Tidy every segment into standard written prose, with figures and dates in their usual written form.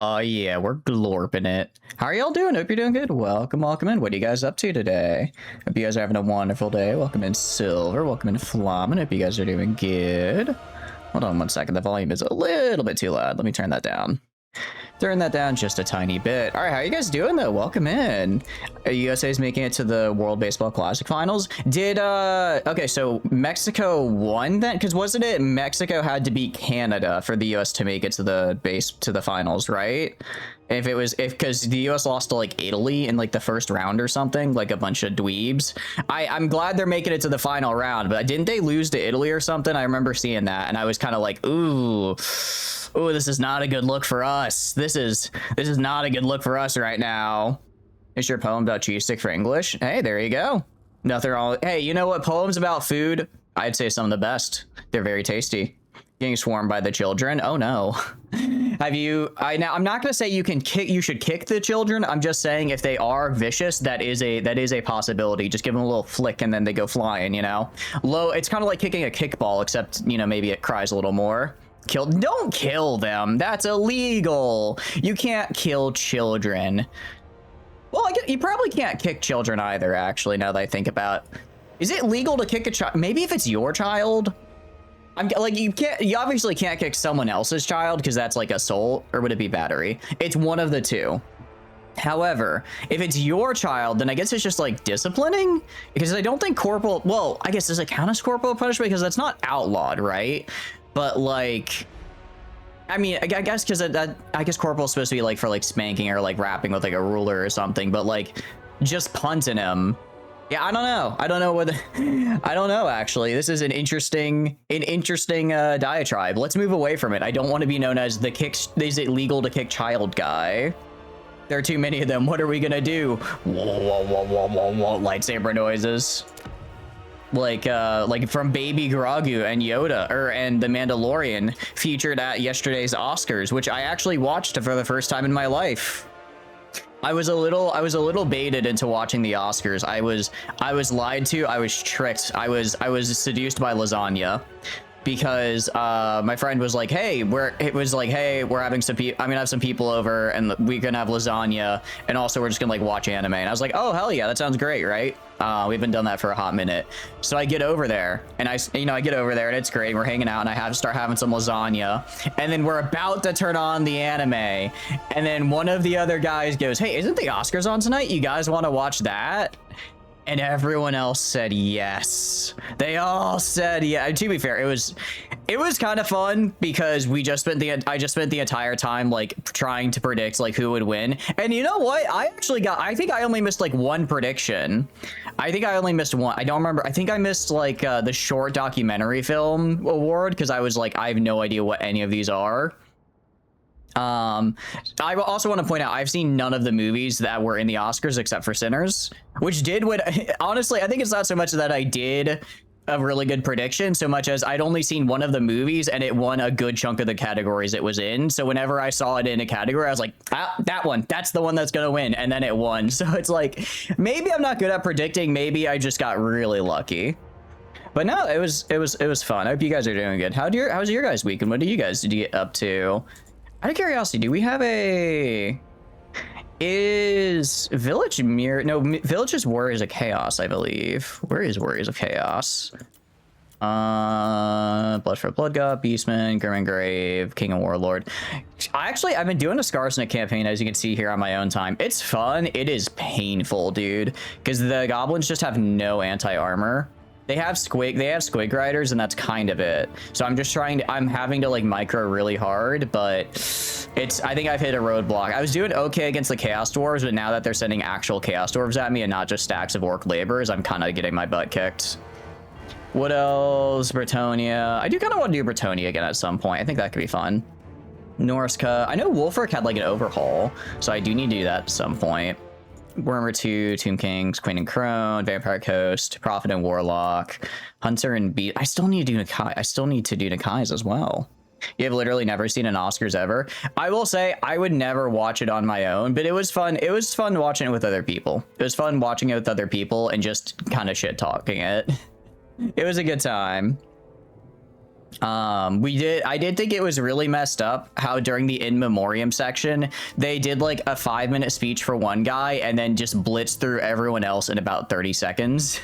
Oh yeah, we're glorping it. How are y'all doing? Hope you're doing good. Welcome in. What are you guys up to today? Hope you guys are having a wonderful day. Welcome in Silver. Welcome in Flamin. Hope you guys are doing good. Hold on one second. The volume is a little bit too loud. Let me turn that down. Turn that down just a tiny bit. All right, how are you guys doing though? Welcome in. USA is making it to the World Baseball Classic Finals. Okay, so Mexico won then? Because wasn't it Mexico had to beat Canada for the US to make it to the finals, right? Because the US lost to like Italy in like the first round or something, like a bunch of dweebs. I'm glad they're making it to the final round, but didn't they lose to Italy or something? I remember seeing that and I was kind of like, ooh, this is not a good look for us. This is not a good look for us right now. Is your poem about cheese stick for English? Hey, there you go. Nothing wrong. Hey, you know what? Poems about food, I'd say some of the best. They're very tasty. Getting swarmed by the children. Oh no. I'm not gonna say you should kick the children. I'm just saying if they are vicious, that is a possibility. Just give them a little flick and then they go flying, you know? It's kind of like kicking a kickball, except, you know, maybe it cries a little more. Don't kill them. That's illegal. You can't kill children. Well, you probably can't kick children either, actually, now that I think about it. Is it legal to kick a child? Maybe if it's your child? You obviously can't kick someone else's child because that's like assault, or would it be battery? It's one of the two. However, if it's your child, then I guess it's just like disciplining, because I don't think corporal, well, I guess does it count as corporal punishment because that's not outlawed, right? But like, I mean, I guess because I guess corporal is supposed to be like for like spanking or like rapping with like a ruler or something, but like just punting him. Yeah, I don't know. I don't know whether I don't know actually. This is an interesting diatribe. Let's move away from it. I don't want to be known as the is it legal to kick child guy. There are too many of them. What are we gonna do? Lightsaber noises. Like from Baby Grogu and Yoda and the Mandalorian featured at yesterday's Oscars, which I actually watched for the first time in my life. I was a little baited into watching the Oscars. I was lied to. I was tricked. I was seduced by lasagna. Because my friend was like, hey, we're having some people, I'm gonna have some people over and we can have lasagna, and also we're just gonna like watch anime. And I was like, oh hell yeah, that sounds great, right? We haven't done that for a hot minute. So I get over there and I get over there and it's great. We're hanging out and I start having some lasagna, and then we're about to turn on the anime, and then one of the other guys goes, hey, isn't the Oscars on tonight? You guys want to watch that? And everyone else said yes. They all said yeah. To be fair, it was kind of fun because I just spent the entire time like trying to predict like who would win. And you know what? I think I only missed like one prediction. I think I only missed one. I don't remember. I think I missed like the short documentary film award because I was like, I have no idea what any of these are. I also want to point out I've seen none of the movies that were in the Oscars except for Sinners, which did what honestly I think it's not so much that I did a really good prediction so much as I'd only seen one of the movies and it won a good chunk of the categories it was in. So whenever I saw it in a category, I was like, that one, that's the one that's gonna win, and then it won. So it's like maybe I'm not good at predicting, maybe I just got really lucky. But no, it was fun. I hope you guys are doing good. How's your guys' week and what do you guys get up to? Out of curiosity, do we have is Village Mirror? No, Village's Warriors of Chaos, I believe. Where is Warriors of Chaos? Blood for Blood God, Beastman, Grim and Grave, King and Warlord. I've been doing a Scarsnick campaign, as you can see here on my own time. It's fun. It is painful, dude, because the goblins just have no anti-armor. They have squig riders, and that's kind of it. So I'm having to like micro really hard, but I think I've hit a roadblock. I was doing okay against the Chaos Dwarves, but now that they're sending actual Chaos Dwarves at me and not just stacks of Orc Laborers, I'm kind of getting my butt kicked. What else? Bretonia. I do kind of want to do Bretonia again at some point. I think that could be fun. Norska. I know Wolfric had like an overhaul, so I do need to do that at some point. Wormer 2, Tomb Kings, Queen and Crone, Vampire Coast, Prophet and Warlock, Hunter and Beat. I still need to do Nakai. I still need to do Nakai's as well. You have literally never seen an Oscars ever. I will say I would never watch it on my own, but it was fun. It was fun watching it with other people. It was fun watching it with other people and just kind of shit talking it. It was a good time. I did think it was really messed up how during the in memoriam section they did like a 5-minute speech for one guy and then just blitzed through everyone else in about 30 seconds.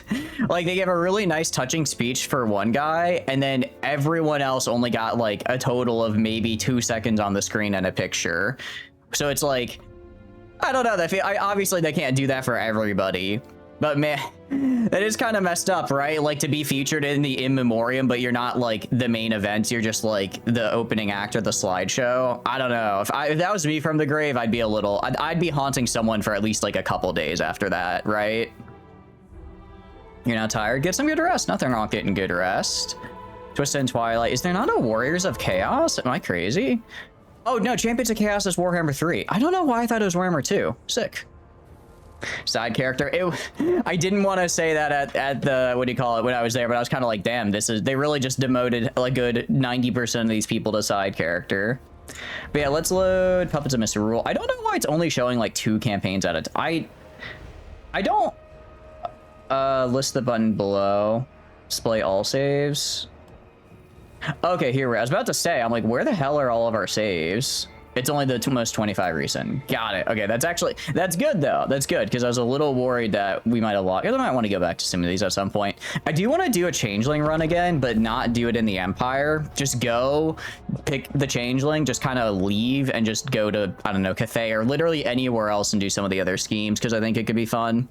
Like they gave a really nice touching speech for one guy and then everyone else only got like a total of maybe 2 seconds on the screen and a picture. So it's like, I don't know, obviously they can't do that for everybody. But man, that is kind of messed up, right? Like to be featured in the in memoriam, but you're not like the main event. You're just like the opening act or the slideshow. I don't know. If that was me from the grave, I'd be I'd be haunting someone for at least like a couple days after that, right? You're not tired? Get some good rest. Nothing wrong with getting good rest. Twisted and Twilight. Is there not a Warriors of Chaos? Am I crazy? Oh no, Champions of Chaos is Warhammer 3. I don't know why I thought it was Warhammer 2. Sick. Side character. I didn't want to say that at the, what do you call it, when I was there, but I was kind of like, damn, they really just demoted a good 90% of these people to side character. But yeah, let's load Puppets of Misrule. I don't know why it's only showing like 2 campaigns at a time. I don't list the button below. Display all saves. Okay, here we are. I was about to say, I'm like, where the hell are all of our saves? It's only the most 25 recent. Got it. Okay, that's good though. That's good because I was a little worried that we might have lost. I might want to go back to some of these at some point. I do want to do a Changeling run again, but not do it in the Empire. Just go pick the Changeling, just kind of leave and just go to, I don't know, Cathay or literally anywhere else and do some of the other schemes because I think it could be fun.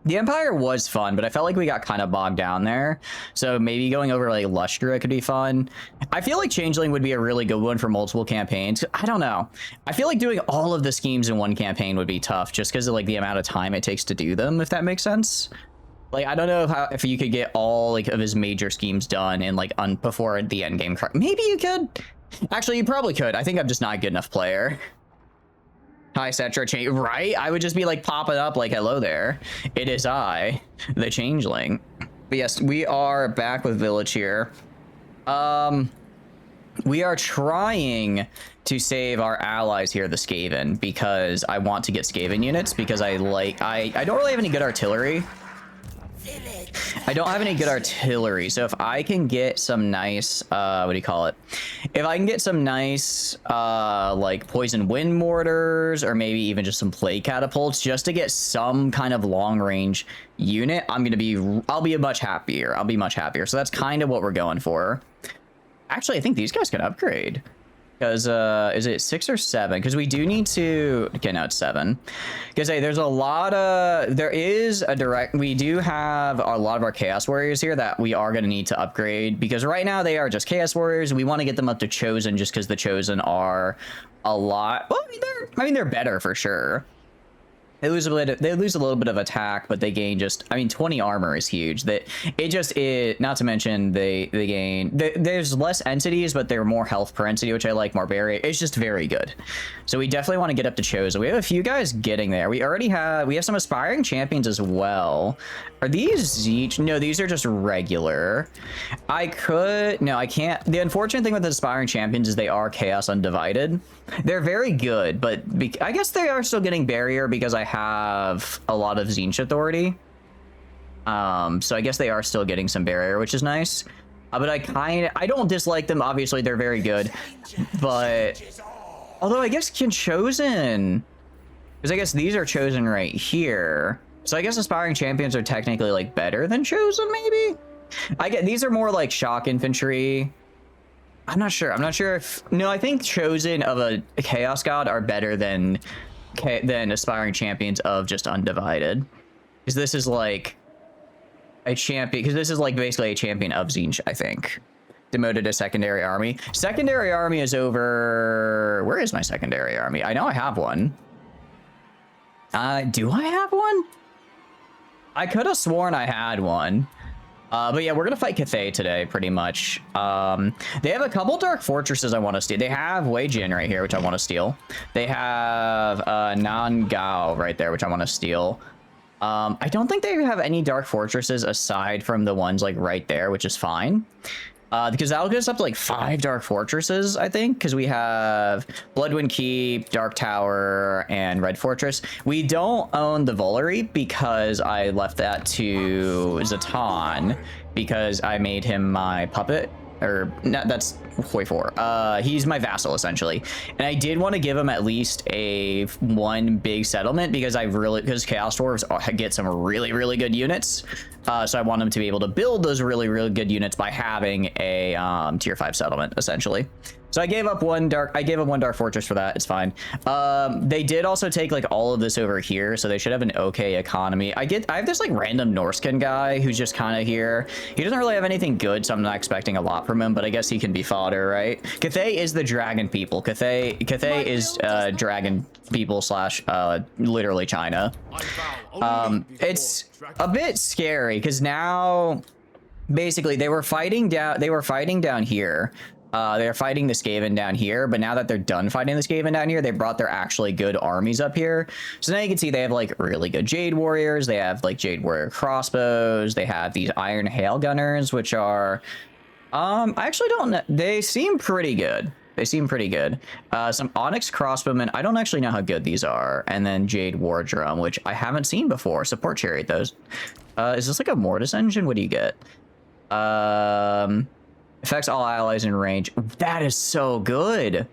The Empire was fun, but I felt like we got kind of bogged down there. So maybe going over like Lustra could be fun. I feel like Changeling would be a really good one for multiple campaigns. I don't know. I feel like doing all of the schemes in one campaign would be tough just because of like the amount of time it takes to do them, if that makes sense. Like, I don't know if you could get all like of his major schemes done in like before the end game. Maybe you could. Actually, you probably could. I think I'm just not a good enough player. Hi, Cetra, right? I would just be like popping up like, hello there. It is I, the Changeling. But yes, we are back with Village here. We are trying to save our allies here, the Skaven, because I want to get Skaven units because I don't really have any good artillery. I don't have any good artillery, so if I can get some nice, what do you call it? If I can get some nice, like poison wind mortars, or maybe even just some plague catapults, just to get some kind of long range unit, I'll be much happier. I'll be much happier. So that's kind of what we're going for. Actually, I think these guys can upgrade. Because, is it 6 or 7? Because we do need to... Okay, no, it's 7. Because, hey, there's a lot of... There is a direct... We do have a lot of our Chaos Warriors here that we are going to need to upgrade. Because right now they are just Chaos Warriors. We want to get them up to Chosen just because the Chosen are a lot... Well, they're better for sure. They lose a little bit of attack, but they gain just, 20 armor is huge. Not to mention they gain, there's less entities, but they're more health per entity, which I like. Marbaria, it's just very good. So we definitely want to get up to Chosen. We have a few guys getting there. We have some aspiring champions as well. Are these each? No, these are just regular. I can't. The unfortunate thing with the aspiring champions is they are Chaos Undivided. They're very good, but I guess they are still getting barrier because I have a lot of Tzeentch authority. So I guess they are still getting some barrier, which is nice. But I don't dislike them. Obviously, they're very good. But although I guess Chosen, because I guess these are Chosen right here. So I guess aspiring champions are technically like better than Chosen, maybe. These are more like shock infantry. I'm not sure if I think Chosen of a Chaos God are better than aspiring champions of just Undivided, because this is like a champion. Because this is like basically a champion of Tzeentch, I think. Demoted to secondary army. Secondary army is over. Where is my secondary army? I know I have one. Do I have one? I could have sworn I had one. But yeah, we're gonna fight Cathay today, pretty much. They have a couple Dark Fortresses I want to steal. They have Wei Jin right here, which I want to steal. They have Nan Gao right there, which I want to steal. I don't think they have any Dark Fortresses aside from the ones like right there, which is fine. Because that'll get us up to like 5 Dark Fortresses, I think, because we have Bloodwind Keep, Dark Tower, and Red Fortress. We don't own the Volary because I left that to Zatan because I made him my puppet or not, that's Hoi 4. He's my vassal essentially, and I did want to give him at least one big settlement because because Chaos Dwarves get some really good units. So I want him to be able to build those really good units by having a tier 5 settlement essentially. So I gave up one dark fortress for that. It's fine. They did also take like all of this over here, so they should have an okay economy. I have this like random Norskin guy who's just kind of here. He doesn't really have anything good, so I'm not expecting a lot from him, but I guess he can be fodder, right? Cathay is the dragon people. Cathay is dragon people slash literally China. It's a bit scary because now basically they were fighting down here. They're fighting the Skaven down here, but now that they're done fighting the Skaven down here, they brought their actually good armies up here. So now you can see they have like really good Jade Warriors. They have like Jade Warrior crossbows. They have these Iron Hail Gunners, which are, I actually don't know. They seem pretty good. Some Onyx Crossbowmen. I don't actually know how good these are. And then Jade War Drum, which I haven't seen before. Support Chariot, those. Is this like a Mortis engine? What do you get? Affects all allies in range. That is so good.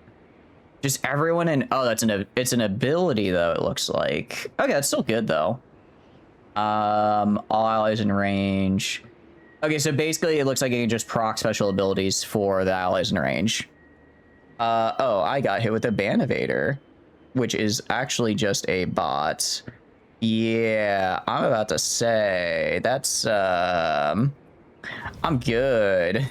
Just everyone in. Oh, it's an ability though. It looks like. Okay, that's still good though. All allies in range. Okay, so basically it looks like you can just proc special abilities for the allies in range. Oh, I got hit with a Banivator, which is actually just a bot. Yeah, I'm about to say that's I'm good.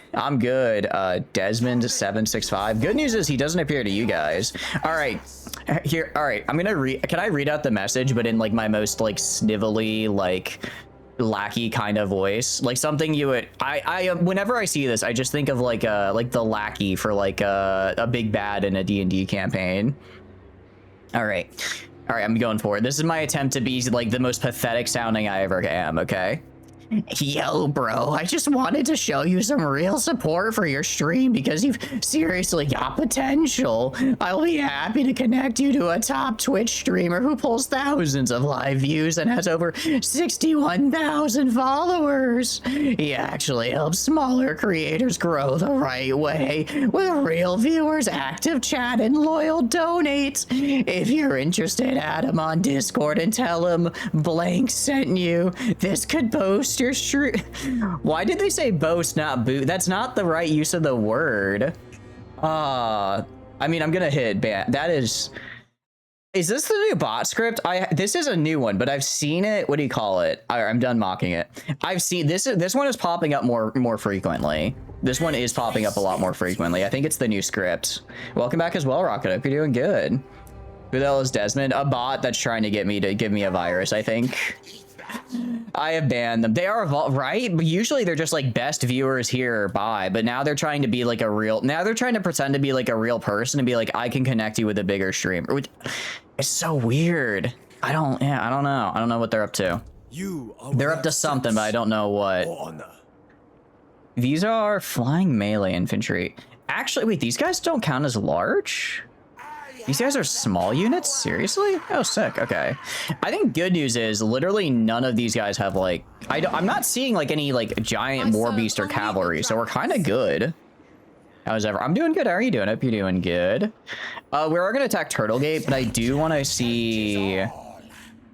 Desmond 765. Good news is he doesn't appear to you guys. All right. Here. All right. I'm going to can I read out the message, but in like my most like snivelly, like lackey kind of voice, like something you would, whenever I see this, I just think of like the lackey for like a big bad in a D&D campaign. All right. I'm going for it. This is my attempt to be like the most pathetic sounding I ever am. Okay. Yo, bro, I just wanted to show you some real support for your stream because you've seriously got potential. I'll be happy to connect you to a top Twitch streamer who pulls thousands of live views and has over 61,000 followers. He actually helps smaller creators grow the right way with real viewers, active chat, and loyal donates. If you're interested, add him on Discord and tell him Blank sent you. This could boast your stream. Why did they say boast, not boot? That's not the right use of the word. I mean, I'm gonna hit ban. That is this the new bot script? This is a new one, but I've seen it. What do you call it? I'm done mocking it. I've seen this one is popping up more frequently. This one is popping up a lot more frequently. I think it's the new script. Welcome back as well, Rocket. Hope you're doing good. Who the hell is Desmond? A bot that's trying to get me to give me a virus, I think. I have banned them. They are right, but usually they're just like best viewers here by, but now they're trying to be like now they're trying to pretend to be like a real person and be like, I can connect you with a bigger streamer. It's so weird. I don't know what they're up to. They're up to something, but I don't know what. These are flying melee infantry. Actually, wait, these guys don't count as large? These guys are small units? Seriously? Oh, sick. Okay. I think good news is literally none of these guys have like, I'm not seeing like any like giant war beast or cavalry, so we're kind of good. How's ever? I'm doing good. How are you doing? Hope you're doing good. We are going to attack Turtle Gate, but I do want to see.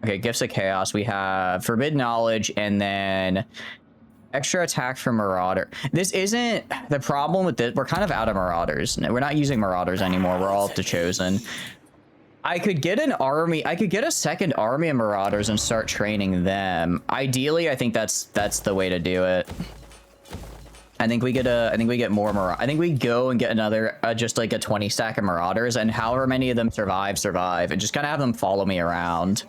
Okay, Gifts of Chaos. We have Forbidden Knowledge and then extra attack from Marauder. This isn't the problem with this. We're kind of out of Marauders. We're not using Marauders anymore. We're all up to Chosen. I could get an army. I could get a second army of Marauders and start training them. Ideally, I think that's the way to do it. I think we get more Marauders. I think we go and get another, just like a 20 stack of Marauders, and however many of them survive, and just kind of have them follow me around.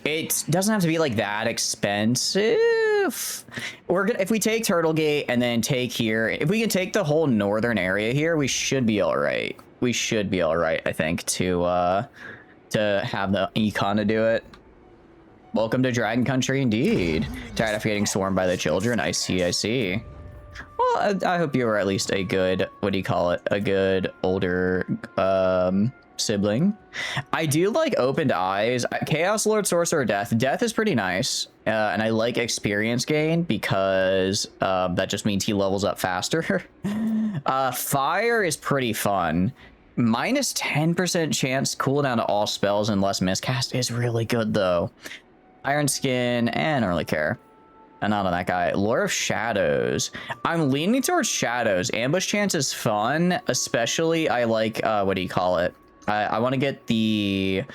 It doesn't have to be like that expensive. If we take Turtle Gate and then take here, if we can take the whole northern area here, we should be all right. We should be all right, I think, to have the econ to do it. Welcome to Dragon Country, indeed. Tired of getting swarmed by the children. I see. Well, I hope you were at least a good, what do you call it? A good older sibling. I do like Opened Eyes. Chaos Lord, Sorcerer, Death. Death is pretty nice. And I like experience gain because that just means he levels up faster. Fire is pretty fun. Minus 10% chance cooldown to all spells and less miscast is really good though. Iron Skin, and I don't really care. And not on that guy. Lore of Shadows. I'm leaning towards Shadows. Ambush Chance is fun, especially I like, what do you call it? I want to get the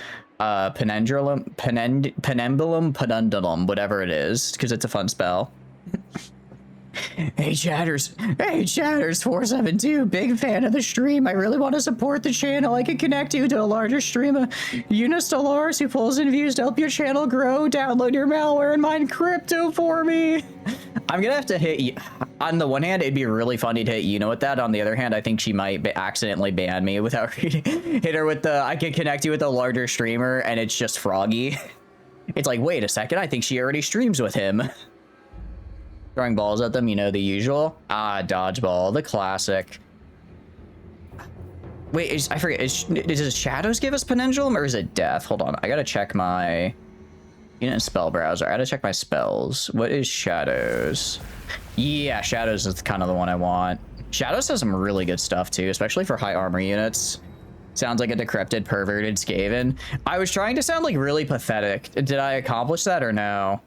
Penendulum, whatever it is, because it's a fun spell. Hey Chatters 472, big fan of the stream. I really want to support the channel. I can connect you to a larger stream of Unistallars who pulls in views to help your channel grow. Download your malware and mine crypto for me. I'm gonna have to hit you. On the one hand, it'd be really funny to hit with that. On the other hand, I think she might accidentally ban me without hit her with the I can connect you with a larger streamer and it's just Froggy. It's like, wait a second, I think she already streams with him. Throwing balls at them, the usual. Dodgeball, the classic. Wait, I forget. Does Shadows give us Penendulum or is it Death? Hold on, I gotta check my spell browser. I gotta check my spells. What is Shadows? Yeah, Shadows is kind of the one I want. Shadows has some really good stuff too, especially for high armor units. Sounds like a decrepit, perverted Skaven. I was trying to sound like really pathetic. Did I accomplish that or no?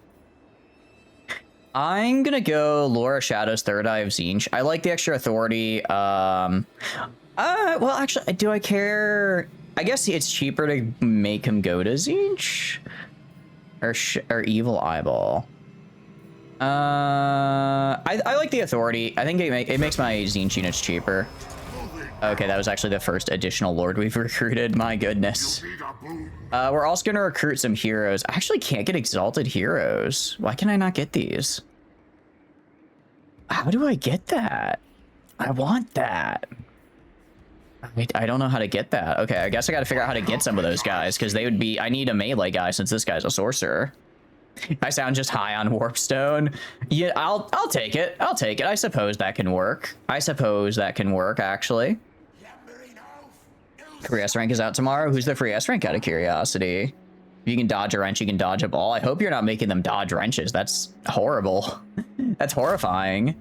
I'm gonna go Lore of Shadows, Third Eye of Tzeentch. I like the extra authority. Well, actually, do I care? I guess it's cheaper to make him go to Tzeentch or Evil Eyeball. I like the authority. I think it makes my Tzeentch units cheaper. Okay, that was actually the first additional Lord we've recruited. My goodness. We're also going to recruit some heroes. I actually can't get Exalted Heroes. Why can I not get these? How do I get that? I want that. I don't know how to get that. Okay, I guess I got to figure out how to get some of those guys because they would be... I need a melee guy since this guy's a sorcerer. I sound just high on Warpstone. Yeah, I'll take it. I'll take it. I suppose that can work. Actually. Free S rank is out tomorrow. Who's the free S rank out of curiosity? If you can dodge a wrench, you can dodge a ball. I hope you're not making them dodge wrenches. That's horrible. That's horrifying.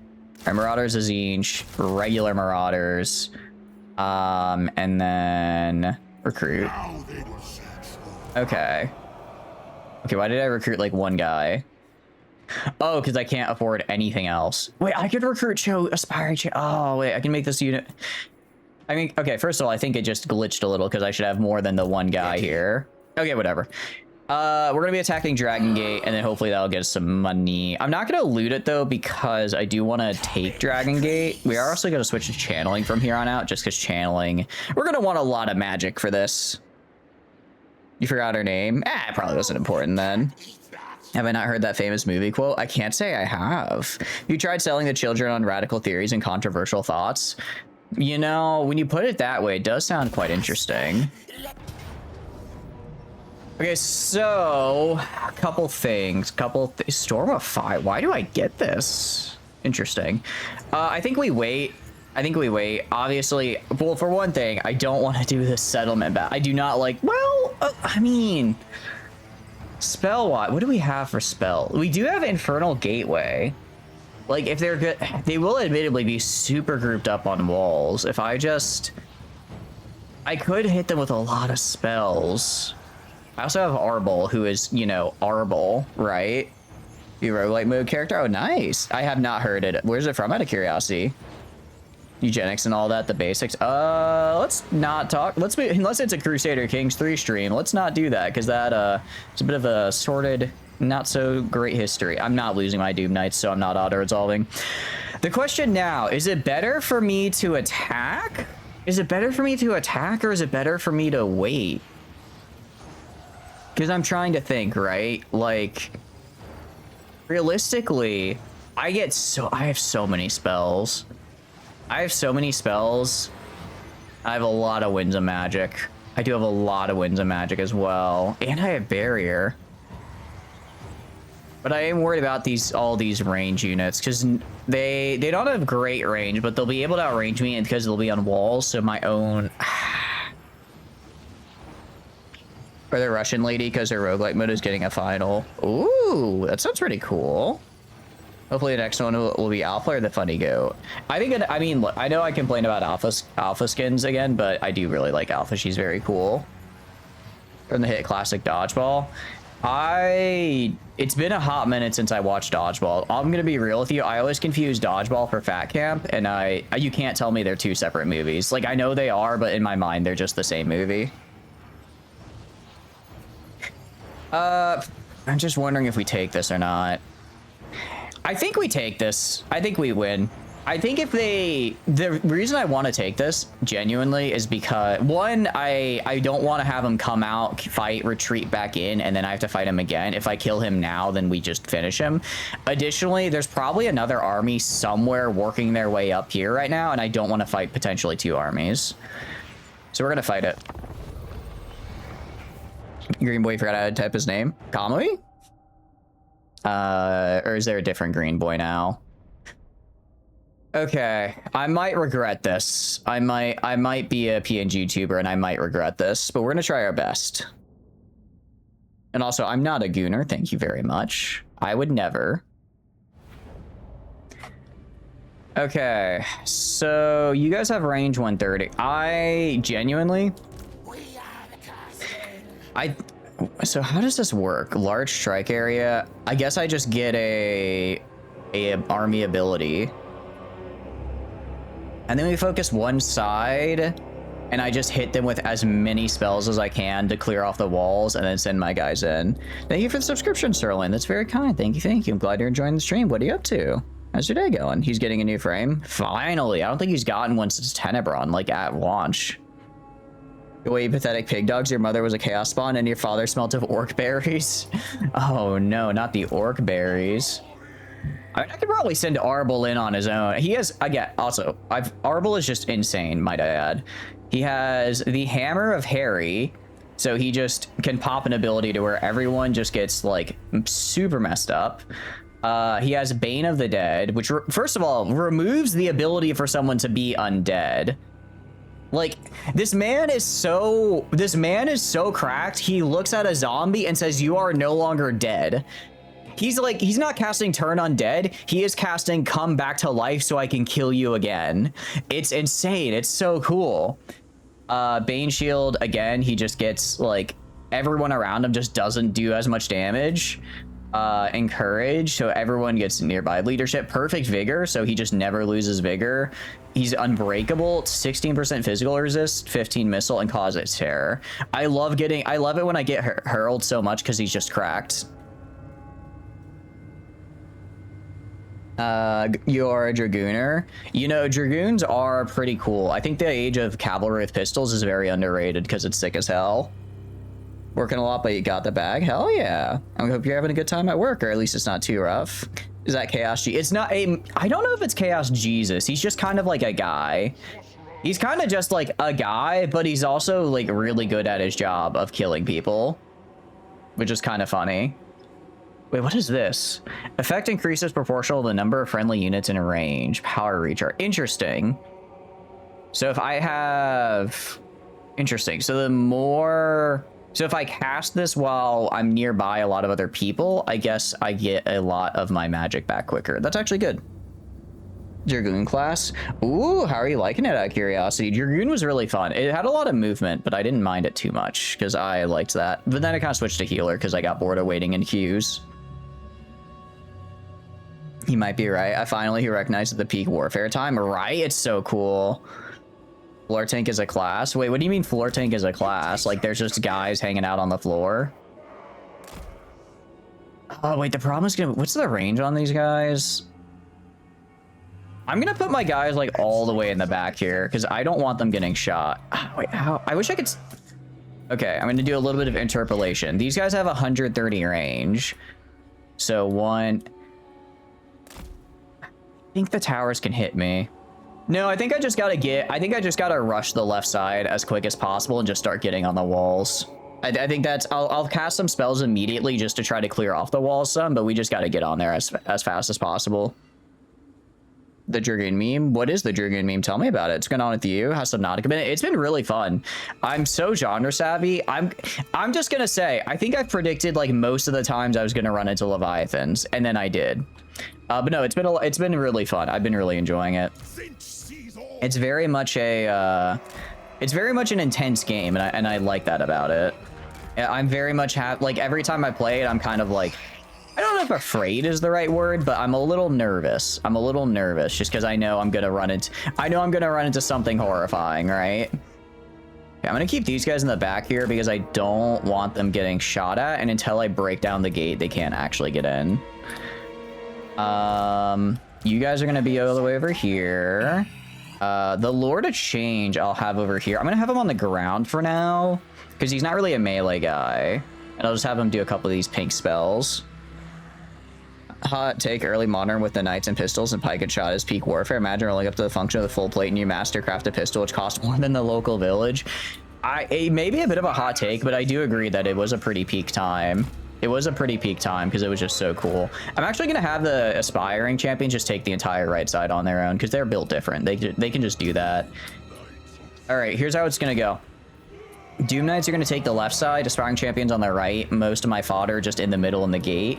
Our Marauders of Tzeentch, regular Marauders, and then recruit. Okay. Okay, why did I recruit like one guy? Oh, because I can't afford anything else. Wait, I could recruit Aspiring. Oh, wait, I can make this unit. I mean, okay, first of all, I think it just glitched a little because I should have more than the one guy here. Okay, whatever. We're going to be attacking Dragon Gate, and then hopefully that'll get us some money. I'm not going to loot it, though, because I do want to take Dragon Gate. We are also going to switch to channeling from here on out, just because channeling... We're going to want a lot of magic for this. You forgot her name? It probably wasn't important then. Have I not heard that famous movie quote? I can't say I have. You tried selling the children on radical theories and controversial thoughts? You know, when you put it that way, it does sound quite interesting. Okay, so a couple things. Storm of Fire. Why do I get this? Interesting. I think we wait. Obviously, well, for one thing, I don't want to do this settlement battle. I do not like, well, I mean, spell-wise, what do we have for spell? We do have Infernal Gateway. Like, if they're good, they will admittedly be super grouped up on walls. If I could hit them with a lot of spells. I also have Arbol, who is, Arbol, right? You roguelike mode character? Oh, nice. I have not heard it. Where's it from, out of curiosity? Eugenics and all that, the basics. Let's not talk. Let's be, unless it's a Crusader Kings 3 stream, let's not do that, because that, it's a bit of a sordid, not so great history. I'm not losing my Doom Knights, so I'm not auto-resolving. The question now, is it better for me to attack? Is it better for me to attack, or is it better for me to wait? Because I'm trying to think, right? Like, realistically, I have so many spells. I have a lot of Winds of Magic. I do have a lot of Winds of Magic as well. And I have Barrier. But I am worried about all these range units, because they don't have great range, but they'll be able to outrange me because they'll be on walls, so my own... Or the Russian lady, because her roguelike mode is getting a final. Ooh, that sounds pretty cool. Hopefully the next one will be Alpha or the Funny Goat. I think, I mean, look, I know I complain about Alpha skins again, but I do really like Alpha. She's very cool. From the hit classic Dodgeball. It's been a hot minute since I watched Dodgeball. I'm gonna be real with you. I always confuse Dodgeball for Fat Camp, and you can't tell me they're two separate movies. Like, I know they are, but in my mind, they're just the same movie. I'm just wondering if we take this or not. I think we take this. I think we win. I think if the reason I want to take this genuinely is because one, I don't want to have him come out, fight, retreat back in, and then I have to fight him again. If I kill him now, then we just finish him. Additionally, there's probably another army somewhere working their way up here right now, and I don't want to fight potentially two armies. So we're gonna fight it. Green boy forgot how to type his name. Kamui? Or is there a different green boy now? Okay, I might regret this. I might be a PNG YouTuber and I might regret this, but we're gonna try our best. And also, I'm not a gooner, thank you very much. I would never. Okay, so you guys have range 130. I genuinely... So how does this work? Large strike area. I guess I just get a army ability. And then we focus one side, and I just hit them with as many spells as I can to clear off the walls and then send my guys in. Thank you for the subscription, Sterling. That's very kind. Thank you, thank you. I'm glad you're enjoying the stream. What are you up to? How's your day going? He's getting a new frame. Finally. I don't think he's gotten one since Tenebron, like at launch. Way you pathetic pig dogs. Your mother was a chaos spawn and your father smelt of orc berries. Oh no, not the orc berries. I mean, I could probably send Arble in on his own. He has, again, also, Arble is just insane, might I add. He has the Hammer of Harry, so he just can pop an ability to where everyone just gets, like, super messed up. He has Bane of the Dead, which, first of all, removes the ability for someone to be undead. Like, this man is so cracked, he looks at a zombie and says, "You are no longer dead." He's like, he's not casting Turn Undead, he is casting Come Back to Life so I can kill you again. It's insane, it's so cool. Bane Shield, again, he just gets, like, everyone around him just doesn't do as much damage. Encourage, so everyone gets nearby leadership. Perfect Vigor, so he just never loses Vigor. He's unbreakable, 16% physical resist, 15 missile, and causes terror. I love it when I get hurled so much because he's just cracked. You're a Dragooner. You know, Dragoons are pretty cool. I think the age of cavalry with pistols is very underrated because it's sick as hell. Working a lot, but you got the bag? Hell yeah. I hope you're having a good time at work, or at least it's not too rough. Is that Chaos G? It's not a... I don't know if it's Chaos Jesus. He's just kind of like a guy. He's kind of just like a guy, but he's also like really good at his job of killing people. Which is kind of funny. Wait, what is this? Effect increases proportional to the number of friendly units in range. Power recharge. Interesting. So if I have... Interesting. So the more... So if I cast this while I'm nearby a lot of other people, I guess I get a lot of my magic back quicker. That's actually good. Dragoon class. Ooh, how are you liking it out of curiosity? Dragoon was really fun. It had a lot of movement, but I didn't mind it too much because I liked that. But then I kind of switched to healer because I got bored of waiting in queues. He might be right. I finally recognized the peak warfare time. Right? It's so cool. Floor tank is a class? Wait, what do you mean floor tank is a class? Like, there's just guys hanging out on the floor? Oh, wait, the problem is gonna... What's the range on these guys? I'm gonna put my guys, like, all the way in the back here, because I don't want them getting shot. Wait, how? I wish I could... Okay, I'm gonna do a little bit of interpolation. These guys have 130 range. So, one... I think the towers can hit me. No, I think I just gotta rush the left side as quick as possible and just start getting on the walls. I think that's, I'll cast some spells immediately just to try to clear off the walls some, but we just gotta get on there as fast as possible. The Dragoon meme. What is the Dragoon meme? Tell me about it. What's going on with you? How's Subnautica been? It's been really fun. I'm so genre savvy. I'm just gonna say, I think I've predicted like most of the times I was gonna run into Leviathans, and then I did. But no, it's been really fun. I've been really enjoying it. It's very much an intense game, and I like that about it. I'm very much like every time I play it, I'm kind of like, I don't know if afraid is the right word, but I'm a little nervous. I'm a little nervous just because I know I'm gonna run into something horrifying, right? Okay, I'm gonna keep these guys in the back here because I don't want them getting shot at, and until I break down the gate, they can't actually get in. You guys are gonna be all the way over here. The Lord of Change I'll have over here. I'm gonna have him on the ground for now because he's not really a melee guy, and I'll just have him do a couple of these pink spells. Hot take: early modern with the knights and pistols and pike and shot is peak warfare. Imagine rolling up to the function of the full plate and you mastercraft a pistol which costs more than the local village. It may be a bit of a hot take, but I do agree that it was a pretty peak time. It was a pretty peak time because it was just so cool. I'm actually going to have the aspiring champions just take the entire right side on their own because they're built different. They can just do that. All right, here's how it's going to go. Doom Knights are going to take the left side, aspiring champions on the right, most of my fodder just in the middle in the gate.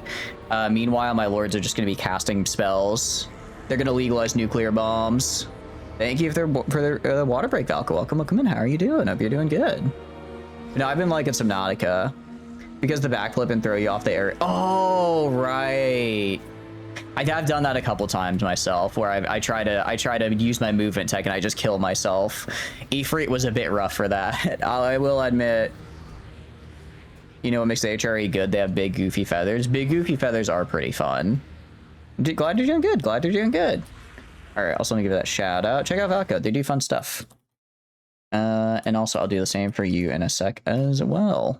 Meanwhile, my lords are just going to be casting spells. They're going to legalize nuclear bombs. Thank you for their water break, Valka. Welcome in. How are you doing? Hope you're doing good. You know, I've been liking Subnautica because the backflip and throw you off the area. Oh, right. I have done that a couple times myself, where I try to use my movement tech and I just kill myself. Ifrit was a bit rough for that. I will admit. You know what makes the HRE good? They have big goofy feathers. Big goofy feathers are pretty fun. Glad you're doing good. Glad you're doing good. All right, also let me give that shout out. Check out Valka. They do fun stuff. And also I'll do the same for you in a sec as well.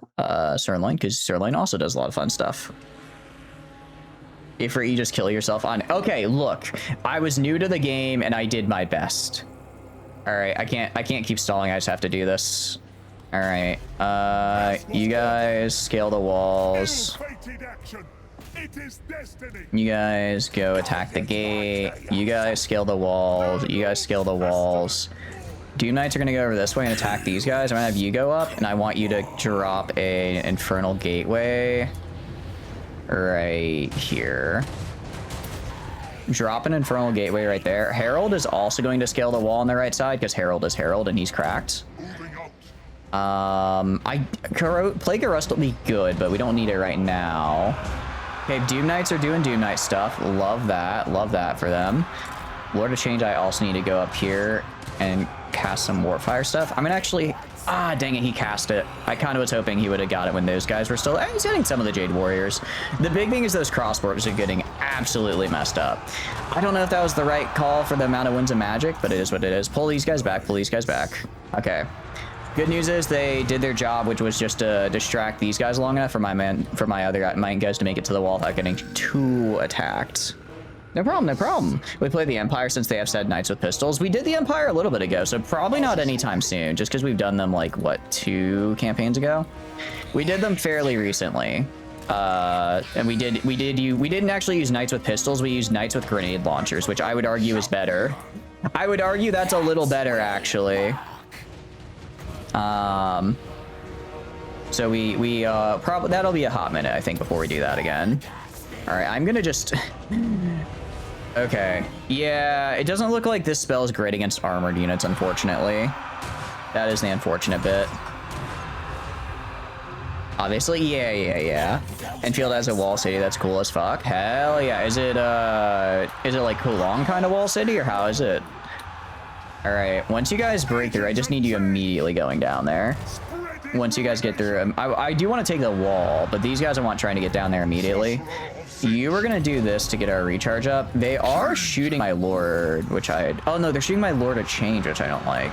Sirloin, because Sirloin also does a lot of fun stuff. If you just kill yourself on. Okay, look, I was new to the game and I did my best. All right, I can't keep stalling. I just have to do this. All right, you guys scale the walls. You guys go attack the gate. You guys scale the walls. You guys scale the walls. Doom Knights are gonna go over this way and attack these guys. I'm gonna have you go up, and I want you to drop a infernal gateway right here. Drop an infernal gateway right there. Herald is also going to scale the wall on the right side because Herald is Herald and he's cracked. Plague of Rust will be good, but we don't need it right now. Okay, Doom Knights are doing Doom Knight stuff. Love that for them. Lord of Change, I also need to go up here and cast some Warfire stuff. I'm gonna actually, dang it, he cast it. I kind of was hoping he would have got it when those guys were still, he's getting some of the Jade Warriors. The big thing is those crossbows are getting absolutely messed up. I don't know if that was the right call for the amount of winds of magic, but it is what it is. Pull these guys back, pull these guys back. Okay. Good news is they did their job, which was just to distract these guys long enough for my other guys to make it to the wall without getting too attacked. No problem, no problem. We play the Empire since they have said Knights with pistols. We did the Empire a little bit ago, so probably not anytime soon, just because we've done them like, what, 2 campaigns ago? We did them fairly recently. And we didn't actually use Knights with pistols, we used Knights with grenade launchers, which I would argue is better. I would argue that's a little better, actually. So we probably, that'll be a hot minute, I think, before we do that again. All right, I'm gonna just, okay. Yeah, it doesn't look like this spell is great against armored units, unfortunately. That is the unfortunate bit. Obviously, yeah. Enfield has a wall city, that's cool as fuck. Hell yeah, is it like Kulong kind of wall city, or how is it? All right, once you guys break through, I just need you immediately going down there. Once you guys get through, I do want to take the wall, but these guys I want trying to get down there immediately. You were gonna do this to get our recharge up. They are shooting my Lord, which oh no, they're shooting my Lord of Change, which I don't like.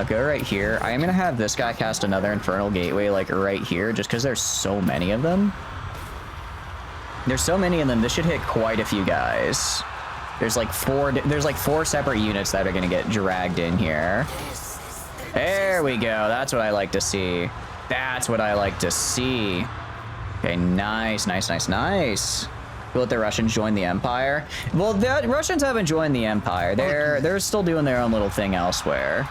Go right here. I am gonna have this guy cast another Infernal Gateway, like right here, just because there's so many of them. There's so many of them, this should hit quite a few guys. There's like 4 separate units that are gonna get dragged in here. There we go. That's what I like to see. That's what I like to see. Okay, nice. let the Russians join the Empire. Well, the Russians haven't joined the Empire. They're still doing their own little thing elsewhere.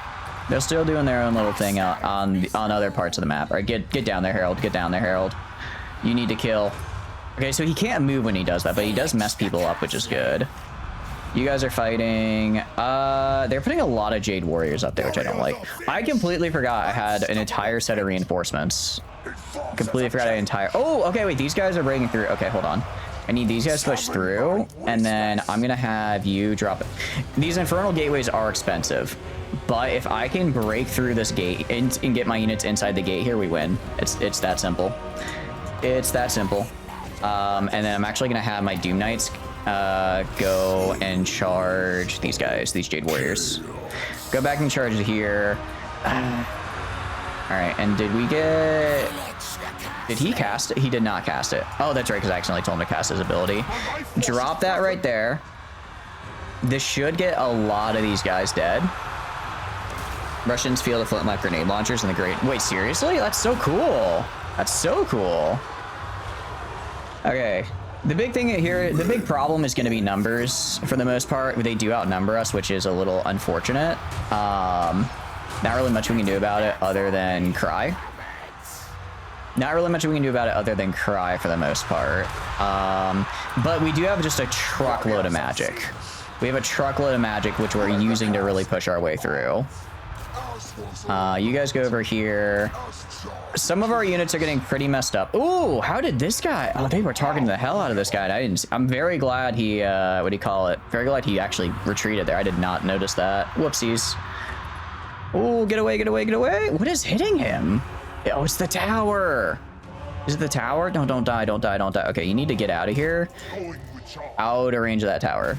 They're still doing their own little thing on other parts of the map. All right, get down there, Harold. Get down there, Harold. You need to kill. Okay, so he can't move when he does that, but he does mess people up, which is good. You guys are fighting. They're putting a lot of Jade Warriors up there, which I don't like. I completely forgot I had an entire set of reinforcements. Completely forgot an entire... Oh, okay, wait. These guys are breaking through. Okay, hold on. I need these guys to push through, and then I'm going to have you drop it. These Infernal Gateways are expensive, but if I can break through this gate and get my units inside the gate here, we win. It's that simple. It's that simple. And then I'm actually going to have my Doom Knights go and charge these guys, these Jade Warriors. Go back and charge here. All right, and did we get... Did he cast it? He did not cast it. Oh, that's right, because I accidentally told him to cast his ability. Drop that right there. This should get a lot of these guys dead. Russians field of flintlock grenade launchers in the great... Wait, seriously? That's so cool. That's so cool. Okay. The big thing here, the big problem is going to be numbers for the most part. They do outnumber us, which is a little unfortunate. Not really much we can do about it other than cry. Not really much we can do about it other than cry for the most part. But we do have just a truckload of magic. We have a truckload of magic, which we're using to really push our way through. You guys go over here. Some of our units are getting pretty messed up. Ooh, how did this guy? Oh, they were targeting the hell out of this guy. I didn't. I'm very glad he, what do you call it? Very glad he actually retreated there. I did not notice that. Whoopsies. Ooh, get away, get away, get away. What is hitting him? Oh, it's the tower. Is it the tower? No, don't die, don't die, don't die. Okay, you need to get out of here. Out of range of that tower.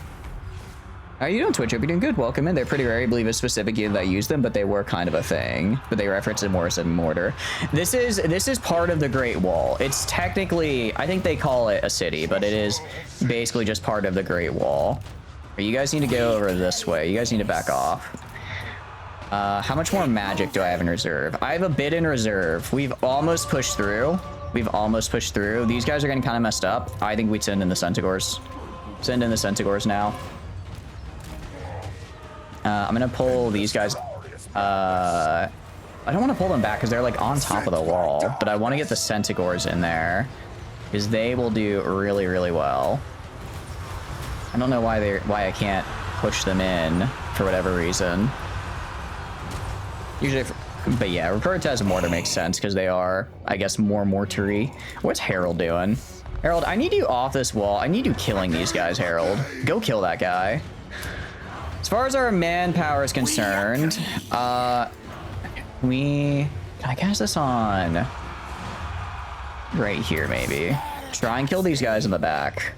How are you doing, Twitch? Hope you're doing good. Welcome in. They're pretty rare. I believe a specific unit that used them, but they were kind of a thing. But they reference it more as a mortar. This is part of the Great Wall. It's technically, I think they call it a city, but it is basically just part of the Great Wall. You guys need to go over this way. You guys need to back off. How much more magic do I have in reserve? I have a bit in reserve. We've almost pushed through. We've almost pushed through. These guys are getting kind of messed up. I think we'd send in the Centaurs. Send in the Centaurs now. I'm gonna pull these guys. I don't want to pull them back because they're like on top of the wall, but I want to get the Centaurs in there because they will do really, really well. I don't know why I can't push them in for whatever reason. Usually, but yeah, Recruiter as a mortar makes sense because they are, I guess, more mortar-y. What's Harold doing? Harold, I need you off this wall. I need you killing these guys, Harold. Go kill that guy. As far as our manpower is concerned, can I cast this on right here, maybe? Try and kill these guys in the back.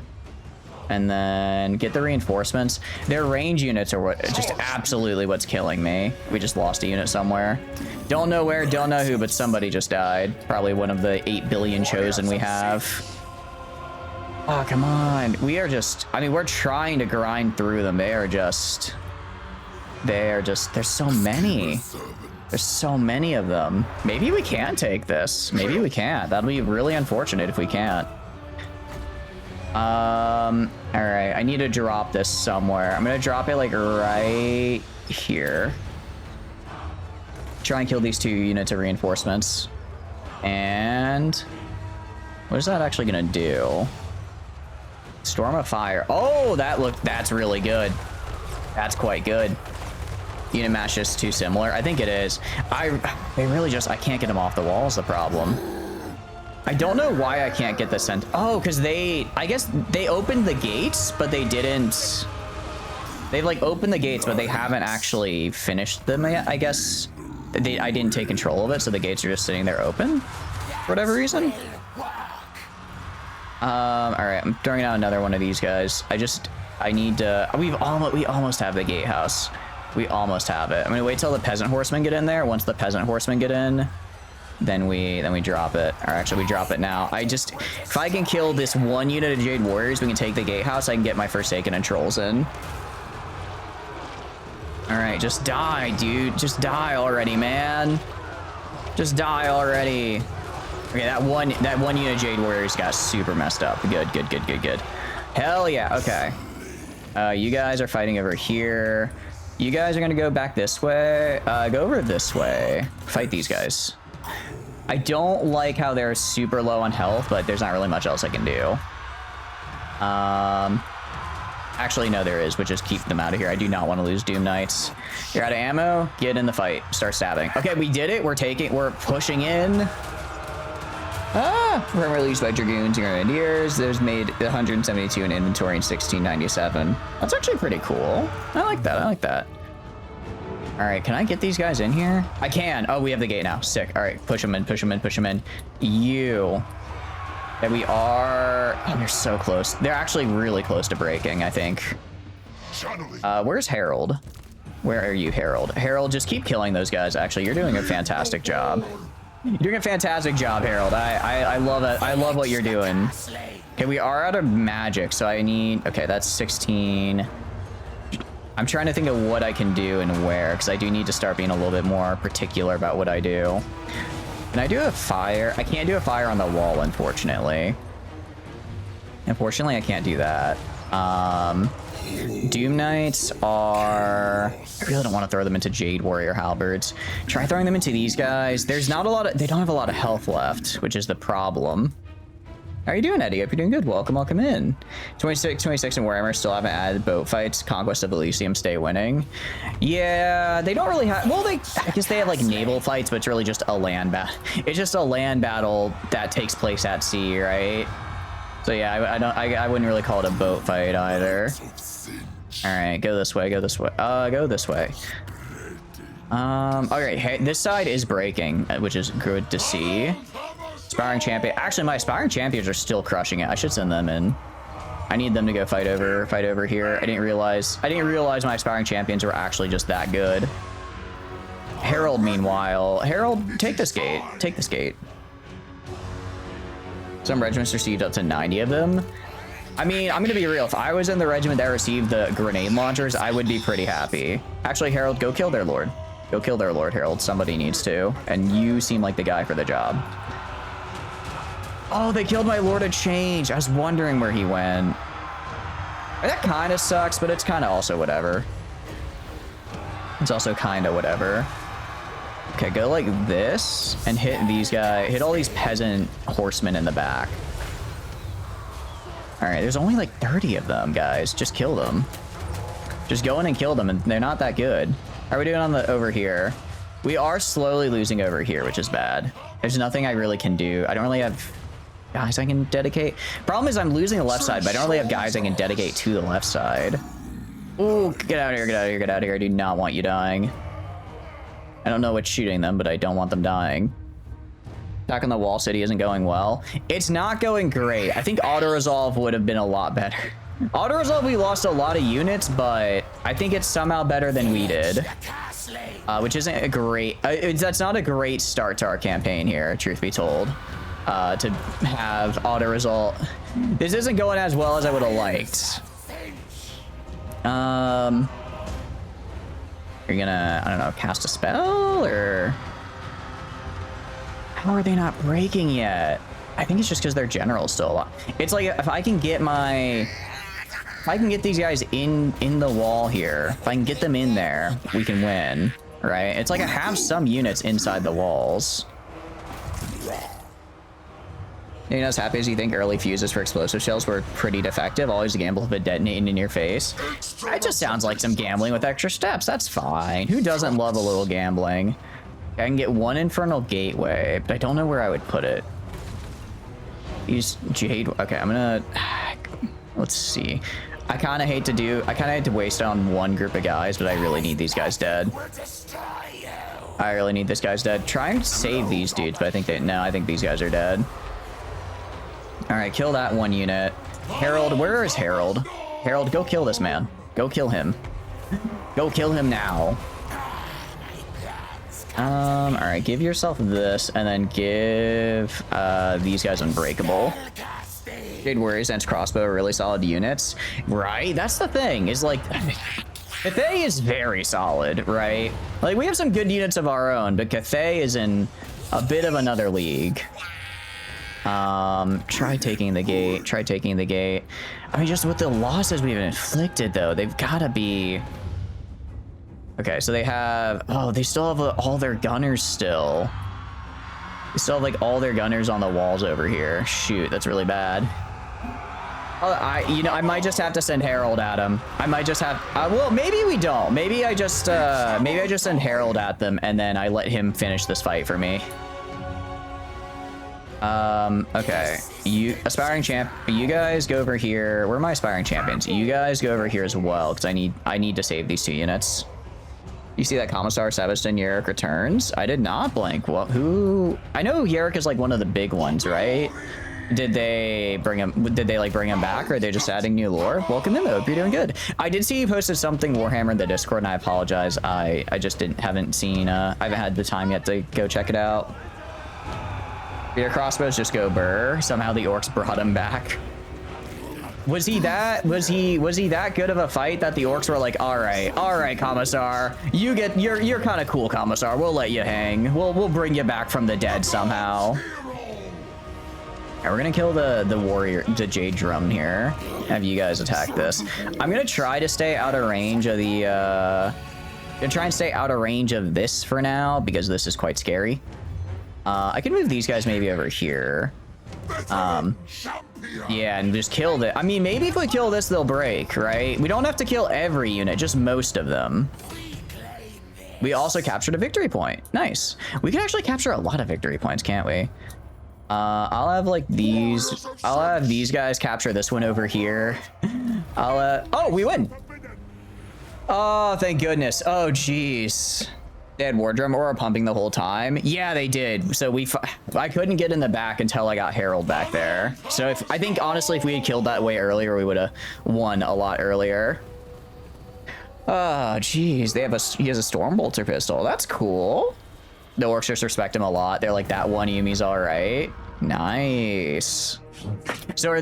And then get the reinforcements. Their range units are what just absolutely what's killing me. We just lost a unit somewhere. Don't know where, don't know who, but somebody just died. Probably one of the 8 billion chosen we have. Oh, come on. We are just, I mean, we're trying to grind through them. There's so many. There's so many of them. Maybe we can take this. Maybe we can't. That'll be really unfortunate if we can't. All right, I need to drop this somewhere. I'm gonna drop it like right here. Try and kill these 2 units of reinforcements. And what is that actually gonna do? Storm of Fire. Oh, that's really good. That's quite good. Unit match is too similar. I think it is. I can't get them off the wall is the problem. I don't know why I can't get the scent. Oh, because I guess they opened the gates, but they didn't. They've like opened the gates, but they haven't actually finished them yet. I guess I didn't take control of it, so the gates are just sitting there open for whatever reason. All right, I'm throwing out another one of these guys. I need to. We almost have the gatehouse. We almost have it. I'm gonna wait till the peasant horsemen get in there. Once the peasant horsemen get in, then we drop it. Or actually, we drop it now. If I can kill this one unit of Jade Warriors, we can take the gatehouse. I can get my Forsaken and Trolls in. All right, just die, dude. Just die already, man. Just die already. Okay, that one unit of Jade Warriors got super messed up. Good, good, good, good, good. Hell yeah, okay. You guys are fighting over here. You guys are gonna go back this way. Go over this way. Fight these guys. I don't like how they're super low on health, but there's not really much else I can do. Actually, no, there is, which is keep them out of here. I do not want to lose Doom Knights. You're out of ammo. Get in the fight. Start stabbing. Okay, we did it. We're pushing in. We're released by Dragoons and Grenadiers. There's made 172 in inventory in 1697. That's actually pretty cool. I like that. I like that. All right, can I get these guys in here? I can. Oh, we have the gate now. Sick. All right, push them in, push them in, push them in. You. That we are. Oh, they're so close. They're actually really close to breaking, I think. Where's Harold? Where are you, Harold? Harold, just keep killing those guys. Actually, you're doing a fantastic job. You're doing a fantastic job, Harold. I love it. I love what you're doing. Okay, we are out of magic, so I need... Okay, that's 16. I'm trying to think of what I can do and where, because I do need to start being a little bit more particular about what I do. Can I do a fire? I can't do a fire on the wall, unfortunately. Unfortunately, I can't do that. Doom Knights are... I really don't want to throw them into Jade Warrior Halberds. Try throwing them into these guys. There's not a lot of... They don't have a lot of health left, which is the problem. How are you doing, Eddie? Hope you're doing good. Welcome, welcome in. 26 in Warhammer. Still haven't added boat fights. Conquest of Elysium. Stay winning. Yeah, they don't really have... Well, I guess they have, like, naval fights, but it's really just a land battle. It's just a land battle that takes place at sea, right? So, yeah, I wouldn't really call it a boat fight either. All right, go this way, go this way. Go this way. All right, hey, this side is breaking, which is good to see. Aspiring champion. Actually, my aspiring champions are still crushing it. I should send them in. I need them to go fight over here. I didn't realize my aspiring champions were actually just that good. Harold, meanwhile, Harold, take this gate. Take this gate. Some regiments received up to 90 of them. I mean, I'm gonna be real. If I was in the regiment that received the grenade launchers, I would be pretty happy. Actually, Harold, go kill their lord. Go kill their lord, Harold. Somebody needs to. And you seem like the guy for the job. Oh, they killed my Lord of Change. I was wondering where he went. That kind of sucks, but it's kind of also whatever. It's also kind of whatever. Okay, go like this and hit these guys. Hit all these peasant horsemen in the back. All right, there's only like 30 of them, guys. Just kill them. Just go in and kill them, and they're not that good. How are we doing on the over here? We are slowly losing over here, which is bad. There's nothing I really can do. I don't really have guys I can dedicate. Problem is I'm losing the left side, but I don't really have guys I can dedicate to the left side. Ooh, get out of here, get out of here, get out of here. I do not want you dying. I don't know what's shooting them, but I don't want them dying. Attack on the wall city isn't going well. It's not going great. I think auto-resolve would have been a lot better. Auto-resolve, we lost a lot of units, but I think it's somehow better than we did. Which isn't a great... that's not a great start to our campaign here, truth be told. To have auto-resolve... This isn't going as well as I would have liked. You're gonna, I don't know, cast a spell, or... How are they not breaking yet? I think it's just because their general's still alive. It's like, if I can get my... If I can get these guys in the wall here, if I can get them in there, we can win, right? It's like I have some units inside the walls. You're not as happy as you think early fuses for explosive shells were pretty defective. Always a gamble of it detonating in your face. It just sounds like some gambling with extra steps. That's fine. Who doesn't love a little gambling? I can get one infernal gateway, but I don't know where I would put it. Use Jade. Okay, I'm gonna... Let's see. I kind of hate to waste it on one group of guys, but I really need these guys dead. I really need this guy's dead. Try and save these dudes, but I think I think these guys are dead. All right, kill that one unit. Harold, where is Harold? Harold, go kill this man. Go kill him. Go kill him now. All right, give yourself this, and then give these guys Unbreakable. Jade Warriors and Crossbow are really solid units, right? That's the thing, is like, Cathay is very solid, right? Like, we have some good units of our own, but Cathay is in a bit of another league. Try taking the gate. Try taking the gate. I mean, just with the losses we've inflicted, though, they've got to be... Okay, so they have... Oh, they still have all their gunners still. They still have, like, all their gunners on the walls over here. Shoot, that's really bad. You know, I might just have to send Harold at them. I might just have... well, maybe we don't. Maybe I just send Harold at them, and then I let him finish this fight for me. Okay. You, aspiring champ, you guys go over here. Where are my aspiring champions? You guys go over here as well, because I need to save these 2 units. You see that Commissar Sebastian Yerrick returns? I did not blank. Well, who? I know Yerrick is like one of the big ones, right? Did they bring him? Did they like bring him back, or are they just adding new lore? Welcome in, hope you're doing good. I did see you posted something Warhammer in the Discord, and I apologize. I just haven't seen. I haven't had the time yet to go check it out. Your crossbows just go burr. Somehow the orcs brought him back. Was he that good of a fight that the orcs were like, all right, Commissar, you're kind of cool, Commissar. We'll let you hang. We'll bring you back from the dead somehow. Alright, we're gonna kill the warrior, the Jade Drum here. Have you guys attack this. I'm gonna try to stay out of range of the gonna try and stay out of range of this for now, because this is quite scary. I can move these guys maybe over here. Yeah, and just kill it. I mean, maybe if we kill this, they'll break, right? We don't have to kill every unit, just most of them. We also captured a victory point. Nice. We can actually capture a lot of victory points, can't we? I'll have like these. I'll have these guys capture this one over here. Oh, we win. Oh, thank goodness. Oh, jeez. They had War Drum Aura pumping the whole time. Yeah, they did. So I couldn't get in the back until I got Harold back there. So I think honestly, if we had killed that way earlier, we would have won a lot earlier. Oh, geez. He has a Stormbolter pistol. That's cool. The orcs just respect him a lot. They're like, that one Yumi's all right. Nice. So are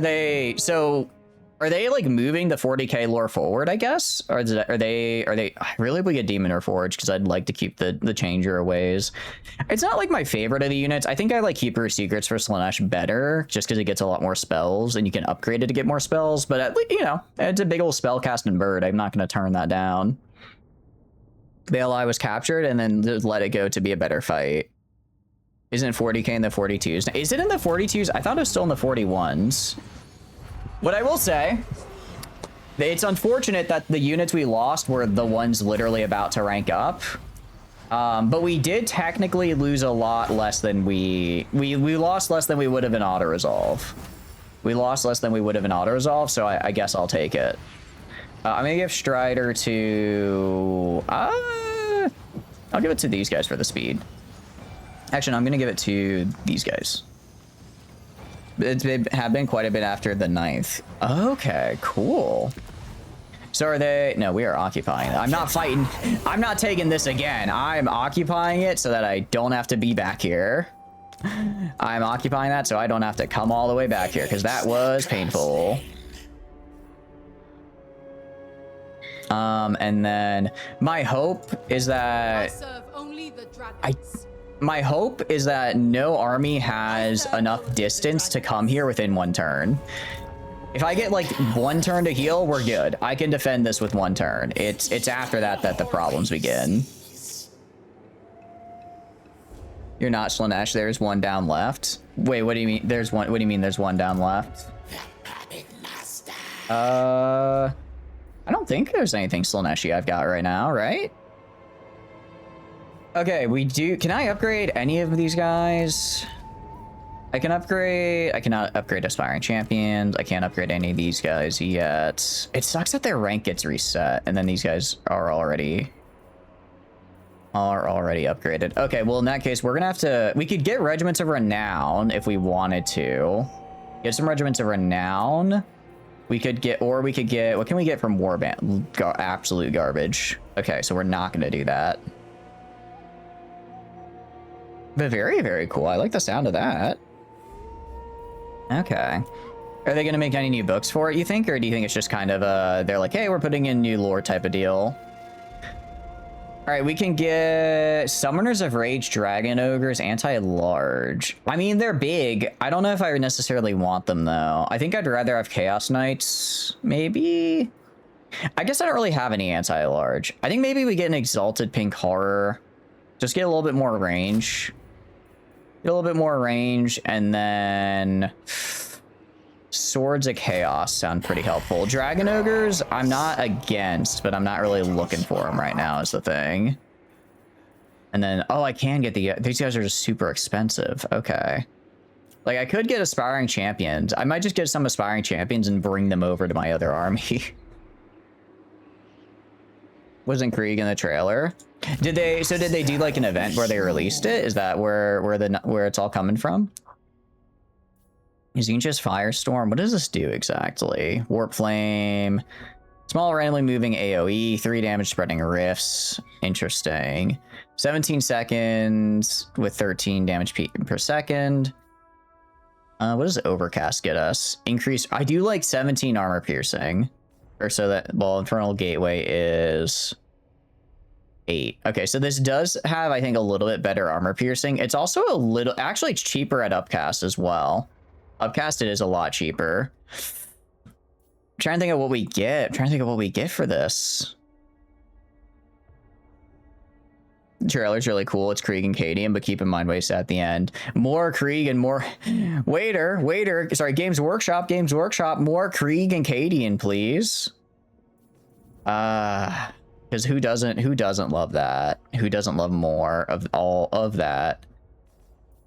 they like moving the 40k lore forward, I guess? Or are they I really would get Demon or Forge, because I'd like to keep the Changer ways. It's not like my favorite of the units. I think I like Keeper of Secrets for Slaanesh better, just because it gets a lot more spells and you can upgrade it to get more spells. But at least, you know, it's a big old spell casting bird. I'm not going to turn that down. Baelai was captured and then let it go to be a better fight. Isn't 40k in the 42s? Is it in the 42s? I thought it was still in the 41s. What I will say, it's unfortunate that the units we lost were the ones literally about to rank up. But we did technically lose a lot less than we lost less than we would have in auto-resolve. We lost less than we would have in auto-resolve, so I guess I'll take it. I'm gonna give Strider to... I'll give it to these guys for the speed. Actually, no, I'm gonna give it to these guys. They have been quite a bit after the 9th. Okay, cool. So are they... No, we are occupying it. I'm not fighting. I'm not taking this again. I'm occupying it so that I don't have to be back here. I'm occupying that so I don't have to come all the way back here, because that was painful. And then my hope is that... My hope is that no army has enough distance to come here within 1 turn. If I get like 1 turn to heal, we're good. I can defend this with 1 turn. It's after that the problems begin. You're not Slaanesh. There's 1 down left. Wait, what do you mean? There's one. What do you mean? There's 1 down left? I don't think there's anything Slaaneshi I've got right now, right? Okay, we do... Can I upgrade any of these guys? I can upgrade... I cannot upgrade Aspiring Champions. I can't upgrade any of these guys yet. It sucks that their rank gets reset, and then these guys are already upgraded. Okay, well, in that case, we're gonna have to... We could get Regiments of Renown if we wanted to. Get some Regiments of Renown. We could get... Or we could get... What can we get from Warband? Absolute garbage. Okay, so we're not gonna do that. But very, very cool. I like the sound of that. Okay. Are they going to make any new books for it, you think? Or do you think it's just kind of they're like, hey, we're putting in new lore type of deal? All right, we can get Summoners of Rage, Dragon Ogres, Anti-Large. I mean, they're big. I don't know if I necessarily want them, though. I think I'd rather have Chaos Knights, maybe? I guess I don't really have any Anti-Large. I think maybe we get an Exalted Pink Horror. Just get a little bit more range. Get a little bit more range, and then... Swords of Chaos sound pretty helpful. Dragon Ogres, I'm not against, but I'm not really looking for them right now is the thing. And then, oh, I can get these guys are just super expensive. Okay. Like, I could get Aspiring Champions. I might just get some Aspiring Champions and bring them over to my other army. Wasn't Krieg in the trailer? Did they do like an event where they released it? Is that where it's all coming from? Zinch's Firestorm. What does this do exactly? Warp Flame. Small randomly moving AoE. 3 damage spreading rifts. Interesting. 17 seconds with 13 damage per second. What does Overcast get us? Increase. I do like 17 armor piercing. Or so that, well, Infernal Gateway is 8. Okay, so this does have, I think, a little bit better armor piercing. It's also a little, actually it's cheaper at Upcast as well. Upcast it is a lot cheaper. I'm trying to think of what we get. I'm trying to think of what we get for this. The trailer's really cool. It's Krieg and Cadian, but keep in mind what I said at the end. More Krieg and more... Waiter. Sorry, Games Workshop. More Krieg and Cadian, please. Because who doesn't love that? Who doesn't love more of all of that?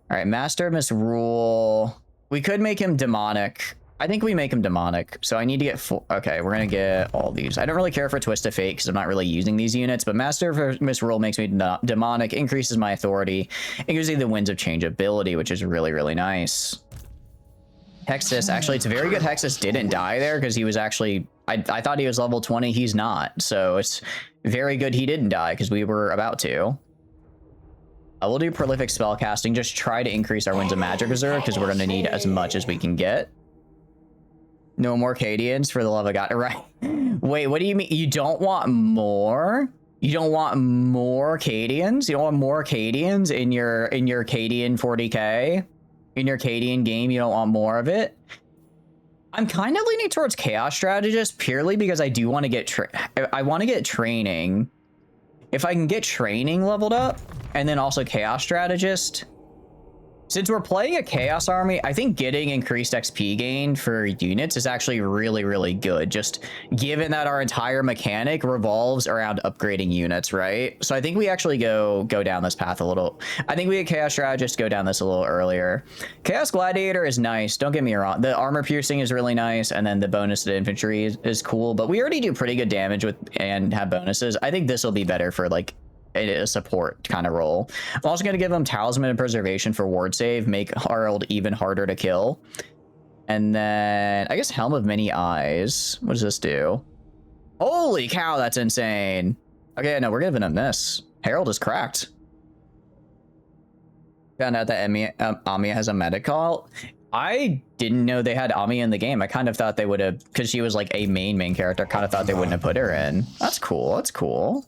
All right, Master Misrule... We could make him demonic. I think we make him demonic. So I need to get okay, we're gonna get all these. I don't really care for Twist of Fate because I'm not really using these units, but Master of Misrule makes me demonic, increases my authority, and gives me the Winds of Changeability, which is really, really nice. Hexus, actually, it's a very good Hexus didn't die there because he was actually, I thought he was level 20, he's not. So it's very good he didn't die because we were about to. We'll do Prolific Spellcasting, just try to increase our Winds of Magic Reserve because we're going to need as much as we can get. No more Cadians for the love of God. Right. Wait, what do you mean? You don't want more? You don't want more Cadians? You don't want more Cadians in your Cadian 40k? In your Cadian game, you don't want more of it? I'm kind of leaning towards Chaos Strategist purely because I do want to get I want to get training. If I can get training leveled up, and then also Chaos Strategist. Since we're playing a Chaos army, I think getting increased XP gain for units is actually really, really good. Just given that our entire mechanic revolves around upgrading units, right? So I think we actually go down this path a little. I think we had Chaos Strategist go down this a little earlier. Chaos Gladiator is nice. Don't get me wrong. The armor piercing is really nice, and then the bonus to infantry is cool. But we already do pretty good damage with and have bonuses. I think this will be better for like a support kind of role. I'm also going to give him Talisman and Preservation for ward save, make Harald even harder to kill. And then I guess Helm of Many Eyes. What does this do? Holy cow, that's insane. Okay, no, we're giving him this. Herald is cracked. Found out that Ami has a medical. I didn't know they had Ami in the game. I kind of thought they would have, because she was like a main character, kind of thought they wouldn't have put her in. That's cool. That's cool.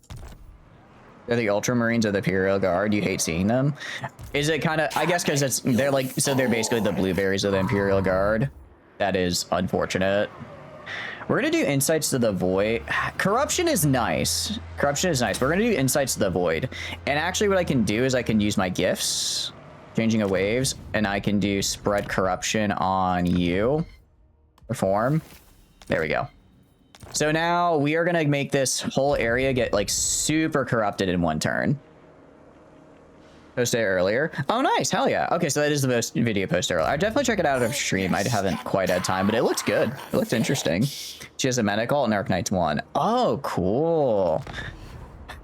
They're the Ultramarines or the Imperial Guard. You hate seeing them. Is it kind of, I guess because they're like, so they're basically the blueberries of the Imperial Guard. That is unfortunate. We're going to do Insights to the Void. Corruption is nice. Corruption is nice. We're going to do Insights to the Void. And actually what I can do is I can use my gifts, Changing of Waves, and I can do Spread Corruption on you. Perform. There we go. So now we are going to make this whole area get like super corrupted in one turn. Posted earlier. Oh, nice. Hell yeah. Okay, so that is the most video posted earlier. I'd definitely check it out of stream. I haven't quite had time, but it looks good. It looks interesting. She has a medical and Arc 1. Oh, cool.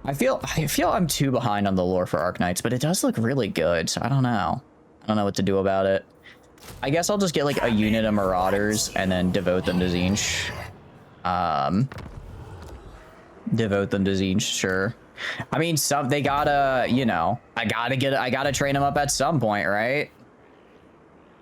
I feel I'm too behind on the lore for Arc Knights, but it does look really good. So I don't know. I don't know what to do about it. I guess I'll just get like a unit of Marauders and then devote them to Zinch. Devote them to Zinch, sure. I mean, they gotta, you know, I gotta train them up at some point, right?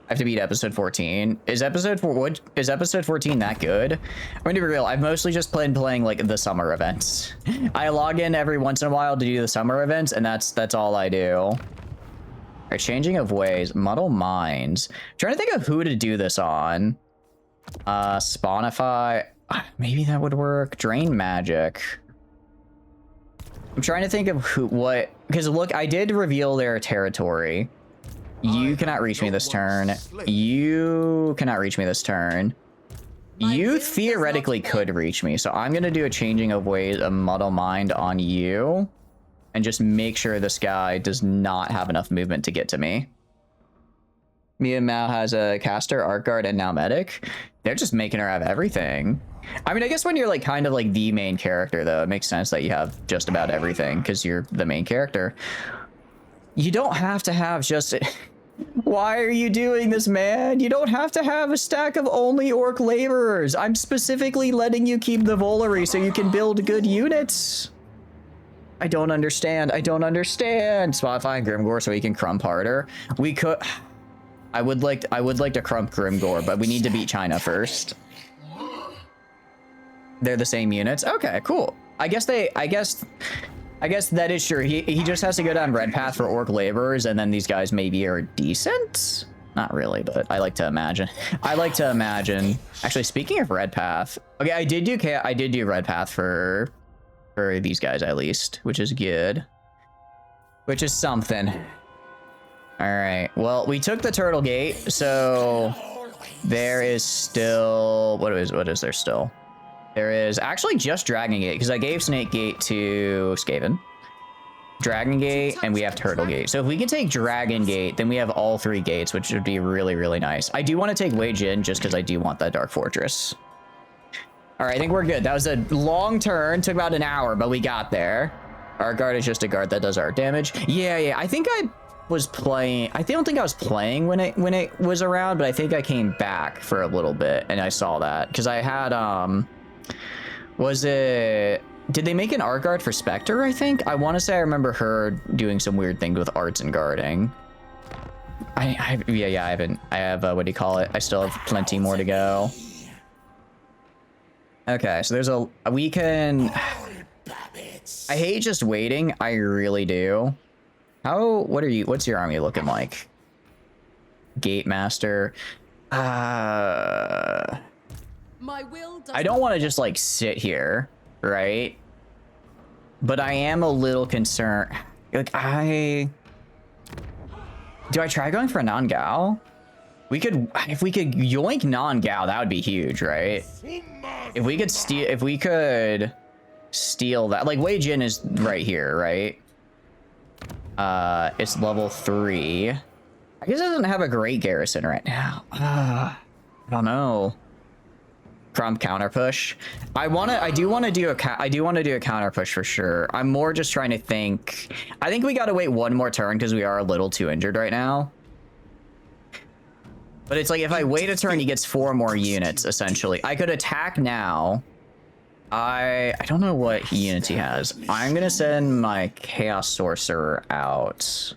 I have to beat episode 14. Is episode 14 that good? I'm gonna be real. I've mostly just been playing like the summer events. I log in every once in a while to do the summer events, and that's all I do. All right, changing of ways, muddle minds. Trying to think of who to do this on. Spawnify. Maybe that would work. Drain magic. I'm trying to think of because look, I did reveal their territory. You cannot reach me this turn. You cannot reach me this turn. You theoretically could reach me, so I'm gonna do a changing of ways, a muddle mind on you, and just make sure this guy does not have enough movement to get to me. Mia Mao has a caster, art guard, and now medic. They're just making her have everything. I mean, I guess when you're like kind of like the main character, though, it makes sense that you have just about everything because you're the main character. You don't have to have just... Why are you doing this, man? You don't have to have a stack of only orc laborers. I'm specifically letting you keep the Volary so you can build good units. I don't understand. I don't understand. Spotify Grimgore so he can crump harder. We could... I would like to crump Grimgore, but we need to beat China first. They're the same units. Okay, cool. I guess that is true. He just has to go down red path for orc laborers, and then these guys maybe are decent. Not really, but I like to imagine. Actually, speaking of red path, okay, I did do red path for these guys at least, which is good. Which is something. All right. Well, we took the turtle gate, so there is still what is there still? There is actually just Dragon Gate, because I gave Snake Gate to Skaven. Dragon Gate, and we have Turtle Gate. So if we can take Dragon Gate, then we have all 3 gates, which would be really, really nice. I do want to take Wei Jin, just because I do want that Dark Fortress. All right, I think we're good. That was a long turn. Took about an hour, but we got there. Our guard is just a guard that does art damage. Yeah. I think I was playing... I don't think I was playing when it was around, but I think I came back for a little bit, and I saw that. Because I had... did they make an art guard for Spectre, I think? I want to say I remember her doing some weird things with arts and guarding. I have, what do you call it? I still have plenty more to go. Okay, so we can... I hate just waiting. I really do. What's your army looking like? Gate Master. I don't want to just like sit here, right? But I am a little concerned. Like do I try going for a non-Gao? If we could yoink non-Gao, that would be huge, right? If we could steal that, like Wei Jin is right here, right? It's level 3. I guess it doesn't have a great garrison right now. I don't know. Crump counter push. I do want to do a counter push for sure. I'm more just trying to think. I think we got to wait one more turn because we are a little too injured right now. But it's like if I wait a turn, he gets 4 more units essentially. I could attack now. I don't know what units he has. I'm gonna send my Chaos Sorcerer out.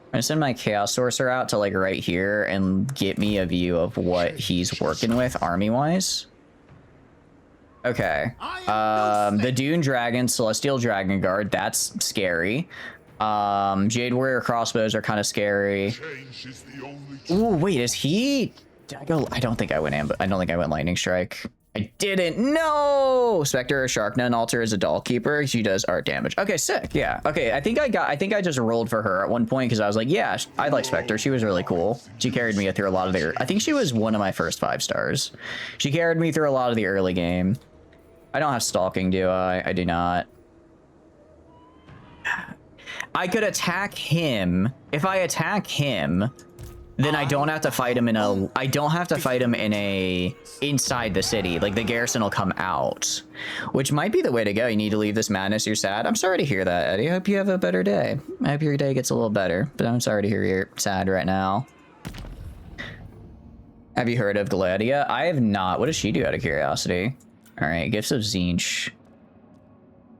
I'm gonna send my Chaos Sorcerer out to like right here and get me a view of what he's working with army-wise. Okay. The Dune Dragon, Celestial Dragon Guard, that's scary. Jade Warrior crossbows are kind of scary. Ooh, wait, is he... Did I go... I don't think I went Lightning Strike. I didn't. No! Spectre or Sharknut Altar is a doll keeper. She does art damage. Okay, sick. Yeah. Okay, I think I just rolled for her at one point because I was like, yeah, I like Spectre. She was really cool. She carried me through a lot of the... I think she was one of my first 5 stars. She carried me through a lot of the early game. I don't have Stalking, do I? I do not. I could attack him. If I attack him... Then I don't have to fight him inside the city. Like the garrison will come out, which might be the way to go. You need to leave this madness. You're sad. I'm sorry to hear that, Eddie. I hope you have a better day. I hope your day gets a little better, but I'm sorry to hear you're sad right now. Have you heard of Gladia? I have not. What does she do out of curiosity? All right. Gifts of Zinch.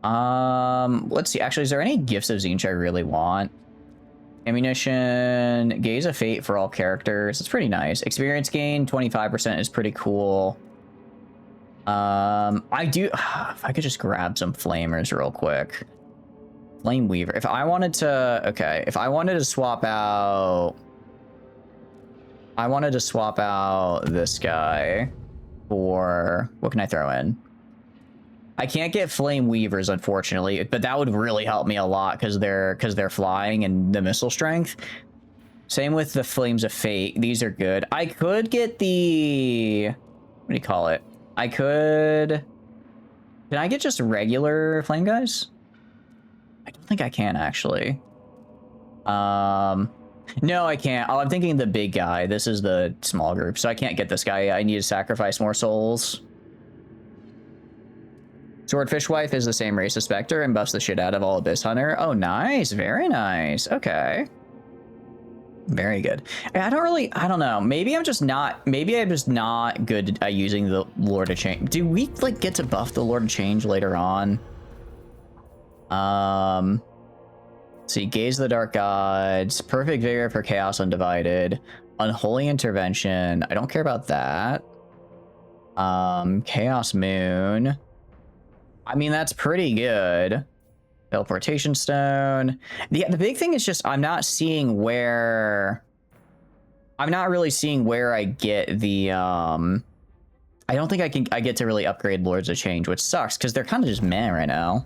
Let's see. Actually, is there any Gifts of Zinch I really want? Ammunition, Gaze of Fate for all characters. It's pretty nice. Experience gain, 25% is pretty cool. I do, if I could just grab some flamers real quick. Flame Weaver. If I wanted to, okay, if I wanted to swap out, this guy for, what can I throw in? I can't get Flame Weavers, unfortunately, but that would really help me a lot because they're flying and the missile strength. Same with the Flames of Fate. These are good. I could get the, what do you call it? Can I get just regular flame guys? I don't think I can, actually. No, I can't. Oh, I'm thinking the big guy. This is the small group, so I can't get this guy. I need to sacrifice more souls. Swordfish Wife is the same race as Spectre and buffs the shit out of all Abyss Hunter. Oh, nice. Very nice. Okay. Very good. I don't know. Maybe I'm just not good at using the Lord of Change. Do we, like, get to buff the Lord of Change later on? See, Gaze of the Dark Gods, Perfect Vigor for Chaos Undivided, Unholy Intervention. I don't care about that. Chaos Moon. I mean, that's pretty good. Teleportation Stone. The big thing is just I'm not really seeing where I get the I don't think I get to really upgrade Lords of Change, which sucks because they're kind of just meh right now.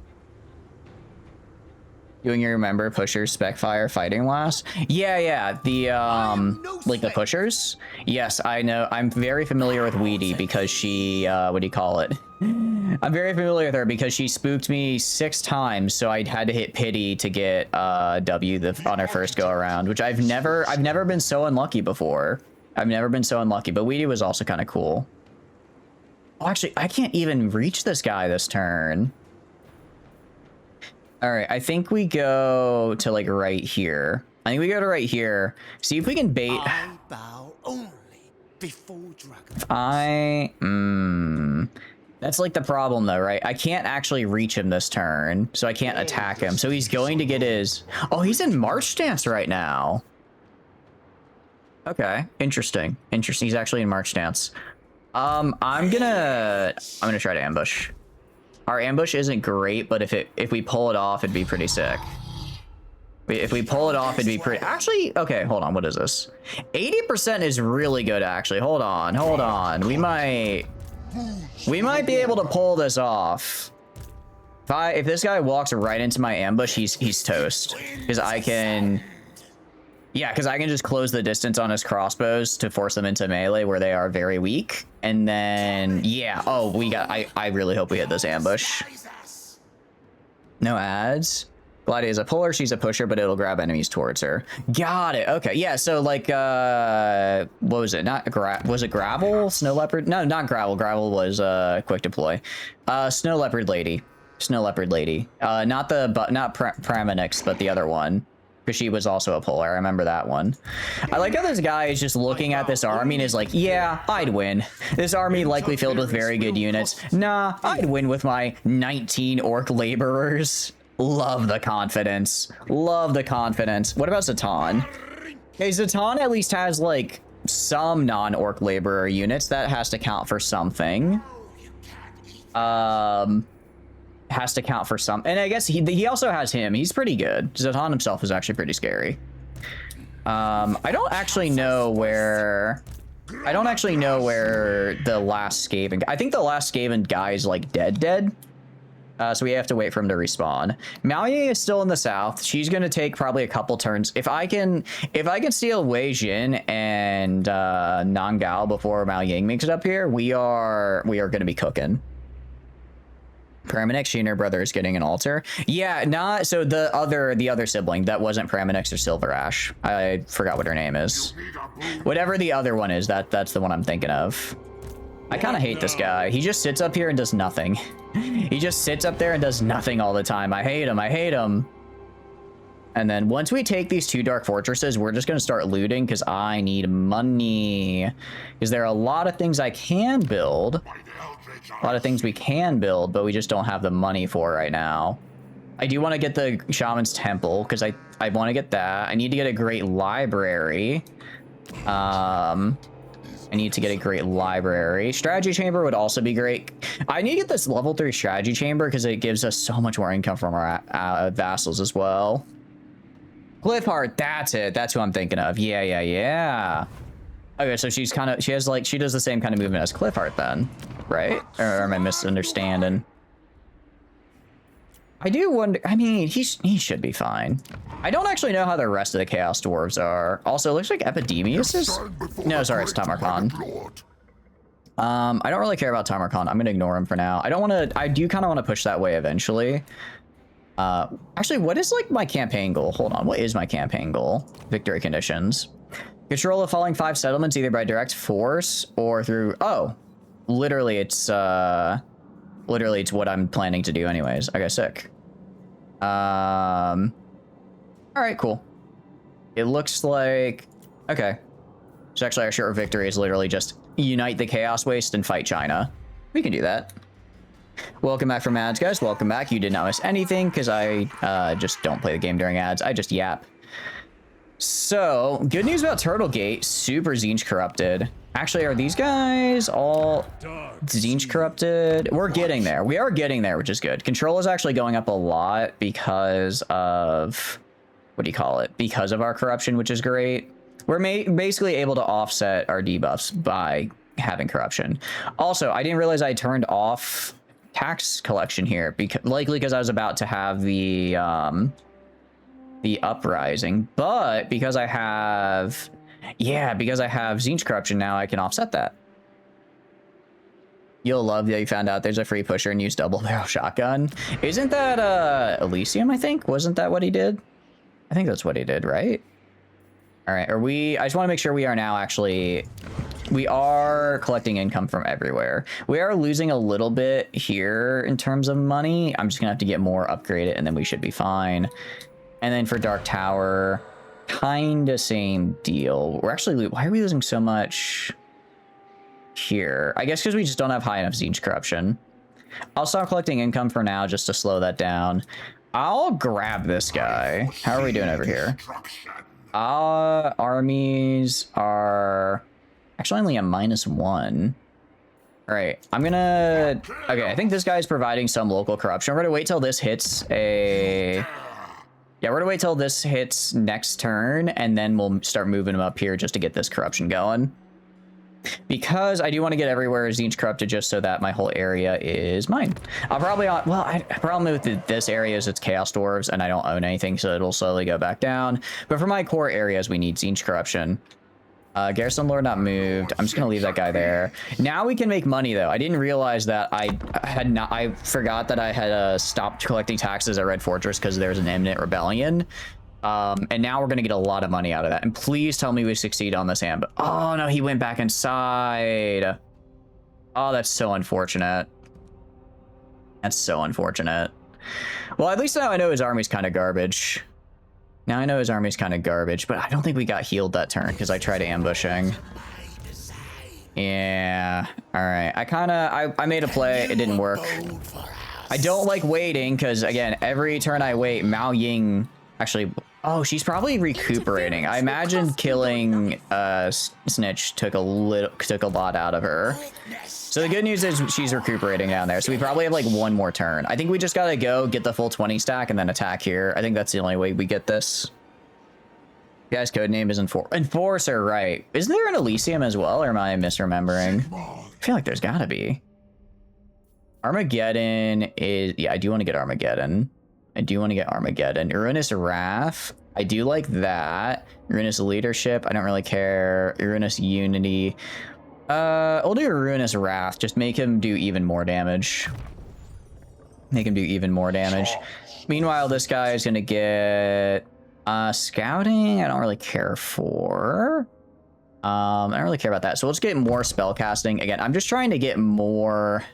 Doing you remember Pushers, Specfire, Fighting Last? Yeah, the like the Pushers? Yes, I know. I'm very familiar with Weedy because she what do you call it? I'm very familiar with her because she spooked me 6 times, so I had to hit pity to get W on her first go around, which I've never been so unlucky before. I've never been so unlucky, but Weedy was also kind of cool. Oh, actually, I can't even reach this guy this turn. All right, I think we go to like right here. I think we go to right here. See if we can bait. I bow only before dragon. That's like the problem though, right? I can't actually reach him this turn, so I can't attack him. So he's going to get his. Oh, he's in March stance right now. Okay, interesting. He's actually in March stance. I'm gonna try to ambush. Our ambush isn't great, but if we pull it off, it'd be pretty sick. If we pull it off, it'd be pretty... Actually, okay, hold on. What is this? 80% is really good, actually. Hold on. We might be able to pull this off. If this guy walks right into my ambush, he's toast. Because I can... Yeah, because I can just close the distance on his crossbows to force them into melee where they are very weak. And then, yeah. Oh, I really hope we hit this ambush. No ads. Glady is a puller. She's a pusher, but it'll grab enemies towards her. Got it. Okay. Yeah. So like, what was it? Was it Gravel? Snow Leopard? No, not Gravel. Gravel was quick deploy. Snow Leopard Lady. Not Praminix, but the other one. Because she was also a puller. I remember that one. I like how this guy is just looking at this army and is like, yeah, I'd win. This army likely filled with very good units. Nah, I'd win with my 19 orc laborers. Love the confidence. What about Zatan? Okay, Zatan at least has like some non-orc laborer units. That has to count for something. Has to count for some, and I guess he also has him. He's pretty good. Zatan himself is actually pretty scary. I don't actually know where the last Skaven. I think the last Skaven guy is like dead. So we have to wait for him to respawn. Maoye is still in the south. She's gonna take probably a couple turns. If I can steal Wei Jin and Nangao before Mao Ying makes it up here, we are gonna be cooking. Praminix, she and her brother is getting an altar. Yeah, so the other sibling that wasn't Praminix or Silver Ash. I forgot what her name is. Whatever the other one is, that's the one I'm thinking of. I kind of hate this guy. He just sits up here and does nothing. He just sits up there and does nothing all the time. I hate him. And then once we take these 2 Dark Fortresses, we're just going to start looting because I need money. Because there are a lot of things I can build. A lot of things we can build, but we just don't have the money for right now. I do want to get the Shaman's Temple because I want to get that. I need to get a great library. I need to get a great library. Strategy chamber would also be great. I need to get this level 3 strategy chamber because it gives us so much more income from our vassals as well. Cliffheart, that's it. That's who I'm thinking of. Yeah. Okay, so she does the same kind of movement as Cliffheart then, right? Or am I misunderstanding? I do wonder, I mean, he should be fine. I don't actually know how the rest of the Chaos Dwarves are. Also, it looks like Epidemius is... No, sorry, it's Tamarkhan. I don't really care about Tamarkhan. I'm gonna ignore him for now. I do kind of want to push that way eventually. Actually, what is like my campaign goal? Hold on, what is my campaign goal? Victory conditions. Control the following 5 settlements either by direct force or through... Oh, literally it's what I'm planning to do anyways. Okay, sick. All right, cool. It looks like... Okay. So actually our short victory is literally just unite the Chaos Waste and fight China. We can do that. Welcome back from ads, guys. Welcome back. You did not miss anything because I just don't play the game during ads. I just yap. So, good news about Turtlegate. Super Zinch corrupted. Actually, are these guys all Zinch corrupted? We're getting there. We are getting there, which is good. Control is actually going up a lot because of... What do you call it? Because of our corruption, which is great. We're basically able to offset our debuffs by having corruption. Also, I didn't realize I turned off tax collection here, likely because I was about to have the uprising, but because I have Zinch corruption now, I can offset that. You'll love that you found out there's a free pusher and used double barrel shotgun. Isn't that Elysium, I think? Wasn't that what he did? I think that's what he did, right? All right, I just want to make sure we are now actually... We are collecting income from everywhere. We are losing a little bit here in terms of money. I'm just gonna have to get more upgraded and then we should be fine. And then for Dark Tower, kind of same deal. We're actually, why are we losing so much here? I guess because we just don't have high enough Zinch corruption. I'll stop collecting income for now just to slow that down. I'll grab this guy. How are we doing over here? Armies are actually only a -1. All right, I'm gonna... Okay, I think this guy's providing some local corruption. We're gonna wait till this hits a... Yeah, we're gonna wait till this hits next turn, and then we'll start moving them up here just to get this corruption going. Because I do want to get everywhere Zinch corrupted just so that my whole area is mine. I'll probably... problem with this area is it's Chaos Dwarves, and I don't own anything, so it'll slowly go back down. But for my core areas, we need Zinch corruption. Garrison Lord not moved. I'm just gonna leave that guy there. Now we can make money though. I didn't realize that I forgot that I had stopped collecting taxes at Red Fortress because there's an imminent rebellion. And now we're gonna get a lot of money out of that. And please tell me we succeed on this ambush. Oh no, he went back inside. Oh, that's so unfortunate. That's so unfortunate. Well, at least now I know his army's kind of garbage. Now I know his army's kind of garbage, but I don't think we got healed that turn because I tried ambushing. Yeah. All right. I made a play. It didn't work. I don't like waiting because, again, every turn I wait, Mao Ying actually... Oh, she's probably recuperating. I imagine killing Snitch took a lot out of her. So the good news is she's recuperating down there. So we probably have like one more turn. I think we just gotta go get the full 20 stack and then attack here. I think that's the only way we get this. The guy's code name is Enforcer, right? Isn't there an Elysium as well, or am I misremembering? I feel like there's gotta be. Armageddon is... Yeah, I do want to get Armageddon. Uranus Wrath. I do like that. Uranus Leadership. I don't really care. Uranus Unity. We'll do Uranus Wrath. Just make him do even more damage. Meanwhile, this guy is going to get... Scouting, I don't really care for. I don't really care about that. So we'll just get more spell casting. Again, I'm just trying to get more...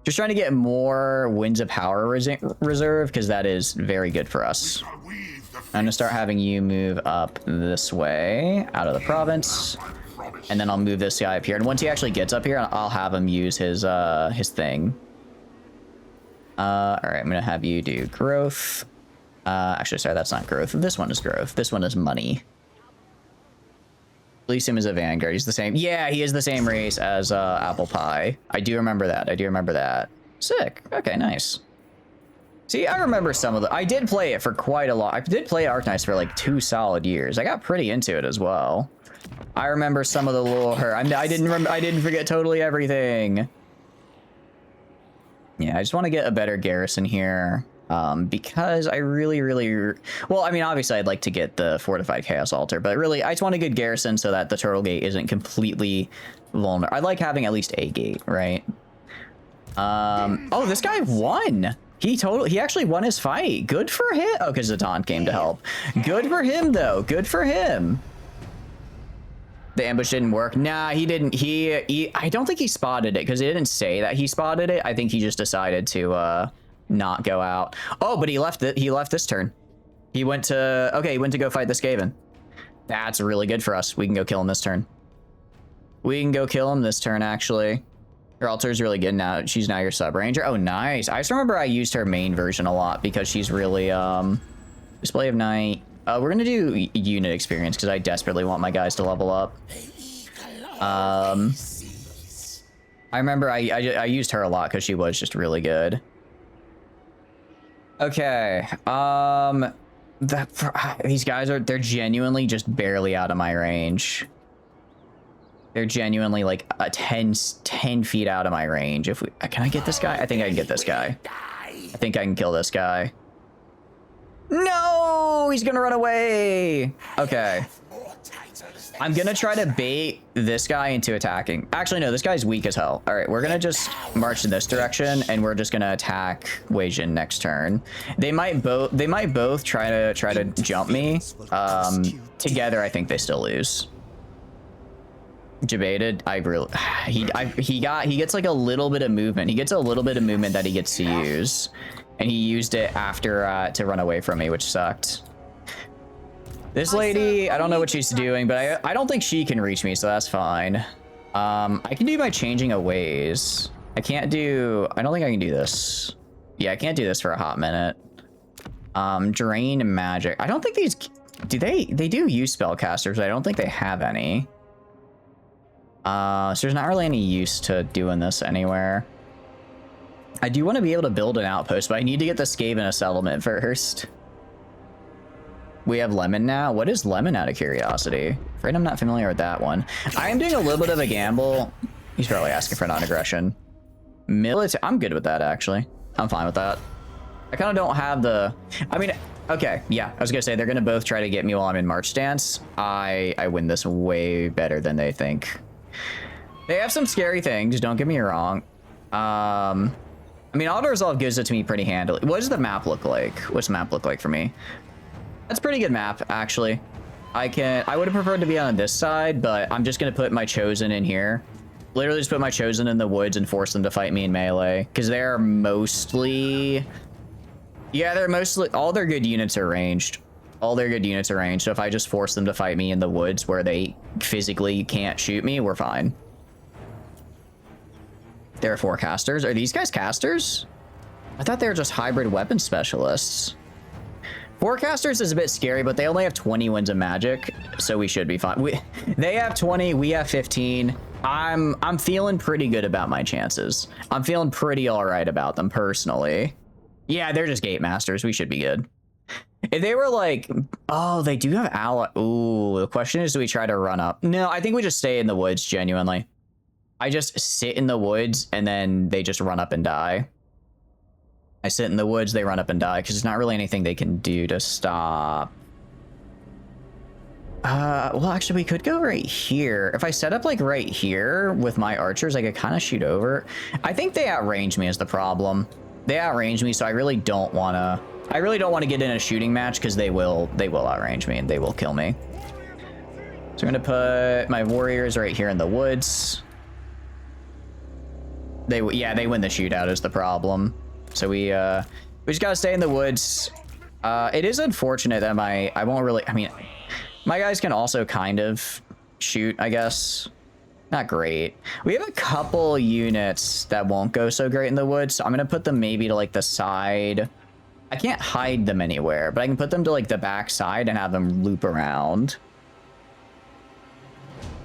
Winds of Power reserve, because that is very good for us. I'm going to start having you move up this way, out of the province. And then I'll move this guy up here. And once he actually gets up here, I'll have him use his thing. All right, I'm gonna have you do growth. Actually, sorry, that's not growth. This one is growth. This one is money. Release him as a vanguard. He's the same. Yeah, he is the same race as Apple Pie. I do remember that. I do remember that. Sick. Okay, nice. See, I remember some of the. I did play it for quite a lot. I did play Arknights for like 2 solid years. I got pretty into it as well. I remember some of the lore. I didn't forget totally everything. Yeah, I just want to get a better garrison here. Because I really, well, I mean, obviously I'd like to get the fortified chaos altar, but really I just want a good garrison so that the turtle gate isn't completely vulnerable. I like having at least a gate, right? Oh, this guy won. He actually won his fight. Good for him. Oh, because Zatan came to help. Good for him though. Good for him. The ambush didn't work. Nah, he didn't. I don't think he spotted it because he didn't say that he spotted it. I think he just decided to, not go out. Oh, but he left this turn. He went to go fight this Skaven. That's really good for us. We can go kill him this turn. We can go kill him this turn, actually. Her altar is really good now. She's now your sub ranger. Oh, nice. I just remember I used her main version a lot because she's really, display of night. We're gonna do unit experience because I desperately want my guys to level up. I remember I used her a lot because she was just really good. Okay, these guys they're genuinely just barely out of my range. They're genuinely like 10 feet out of my range. Can I get this guy? I think I can get this guy. I think I can kill this guy. No, he's gonna run away. Okay. I'm gonna try to bait this guy into attacking. Actually, no, this guy's weak as hell. All right, we're gonna just march in this direction, and we're just gonna attack Wei Jin next turn. They might both try to jump me. Together, I think they still lose. Debated. He gets like a little bit of movement. He gets a little bit of movement that he gets to use, and he used it after to run away from me, which sucked. This lady, I don't know what she's doing, but I don't think she can reach me, so that's fine. I can do my changing of ways. I don't think I can do this. Yeah, I can't do this for a hot minute. Drain magic. I don't think these, they do use spellcasters, but I don't think they have any. So there's not really any use to doing this anywhere. I do want to be able to build an outpost, but I need to get the Skaven a settlement first. We have Lemon now. What is Lemon, out of curiosity? Afraid I'm not familiar with that one. I am doing a little bit of a gamble. He's probably asking for non-aggression. Military. I'm good with that, actually. I'm fine with that. I kind of don't have the... I mean, okay, yeah. I was going to say, they're going to both try to get me while I'm in March stance. I win this way better than they think. They have some scary things, don't get me wrong. I mean, Auto Resolve gives it to me pretty handily. What does the map look like? What's the map look like for me? That's a pretty good map, actually. I would have preferred to be on this side, but I'm just going to put my Chosen in here. Literally just put my Chosen in the woods and force them to fight me in melee. Because they're mostly... Yeah, they're mostly... All their good units are ranged. All their good units are ranged. So if I just force them to fight me in the woods where they physically can't shoot me, we're fine. There are 4 casters. Are these guys casters? I thought they were just hybrid weapon specialists. 4 casters is a bit scary, but they only have 20 wins of magic, so we should be fine. They have 20, we have 15. I'm feeling pretty good about my chances. I'm feeling pretty all right about them personally. Yeah, they're just gate masters. We should be good. If they were like, oh, they do have ally. Ooh, the question is, do we try to run up? No, I think we just stay in the woods, genuinely. I just sit in the woods and then they just run up and die. I sit in the woods, they run up and die because there's not really anything they can do to stop. Well, actually, we could go right here. If I set up like right here with my archers, I could kind of shoot over. I think they outrange me is the problem. They outrange me, so I really don't want to get in a shooting match because they will outrange me and they will kill me. So I'm gonna put my warriors right here in the woods. They win the shootout is the problem. So we just gotta stay in the woods. It is unfortunate that I mean, my guys can also kind of shoot, I guess. Not great. We have a couple units that won't go so great in the woods, so I'm gonna put them maybe to like the side. I can't hide them anywhere, but I can put them to like the back side and have them loop around.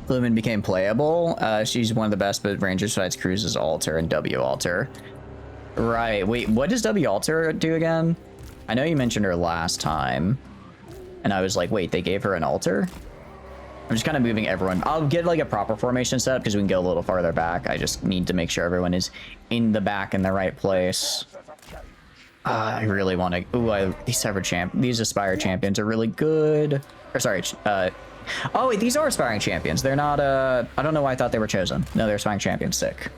Lumen became playable. She's one of the best, but Rangers fights Cruises Alter and W Alter. Right. Wait, what does W Alter do again? I know you mentioned her last time, and I was like, wait, they gave her an altar? I'm just kind of moving everyone. I'll get like a proper formation set up because we can go a little farther back. I just need to make sure everyone is in the back in the right place. I really want to. Ooh, these Aspire champions are really good. Or sorry. Oh, wait, these are aspiring champions. They're not. I don't know why I thought they were chosen. No, they're aspiring champions. Sick.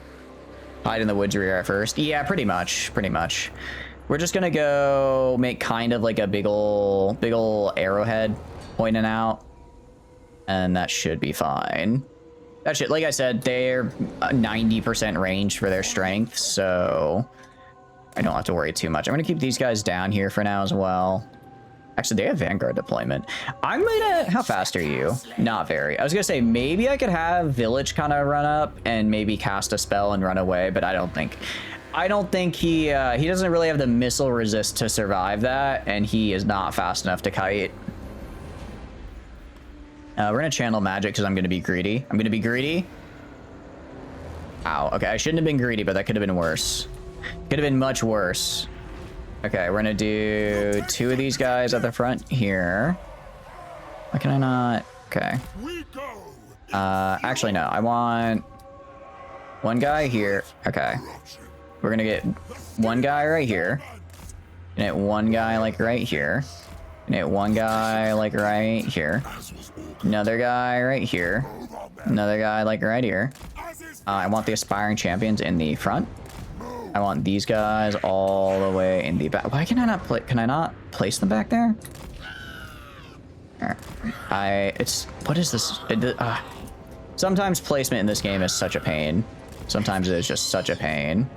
Hide in the woods rear at first. Yeah, pretty much. Pretty much. We're just gonna go make kind of like a big ol' arrowhead pointing out, and that should be fine. That should, like I said, they're 90% range for their strength, so I don't have to worry too much. I'm gonna keep these guys down here for now as well. Actually, they have Vanguard deployment. I'm gonna... How fast are you? Not very. I was gonna say, maybe I could have Village kind of run up and maybe cast a spell and run away, but I don't think he doesn't really have the missile resist to survive that, and he is not fast enough to kite. We're gonna channel magic because I'm gonna be greedy. I'm gonna be greedy. Ow. Okay, I shouldn't have been greedy, but that could have been worse. Could have been much worse. Okay, we're gonna do 2 of these guys at the front here. Why can I not? Okay. Actually, no. I want 1 guy here. Okay. We're gonna get 1 guy right here. And get 1 guy like right here. And get 1 guy like right here. Another guy right here. Another guy like right here. I want the aspiring champions in the front. I want these guys all the way in the back. Why can I not can I not place them back there? What is this? Sometimes placement in this game is such a pain. Sometimes it is just such a pain.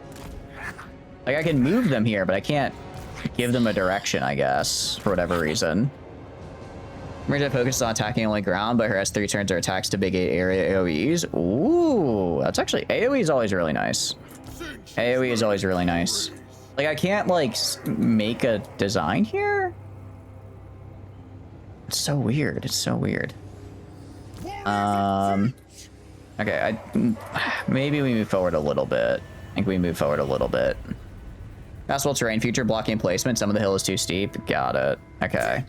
Like, I can move them here, but I can't give them a direction, I guess, for whatever reason. Mirja focuses on attacking only ground, but her S3 turns her attacks to big area AoEs. Ooh, that's actually... AoE is always really nice. AoE is always really nice. Like, I can't, like, make a design here? It's so weird. It's so weird. Okay, maybe we move forward a little bit. I think we move forward a little bit. Passable terrain, future blocking placement. Some of the hill is too steep. Got it. Okay.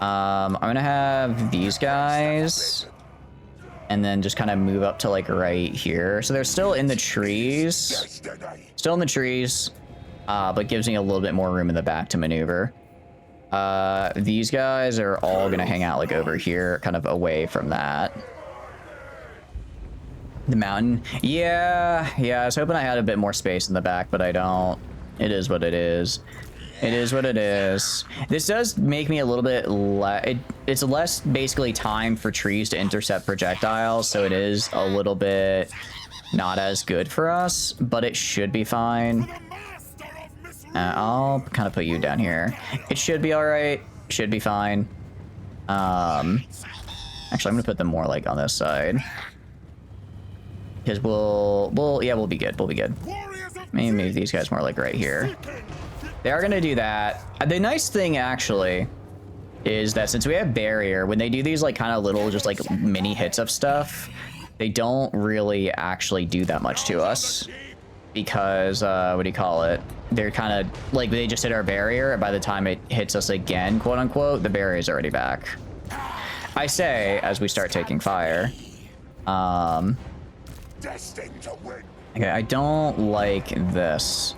I'm gonna have these guys, and then just kind of move up to like right here. So they're still in the trees. Still in the trees, but gives me a little bit more room in the back to maneuver. These guys are all gonna hang out like over here, kind of away from that. The mountain. Yeah, I was hoping I had a bit more space in the back, but I don't. It is what it is. It is what it is. This does make me a little bit it's less basically time for trees to intercept projectiles, so it is a little bit not as good for us, but it should be fine. I'll kind of put you down here. It should be all right. Should be fine. Actually, I'm gonna put them more like on this side. Because we'll be good. We'll be good. Maybe move these guys more like right here. They are gonna do that. The nice thing actually is that since we have barrier, when they do these like kind of little just like mini hits of stuff, they don't really actually do that much to us. Because what do you call it? They're kind of like they just hit our barrier, and by the time it hits us again, quote unquote, the barrier is already back. I say as we start taking fire. Okay, I don't like this.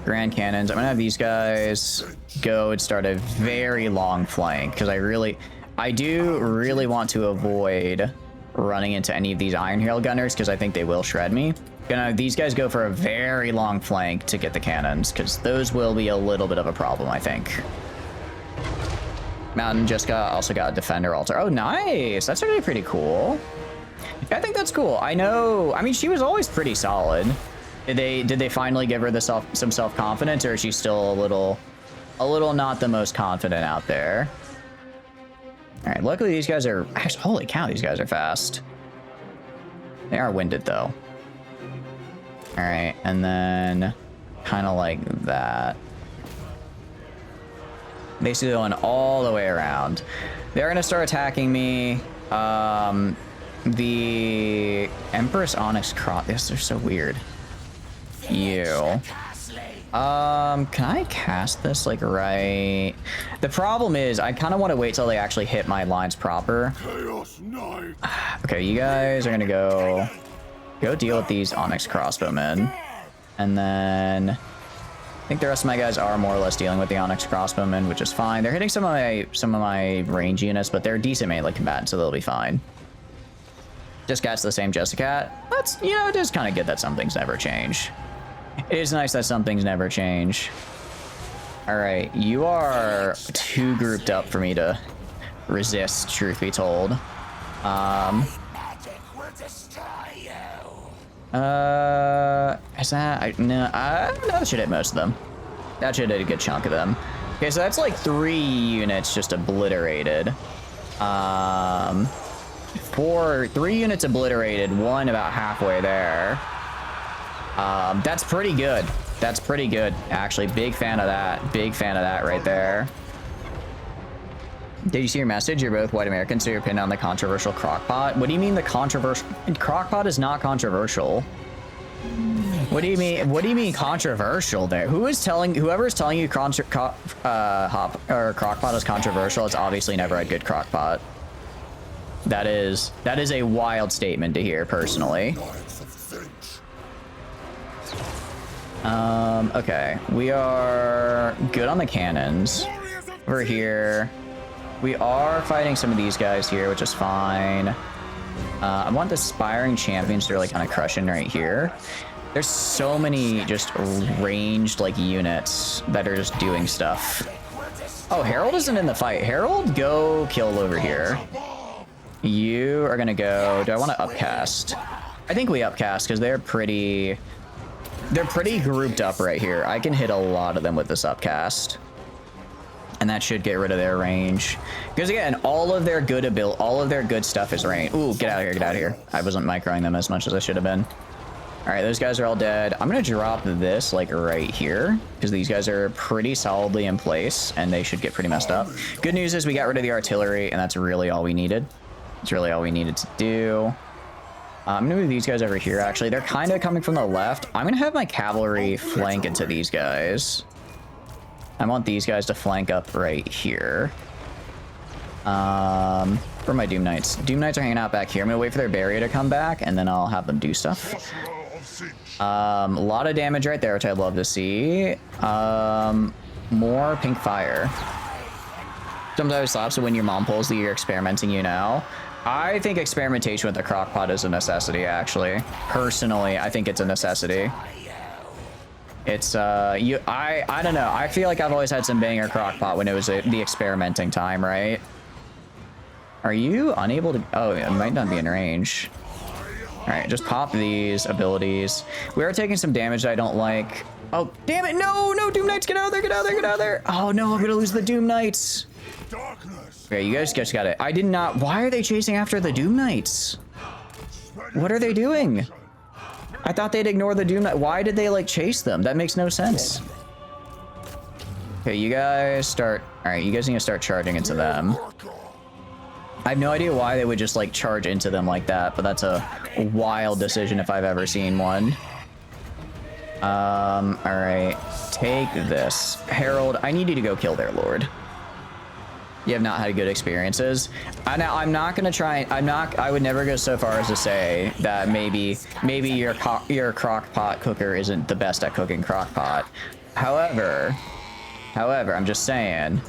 Grand cannons. I'm gonna have these guys go and start a very long flank because I do really want to avoid running into any of these iron hail gunners because I think they will shred me. Gonna have these guys go for a very long flank to get the cannons because those will be a little bit of a problem, I think. Mountain just also got a defender altar. Oh, nice. That's actually pretty cool. I think that's cool. I mean, she was always pretty solid. Did they finally give her some self-confidence, or is she still a little not the most confident out there? All right, luckily these guys are, actually, holy cow, these guys are fast. They are winded though. All right, and then kind of like that. Basically going all the way around. They're gonna start attacking me. The Empress Onyx Cross. These are so weird. You. Can I cast this like right? The problem is I kind of want to wait till they actually hit my lines proper. Okay, you guys are gonna go deal with these Onyx Crossbowmen, and then I think the rest of my guys are more or less dealing with the Onyx Crossbowmen, which is fine. They're hitting some of my range units, but they're decent melee combatants, so they'll be fine. Just cast the same Jessicat. That's, you know, it is kind of good that some things never change. It is nice that some things never change. All right, you are too grouped up for me to resist, truth be told. Is that, no, that should hit most of them. That should hit a good chunk of them. Okay, so that's like 3 units just obliterated. 3 units obliterated, 1 about halfway there. That's pretty good. That's pretty good, actually. Big fan of that. Big fan of that right there. Did you see your message? You're both white Americans, so you're pinned on the controversial crockpot. What do you mean the controversial? Crockpot is not controversial. What do you mean? What do you mean controversial there? Whoever's telling you crockpot is controversial, it's obviously never a good crockpot. That is a wild statement to hear, personally. Okay, we are good on the cannons. Over here, we are fighting some of these guys here, which is fine. I want the Aspiring Champions to really kind of crush in right here. There's so many just ranged like units that are just doing stuff. Oh, Herald isn't in the fight. Herald, go kill over here. You are gonna go. Do I want to upcast? I think we upcast because they're pretty grouped up right here. I can hit a lot of them with this upcast, and that should get rid of their range. Because again, all of their good stuff is range. Ooh, get out of here! Get out of here! I wasn't microing them as much as I should have been. All right, those guys are all dead. I'm gonna drop this like right here because these guys are pretty solidly in place, and they should get pretty messed up. Good news is we got rid of the artillery, and that's really all we needed. It's really all we needed to do. I'm gonna move these guys over here. Actually, they're kind of coming from the left. I'm gonna have my cavalry flank into these guys. I want these guys to flank up right here. Where are my Doom Knights? Doom Knights are hanging out back here. I'm gonna wait for their barrier to come back, and then I'll have them do stuff. A lot of damage right there, which I'd love to see. More pink fire. Sometimes slaps when your mom pulls that you're experimenting, you know. I think experimentation with the crockpot is a necessity, actually. Personally, I think it's a necessity. It's, I don't know. I feel like I've always had some banger crockpot when it was the experimenting time, right? Are you unable to... Oh, it might not be in range. All right, just pop these abilities. We are taking some damage that I don't like. Oh, damn it. No, no, Doom Knights, get out of there, get out of there, get out of there. Oh, no, I'm going to lose the Doom Knights. Okay, you guys just got it. I did not... Why are they chasing after the Doom Knights? What are they doing? I thought they'd ignore the Doom Knight. Why did they, like, chase them? That makes no sense. Okay, you guys start... All right, you guys need to start charging into them. I have no idea why they would just, like, charge into them like that, but that's a wild decision if I've ever seen one. All right. Take this. Herald, I need you to go kill their lord. You have not had good experiences. I'm not gonna try. I would never go so far as to say that maybe your crockpot cooker isn't the best at cooking crockpot. However, I'm just saying,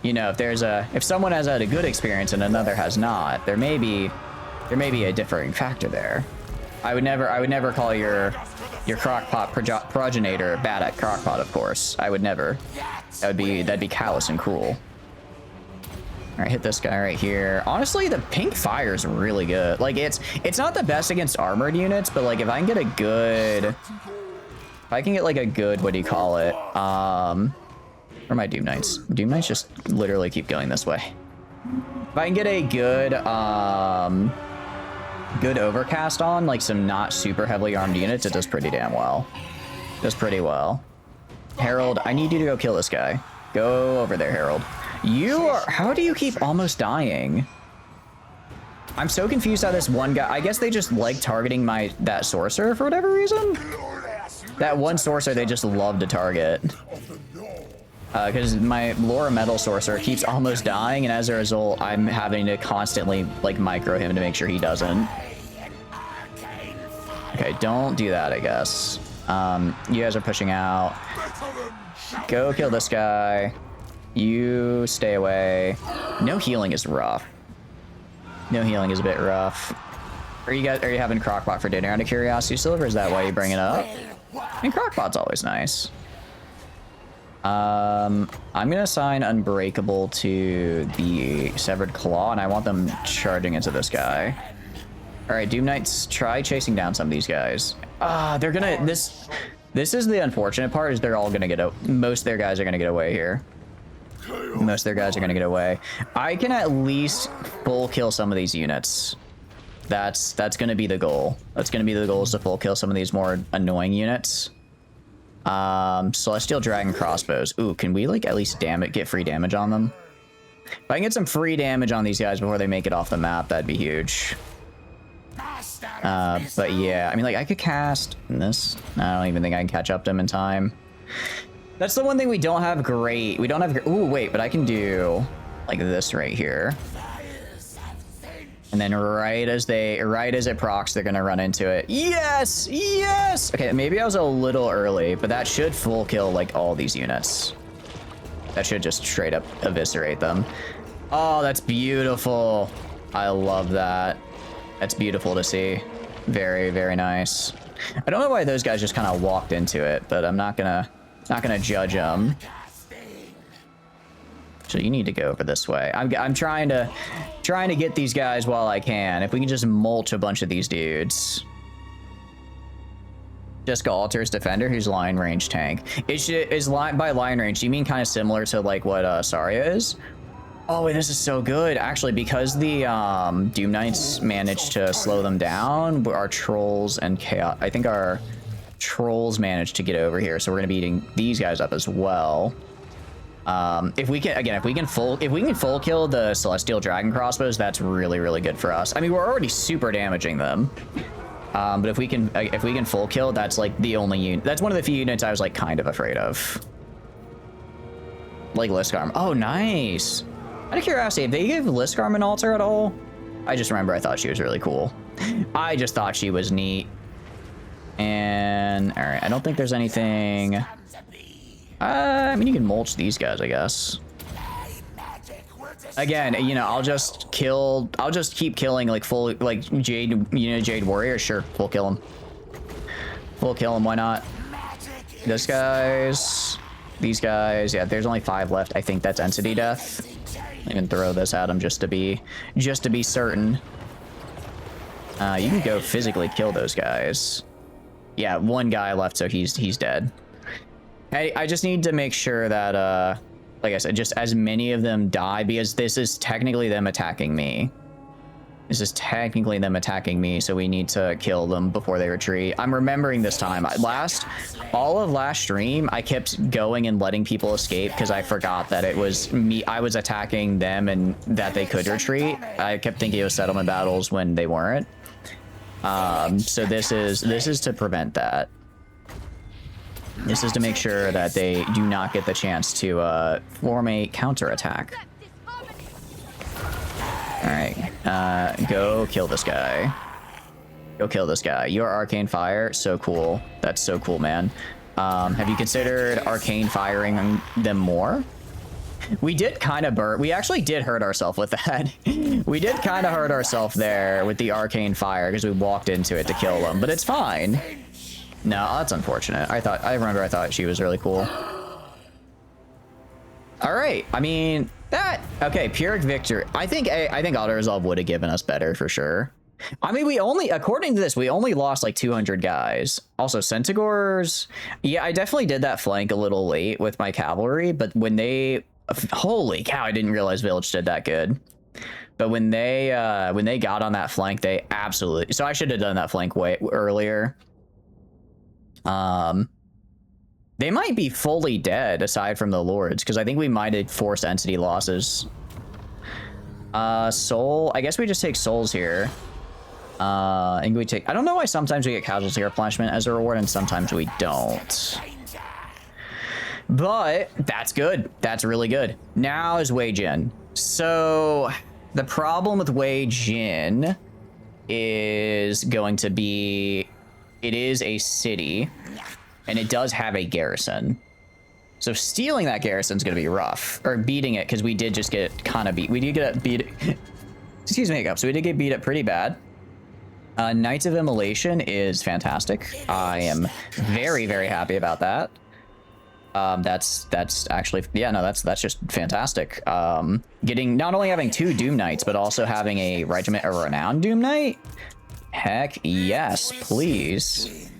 you know, if someone has had a good experience and another has not, there may be a differing factor there. I would never call your crockpot progenitor bad at crockpot, of course. I would never. That'd be callous and cruel. All right, hit this guy right here. Honestly, the pink fire is really good. Like, it's not the best against armored units, but like if I can get like a good, what do you call it? Where are my Doom Knights? Doom Knights just literally keep going this way. If I can get a good, good overcast on, like some not super heavily armed units, it does pretty damn well. Does pretty well. Harold, I need you to go kill this guy. Go over there, Harold. You are... How do you keep almost dying? I'm so confused how this one guy... I guess they just like targeting that sorcerer for whatever reason. That one sorcerer they just love to target. Because my Laura Metal sorcerer keeps almost dying, and as a result, I'm having to constantly, like, micro him to make sure he doesn't. Okay, don't do that, I guess. You guys are pushing out. Go kill this guy. You stay away. No healing is rough. No healing is a bit rough. Are you having Crockpot for dinner out of curiosity, Silver? Is that why you bring it up? I mean, Crockpot's always nice. I'm gonna assign Unbreakable to the Severed Claw, and I want them charging into this guy. All right, Doom Knights, try chasing down some of these guys. They're gonna... This is the unfortunate part, is they're all gonna get... Most of their guys are gonna get away here. Most of their guys are gonna get away. I can at least full kill some of these units. That's gonna be the goal. That's gonna be the goal, is to full kill some of these more annoying units. Celestial Dragon Crossbows. Ooh, can we, like, at least get free damage on them? If I can get some free damage on these guys before they make it off the map, that'd be huge. But yeah, I mean, like, I could cast this. I don't even think I can catch up to him in time. That's the one thing we don't have great. We don't have... Ooh, wait, but I can do, like, this right here. And then right as it procs, they're gonna run into it. Yes! Yes! Okay, maybe I was a little early, but that should full kill, like, all these units. That should just straight up eviscerate them. Oh, that's beautiful. I love that. That's beautiful to see. Very, very nice. I don't know why those guys just kind of walked into it, but I'm not gonna judge them. So you need to go over this way. I'm trying to get these guys while I can. If we can just mulch a bunch of these dudes. Jessica Alter's Defender, who's line range tank. By line range, do you mean kind of similar to like what Saria is? Oh, wait, this is so good. Actually, because the Doom Knights managed to slow them down, our trolls and chaos... I think our trolls managed to get over here, so we're gonna be eating these guys up as well. If we can full kill the Celestial Dragon Crossbows, that's really, really good for us. I mean, we're already super damaging them. But if we can full kill, that's like the only unit. That's one of the few units I was like kind of afraid of. Like Liskarm. Oh, nice. Out of curiosity, if they give Liskarm an altar at all? I just remember I thought she was really cool. I just thought she was neat. And all right, I don't think there's anything. I mean, you can mulch these guys, I guess. Again, you know, I'll just keep killing like full, like Jade Warrior. Sure, full kill him. Full kill him, why not? This guys, these guys, yeah, there's only 5 left. I think that's Entity Death. I can throw this at him just to be certain. You can go physically kill those guys. Yeah, 1 guy left, so he's dead. I just need to make sure that, like I said, just as many of them die, because this is technically them attacking me. This is technically them attacking me, so we need to kill them before they retreat. I'm remembering this time. All of last stream, I kept going and letting people escape because I forgot that it was me. I was attacking them and that they could retreat. I kept thinking it was settlement battles when they weren't. So this is to prevent that. This is to make sure that they do not get the chance to form a counterattack. Alright, go kill this guy. Go kill this guy. Your Arcane Fire, so cool. That's so cool, man. Have you considered Arcane Firing them more? We did kind of we actually did hurt ourselves with that. We did kind of hurt ourselves there with the Arcane Fire because we walked into it to kill them, but it's fine. No, that's unfortunate. I remember I thought she was really cool. All right, I mean, okay, Pyrrhic Victory. I think Auto Resolve would have given us better for sure. I mean, according to this, we only lost like 200 guys. Also, Centigores. Yeah, I definitely did that flank a little late with my cavalry, but when they, holy cow, I didn't realize Village did that good. But when they got on that flank, they absolutely... So I should have done that flank way earlier. They might be fully dead aside from the lords, because I think we might have forced entity losses. Soul. I guess we just take souls here. And we take... I don't know why sometimes we get casualty replenishment as a reward and sometimes we don't. But that's good. That's really good. Now is Wei Jin. So the problem with Wei Jin is going to be... It is a city, and it does have a garrison. So stealing that garrison is going to be rough. Or beating it, because we did just get kind of beat. We did get beat... Excuse me, hiccup. So we did get beat up pretty bad. Knights of Immolation is fantastic. I am very, very happy about that. That's actually... Yeah, no, that's just fantastic. Getting... Not only having 2 Doom Knights, but also having a Regiment of Renown Doom Knight? Heck yes, please.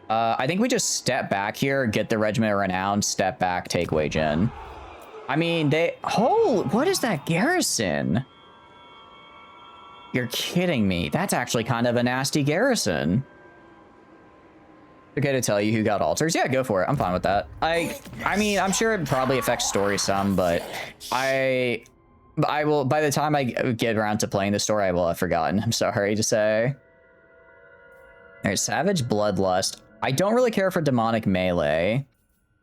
I think we just step back here, get the Regiment of Renown, step back, take Wei Jin. I mean, they... Oh, what is that garrison? You're kidding me. That's actually kind of a nasty garrison. Okay to tell you who got altars? Yeah, go for it. I'm fine with that. I mean, I'm sure it probably affects story some, but I will, by the time I get around to playing the story, I will have forgotten. I'm sorry to say. There's Savage Bloodlust. I don't really care for Demonic Melee.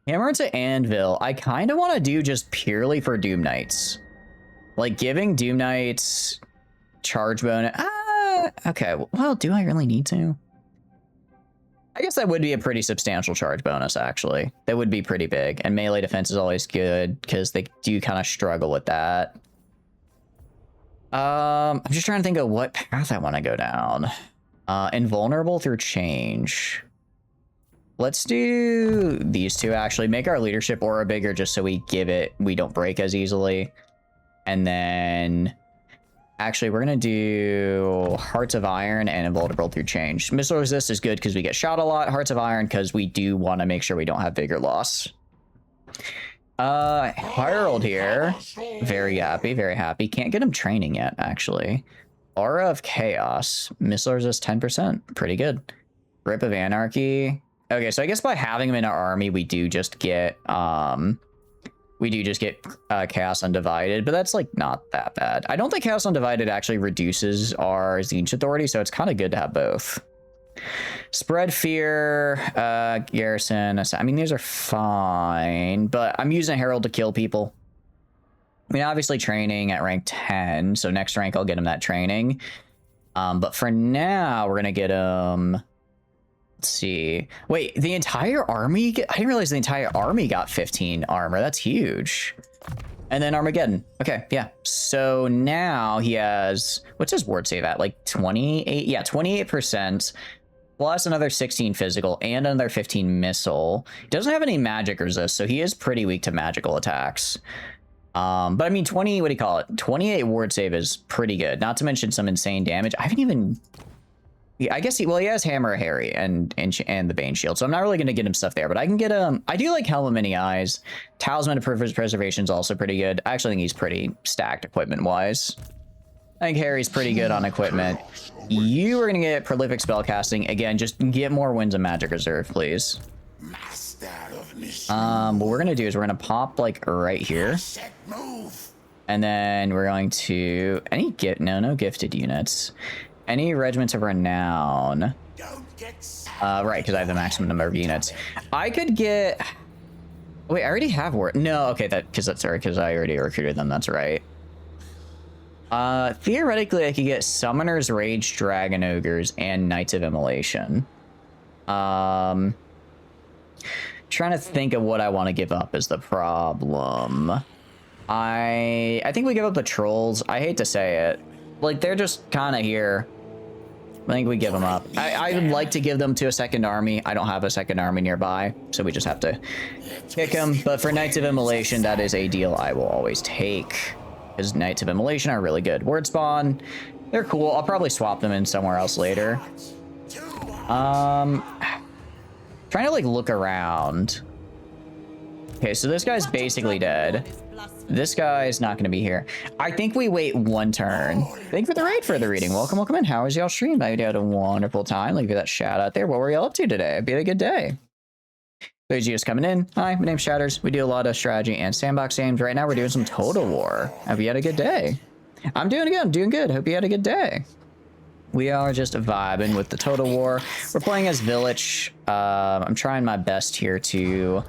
Hammer to Anvil. I kind of want to do just purely for Doom Knights. Like, giving Doom Knights charge bonus. Okay. Well, do I really need to? I guess that would be a pretty substantial charge bonus, actually. That would be pretty big. And melee defense is always good, because they do kind of struggle with that. I'm just trying to think of what path I want to go down. Invulnerable through change. Let's do these two, actually. Make our leadership aura bigger just so we don't break as easily. And then... Actually, we're going to do Hearts of Iron and Invulnerable through change. Missile Resist is good because we get shot a lot. Hearts of Iron because we do want to make sure we don't have bigger loss. Herald here. Very happy, very happy. Can't get him training yet, actually. Aura of Chaos. Missile Resist 10%. Pretty good. Grip of Anarchy. Okay, so I guess by having him in our army, we do just get... Chaos Undivided, but that's, like, not that bad. I don't think Chaos Undivided actually reduces our Siege Authority, so it's kind of good to have both. Spread Fear, Garrison. I mean, these are fine, but I'm using Herald to kill people. I mean, obviously training at rank 10, so next rank I'll get him that training. But for now, we're going to get him... Let's see. Wait, the entire army? I didn't realize the entire army got 15 armor. That's huge. And then Armageddon. Okay, yeah. So now he has... What's his ward save at? Like 28? Yeah, 28%. Plus another 16 physical and another 15 missile. He doesn't have any magic resist, so he is pretty weak to magical attacks. But I mean, 20... What do you call it? 28 ward save is pretty good. Not to mention some insane damage. I haven't even... Yeah, I guess he has Hammer of Harry and the Bane Shield, so I'm not really going to get him stuff there, but I can get him. I do like Helm of Many Eyes. Talisman of Preservation is also pretty good. I actually think he's pretty stacked equipment-wise. I think Harry's pretty good on equipment. You are going to get Prolific Spellcasting. Again, just get more Winds of Magic Reserve, please. What we're going to do is we're going to pop, like, right here. And then we're going to... No gifted units. Any regiments of renown. Right, because I have the maximum number of units. I could get... Wait, I already have war. No, okay, because I already recruited them. That's right. Theoretically, I could get Summoners, Rage, Dragon Ogres, and Knights of Immolation. Trying to think of what I want to give up is the problem. I think we give up the Trolls. I hate to say it. Like, they're just kind of here. I think we give them up. I would like to give them to a second army. I don't have a second army nearby, so we just have to pick them. But for Knights of Immolation, that is a deal I will always take. Because Knights of Immolation are really good. Word Spawn, they're cool. I'll probably swap them in somewhere else later. Trying to, like, look around. Okay, so this guy's basically dead. This guy's not going to be here. I think we wait one turn. Thank you for the raid for the reading. Welcome, welcome in. How was y'all stream? I had a wonderful time. Leave you that shout out there. What were y'all up to today? It'd be a good day. Those just coming in. Hi, my name's Shatters. We do a lot of strategy and sandbox games. Right now we're doing some Total War. Hope you had a good day. I'm doing good. I'm doing good. Hope you had a good day. We are just vibing with the Total War. We're playing as Village. I'm trying my best here to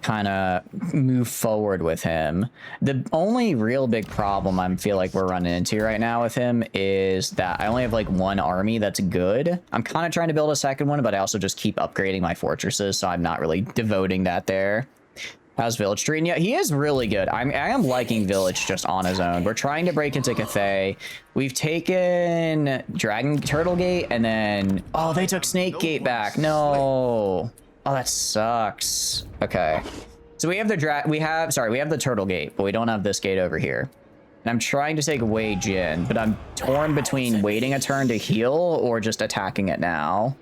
kind of move forward with him. The only real big problem I feel like we're running into right now with him is that I only have like one army that's good. I'm kind of trying to build a second one, but I also just keep upgrading my fortresses, so I'm not really devoting that there. How's Village treating you? He is really good. I am liking Village just on his own. We're trying to break into Cathay. We've taken Turtle Gate, and then... Oh, they took Snake Gate back. No. Oh, that sucks. Okay. So we have the we have the Turtle Gate, but we don't have this gate over here. And I'm trying to take Wei Jin, but I'm torn between waiting a turn to heal or just attacking it now.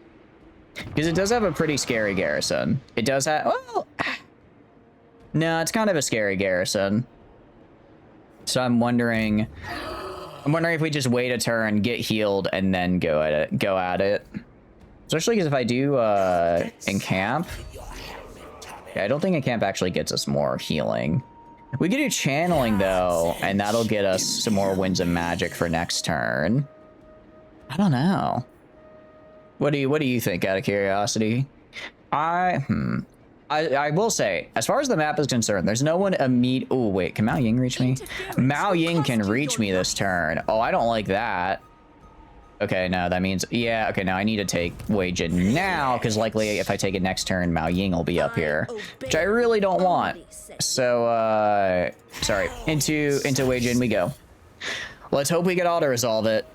Because it does have a pretty scary garrison. It does have... Well... No, it's kind of a scary garrison. So I'm wondering if we just wait a turn, get healed, and then go at it. Especially because if I do encamp, yeah, I don't think encamp actually gets us more healing. We could do channeling though, and that'll get us some more winds of magic for next turn. I don't know. What do you think, out of curiosity? I will say, as far as the map is concerned, there's no one Oh wait, can Mao Ying reach me? Mao Ying can reach me this turn. Oh, I don't like that. Okay, no, that means, yeah, okay, now I need to take Wei Jin now, because likely if I take it next turn, Mao Ying will be up here, which I really don't want. So, sorry, into Wei Jin we go. Let's hope we can auto-resolve it.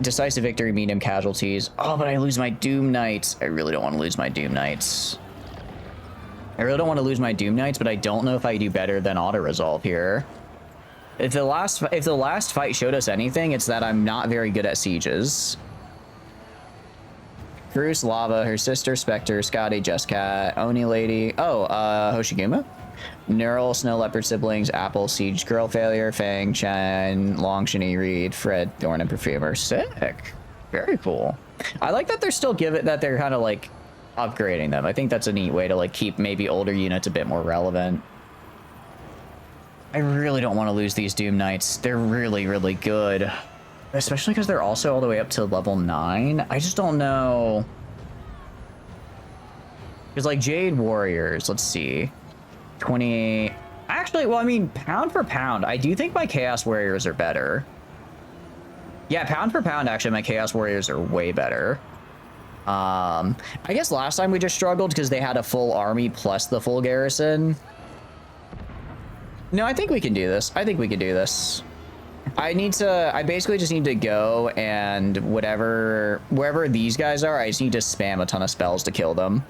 Decisive victory, medium casualties. Oh, but I lose my Doom Knights. I really don't want to lose my Doom Knights. I really don't want to lose my Doom Knights, but I don't know if I do better than auto-resolve here. If the last fight showed us anything, it's that I'm not very good at sieges. Cruz, Lava, her sister, Spectre, Scotty, Jessica, Oni Lady. Oh, Hoshiguma? Neural, Snow Leopard siblings, Apple, Siege, Girl Failure, Fang, Chen, Long, Shini, Reed, Fred, Thorn, and Perfumer. Sick. Very cool. I like that they're still that they're kind of like upgrading them. I think that's a neat way to like keep maybe older units a bit more relevant. I really don't want to lose these Doom Knights. They're really, really good. Especially because they're also all the way up to level 9. I just don't know. Because like Jade Warriors, let's see. 28. Actually, well, I mean, pound for pound, I do think my Chaos Warriors are better. Yeah, pound for pound, actually, my Chaos Warriors are way better. I guess last time we just struggled because they had a full army plus the full garrison. No, I think we can do this. I think we can do this. I basically just need to go and wherever these guys are, I just need to spam a ton of spells to kill them.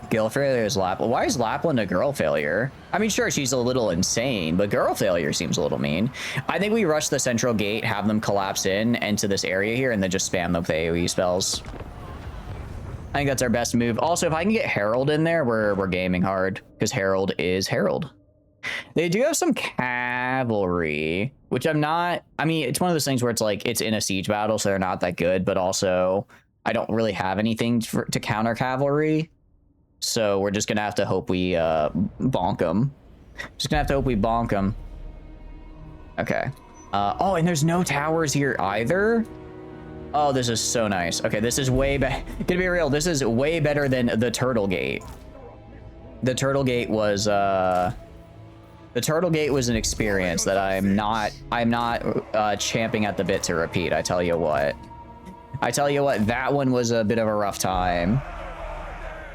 Girl Failure is Lapland. Why is Lapland a girl failure? I mean, sure, she's a little insane, but girl failure seems a little mean. I think we rush the central gate, have them collapse into this area here, and then just spam them with AoE spells. I think that's our best move. Also, if I can get Herald in there, we're gaming hard, because Herald is Herald. They do have some cavalry, which I mean, it's one of those things where it's like, it's in a siege battle, so they're not that good, but also, I don't really have anything to counter cavalry. So we're just gonna have to hope we bonk them. Just gonna have to hope we bonk them. Okay. Oh, and there's no towers here either. Oh, this is so nice. Okay, this is way better. Gonna be real, this is way better than the Turtle Gate. The Turtle Gate was an experience that I'm not champing at the bit to repeat. I tell you what, that one was a bit of a rough time.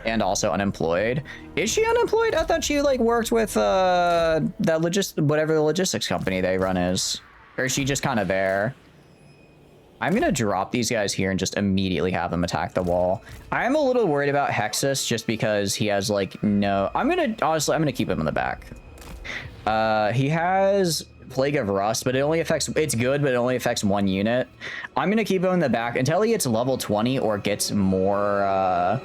And also unemployed. Is she unemployed? I thought she like worked with whatever the logistics company they run is. Or is she just kind of there? I'm gonna drop these guys here and just immediately have them attack the wall. I am a little worried about Hexus just because he has like no... Honestly, I'm gonna keep him in the back. He has Plague of Rust, but it's good, but it only affects one unit. I'm gonna keep him in the back until he gets level 20 or gets more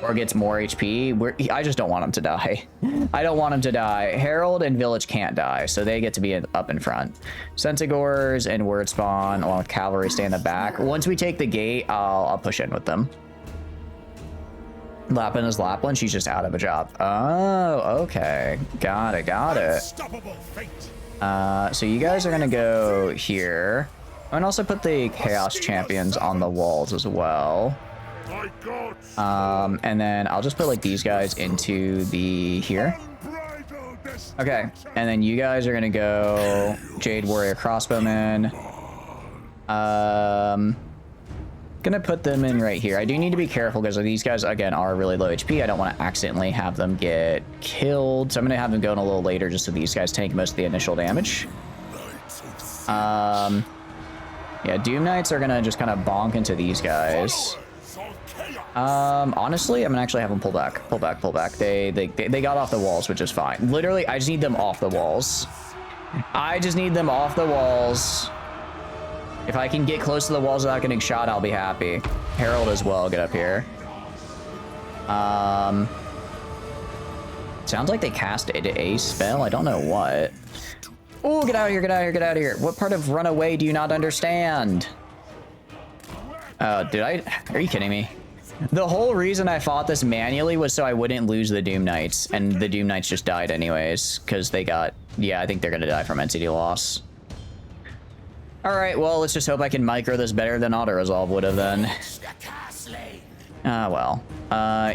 or gets more HP, I just don't want him to die. I don't want him to die. Herald and Village can't die, so they get to be up in front. Centaurs and Word Spawn along with Cavalry stay in the back. Once we take the gate, I'll push in with them. Lapin is Lapin. She's just out of a job. Oh, okay. Got it. So you guys are gonna go here. And also put the Chaos Champions on the walls as well. And then I'll just put like these guys into the here. Okay, and then you guys are gonna go Jade Warrior Crossbowmen. Gonna put them in right here. I do need to be careful because these guys again are really low HP. I don't want to accidentally have them get killed, so I'm gonna have them go in a little later just so these guys take most of the initial damage. Yeah, Doom Knights are gonna just kind of bonk into these guys. Honestly, I'm gonna actually have them pull back. They got off the walls, which is fine. Literally, I just need them off the walls. If I can get close to the walls without getting shot, I'll be happy. Herald as well, get up here. Sounds like they cast a spell. I don't know what. Oh, get out of here. What part of runaway do you not understand? Are you kidding me? The whole reason I fought this manually was so I wouldn't lose the Doom Knights, and the Doom Knights just died anyways, because they got, yeah, I think they're gonna die from entity loss. Alright, well, let's just hope I can micro this better than auto-resolve would have then. Well.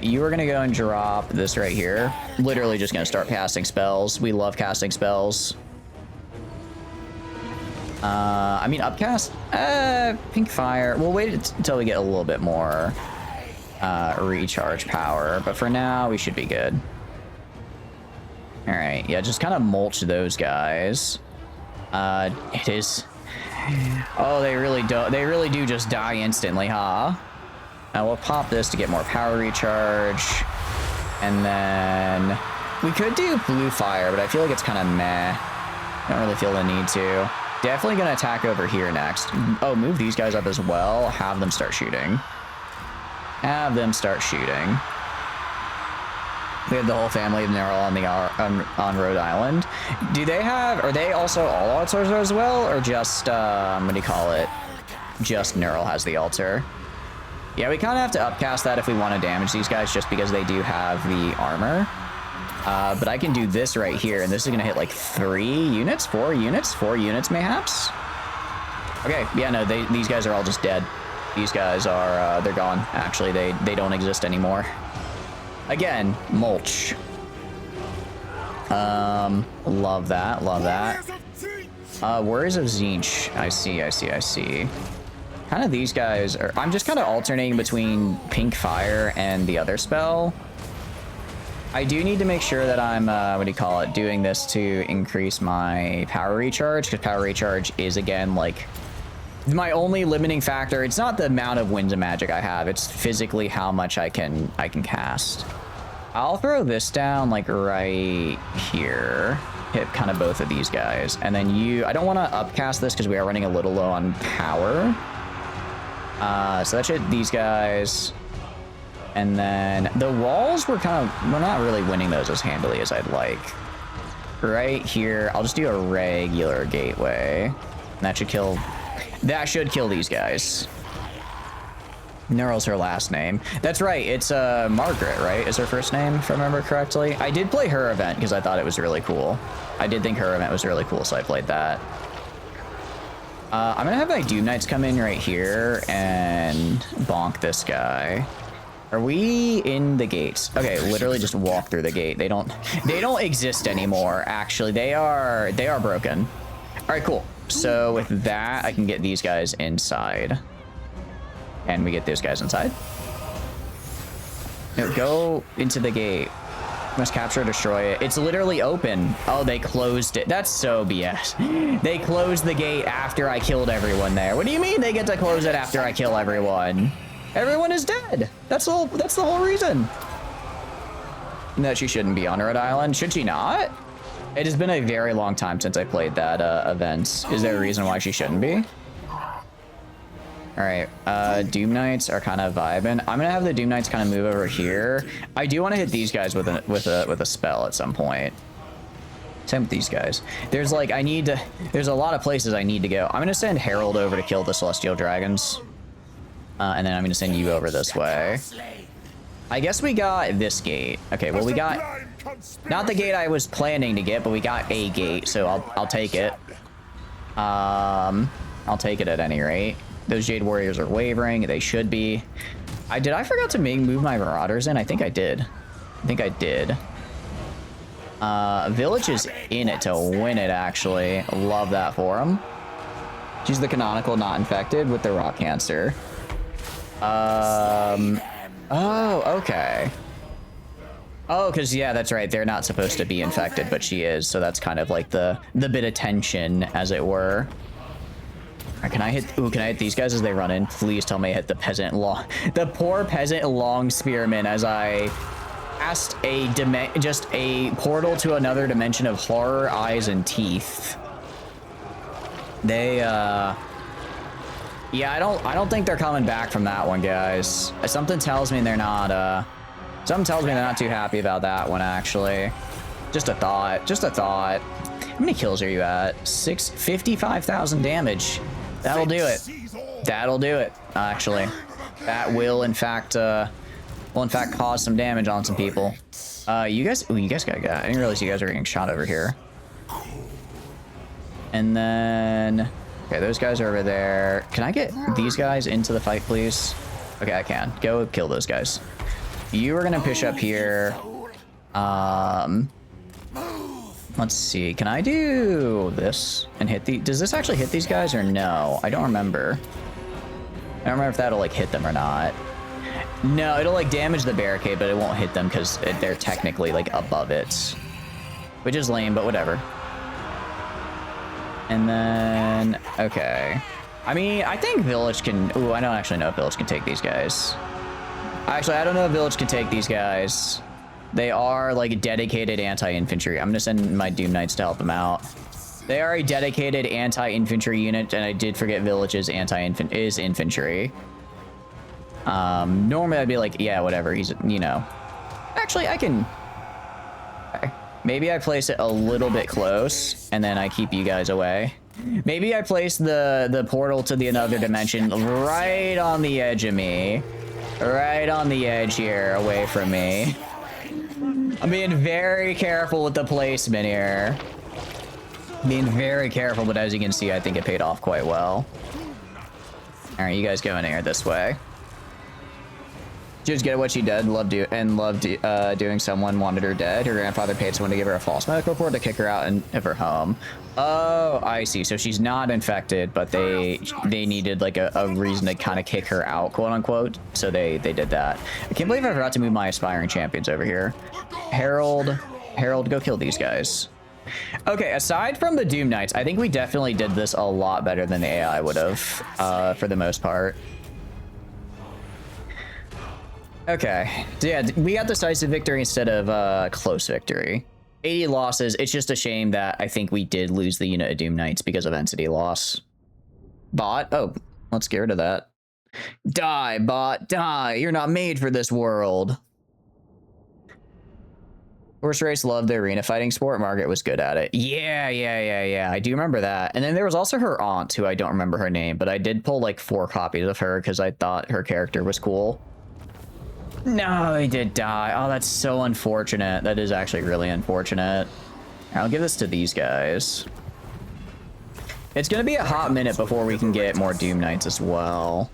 You are gonna go and drop this right here. Literally just gonna start casting spells. We love casting spells. I mean, upcast? Pink Fire. We'll wait until we get a little bit more recharge power, but for now, we should be good. Alright, yeah, just kind of mulch those guys. It is... Oh, they really do just die instantly, huh? Now we'll pop this to get more power recharge. And then... We could do Blue Fire, but I feel like it's kind of meh. Don't really feel the need to. Definitely gonna attack over here next. Oh, move these guys up as well. Have them start shooting. We have the whole family, and they're all on Rhode Island. Do they have? Are they also all altars as well, or just what do you call it? Just Neural has the altar. Yeah, we kind of have to upcast that if we want to damage these guys, just because they do have the armor. But I can do this right here, and this is gonna hit like 4 units mayhaps. Okay, yeah, no, these guys are all just dead. These guys are, they're gone. Actually, they don't exist anymore. Again, mulch. Love that. Warriors of Tzeentch. I see. Kind of these guys are... I'm just kind of alternating between Pink Fire and the other spell. I do need to make sure that I'm, doing this to increase my power recharge, because power recharge is, again, like... my only limiting factor. It's not the amount of winds of magic I have, it's physically how much I can cast. I'll throw this down like right here, hit kind of both of these guys, and then I don't want to upcast this because we are running a little low on power. So that should these guys, and then the walls we're not really winning those as handily as I'd like. Right here, I'll just do a regular gateway, and that should kill these guys. Neural's her last name. That's right, it's Margaret, right? Is her first name, if I remember correctly. I did play her event because I thought it was really cool. I did think her event was really cool, so I played that. I'm gonna have my Doom Knights come in right here and bonk this guy. Are we in the gates? Okay, literally just walk through the gate. They don't exist anymore, actually. They are broken. All right, cool. So with that, I can get these guys inside. And we get those guys inside. No, go into the gate. Must capture or destroy it. It's literally open. Oh, they closed it. That's so BS. They closed the gate after I killed everyone there. What do you mean they get to close it after I kill everyone? Everyone is dead. That's the whole reason. That she shouldn't be on Rhode Island. Should she not? It has been a very long time since I played that event. Is there a reason why she shouldn't be? All right, Doom Knights are kind of vibing. I'm gonna have the Doom Knights kind of move over here. I do want to hit these guys with a spell at some point. Same with these guys. There's like there's a lot of places I need to go. I'm gonna send Herald over to kill the Celestial Dragons, and then I'm gonna send you over this way. I guess we got this gate. Okay, well we got not the gate I was planning to get, but we got a gate, so I'll take it. I'll take it at any rate. Those Jade Warriors are wavering. They should be. I forgot to move my Marauders in? I think I did. Village is in it to win it, actually. Love that for him. She's the canonical not infected with the rock cancer. Oh, okay. Oh, because, yeah, that's right. They're not supposed to be infected, but she is. So that's kind of like the bit of tension, as it were. Can I hit these guys as they run in? Please tell me I hit the the poor peasant long spearman as I cast just a portal to another dimension of horror, eyes, and teeth. They, yeah, I don't think they're coming back from that one, guys. Something tells me they're not, something tells me they're not too happy about that one, actually. Just a thought, How many kills are you at? 55,000 damage. That'll do it. That'll do it, actually. That will, in fact, cause some damage on some people. You guys got. I didn't realize you guys are getting shot over here. And then, okay, those guys are over there. Can I get these guys into the fight, please? Okay, I can. Go kill those guys. You are gonna push up here. Let's see. Can I do this and hit the? Does this actually hit these guys or no? I don't remember. I don't remember if that'll like hit them or not. No, it'll like damage the barricade, but it won't hit them because they're technically like above it, which is lame, but whatever. And then, okay. I mean, I think Village can. Ooh, I don't actually know if Village can take these guys. Actually, I don't know if Village can take these guys. They are like dedicated anti-infantry. I'm gonna send my Doom Knights to help them out. They are a dedicated anti-infantry unit, and I did forget Village is infantry. Normally I'd be like, yeah, whatever. He's, you know. Actually, I can. Okay. Maybe I place it a little bit close, and then I keep you guys away. Maybe I place the portal to the another dimension right on the edge of me. Right on the edge here, away from me. I'm being very careful with the placement here. Being very careful, but as you can see, I think it paid off quite well. All right, you guys go in here this way. Just get what she did, loved doing someone wanted her dead. Her grandfather paid someone to give her a false medical report to kick her out of her home. Oh, I see. So she's not infected, but they needed like a reason to kind of kick her out, quote unquote. So they did that. I can't believe I forgot to move my aspiring champions over here. Herald, go kill these guys. Okay, aside from the Doom Knights, I think we definitely did this a lot better than the AI would have, for the most part. Okay, so yeah, we got decisive victory instead of close victory. 80 losses. It's just a shame that I think we did lose the unit of Doom Knights because of entity loss. Bot? Oh, let's get rid of that. Die, bot, die. You're not made for this world. Horse race loved the arena fighting sport. Margaret was good at it. Yeah. I do remember that. And then there was also her aunt, who I don't remember her name, but I did pull like 4 copies of her because I thought her character was cool. No, he did die. Oh, that's so unfortunate. That is actually really unfortunate. I'll give this to these guys. It's gonna be a hot minute before we can get more Doom Knights as well.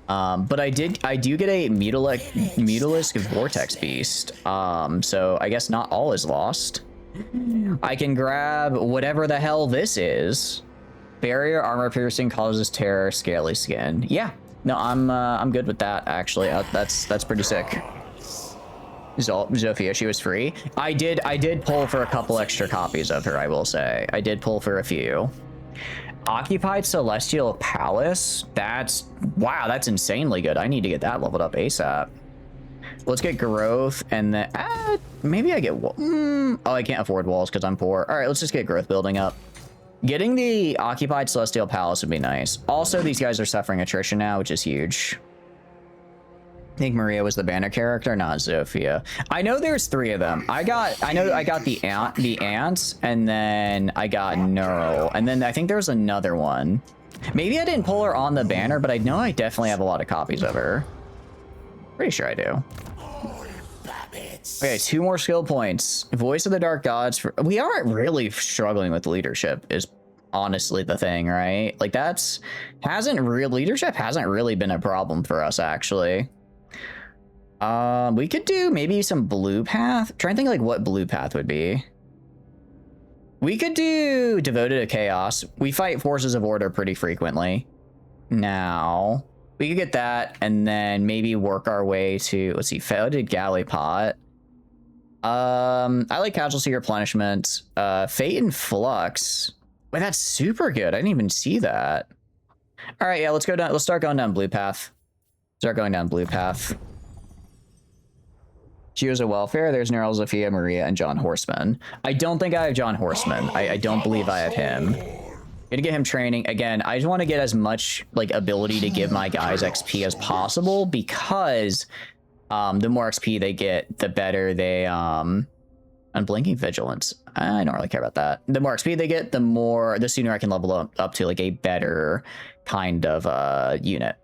But I do get a Mutalisk Vortex Beast. So I guess not all is lost. I can grab whatever the hell this is. Barrier armor piercing causes terror, scaly skin. Yeah. No, I'm good with that, actually. That's pretty sick. Zofia, she was free. I did pull for a couple extra copies of her, I will say. I did pull for a few. Occupied Celestial Palace? Wow, that's insanely good. I need to get that leveled up ASAP. Let's get growth, and then maybe I get oh, I can't afford walls because I'm poor. All right, let's just get growth building up. Getting the occupied Celestial Palace would be nice. Also, these guys are suffering attrition now, which is huge. I think Maria was the banner character, not Zofia. I know there's 3 of them. I know I got the ants, and then I got Neural, and then I think there was another one. Maybe I didn't pull her on the banner, but I know I definitely have a lot of copies of her. Pretty sure I do. Okay, 2 more skill points. Voice of the Dark Gods. We aren't really struggling with leadership, is honestly the thing, right? Like leadership hasn't really been a problem for us, actually. We could do maybe some blue path. I'm trying to think like what blue path would be. We could do Devoted to Chaos. We fight forces of order pretty frequently. Now, we could get that and then maybe work our way to, let's see, Founded Galley Pot. I like Casualty Replenishment. Fate and Flux. Wait, that's super good. I didn't even see that. All right, yeah, let's go down. Let's start going down blue path. Start going down blue path. Geos of Welfare, there's Neural, Zofia, Maria, and John Horseman. I don't think I have John Horseman. I don't believe I have him. Gonna get him training. Again, I just want to get as much like ability to give my guys XP as possible, because the more XP they get, the better they Unblinking Vigilance. I don't really care about that. The more XP they get, the sooner I can level up to like a better kind of unit.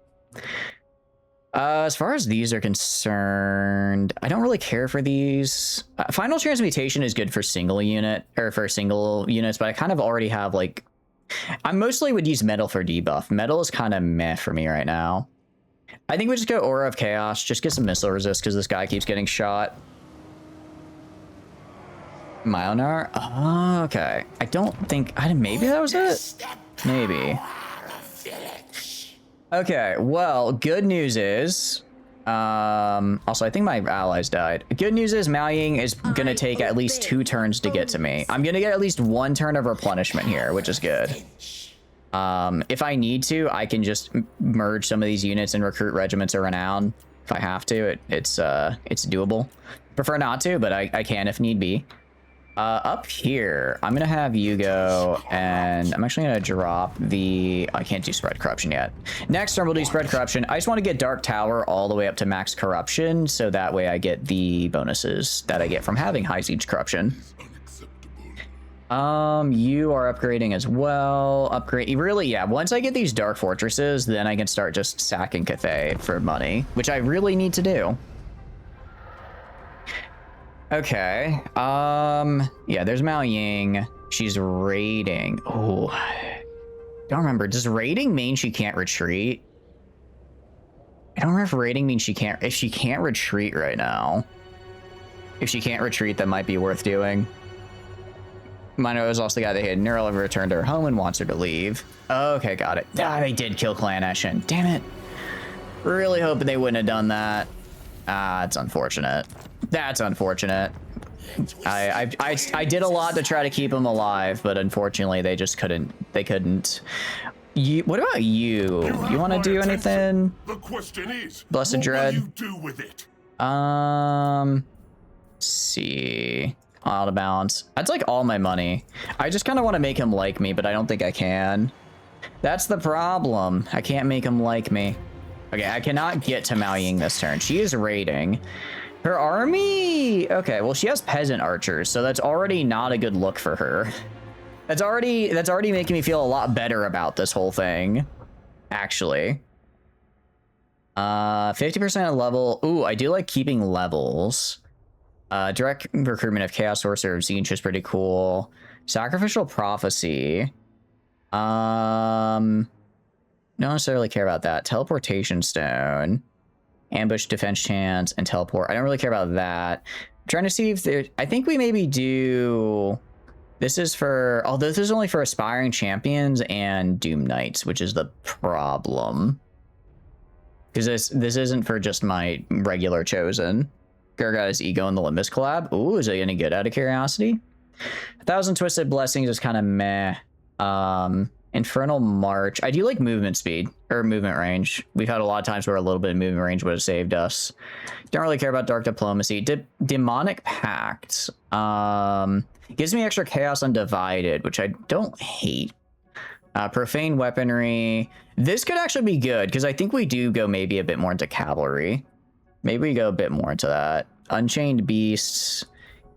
As far as these are concerned, I don't really care for these. Final Transmutation is good for single units, but I kind of already have like, I mostly would use Metal for debuff. Metal is kind of meh for me right now. I think we just go Aura of Chaos, just get some missile resist because this guy keeps getting shot. Myonar? Oh, okay. I don't think, maybe that was it? Maybe. Okay, well, good news is, also, I think my allies died. Good news is Mao Ying is going to take at least 2 turns to get to me. I'm going to get at least 1 turn of replenishment here, which is good. If I need to, I can just merge some of these units and recruit regiments of renown. If I have to, it's doable. Prefer not to, but I can if need be. Up here, I'm going to have you go, and I'm actually going to drop the... I can't do Spread Corruption yet. Next turn, we'll do Spread Corruption. I just want to get Dark Tower all the way up to max Corruption, so that way I get the bonuses that I get from having High Siege Corruption. You are upgrading as well. Really, yeah, once I get these Dark Fortresses, then I can start just sacking Cathay for money, which I really need to do. Okay, yeah, there's Mao Ying. She's raiding. Oh, don't remember. Does raiding mean she can't retreat? I don't remember if raiding means if she can't retreat right now. If she can't retreat, that might be worth doing. Mino is also the guy that hit Neural ever returned to her home and wants her to leave. Okay, got it. Ah, they did kill Clan Eshin. Damn it. Really hoping they wouldn't have done that. Ah, it's unfortunate. That's unfortunate. I did a lot to try to keep him alive, but unfortunately they just couldn't. They couldn't. What about you? You want to do anything? The question is, Blessed Dread. What will you do with it? See. Out of balance. That's like all my money. I just kind of want to make him like me, but I don't think I can. That's the problem. I can't make him like me. Okay, I cannot get to Mao Ying this turn. She is raiding. Her army... Okay, well, she has peasant archers, so that's already not a good look for her. That's already making me feel a lot better about this whole thing, actually. 50% level. Ooh, I do like keeping levels. Direct recruitment of Chaos Sorcerer of Zinch is pretty cool. Sacrificial Prophecy. Don't necessarily care about that. Teleportation Stone. Ambush Defense Chance and Teleport. I don't really care about that. I'm trying to see if there... I think we maybe do... This is for... Although this is only for Aspiring Champions and Doom Knights, which is the problem. Because this isn't for just my regular Chosen. Gargoyle's Ego and the Limbus collab. Ooh, is it any good out of curiosity? 1,000 Twisted Blessings is kind of meh. Infernal March. I do like movement speed or movement range. We've had a lot of times where a little bit of movement range would have saved us. Don't really care about Dark Diplomacy. Demonic Pact. Gives me extra Chaos Undivided, which I don't hate. Profane Weaponry. This could actually be good because I think we do go maybe a bit more into Cavalry. Maybe we go a bit more into that. Unchained Beasts.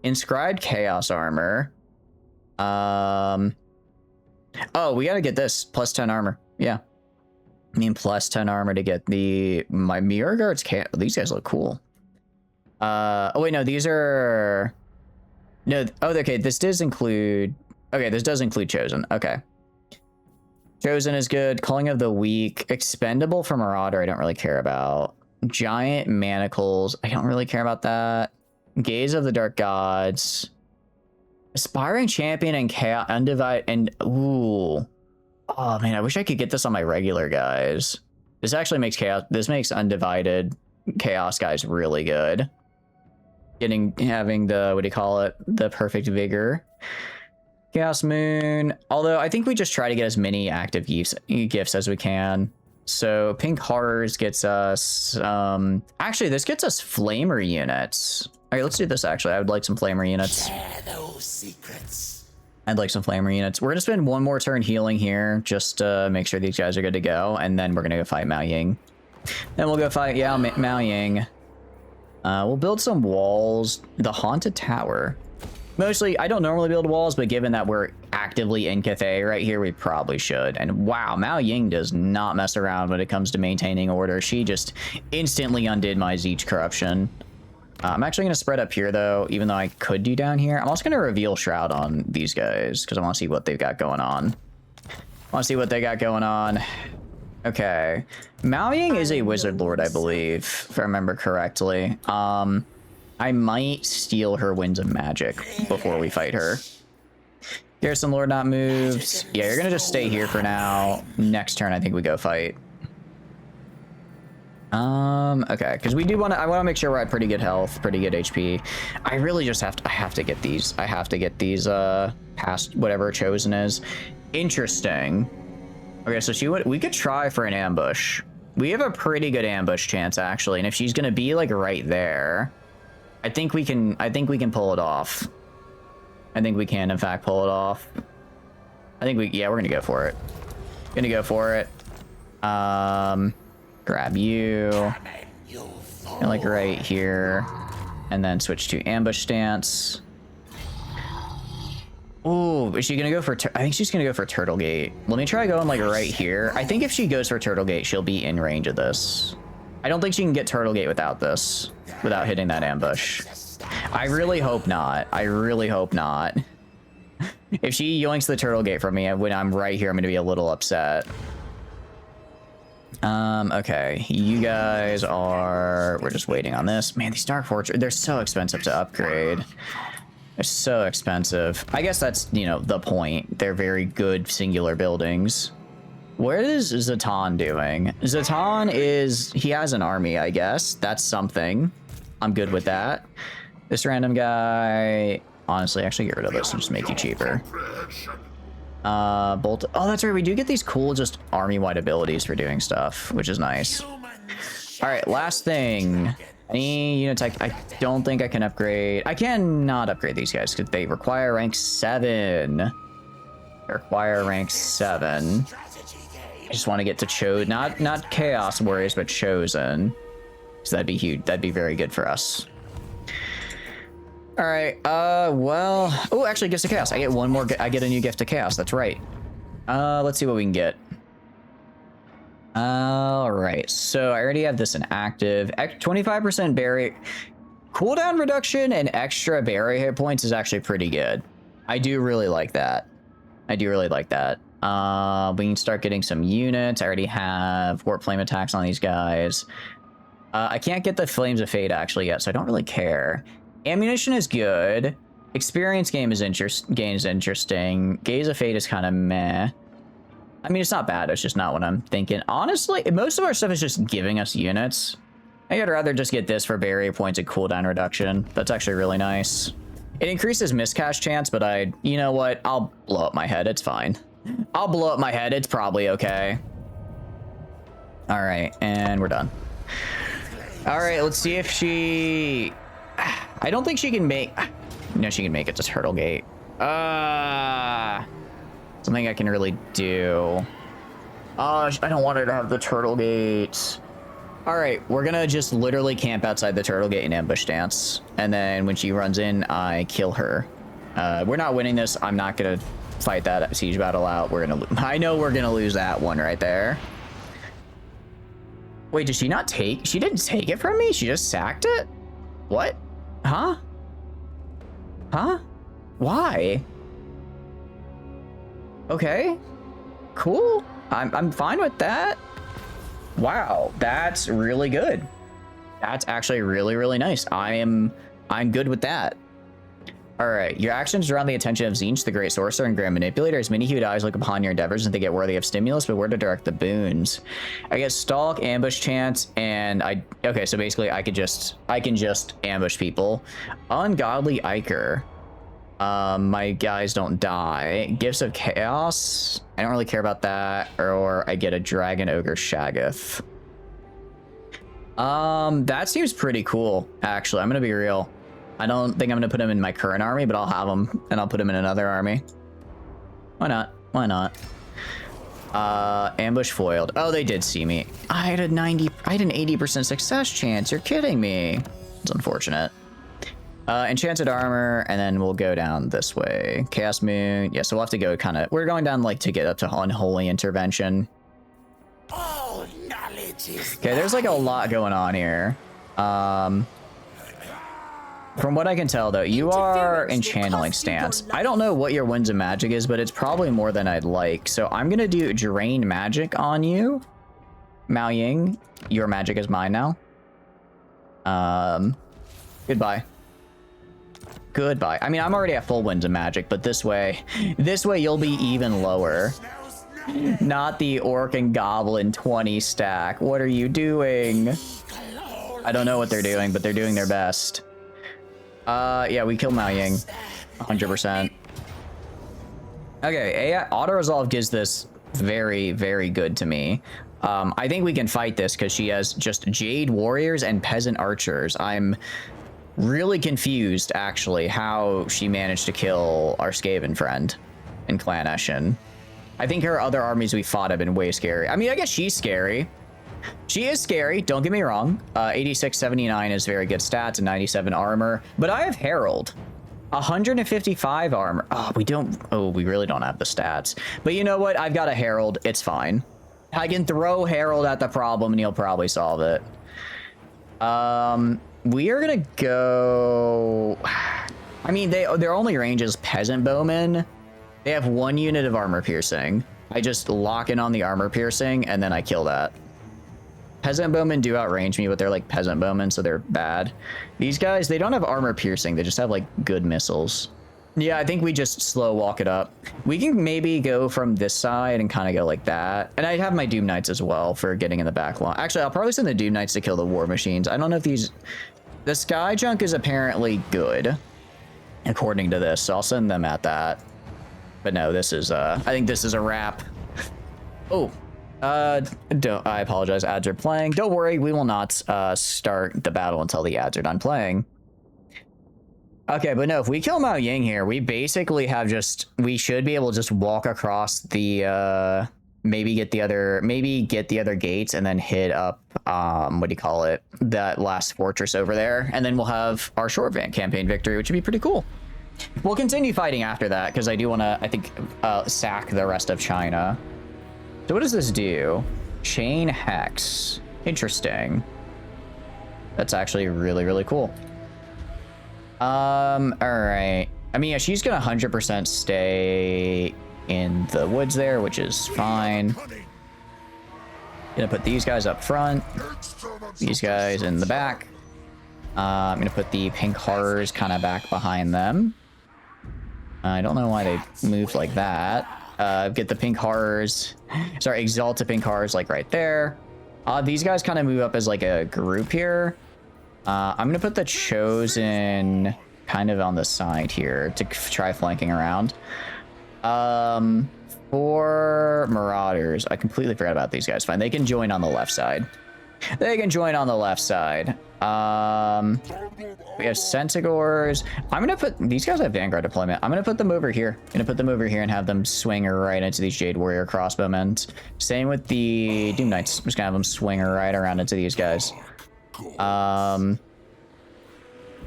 Inscribed Chaos Armor. Oh, we gotta get this. Plus 10 armor. Yeah. I mean, plus 10 armor to get my Mirror Guards. These guys look cool. Oh, wait, no, these are... No, oh, okay, this does include... Okay, this does include Chosen. Okay. Chosen is good. Calling of the Weak. Expendable for Marauder, I don't really care about. Giant Manacles, I don't really care about that. Gaze of the Dark Gods. Aspiring Champion and Chaos Undivided and ooh. Oh man, I wish I could get this on my regular guys. This actually makes this makes Undivided Chaos guys really good. Having the, what do you call it? The perfect vigor. Chaos Moon. Although I think we just try to get as many active gifts as we can. So Pink Horrors gets us actually this gets us Flamer units. All right, let's do this actually. I would like some Flamer units. Share those secrets. I'd like some Flamer units. We're gonna spend one more turn healing here just to make sure these guys are good to go, and then we're gonna go fight Mao Ying. Then we'll go fight Mao Ying. We'll build some walls. The Haunted Tower. Mostly, I don't normally build walls, but given that we're actively in Cathay right here, we probably should. And wow, Mao Ying does not mess around when it comes to maintaining order. She just instantly undid my Zeech corruption. I'm actually going to spread up here, though, even though I could do down here. I'm also going to reveal Shroud on these guys, because I want to see what they've got going on. Okay. Mao Ying is a Wizard Lord, I believe, if I remember correctly. I might steal her Winds of Magic before we fight her. Garrison Lord not moved. Yeah, you're going to just stay here for now. Next turn, I think we go fight. Okay, because we do want to, I want to make sure we're at pretty good health, pretty good HP. I really just have to get these. I have to get these, past whatever Chosen is. Interesting. Okay, so we could try for an ambush. We have a pretty good ambush chance, actually. And if she's going to be, like, right there, I think we can pull it off. I think we can, in fact, pull it off. Yeah, we're going to go for it. Grab you. And like right here. And then switch to ambush stance. Oh, is she gonna go for... I think she's gonna go for Turtle Gate. Let me try going like right here. I think if she goes for Turtle Gate, she'll be in range of this. I don't think she can get Turtle Gate without this. Without hitting that ambush. I really hope not. If she yoinks the Turtle Gate from me when I'm right here, I'm gonna be a little upset. Okay, you guys are... We're just waiting on this. Man, these Dark Fortress, they're so expensive to upgrade. They're so expensive. I guess that's, you know, the point. They're very good singular buildings. What is Zatan doing? Zatan he has an army, I guess. That's something. I'm good with that. This random guy... Honestly, actually get rid of this and just make you cheaper. Bolt. Oh, that's right. We do get these cool just army-wide abilities for doing stuff, which is nice. All right, last thing. Any units I don't think I can upgrade. I cannot upgrade these guys because they require rank 7. They require rank 7. I just want to get to Chosen, not Chaos Warriors, but Chosen. So that'd be huge. That'd be very good for us. All right. Well. Oh, actually, gifts to Chaos. I get one more. I get a new gift to Chaos. That's right. Let's see what we can get. All right. So I already have this in active. 25% barrier cooldown reduction and extra barrier hit points is actually pretty good. I do really like that. We can start getting some units. I already have Warp Flame attacks on these guys. I can't get the Flames of Fate actually yet, so I don't really care. Ammunition is good. Experience gain is interesting. Gaze of Fate is kind of meh. I mean, it's not bad. It's just not what I'm thinking. Honestly, most of our stuff is just giving us units. I would rather just get this for barrier points and cooldown reduction. That's actually really nice. It increases miscast chance, but you know what? I'll blow up my head. It's fine. I'll blow up my head. It's probably okay. All right, and we're done. All right, let's see if she... I don't think she can make... No, she can make it to Turtle Gate. Something I can really do. I don't want her to have the Turtle Gate. All right, we're gonna just literally camp outside the Turtle Gate and ambush dance. And then when she runs in, I kill her. We're not winning this. I'm not gonna fight that siege battle out. I know we're gonna lose that one right there. Wait, did she not take? She didn't take it from me? She just sacked it? What? Huh? Huh? Why? Okay. Cool. I'm fine with that. Wow, that's really good. That's actually really, really nice. I'm good with that. All right, your actions draw the attention of Zinch, the Great Sorcerer and Grand Manipulator. As many hued eyes look upon your endeavors and they get worthy of stimulus, but where to direct the boons? I get stalk, ambush chance, and okay, so basically I can just ambush people. Ungodly Iker. My guys don't die. Gifts of Chaos. I don't really care about that. Or I get a Dragon Ogre Shaggoth. That seems pretty cool, actually. I'm gonna be real. I don't think I'm gonna put him in my current army, but I'll have him and I'll put him in another army. Why not? Why not? Ambush foiled. Oh, they did see me. I had an 80% success chance. You're kidding me. It's unfortunate. Enchanted armor, and then we'll go down this way. Chaos Moon. Yeah, so we'll have to go we're going down like to get up to Unholy Intervention. All knowledge is Okay, there's like a lot going on here. From what I can tell, though, you are in channeling stance. I don't know what your Winds of Magic is, but it's probably more than I'd like. So I'm going to do Drain Magic on you. Mao Ying, your magic is mine now. Goodbye. Goodbye. I mean, I'm already at full Winds of Magic, but this way you'll be even lower. Not the Orc and Goblin 20 stack. What are you doing? I don't know what they're doing, but they're doing their best. Yeah, we kill Mao Ying. 100%. Okay, AI auto resolve gives this very, very good to me. I think we can fight this because she has just Jade Warriors and Peasant Archers. I'm really confused, actually, how she managed to kill our Skaven friend in Clan Eshin. I think her other armies we fought have been way scary. I mean, I guess she's scary. She is scary, don't get me wrong. 86, 79 is very good stats and 97 armor. But I have Herald. 155 armor. We really don't have the stats. But you know what? I've got a Herald. It's fine. I can throw Herald at the problem and he'll probably solve it. We are gonna go... I mean, their only range is Peasant Bowmen. They have 1 unit of armor piercing. I just lock in on the armor piercing and then I kill that. Peasant Bowmen do outrange me, but they're like Peasant Bowmen, so they're bad. These guys, they don't have armor piercing. They just have like good missiles. Yeah, I think we just slow walk it up. We can maybe go from this side and kind of go like that. And I have my Doom Knights as well for getting in the back line. Actually, I'll probably send the Doom Knights to kill the War Machines. I don't know if these... The Sky Junk is apparently good, according to this, so I'll send them at that. But no, this is, I think this is a wrap. Oh. I apologize, ads are playing. Don't worry, we will not start the battle until the ads are done playing. Okay, but no, if we kill Mao Ying here, we basically have we should be able to just walk across the, maybe get the other gates and then hit up, what do you call it? That last fortress over there. And then we'll have our short campaign victory, which would be pretty cool. We'll continue fighting after that, because I do want to, I think, sack the rest of China. So what does this do? Chain Hex. Interesting. That's actually really, really cool. All right. I mean, yeah, she's gonna 100% stay in the woods there, which is fine. Gonna put these guys up front. These guys in the back. I'm gonna put the pink horrors kind of back behind them. I don't know why they moved like that. Get the pink horrors. Sorry, Exalted pink horrors like right there. These guys kind of move up as like a group here. I'm gonna put the Chosen kind of on the side here to try flanking around. For Marauders, I completely forgot about these guys. Fine, they can join on the left side. They can join on the left side. We have Centigores. I'm gonna put these guys have Vanguard deployment. I'm gonna put them over here. I'm gonna put them over here and have them swing right into these Jade Warrior crossbowmen. Same with the Doom Knights. I'm just gonna have them swing right around into these guys. I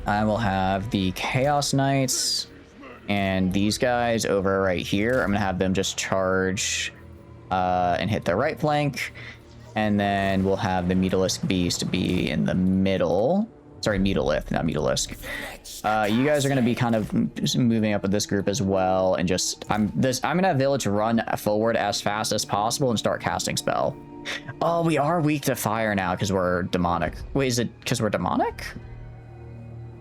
will have the Chaos Knights and these guys over right here. I'm gonna have them just charge and hit the right flank. And then we'll have the Mutalisk Beast be in the middle. Sorry, Mutalith, not Mutalisk. You guys are going to be kind of just moving up with this group as well. And just, I'm going to have Village run forward as fast as possible and start casting spell. Oh, we are weak to fire now because we're demonic. Wait, is it because we're demonic?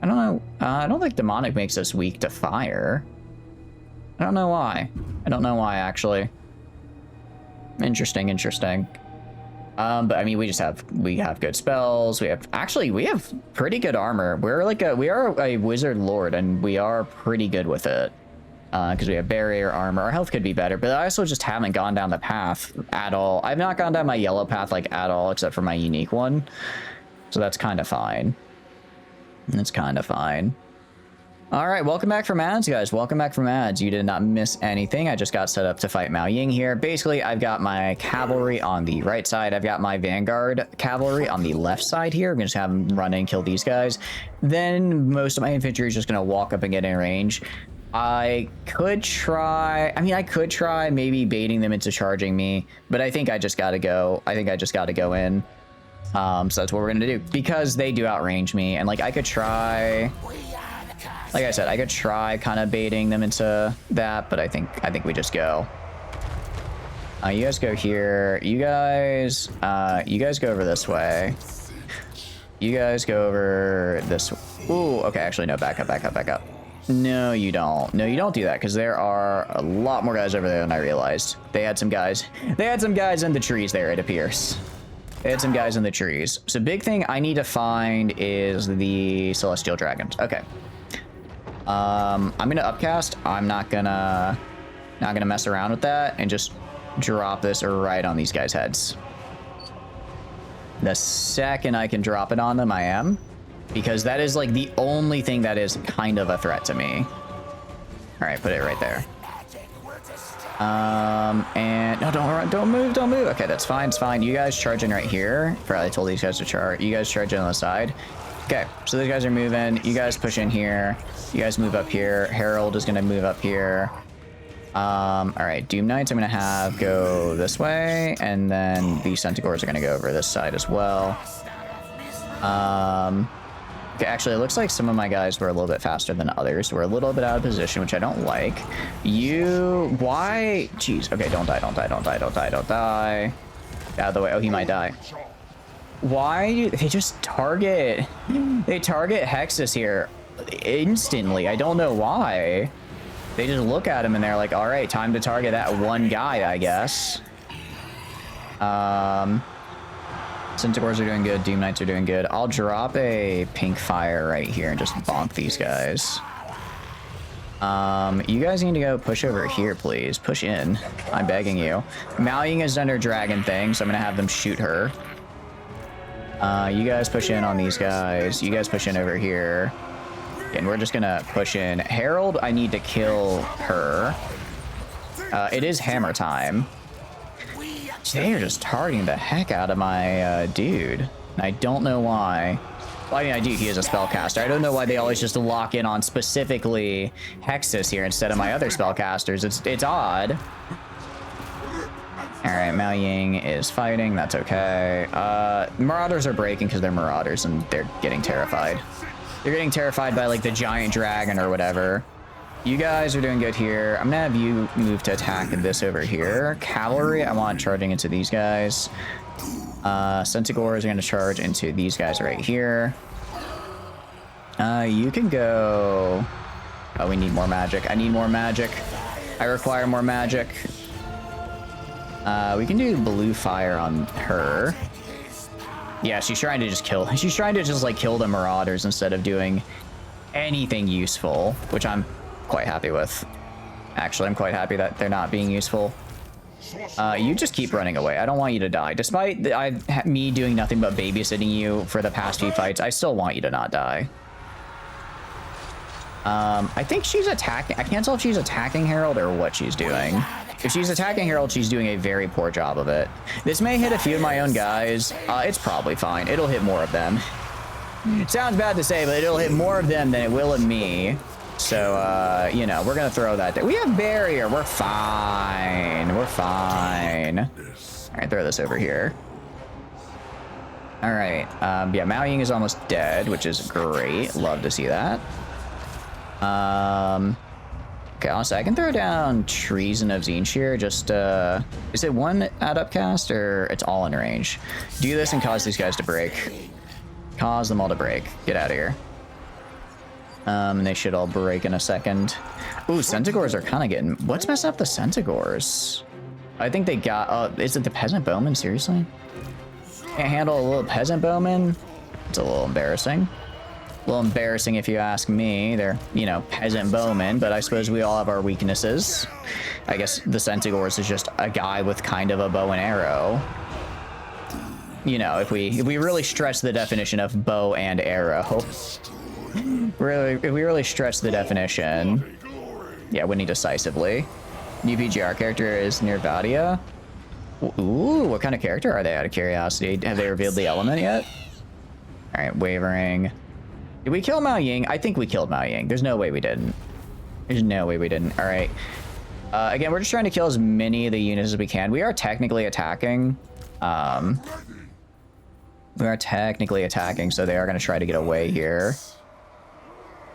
I don't know. I don't think demonic makes us weak to fire. I don't know why. I don't know why, actually. Interesting, interesting. But I mean, we have good spells. We have pretty good armor. We are a wizard lord, and we are pretty good with it. Because we have barrier armor. Our health could be better, but I also just haven't gone down the path at all. I've not gone down my yellow path like at all, except for my unique one. So that's kind of fine. It's kind of fine. All right, welcome back from ads, guys. Welcome back from ads. You did not miss anything. I just got set up to fight Mao Ying here. Basically, I've got my cavalry on the right side. I've got my Vanguard cavalry on the left side here. I'm going to just have them run and kill these guys. Then most of my infantry is just going to walk up and get in range. I could try maybe baiting them into charging me, but I think I just got to go. I think I just got to go in. So that's what we're going to do because they do outrange me. And like, I could try... Like I said, I could try kind of baiting them into that, but I think we just go. You guys go here. You guys go over this way. You guys go over this. Ooh, okay, actually, no, back up, back up, back up. No, you don't. No, you don't do that, because there are a lot more guys over there than I realized. They had some guys. They had some guys in the trees there, it appears. They had some guys in the trees. So big thing I need to find is the Celestial Dragons. Okay. I'm gonna upcast. I'm not gonna mess around with that and just drop this right on these guys' heads. The second I can drop it on them, I am, because that is like the only thing that is kind of a threat to me. All right, put it right there. And no, don't move. Okay, that's fine. It's fine. You guys charge in right here. Probably told these guys to charge. You guys charge in on the side. Okay, so these guys are moving. You guys push in here. You guys move up here. Herald is going to move up here. All right, Doom Knights I'm going to have go this way. And then the Centigores are going to go over this side as well. Okay, actually, it looks like some of my guys were a little bit faster than others. We're a little bit out of position, which I don't like. Why? Jeez. Okay, don't die. Out of the way. Oh, he might die. Why do they just target? They target Hexus here instantly. I don't know why. They just look at him and they're like, all right, time to target that one guy, I guess. Centigores are doing good. Doom Knights are doing good. I'll drop a pink fire right here and just bonk these guys. You guys need to go push over here, please. Push in. I'm begging you. Mao Ying has done her dragon thing, so I'm going to have them shoot her. You guys push in on these guys. You guys push in over here. And we're just gonna push in. Herald, I need to kill her. It is hammer time. They are just targeting the heck out of my dude. And I don't know why. Well, I mean, I do. He is a spellcaster. I don't know why they always just lock in on specifically Hexus here instead of my other spellcasters. It's odd. All right, Mao Ying is fighting. That's okay. Marauders are breaking because they're Marauders and they're getting terrified. They're getting terrified by like the giant dragon or whatever. You guys are doing good here. I'm gonna have you move to attack this over here. Cavalry, I want charging into these guys. Centigores are gonna charge into these guys right here. You can go. Oh, we need more magic. I need more magic. I require more magic. We can do blue fire on her. Yeah, she's trying to just kill. She's trying to just like kill the Marauders instead of doing anything useful, which I'm quite happy with. Actually, I'm quite happy that they're not being useful. You just keep running away. I don't want you to die. Despite me doing nothing but babysitting you for the past few fights, I still want you to not die. I think she's attacking. I can't tell if she's attacking Harold or what she's doing. If she's attacking Harold, she's doing a very poor job of it. This may hit a few of my own guys. It's probably fine. It'll hit more of them. It sounds bad to say, but it'll hit more of them than it will of me. So, you know, we're going to throw that there. We have barrier. We're fine. We're fine. All right, throw this over here. All right. Yeah, Mao Ying is almost dead, which is great. Love to see that. Okay, honestly, I can throw down Treason of Zinshir. Just, is it one at upcast or it's all in range? Do this and cause these guys to break. Cause them all to break. Get out of here. And they should all break in a second. Ooh, Centigores are kind of getting... What's messing up the Centigores? I think they got... is it the Peasant Bowman? Seriously? Can't handle a little Peasant Bowman? It's a little embarrassing. A little embarrassing if you ask me. They're, you know, Peasant Bowmen, but I suppose we all have our weaknesses. I guess the Centigores is just a guy with kind of a bow and arrow. You know, if we really stretch the definition of bow and arrow... Really, if we really stretch the definition, yeah, winning decisively. New PGR character is Nirvadia. Ooh, what kind of character are they, out of curiosity? Have they revealed the element yet? All right, wavering. Did we kill Mao Ying? I think we killed Mao Ying. There's no way we didn't. There's no way we didn't. All right. Again, we're just trying to kill as many of the units as we can. We are technically attacking. We are technically attacking, so they are going to try to get away here.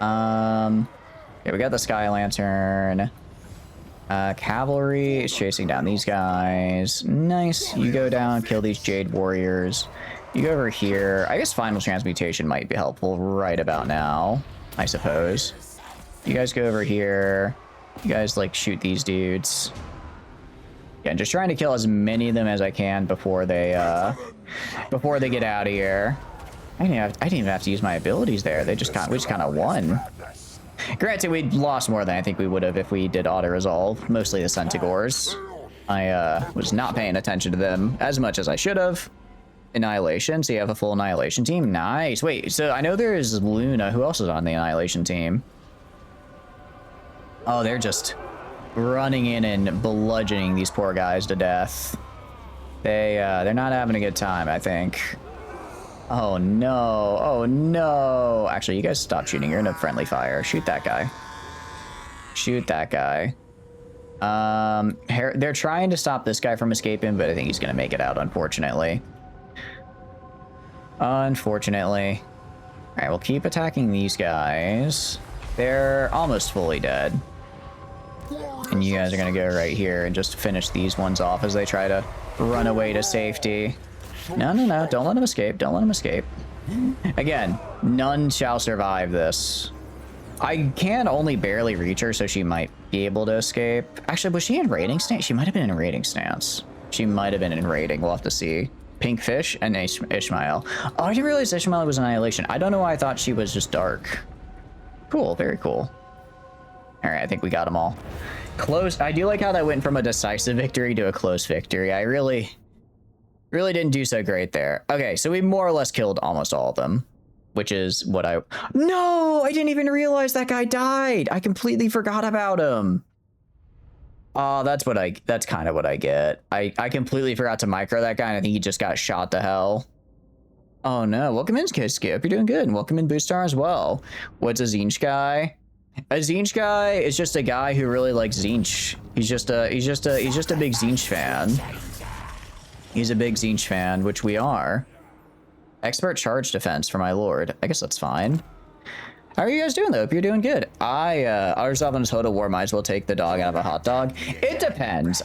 Yeah, we got the Sky Lantern. Cavalry is chasing down these guys. Nice. You go down, kill these Jade Warriors. You go over here. I guess Final Transmutation might be helpful right about now, I suppose. You guys go over here. You guys, like, shoot these dudes. Yeah, just trying to kill as many of them as I can before they get out of here. I didn't even have to use my abilities there. We just kind of won. Granted, we lost more than I think we would have if we did auto-resolve. Mostly the Centigores. I was not paying attention to them as much as I should have. Annihilation, so you have a full Annihilation team. Nice. Wait, so I know there is Luna. Who else is on the Annihilation team? Oh, they're just running in and bludgeoning these poor guys to death. They're not having a good time, I think. Oh no, oh no. Actually, you guys stop shooting. You're in a friendly fire. Shoot that guy. Shoot that guy. They're trying to stop this guy from escaping, but I think he's gonna make it out, unfortunately. Unfortunately. All right, we'll keep attacking these guys. They're almost fully dead. And you guys are gonna go right here and just finish these ones off as they try to run away to safety. No, no, no, don't let him escape. Don't let him escape. Again, none shall survive this. I can only barely reach her, so she might be able to escape. Actually, was she in raiding stance? She might have been in raiding stance. She might have been in raiding. We'll have to see. Pinkfish and Ishmael. Oh, I didn't realize Ishmael was Annihilation. I don't know why I thought she was just dark. Cool, very cool. All right, I think we got them all. Close. I do like how that went from a decisive victory to a close victory. I really didn't do so great there. Okay, so we more or less killed almost all of them, which is what I... No, I didn't even realize that guy died. I completely forgot about him. Oh, that's kind of what I get. I completely forgot to micro that guy, and I think he just got shot to hell. Oh no, welcome in, Skip. You're doing good, and welcome in, Boostar as well. What's a Zinch guy? A Zinch guy is just a guy who really likes Zinch. He's just a big Zinch fan. He's a big Zinch fan, which we are. Expert charge defense for my lord. I guess that's fine. How are you guys doing, though? Hope you're doing good. Auto-resolve on Total War, might as well take the dog out of a hot dog. It depends.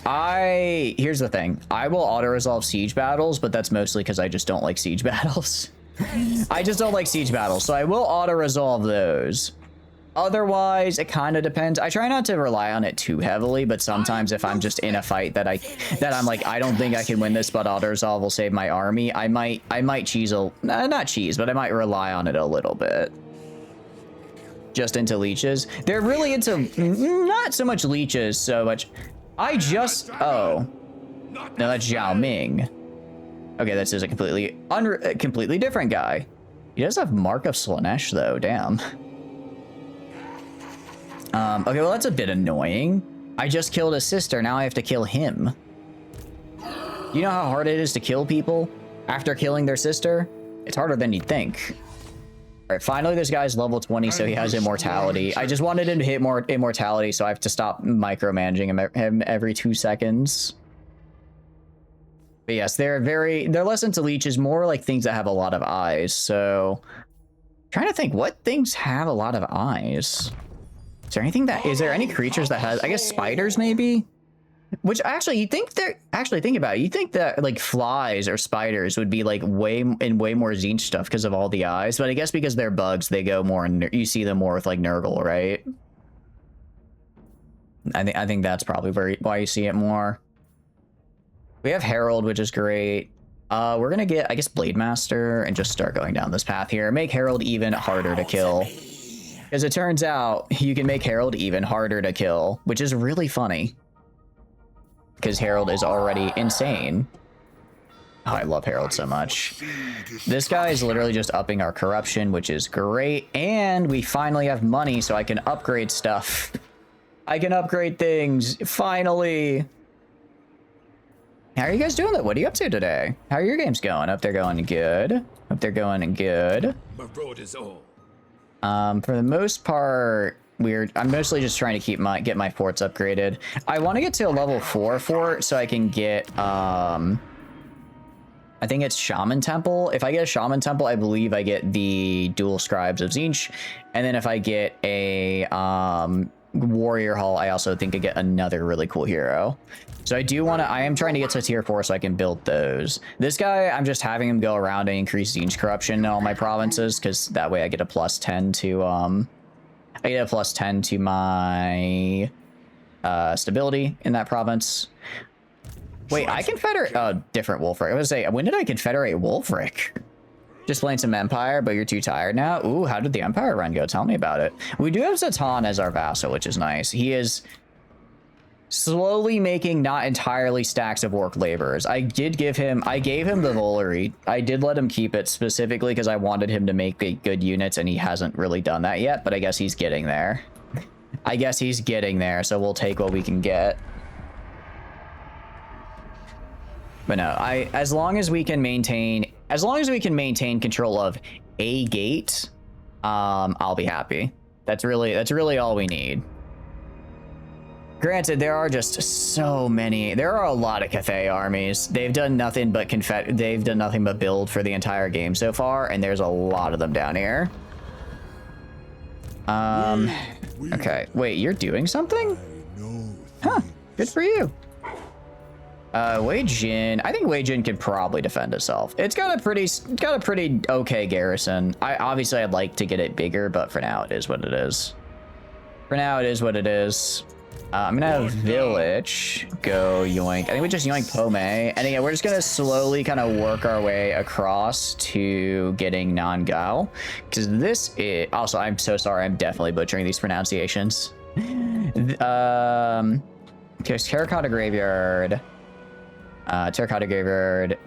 Here's the thing. I will auto-resolve siege battles, but that's mostly because I just don't like siege battles. I just don't like siege battles, so I will auto-resolve those. Otherwise, it kind of depends. I try not to rely on it too heavily, but sometimes if I'm just in a fight that I'm like, I don't think I can win this, but auto-resolve will save my army, I might cheese not cheese, but I might rely on it a little bit. Just into leeches. They're really into not so much leeches, so much. Oh, No, that's Zhao Ming. Okay, this is a completely different guy. He does have Mark of Slanesh though, damn. Okay, well that's a bit annoying. I just killed his sister, now I have to kill him. You know how hard it is to kill people after killing their sister? It's harder than you'd think. All right, finally this guy's level 20, so he has immortality. I just wanted him to hit more immortality, so I have to stop micromanaging him every 2 seconds. But yes, they're less into leeches, more like things that have a lot of eyes. So, trying to think, what things have a lot of eyes? Is there any creatures that has, I guess spiders maybe? Which actually, you think they're, actually think about it, you think that like flies or spiders would be like way more Tzeentch stuff because of all the eyes, but I guess because they're bugs, they go more, you see them more with like Nurgle, right? I think that's probably why you see it more. We have Herald, which is great. We're gonna get, I guess, Blade Master and just start going down this path here. Make Herald even harder to kill. Because it turns out you can make Herald even harder to kill, which is really funny. Because Herald is already insane. Oh, I love Herald so much. This guy is literally just upping our corruption, which is great. And we finally have money, so I can upgrade stuff. I can upgrade things, finally. How are you guys doing though? What are you up to today? How are your games going? Hope they're going good. Hope they're going good. For the most part, I'm mostly just trying to get my forts upgraded. I want to get to a level 4 fort so I can get I think it's Shaman Temple. If I get a Shaman Temple, I believe I get the dual scribes of Tzeentch. And then if I get a Warrior Hall, I also think I get another really cool hero. So I am trying to get to tier 4 so I can build those. This guy, I'm just having him go around and increase Tzeentch corruption in all my provinces, because that way I get a +10 to my stability in that province. Wait, I confederate different Wolfric. I was gonna say, when did I confederate Wolfric? Just playing some Empire, but you're too tired now? Ooh, how did the Empire run go? Tell me about it. We do have Zatan as our vassal, which is nice. He is slowly making not entirely stacks of orc laborers. I gave him the Volary. I did let him keep it specifically because I wanted him to make good units, and he hasn't really done that yet, but I guess he's getting there. So we'll take what we can get. But no, as long as we can maintain control of a gate, I'll be happy. That's really all we need. Granted, there are just so many. There are a lot of Cathay armies. They've done nothing but build for the entire game so far, and there's a lot of them down here. Okay, wait, you're doing something? Huh, good for you. Wei Jin. I think Wei Jin could probably defend itself. It's got a pretty okay garrison. Obviously I'd like to get it bigger, but for now it is what it is. I'm gonna have Village go yoink. I think we just yoink Pome. And again, we're just gonna slowly kind of work our way across to getting Nangao. Because this is... Also, I'm so sorry. I'm definitely butchering these pronunciations. There's Terracotta Graveyard.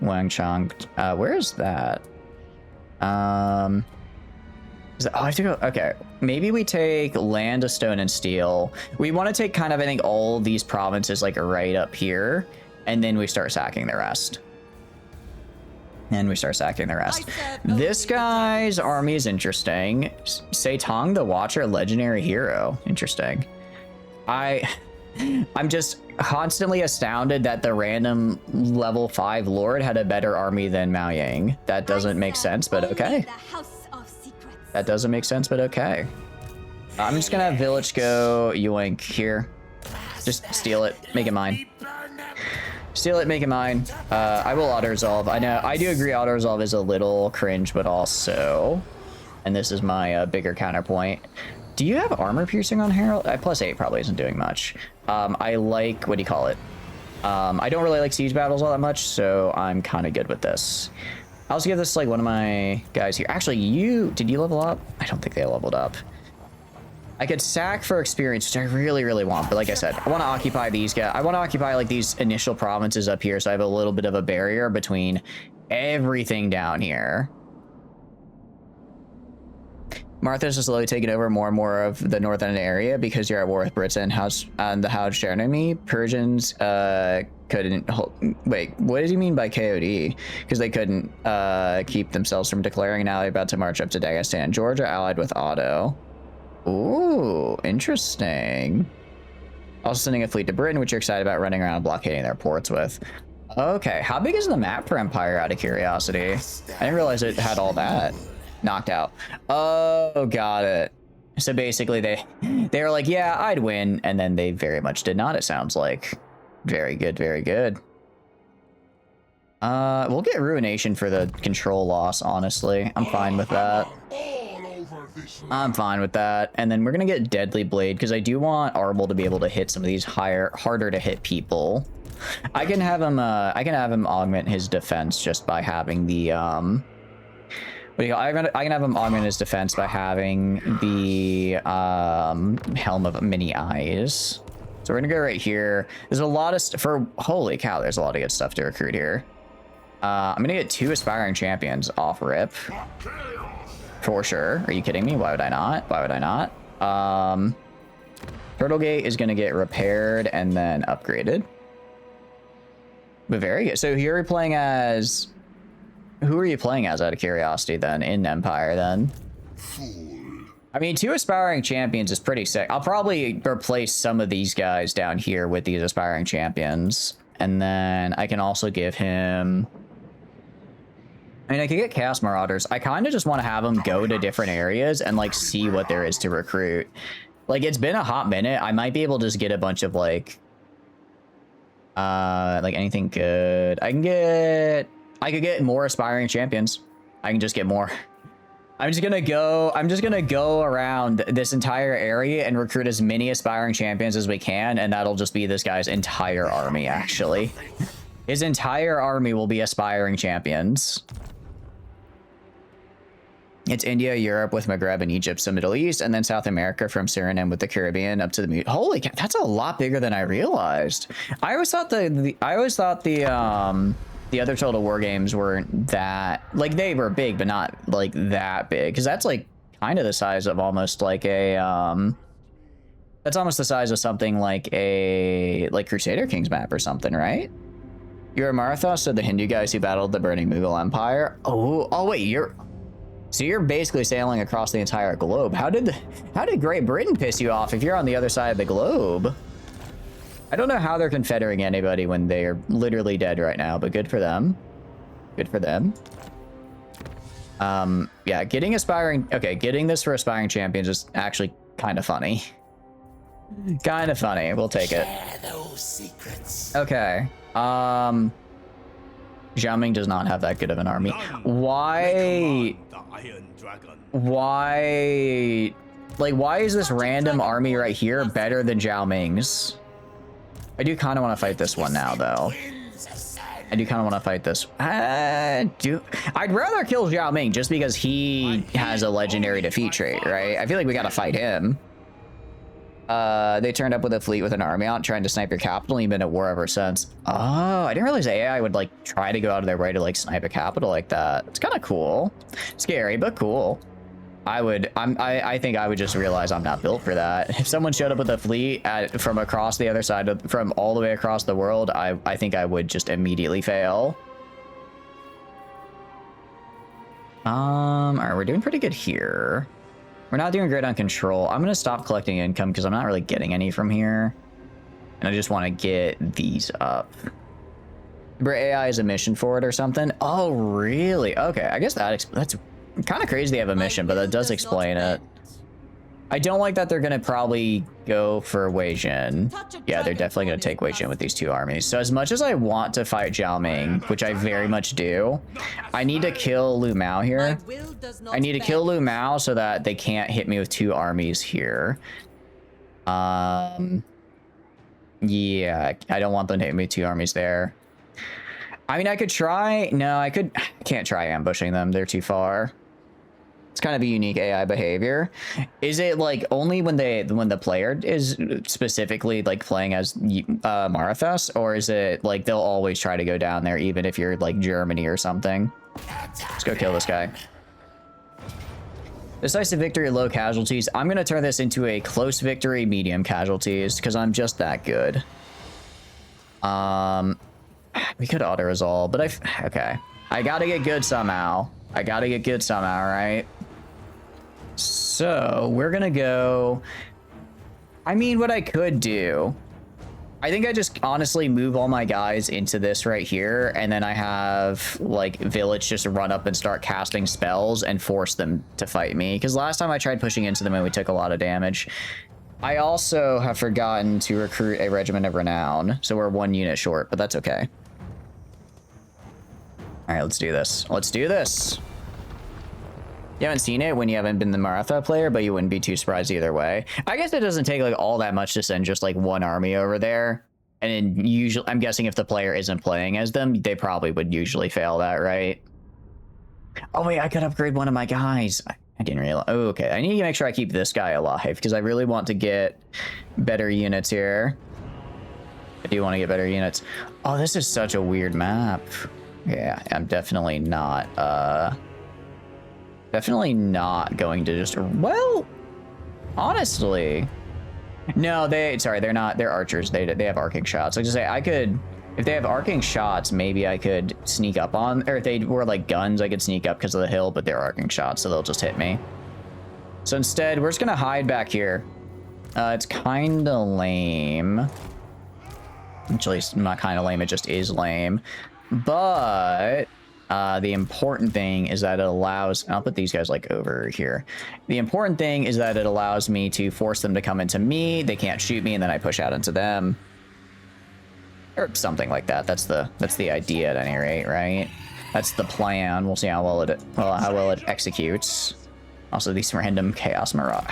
Wangchang. Where is that? Oh, I have to go. Okay, maybe we take Land of Stone and Steel. We want to take kind of, I think, all these provinces like right up here, and then we start sacking the rest. This guy's army is interesting. Seitang the Watcher, legendary hero. Interesting. I'm just constantly astounded that the random level 5 lord had a better army than Mao Yang. That doesn't make sense, but okay. I'm just gonna have Village go yoink here. Just steal it, make it mine. I will auto-resolve. I know, I do agree auto-resolve is a little cringe, but also... And this is my bigger counterpoint. Do you have armor piercing on Herald? +8 probably isn't doing much. I like, what do you call it? I don't really like siege battles all that much, so I'm kind of good with this. I'll also give this like one of my guys here. Actually, did you level up? I don't think they leveled up. I could sack for experience, which I really, really want. But like I said, I want to occupy these guys. I want to occupy like these initial provinces up here, so I have a little bit of a barrier between everything down here. Martha's is slowly taking over more and more of the northern area because you're at war with Britain and the Howard enemy. Persians couldn't hold. Wait, what does he mean by KOD? Because they couldn't keep themselves from declaring an ally about to march up to Dagestan. Georgia allied with Otto. Ooh, interesting. Also sending a fleet to Britain, which you're excited about running around and blockading their ports with. Okay, how big is the map for Empire, out of curiosity? I didn't realize it had all that knocked out. Oh, got it. So basically they were like, yeah, I'd win, and then they very much did not, it sounds like. Very good, very good. We'll get Ruination for the control loss, honestly. I'm fine with that. I'm fine with that. And then we're gonna get Deadly Blade because I do want Arbol to be able to hit some of these harder to hit people. I can have him augment his defense just by having the I can have him augment his defense by having the Helm of Many Eyes. So we're gonna go right here. There's a lot of holy cow, there's a lot of good stuff to recruit here. I'm gonna get 2 aspiring champions off rip. For sure. Are you kidding me? Why would I not? Why would I not? Turtle Gate is going to get repaired and then upgraded. But very good. So here we're playing as... Who are you playing as, out of curiosity, then, in Empire, then? I mean, 2 aspiring champions is pretty sick. I'll probably replace some of these guys down here with these aspiring champions. And then I can also give him... I mean, I could get Chaos Marauders. I kind of just want to have them go to different areas and, like, see what there is to recruit. Like, it's been a hot minute. I might be able to just get a bunch of, like anything good. I could get more aspiring champions. I can just get more. I'm just gonna go around this entire area and recruit as many aspiring champions as we can, and that'll just be this guy's entire army, actually. His entire army will be aspiring champions. It's India, Europe with Maghreb and Egypt, so Middle East, and then South America from Suriname with the Caribbean up to the holy cow, that's a lot bigger than I realized. I always thought the other Total War games weren't that, like, they were big, but not like that big, because that's like kind of the size of almost like a that's almost the size of something like a Crusader Kings map or something, right? You're a Marathos, so the Hindu guys who battled the burning Mughal Empire. Oh wait, so you're basically sailing across the entire globe. How did Great Britain piss you off if you're on the other side of the globe? I don't know how they're confederating anybody when they are literally dead right now, but good for them. Good for them. Yeah, getting this for aspiring champions is actually kind of funny. Kind of funny. We'll take it. Those secrets. Okay. Xiaoming does not have that good of an army. Why is this random army right here better than Xiaoming's? I do kind of want to fight this one now, though. I do kind of want to fight this. I'd rather kill Xiaoming just because he has a legendary defeat trait, right? I feel like we got to fight him. They turned up with a fleet with an army out trying to snipe your capital. You've been at war ever since. Oh, I didn't realize AI would like try to go out of their way to like snipe a capital like that. It's kind of cool. Scary, but cool. I think I would just realize I'm not built for that. If someone showed up with a fleet from across the other side from all the way across the world, I think I would just immediately fail. All right, we're doing pretty good here. We're not doing great on control. I'm going to stop collecting income because I'm not really getting any from here. And I just want to get these up. AI is a mission for it or something. Oh, really? Okay, I guess that's kind of crazy they have a mission, but that does explain it. I don't like that they're going to probably go for Wei Jin. Yeah, they're definitely going to take Wei Jin with these 2 armies. So as much as I want to fight Zhao Ming, which I very much do, I need to kill Lu Mao here. I need to kill Lu Mao so that they can't hit me with 2 armies here. Yeah, I don't want them to hit me with 2 armies there. I mean, I could try. No, I can't try ambushing them. They're too far. It's kind of a unique AI behavior. Is it like only when the player is specifically like playing as Marathas, or is it like they'll always try to go down there even if you're like Germany or something? Let's go kill this guy. Decisive victory, low casualties. I'm gonna turn this into a close victory, medium casualties, because I'm just that good. We could auto resolve, but okay. I gotta get good somehow. I gotta get good somehow, right? So we're gonna go. I mean, what I could do, I think I just honestly move all my guys into this right here, and then I have like Village just run up and start casting spells and force them to fight me. Because last time I tried pushing into them and we took a lot of damage. I also have forgotten to recruit a Regiment of Renown, so we're 1 unit short, but that's okay. All right, let's do this. Let's do this. You haven't seen it when you haven't been the Maratha player, but you wouldn't be too surprised either way. I guess it doesn't take like all that much to send just like 1 army over there. And then usually, I'm guessing if the player isn't playing as them, they probably would usually fail that, right? Oh wait, I could upgrade one of my guys. I didn't realize. Oh, okay. I need to make sure I keep this guy alive because I really want to get better units here. I do want to get better units. Oh, this is such a weird map. Yeah, I'm definitely not going to just, well, honestly, no, they're not, they're archers. They have arcing shots. Like to say, I could, if they have arcing shots, maybe I could sneak up on, or if they were like guns, I could sneak up because of the hill, but they're arcing shots, so they'll just hit me. So instead, we're just gonna hide back here. It's kind of lame. Actually, it's not kind of lame, it just is lame. But the important thing is that it allows, I'll put these guys like over here. The important thing is that it allows me to force them to come into me. They can't shoot me, and then I push out into them. Or something like that. That's the idea at any rate, right? That's the plan. We'll see how well it executes. Also, these random Chaos Marauders.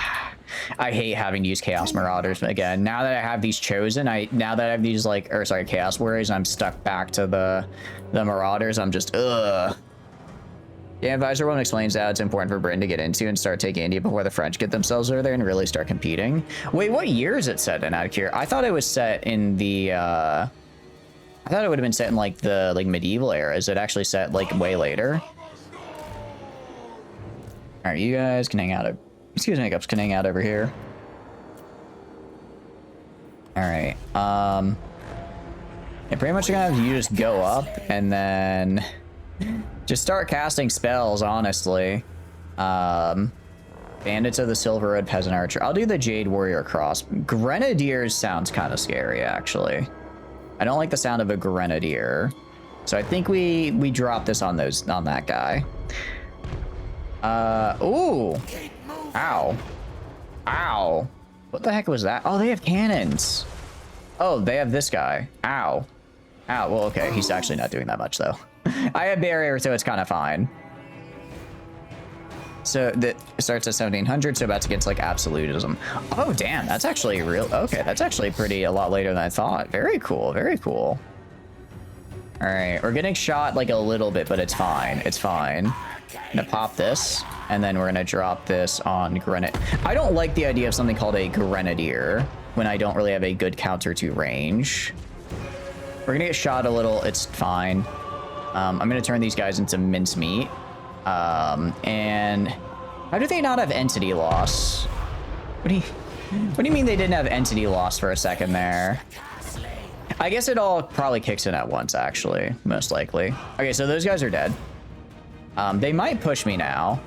I hate having to use Chaos Marauders again. Now that I have these chosen, now that I have these like, or sorry, Chaos Warriors, I'm stuck back to the Marauders. I'm just, ugh. Yeah, Advisor 1 explains how it's important for Britain to get into and start taking India before the French get themselves over there and really start competing. Wait, what year is it set in out of here? I thought it was set in the, I thought it would have been set in like the medieval era. Is it actually set like way later? All right, you guys can hang out. Excuse me, Hiccups can hang out over here. All right. Yeah, pretty much gonna have you just go up and then just start casting spells. Honestly, Bandits of the Silver Road Peasant Archer. I'll do the Jade Warrior Cross. Grenadiers sounds kind of scary, actually. I don't like the sound of a grenadier, so I think we drop this on that guy. Ooh. Ow. Ow. What the heck was that? Oh, they have cannons. Oh, they have this guy. Ow. Ow. Well, okay. He's actually not doing that much, though. I have barrier, so it's kind of fine. So that starts at 1700, so that's against like absolutism. Oh, damn. That's actually real. Okay. That's actually a lot later than I thought. Very cool. Very cool. All right. We're getting shot like a little bit, but it's fine. It's fine. I'm gonna pop this, and then we're gonna drop this on Grenadier. I don't like the idea of something called a Grenadier when I don't really have a good counter to range. We're gonna get shot a little, it's fine. I'm gonna turn these guys into mincemeat. And how do they not have entity loss? What do you mean they didn't have entity loss for a second there? I guess it all probably kicks in at once, actually, most likely. Okay, so those guys are dead. They might push me now,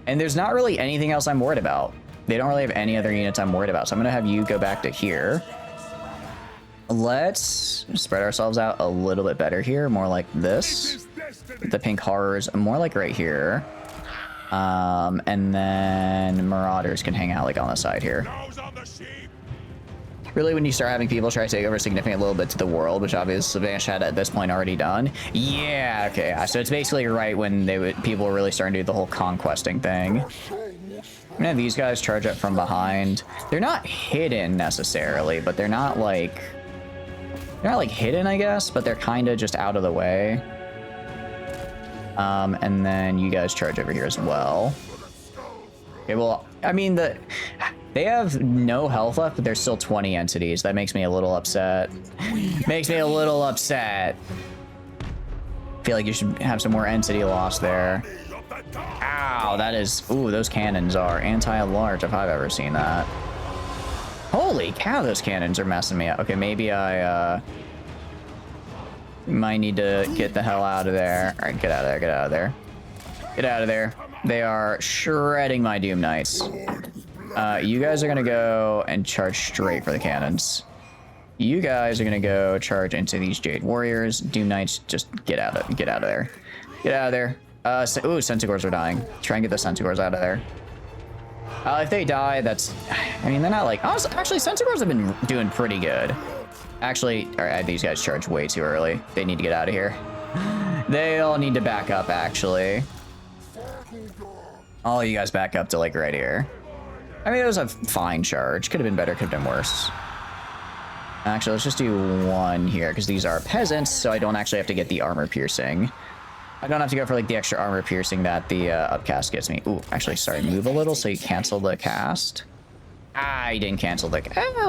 and there's not really anything else I'm worried about. They don't really have any other units I'm worried about, so I'm gonna have you go back to here. Let's spread ourselves out a little bit better here, more like this. The pink horrors, more like right here. And then Marauders can hang out like on the side here. Really, when you start having people try to take over a significant little bit to the world, which obviously Vanish had at this point already done. Yeah, okay. So it's basically right when people were really starting to do the whole conquesting thing. I'm gonna have these guys charge up from behind. They're not hidden necessarily, but they're not like hidden, I guess, but they're kind of just out of the way. And then you guys charge over here as well. Okay, well, I mean, they have no health left, but there's still 20 entities. That makes me a little upset. Makes me a little upset. I feel like you should have some more entity loss there. Ow, that is... Ooh, those cannons are anti-large if I've ever seen that. Holy cow, those cannons are messing me up. Okay, maybe I might need to get the hell out of there. All right, get out of there, get out of there. Get out of there. They are shredding my Doom Knights. You guys are gonna go and charge straight for the cannons. You guys are gonna go charge into these Jade Warriors. Doom Knights, just get out of there. Get out of there. Ooh, Centaurs are dying. Try and get the Centaurs out of there. If they die, that's... I mean, they're not like... Actually, Centaurs have been doing pretty good. Actually, all right, these guys charge way too early. They need to get out of here. They all need to back up, actually. All you guys back up to, like, right here. I mean, it was a fine charge. Could have been better, could have been worse. Actually, let's just do one here, because these are peasants, so I don't actually have to get the armor piercing. I don't have to go for, like, the extra armor piercing that the upcast gets me. Ooh, actually, sorry, move a little so you cancel the cast. Ah, he didn't cancel the...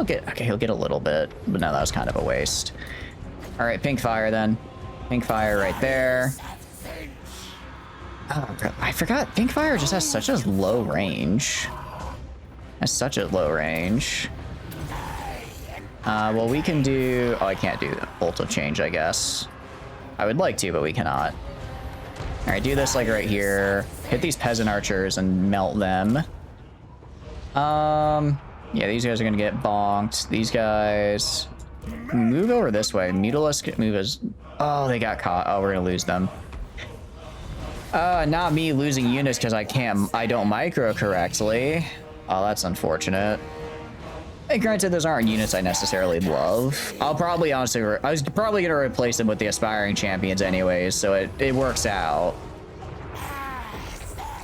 Okay, he'll get a little bit, but no, that was kind of a waste. All right, pink fire, then. Pink fire right there. Oh, I forgot. Pink fire just has such a low range. Has such a low range. Well, we can do... Oh, I can't do Bolt of Change, I guess. I would like to, but we cannot. All right, do this like right here. Hit these peasant archers and melt them. Yeah, these guys are gonna get bonked. These guys move over this way. Mutalisk move as... Oh, they got caught. Oh, we're gonna lose them. Not me losing units because I don't micro correctly. Oh, that's unfortunate. Hey, granted, those aren't units I necessarily love. I'll probably honestly, I was probably gonna replace them with the aspiring champions anyways, so it works out.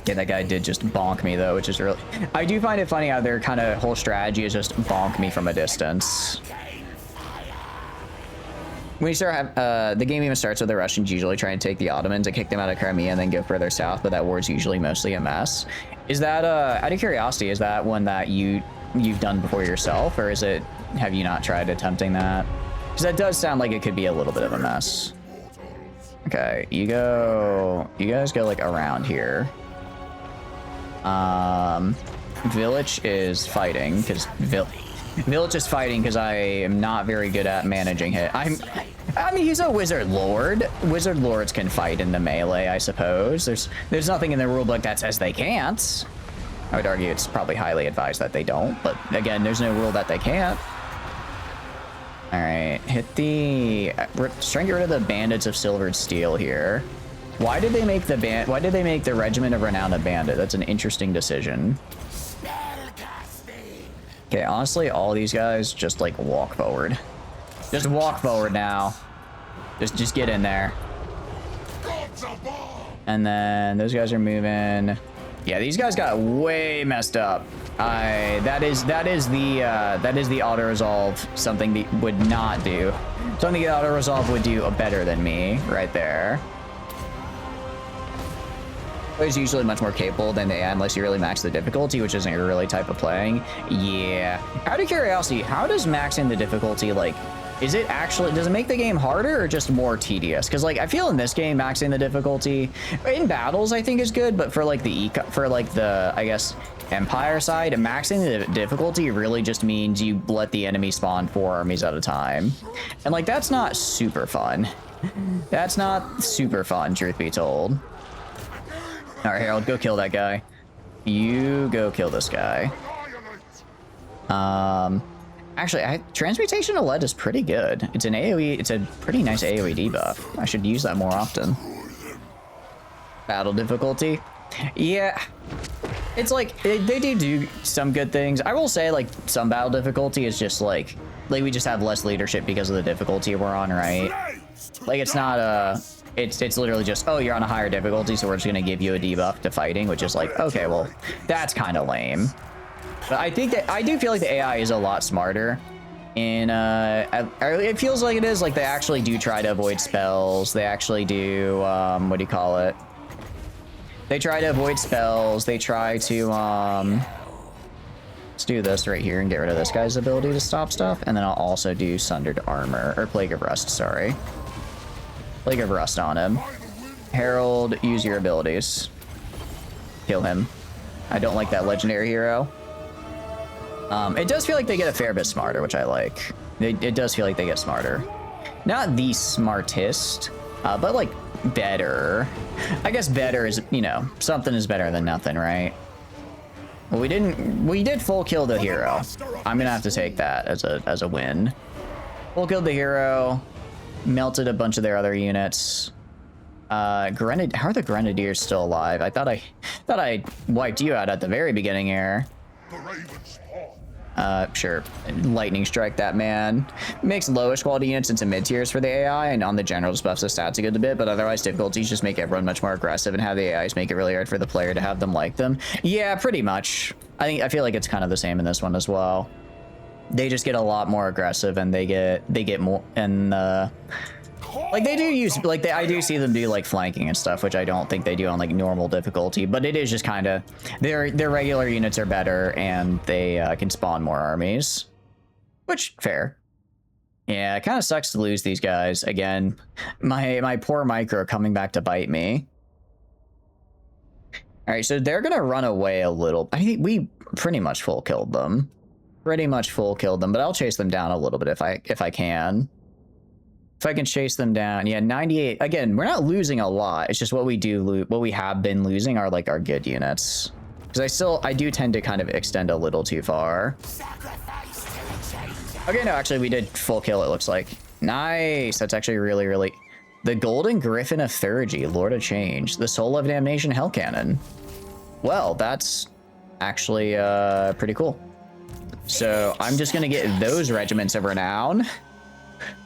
Yeah, that guy did just bonk me though, which is really... I do find it funny how their kind of whole strategy is just bonk me from a distance. When you start, the game even starts with the Russians usually trying to take the Ottomans and kick them out of Crimea and then go further south, but that war's usually mostly a mess. Is that, out of curiosity, is that one that you've done before yourself, or is it, have you not tried attempting that? Because that does sound like it could be a little bit of a mess. Okay, you guys go like around here. Village is fighting because Village is fighting because I am not very good at managing it. I mean, he's a wizard lord. Wizard lords can fight in the melee, I suppose. There's nothing in the rulebook that says they can't. I would argue it's probably highly advised that they don't, but again, there's no rule that they can't. All right, hit the... Just try and get rid of the Bandits of Silvered Steel here. Why did they make the Regiment of Renown a bandit? That's an interesting decision. Okay, honestly, all these guys just like walk forward. Just walk forward now. Just get in there. And then those guys are moving. Yeah, these guys got way messed up. That is the auto resolve. Something they would not do. Something the auto resolve would do better than me right there. Is usually much more capable than they are unless you really max the difficulty, which isn't your really type of playing. Yeah. Out of curiosity, how does maxing the difficulty, like, does it make the game harder or just more tedious? Because, like, I feel in this game, maxing the difficulty in battles, I think is good, but for like the I guess, Empire side, maxing the difficulty really just means you let the enemy spawn 4 armies at a time. And, like, that's not super fun. That's not super fun, truth be told. All right, here, I'll go kill that guy. You go kill this guy. Actually, Transmutation to Lead is pretty good. It's an AoE, it's a pretty nice AoE debuff. I should use that more often. Battle difficulty. Yeah. It's like, they do some good things. I will say, like, some battle difficulty is just like we just have less leadership because of the difficulty we're on, right? Like, it's not it's literally just, oh, you're on a higher difficulty, so we're just gonna give you a debuff to fighting, which is like, okay, well, that's kind of lame. But I think that I do feel like the AI is a lot smarter. And it feels like it is, like they actually do try to avoid spells. They actually do, what do you call it? They try to avoid spells. They try to, let's do this right here and get rid of this guy's ability to stop stuff. And then I'll also do Sundered Armor, or Plague of Rust, sorry. Plague of Rust on him. Herald, use your abilities. Kill him. I don't like that legendary hero. It does feel like they get a fair bit smarter, which I like. It does feel like they get smarter. Not the smartest, but like better. I guess better is, you know, something is better than nothing, right? Well, we did full kill the hero. I'm gonna have to take that as a win. Full killed the hero, melted a bunch of their other units. How are the Grenadiers still alive? I thought I wiped you out at the very beginning here. Sure. Lightning strike that man. Makes lowest quality units into mid tiers for the AI, and on the general just buffs the stats a good bit, but otherwise difficulties just make everyone much more aggressive and have the AIs make it really hard for the player to have them like them. Yeah, pretty much. I feel like it's kind of the same in this one as well. They just get a lot more aggressive and they get more, and like they do use, like I do see them do like flanking and stuff, which I don't think they do on like normal difficulty, but it is just kind of, their regular units are better and they can spawn more armies, which fair. Yeah, it kind of sucks to lose these guys again. My poor micro coming back to bite me. All right, so they're gonna run away a little. I think we pretty much full killed them. Pretty much full killed them, but I'll chase them down a little bit if I can. If I can chase them down, yeah, 98. Again, we're not losing a lot. It's just what we have been losing are like our good units. Because I do tend to kind of extend a little too far. Okay, no, actually we did full kill, it looks like. Nice. That's actually really, really. The Golden Griffin of Thurgy, Lord of Change, the Soul of Damnation Hell Cannon. Well, that's actually pretty cool. So I'm just gonna get those regiments of renown.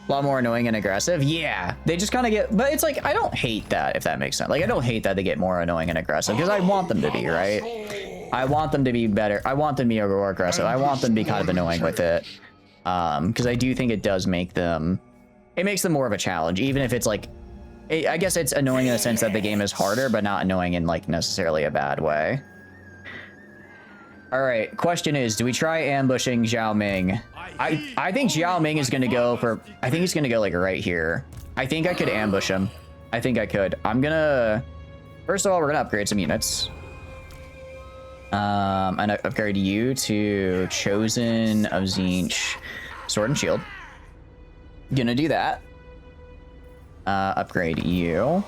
A lot more annoying and aggressive. Yeah, they just kind of get, but it's like, I don't hate that, if that makes sense. Like, I don't hate that they get more annoying and aggressive, because I want them to be, right? I want them to be better. I want them to be more aggressive. I want them to be kind of annoying with it. Because I do think it does make them, it makes them more of a challenge, even if it's like, I guess it's annoying in the sense that the game is harder, but not annoying in like necessarily a bad way. All right, question is, do we try ambushing Zhao Ming? I think Zhao Ming is gonna go for, I think he's gonna go like right here. I think I could ambush him. I think I could. I'm gonna, first of all, we're gonna upgrade some units. And upgrade you to Chosen of Tzeentch, Sword and Shield. Gonna do that. Upgrade you.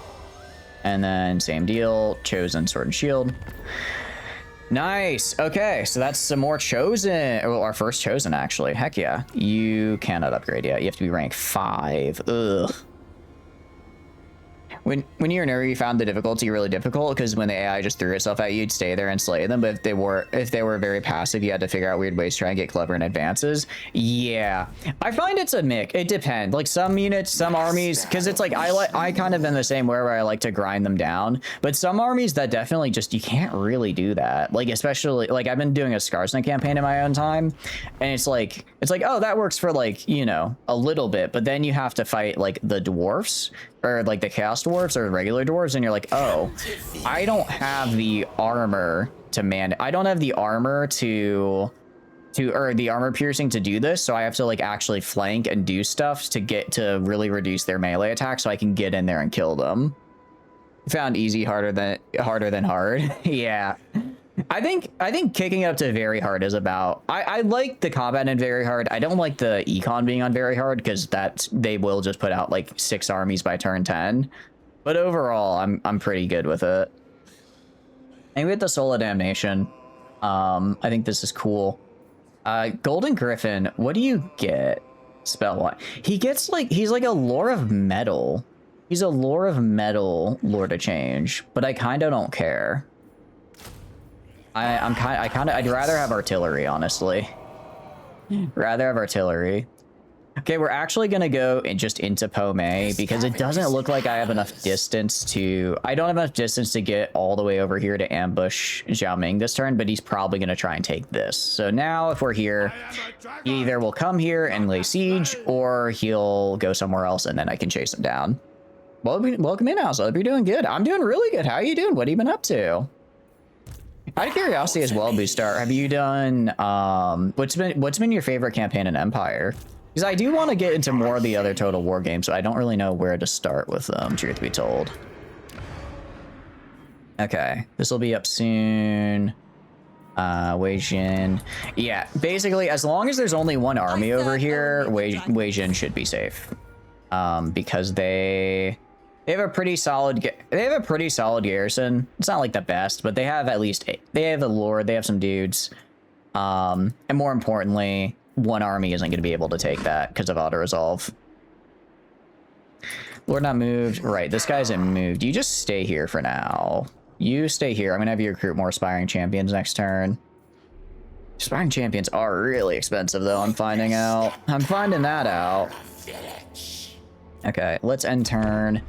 And then same deal, Chosen, Sword and Shield. Nice. Okay, so that's some more Chosen. Well, our first Chosen, actually. Heck yeah. You cannot upgrade yet. You have to be rank 5. Ugh. When you're in area, you found the difficulty really difficult because when the AI just threw itself at you, you'd stay there and slay them. But if they were very passive, you had to figure out weird ways to try and get clever in advances. Yeah, I find it's a mix. It depends. Like some units, some armies, because it's like I kind of in the same way where I like to grind them down. But some armies that definitely just you can't really do that. Like especially like I've been doing a Scarsna campaign in my own time, and it's like oh that works for like a little bit, but then you have to fight like the dwarfs. Or like the chaos dwarves or regular dwarves, and you're like, oh, I don't have the armor to I don't have the armor or the armor piercing to do this, so I have to like actually flank and do stuff to really reduce their melee attack so I can get in there and kill them. Found easy harder than hard. Yeah. I think kicking it up to very hard is about, I like the combat in very hard. I don't like the econ being on very hard because they will just put out like 6 armies by turn 10. But overall, I'm pretty good with it. And with the Soul of Damnation, I think this is cool. Golden Griffin, what do you get? Spell one. He gets like, he's like a Lore of Metal. He's a Lore of Metal Lord of Change, but I kind of don't care. I'd rather have artillery, honestly. Rather have artillery. Okay, we're actually gonna go just into Pomei because it doesn't look like I have enough distance to. I don't have enough distance to get all the way over here to ambush Zhao Ming this turn, but he's probably gonna try and take this. So now, if we're here, he either will come here and lay siege, or he'll go somewhere else, and then I can chase him down. Welcome in, House. I hope you're doing good. I'm doing really good. How are you doing? What have you been up to? Out of curiosity as well, Boostar, have you done what's been your favorite campaign in Empire? Because I do want to get into more of the other Total War games, so I don't really know where to start with them, truth be told. Okay, this will be up soon. Wei Jin. Yeah, basically, as long as there's only one army over here, Wei Jin should be safe. Because they have a pretty solid garrison. It's not like the best, but they have at least they have a lord, they have some dudes. And more importantly, one army isn't going to be able to take that because of auto resolve. Lord not moved. Right, this guy isn't moved. You just stay here for now. You stay here. I'm gonna have you recruit more aspiring champions next turn. Aspiring champions are really expensive though, I'm finding out. I'm finding that out. Okay, let's end turn.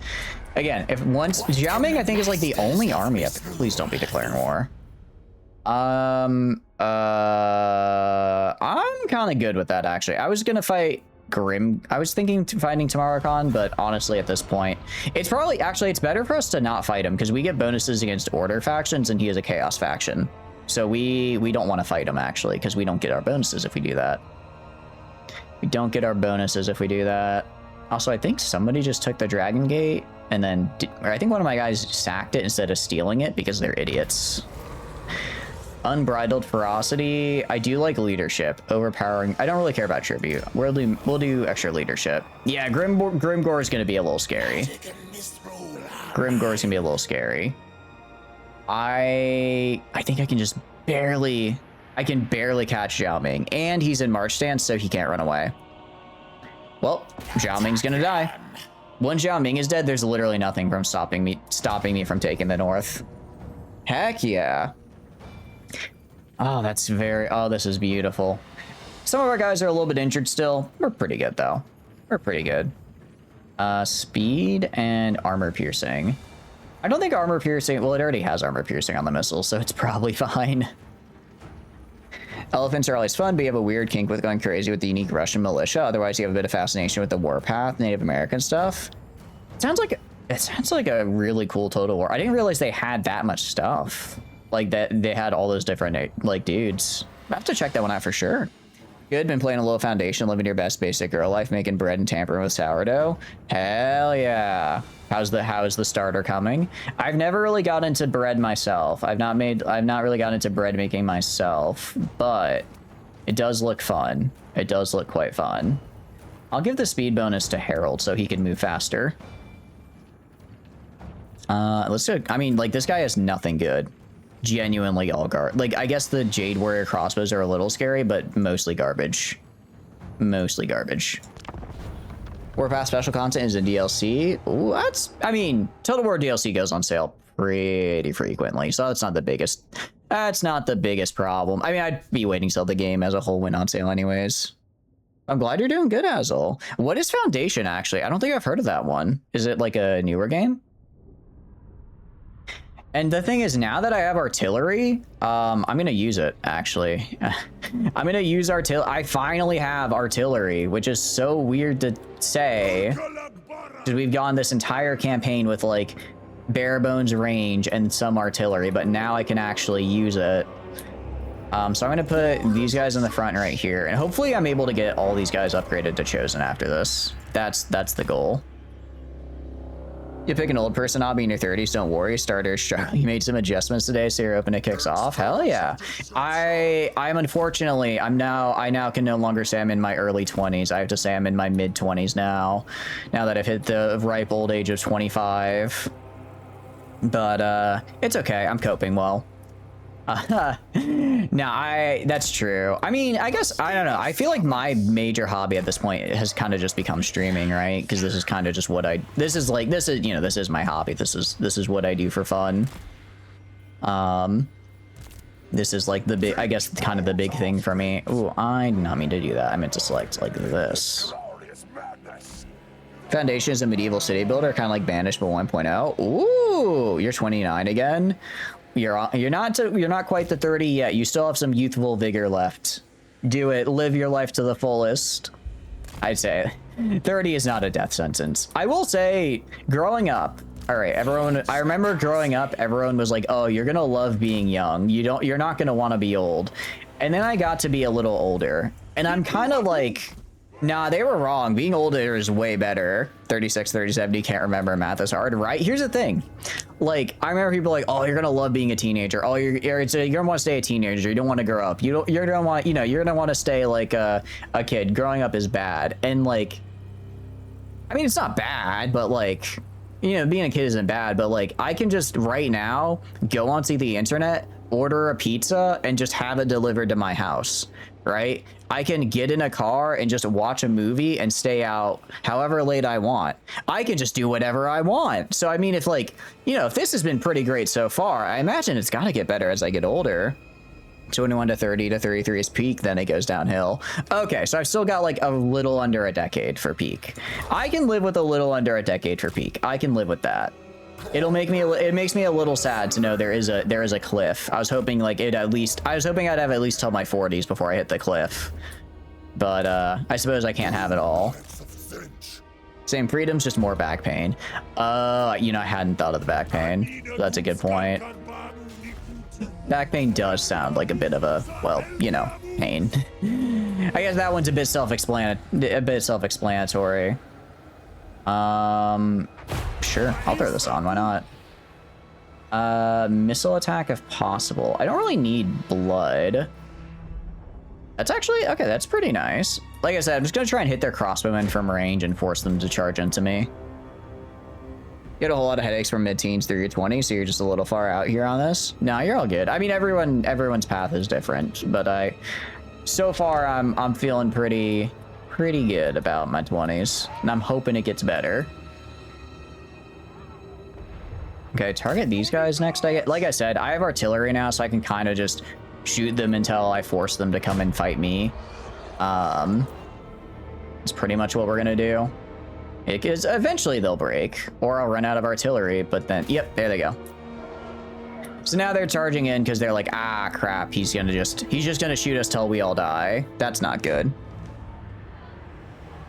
Again, if once Jiao Ming I think is like the only army up. Please don't be declaring war. I'm kind of good with that actually. I was gonna fight Grim. I was thinking fighting Tamara Khan, but honestly at this point, it's probably actually it's better for us to not fight him because we get bonuses against order factions and he is a chaos faction. So we don't want to fight him actually because we don't get our bonuses if we do that. We don't get our bonuses if we do that. Also, I think somebody just took the Dragon Gate and then or I think one of my guys sacked it instead of stealing it because they're idiots. Unbridled ferocity. I do like leadership. Overpowering. I don't really care about tribute. We'll do extra leadership. Yeah, Grimgore is gonna be a little scary. Grimgore is gonna be a little scary. I think I can just barely catch Jiao Ming, and he's in march stance, so he can't run away. Well, Jiao Ming's gonna die. When Jiao Ming is dead, there's literally nothing from stopping me from taking the north. Heck yeah. Oh, that's very... Oh, this is beautiful. Some of our guys are a little bit injured still. We're pretty good, though. We're pretty good. Speed and armor piercing. I don't think armor piercing... Well, it already has armor piercing on the missiles, so it's probably fine. Elephants are always fun, but you have a weird kink with going crazy with the unique Russian militia. Otherwise, you have a bit of fascination with the warpath, Native American stuff. It sounds like a really cool Total War. I didn't realize they had that much stuff. Like that they had all those different like dudes. I have to check that one out for sure. Good, been playing a little Foundation, living your best basic girl life, making bread and tampering with sourdough. Hell yeah. How's the starter coming? I've never really got into bread myself. I've not really gotten into bread making myself, but it does look fun. It does look quite fun. I'll give the speed bonus to Harold so he can move faster. Let's do it. I mean, like this guy has nothing good. Genuinely all like I guess the Jade Warrior crossbows are a little scary, but mostly garbage. Mostly garbage. Warpath special content is in DLC. Ooh, I mean, Total War DLC goes on sale pretty frequently, so that's not the biggest problem. I mean, I'd be waiting till the game as a whole went on sale anyways. I'm glad you're doing good, Hazel. What is Foundation actually? I don't think I've heard of that one. Is it like a newer game? And the thing is, now that I have artillery, I'm gonna use it, actually. I'm gonna use artillery. I finally have artillery, which is so weird to say. Because we've gone this entire campaign with, like, bare bones range and some artillery, but now I can actually use it. So I'm gonna put these guys in the front right here, and hopefully I'm able to get all these guys upgraded to Chosen after this. That's the goal. You pick an old person hobby in your 30s, don't worry. Starter struggle. You made some adjustments today, so you're open to kicks off. Hell yeah. I'm unfortunately, I now can no longer say I'm in my early 20s. I have to say I'm in my mid 20s now that I've hit the ripe old age of 25. But it's okay. I'm coping well. No, that's true. I mean, I guess, I don't know. I feel like my major hobby at this point has kind of just become streaming, right? Because this is kind of just what this is my hobby. This is what I do for fun. This is like the big, I guess, kind of the big thing for me. Ooh, I did not mean to do that. I meant to select like this. Foundation is a medieval city builder, kind of like Banished, but 1.0. Ooh, you're 29 again. You're not quite the 30 yet. You still have some youthful vigor left. Do it. Live your life to the fullest. I'd say 30 is not a death sentence. I will say, growing up, all right, everyone, I remember growing up, everyone was like, oh, you're gonna love being young. You're not gonna want to be old. And then I got to be a little older, and I'm kind of like, nah, they were wrong. Being older is way better. 36, 37, you can't remember, math is hard, right? Here's the thing. Like, I remember people like, oh, you're gonna love being a teenager. Oh, you're gonna want to stay a teenager. You don't want to grow up. You're gonna want, you're gonna want to stay like a kid. Growing up is bad. And like, I mean, it's not bad, but like, being a kid isn't bad, but like, I can just right now go onto the internet, order a pizza, and just have it delivered to my house, right? I can get in a car and just watch a movie and stay out however late I want. I can just do whatever I want. So, I mean, if like, if this has been pretty great so far, I imagine it's got to get better as I get older. 21 to 30 to 33 is peak, then it goes downhill. Okay, so I've still got like a little under a decade for peak. I can live with a little under a decade for peak. I can live with that. It makes me a little sad to know there is a cliff. I was hoping like I'd have at least till my 40s before I hit the cliff. But I suppose I can't have it all. Same freedoms, just more back pain. I hadn't thought of the back pain. That's a good point. Back pain does sound like a bit of a, well, pain. I guess that one's a bit self-explanatory. Sure, I'll throw this on, why not? Missile attack if possible. I don't really need blood. That's actually, okay, that's pretty nice. Like I said, I'm just gonna try and hit their crossbowmen from range and force them to charge into me. Get a whole lot of headaches from mid-teens through your 20s, so you're just a little far out here on this. No, you're all good. I mean, everyone's path is different, but so far I'm feeling pretty good about my 20s, and I'm hoping it gets better. Okay, target these guys next. Like I said, I have artillery now, so I can kind of just shoot them until I force them to come and fight me. It's pretty much what we're gonna do. Because eventually they'll break, or I'll run out of artillery, but then, yep, there they go. So now they're charging in because they're like, ah, crap, he's just gonna shoot us till we all die. That's not good.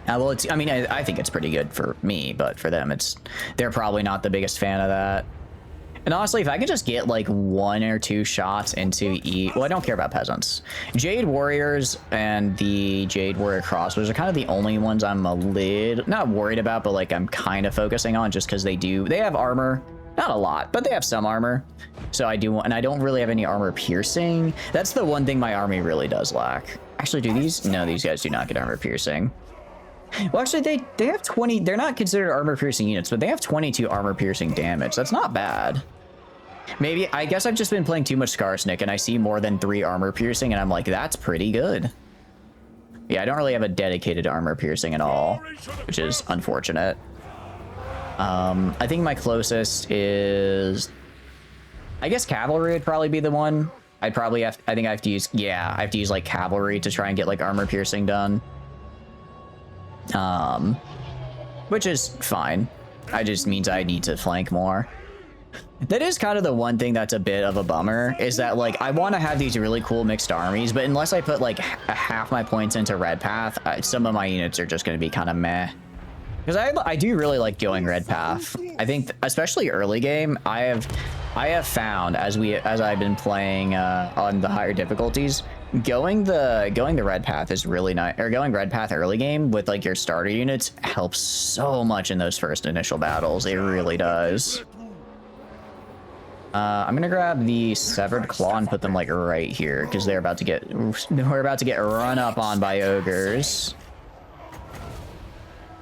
Well, I think it's pretty good for me, but for them, they're probably not the biggest fan of that. And honestly, if I could just get like 1 or 2 shots into well, I don't care about peasants. Jade Warriors and the Jade Warrior Crossbows are kind of the only ones I'm not worried about, but like I'm kind of focusing on just because they have armor. Not a lot, but they have some armor. So I don't really have any armor piercing. That's the one thing my army really does lack. Actually, no, these guys do not get armor piercing. Well, actually, they have 20. They're not considered armor piercing units, but they have 22 armor piercing damage. That's not bad. Maybe, I guess I've just been playing too much Skarsnik and I see more than 3 armor piercing and I'm like, that's pretty good. Yeah, I don't really have a dedicated armor piercing at all, which is unfortunate. I think my closest is, I guess cavalry would probably be the one. I think I have to use like cavalry to try and get like armor piercing done. Which is fine. It just means I need to flank more. That is kind of the one thing that's a bit of a bummer, is that like I want to have these really cool mixed armies, but unless I put like half my points into Red Path, some of my units are just going to be kind of meh. Because I do really like going Red Path. I think especially early game, I have found as I've been playing on the higher difficulties, going the Red Path is really nice, or going Red Path early game with like your starter units helps so much in those first initial battles. It really does. I'm gonna grab the Severed Claw and put them like right here because we're about to get run up on by ogres.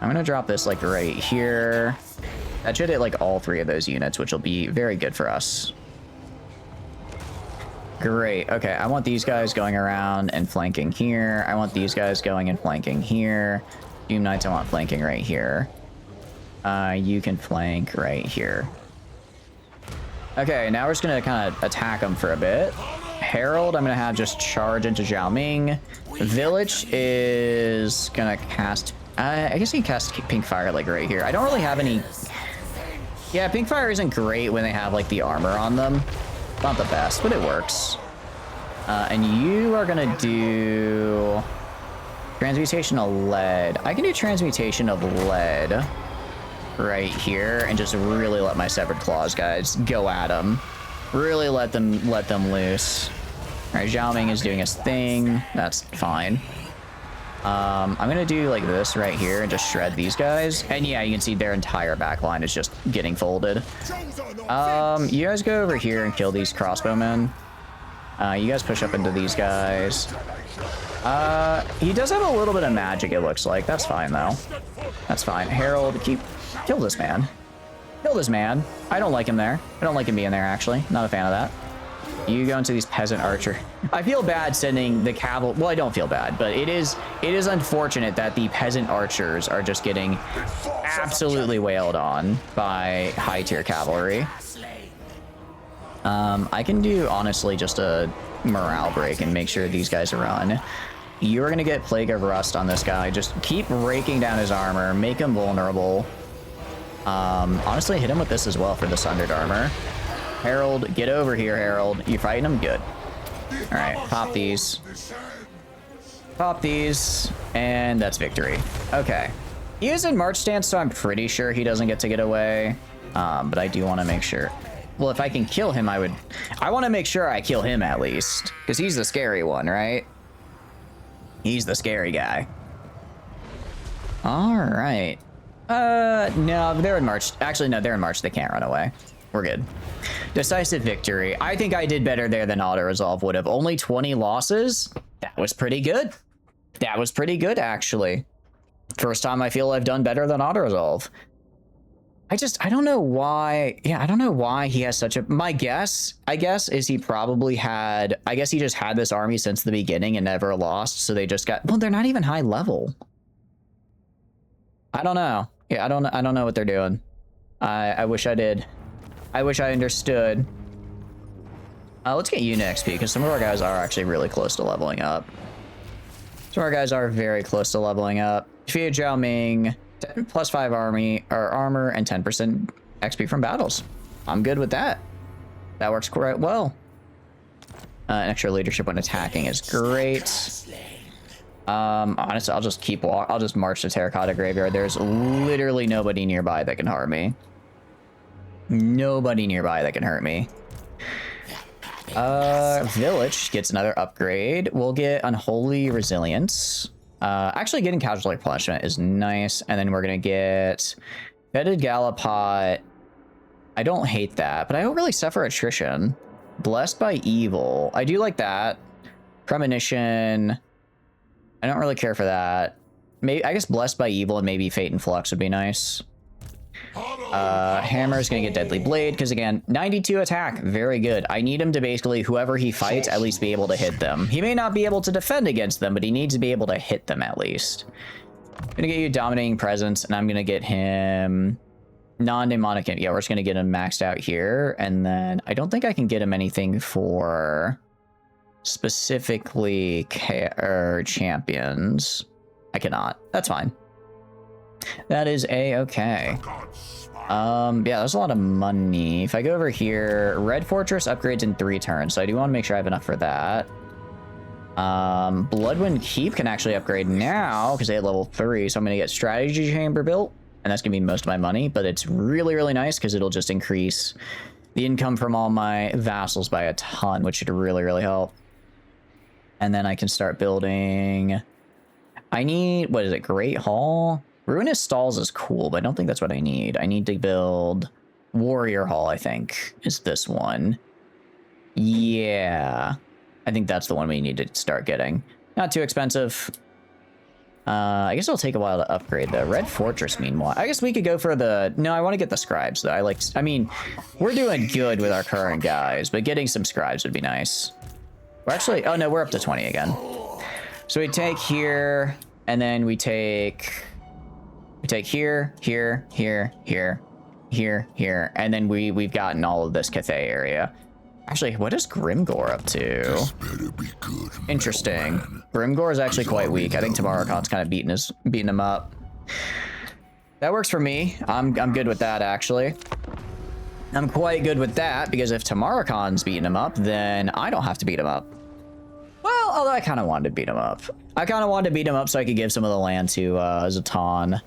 I'm gonna drop this like right here. That should hit like all 3 of those units, which will be very good for us. Great. Okay, I want these guys going around and flanking here. I want these guys going and flanking here. Doom Knights, I want flanking right here. You can flank right here. Okay, now we're just gonna kind of attack them for a bit. Herald, I'm gonna have just charge into Zhao Ming. Village is gonna cast, I guess he can cast Pink Fire like right here. I don't really have any. Yeah, Pink Fire isn't great when they have like the armor on them. Not the best, but it works. And you are gonna do Transmutation of lead. I can do transmutation of lead right here and just really let my Severed Claws guys go at them. Really let them loose. All right, Zhao Ming is doing his thing. That's fine. I'm gonna do like this right here and just shred these guys. And yeah, you can see their entire back line is just getting folded. You guys go over here and kill these crossbowmen. You guys push up into these guys. He does have a little bit of magic, it looks like. That's fine, though. That's fine. Harold, kill this man. Kill this man. I don't like him there. I don't like him being there, actually. Not a fan of that. You go into these peasant archer. I feel bad sending the cavalry. Well, I don't feel bad, but it is unfortunate that the peasant archers are just getting absolutely wailed on by high tier cavalry. I can do honestly just a morale break and make sure these guys run. You're gonna get Plague of Rust on this guy. Just keep raking down his armor, make him vulnerable. Honestly, hit him with this as well for the Sundered Armor. Harold, get over here, Harold. You fighting him? Good. All right, pop these. Pop these, and that's victory. Okay. He is in March stance, so I'm pretty sure he doesn't get to get away. But I do want to make sure. Well, if I can kill him, I want to make sure I kill him at least. Because he's the scary one, right? He's the scary guy. All right. No, they're in March. Actually, no, they're in March. They can't run away. We're good. Decisive victory. I think I did better there than auto-resolve would have. Only 20 losses? That was pretty good. That was pretty good, actually. First time I feel I've done better than auto-resolve. I don't know why. Yeah, I don't know why he has such a... My guess, I guess, is he probably had... I guess he just had this army since the beginning and never lost, so they just got... Well, they're not even high level. I don't know. Yeah, I don't know what they're doing. I wish I did. I wish I understood. Let's get unit XP, because some of our guys are actually really close to leveling up. Some of our guys are very close to leveling up. Defeated Zhao Ming, +5 armor, and 10% XP from battles. I'm good with that. That works quite well. An extra leadership when attacking is great. Honestly, I'll just march to Terracotta Graveyard. There's literally nobody nearby that can harm me. Nobody nearby that can hurt me. Village gets another upgrade. We'll get Unholy Resilience. Actually, getting Casualty Replenishment is nice. And then we're going to get Fetid Gallipot. I don't hate that, but I don't really suffer attrition. Blessed by Evil. I do like that. Premonition. I don't really care for that. Maybe, I guess Blessed by Evil and maybe Fate and Flux would be nice. Hammer is going to get Deadly Blade because, again, 92 attack. Very good. I need him to basically, whoever he fights, at least be able to hit them. He may not be able to defend against them, but he needs to be able to hit them at least. I'm going to get you Dominating Presence, and I'm going to get him non-demonic. Yeah, we're just going to get him maxed out here. And then I don't think I can get him anything for specifically champions. I cannot. That's fine. That is a-okay. Yeah, there's a lot of money. If I go over here, Red Fortress upgrades in 3 turns, so I do want to make sure I have enough for that. Bloodwind Keep can actually upgrade now because they had level 3, so I'm going to get Strategy Chamber built, and that's going to be most of my money, but it's really, really nice because it'll just increase the income from all my vassals by a ton, which should really, really help. And then I can start building... I need, what is it, Great Hall? Ruinous Stalls is cool, but I don't think that's what I need. I need to build Warrior Hall, I think, is this one. Yeah. I think that's the one we need to start getting. Not too expensive. I guess it'll take a while to upgrade, though. Red Fortress, meanwhile. I guess we could go for the... No, I want to get the Scribes, though. I mean, we're doing good with our current guys, but getting some Scribes would be nice. We're actually... Oh, no, we're up to 20 again. So we take here, and then we take... We take here, here, here, here, here, here, and then we've gotten all of this Cathay area. Actually, what is Grimgore up to? Interesting. Grimgore is actually quite weak. I think Tomorrowcon's kind of beating him up. That works for me. I'm good with that, actually. I'm quite good with that, because if Tomorrowcon's beating him up, then I don't have to beat him up. Well, Although I kind of wanted to beat him up. I kind of wanted to beat him up so I could give some of the land to Zatan.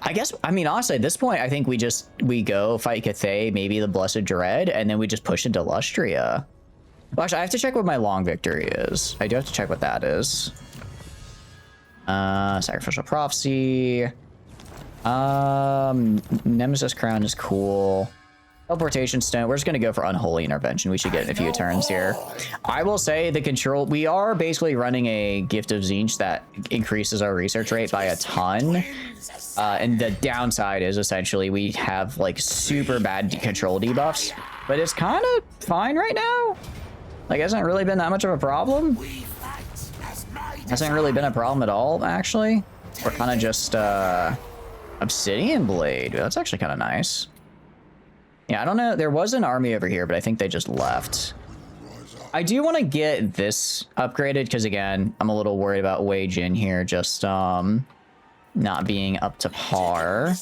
I guess, I mean, honestly, at this point, I think we go fight Cathay, maybe the Blessed Dread, and then we just push into Lustria. Well, actually, I have to check what my long victory is. I do have to check what that is. Sacrificial Prophecy. Nemesis Crown is cool. Teleportation Stone. We're just going to go for Unholy Intervention. We should get in a few turns here. I will say the control... We are basically running a Gift of Tzeentch that increases our research rate by a ton. And the downside is essentially we have like super bad control debuffs. But it's kind of fine right now. Like, hasn't really been that much of a problem. Hasn't really been a problem at all, actually. We're kind of just... Obsidian Blade. That's actually kind of nice. Yeah, I don't know. There was an army over here, but I think they just left. I do want to get this upgraded because, again, I'm a little worried about Wei Jin here just not being up to par.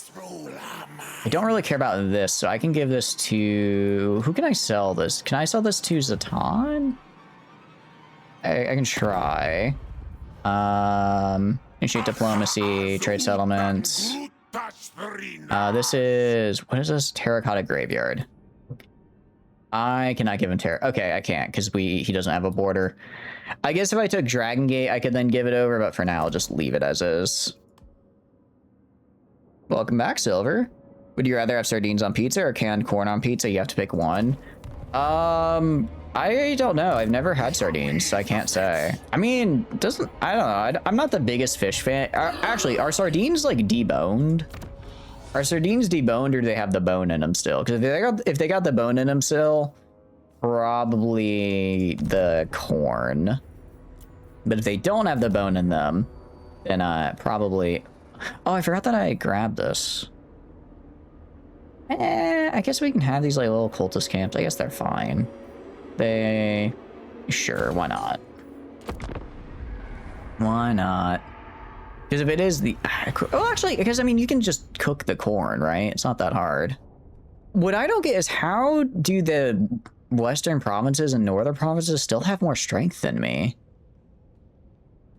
I don't really care about this, so I can give this to... Who can I sell this? Can I sell this to Zatan? I can try. Initiate Diplomacy, Trade Settlements. This is... What is this? Terracotta Graveyard. I cannot give him Okay, I can't because he doesn't have a border. I guess if I took Dragon Gate, I could then give it over, but for now, I'll just leave it as is. Welcome back, Silver. Would you rather have sardines on pizza or canned corn on pizza? You have to pick one. I don't know. I've never had sardines, so I can't say. I mean, I don't know. I'm not the biggest fish fan. Actually, are sardines like deboned? Are sardines deboned or do they have the bone in them still? Because if they got the bone in them still, probably the corn. But if they don't have the bone in them, then probably... Oh, I forgot that I grabbed this. I guess we can have these like little cultist camps. I guess they're fine. Sure, why not? Why not? Because if it is the... Oh, actually, because, I mean, you can just cook the corn, right? It's not that hard. What I don't get is how do the western provinces and northern provinces still have more strength than me?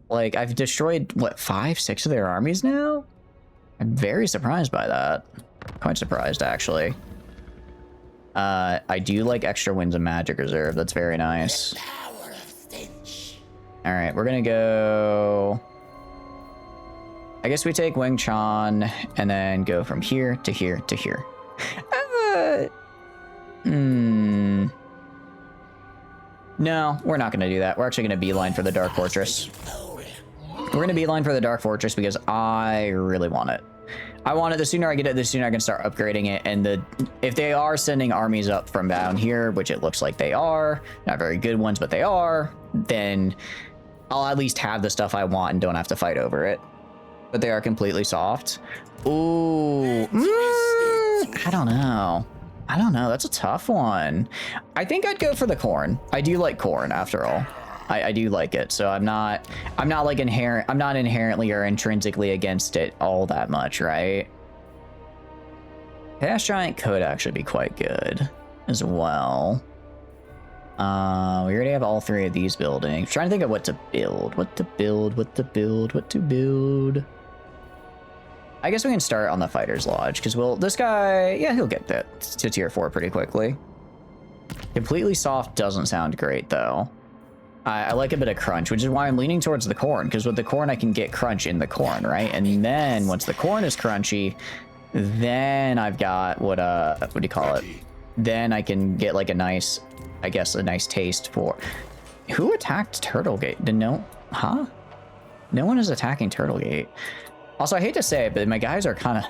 Like, I've destroyed, what, 5, 6 of their armies now? I'm very surprised by that. Quite surprised, actually. I do like extra wins and magic reserve. That's very nice. All right, we're gonna go... I guess we take Wing Chun and then go from here to here to here. No, we're not gonna do that. We're actually gonna beeline for the Dark Fortress. We're gonna beeline for the Dark Fortress because I really want it. I want it. The sooner I get it, the sooner I can start upgrading it. And if they are sending armies up from down here, which it looks like they are, not very good ones, but they are, then I'll at least have the stuff I want and don't have to fight over it. But they are completely soft. Ooh. I don't know. I don't know. That's a tough one. I think I'd go for the corn. I do like corn after all. I do like it. So I'm not like I'm not inherently or intrinsically against it all that much, right? Chaos Giant could actually be quite good as well. We already have all 3 of these buildings. I'm trying to think of what to build. What to build. I guess we can start on the Fighter's Lodge, because this guy, yeah, he'll get that to tier 4 pretty quickly. Completely soft doesn't sound great, though. I like a bit of crunch, which is why I'm leaning towards the corn, because with the corn, I can get crunch in the corn, right? And then, once the corn is crunchy, then I've got, what do you call it? Then I can get, like, a nice taste for... Who attacked Turtlegate? No one is attacking Turtlegate. Also, I hate to say it, but my guys are kind of...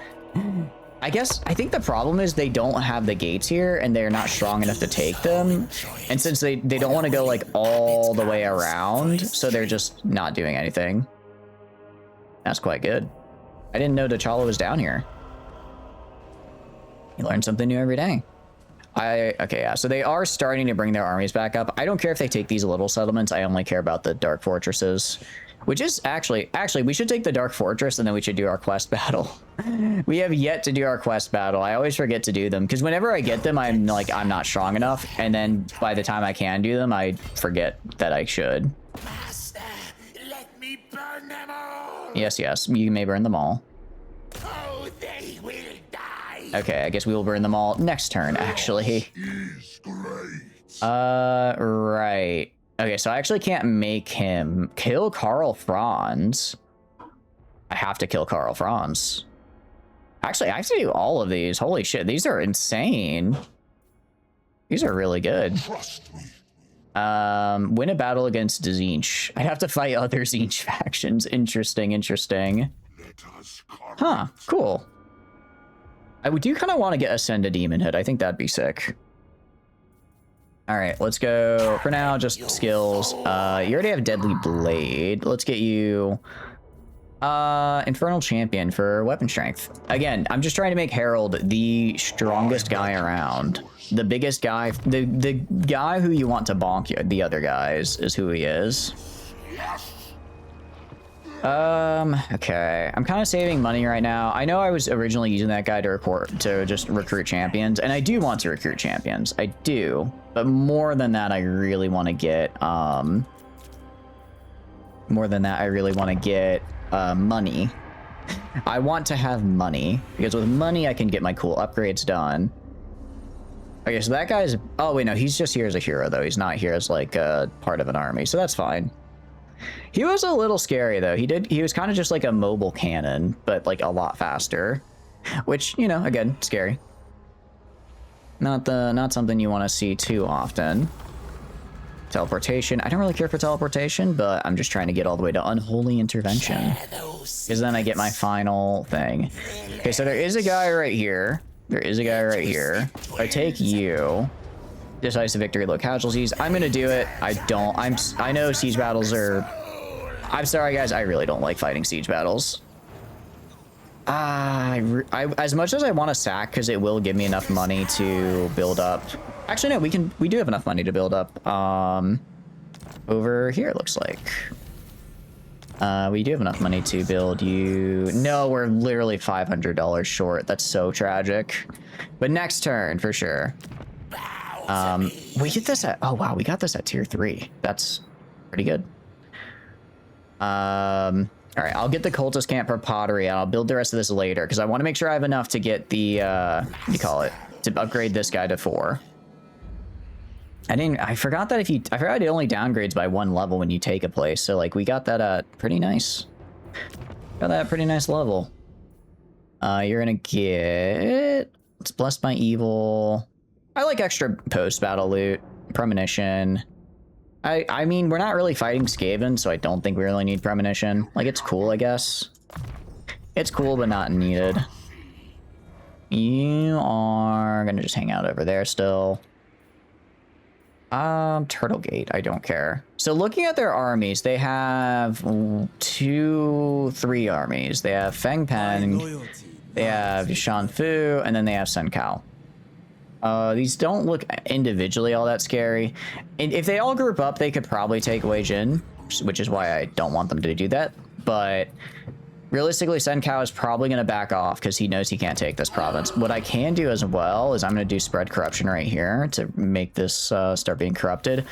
I think the problem is they don't have the gates here, and they're not strong enough to take them. And since they don't want to go, like, all the way around, so they're just not doing anything. That's quite good. I didn't know T'Challa was down here. You learn something new every day. Okay, yeah, so they are starting to bring their armies back up. I don't care if they take these little settlements. I only care about the Dark Fortresses. Which is actually, we should take the Dark Fortress and then we should do our quest battle. We have yet to do our quest battle. I always forget to do them because whenever I get them, I'm like, I'm not strong enough. And then by the time I can do them, I forget that I should. Burn them all! Yes, yes, you may burn them all. Oh, they will die! Okay, I guess we will burn them all next turn, actually. Right. Okay, so I actually can't make him kill Karl Franz. I have to kill Karl Franz. Actually, I have to do all of these. Holy shit, these are insane. These are really good. Trust me. Win a battle against Tzeentch. I'd have to fight other Tzeentch factions. Interesting, interesting. Huh, cool. I do kind of want to get Ascended Demonhood. I think that'd be sick. All right, let's go. For now, just skills. You already have Deadly Blade. Let's get you Infernal Champion for weapon strength. Again, I'm just trying to make Harold the strongest guy around. The biggest guy, the guy who you want to bonk the other guys is who he is. Okay. I'm kind of saving money right now. I know I was originally using that guy to just recruit champions, and I do want to recruit champions. I do. But more than that, I really want to get money. I want to have money, because with money I can get my cool upgrades done. Okay, so that guy's... Oh, wait, no, he's just here as a hero, though. He's not here as, like, part of an army, so that's fine. He was a little scary, though. He was kind of just like a mobile cannon, but, like, a lot faster. Which, you know, again, scary. Not something you want to see too often. Teleportation. I don't really care for teleportation, but I'm just trying to get all the way to Unholy Intervention. Because then I get my final thing. Okay, so there is a guy right here. If I take you, decisive victory, low casualties. I'm gonna do it. I know siege battles are... I'm sorry, guys. I really don't like fighting siege battles. As much as I want to sack, because it will give me enough money to build up. Actually, no, we do have enough money to build up. Over here, it looks like. We do have enough money to build you. No, we're literally $500 short. That's so tragic. But next turn, for sure. We get this at... Oh, wow, we got this at tier 3. That's pretty good. All right, I'll get the cultist camp for pottery, and I'll build the rest of this later, because I want to make sure I have enough to get the, what do you call it? To upgrade this guy to 4. I forgot that I forgot it only downgrades by 1 level when you take a place, so, like, we got that at pretty nice. Got that at pretty nice level. You're gonna get... It's Blessed by Evil. I like extra post-battle loot. Premonition. I mean, we're not really fighting Skaven, so I don't think we really need Premonition. Like, it's cool, I guess. It's cool, but not needed. You are gonna just hang out over there still. Turtlegate, I don't care. So looking at their armies, they have 3 armies. They have Feng Peng, they have Shanfu, and then they have Sen Kao. These don't look individually all that scary. And if they all group up, they could probably take Wei Jin, which is why I don't want them to do that. But realistically, Sen Kao is probably going to back off because he knows he can't take this province. What I can do as well is I'm going to do Spread Corruption right here to make this start being corrupted.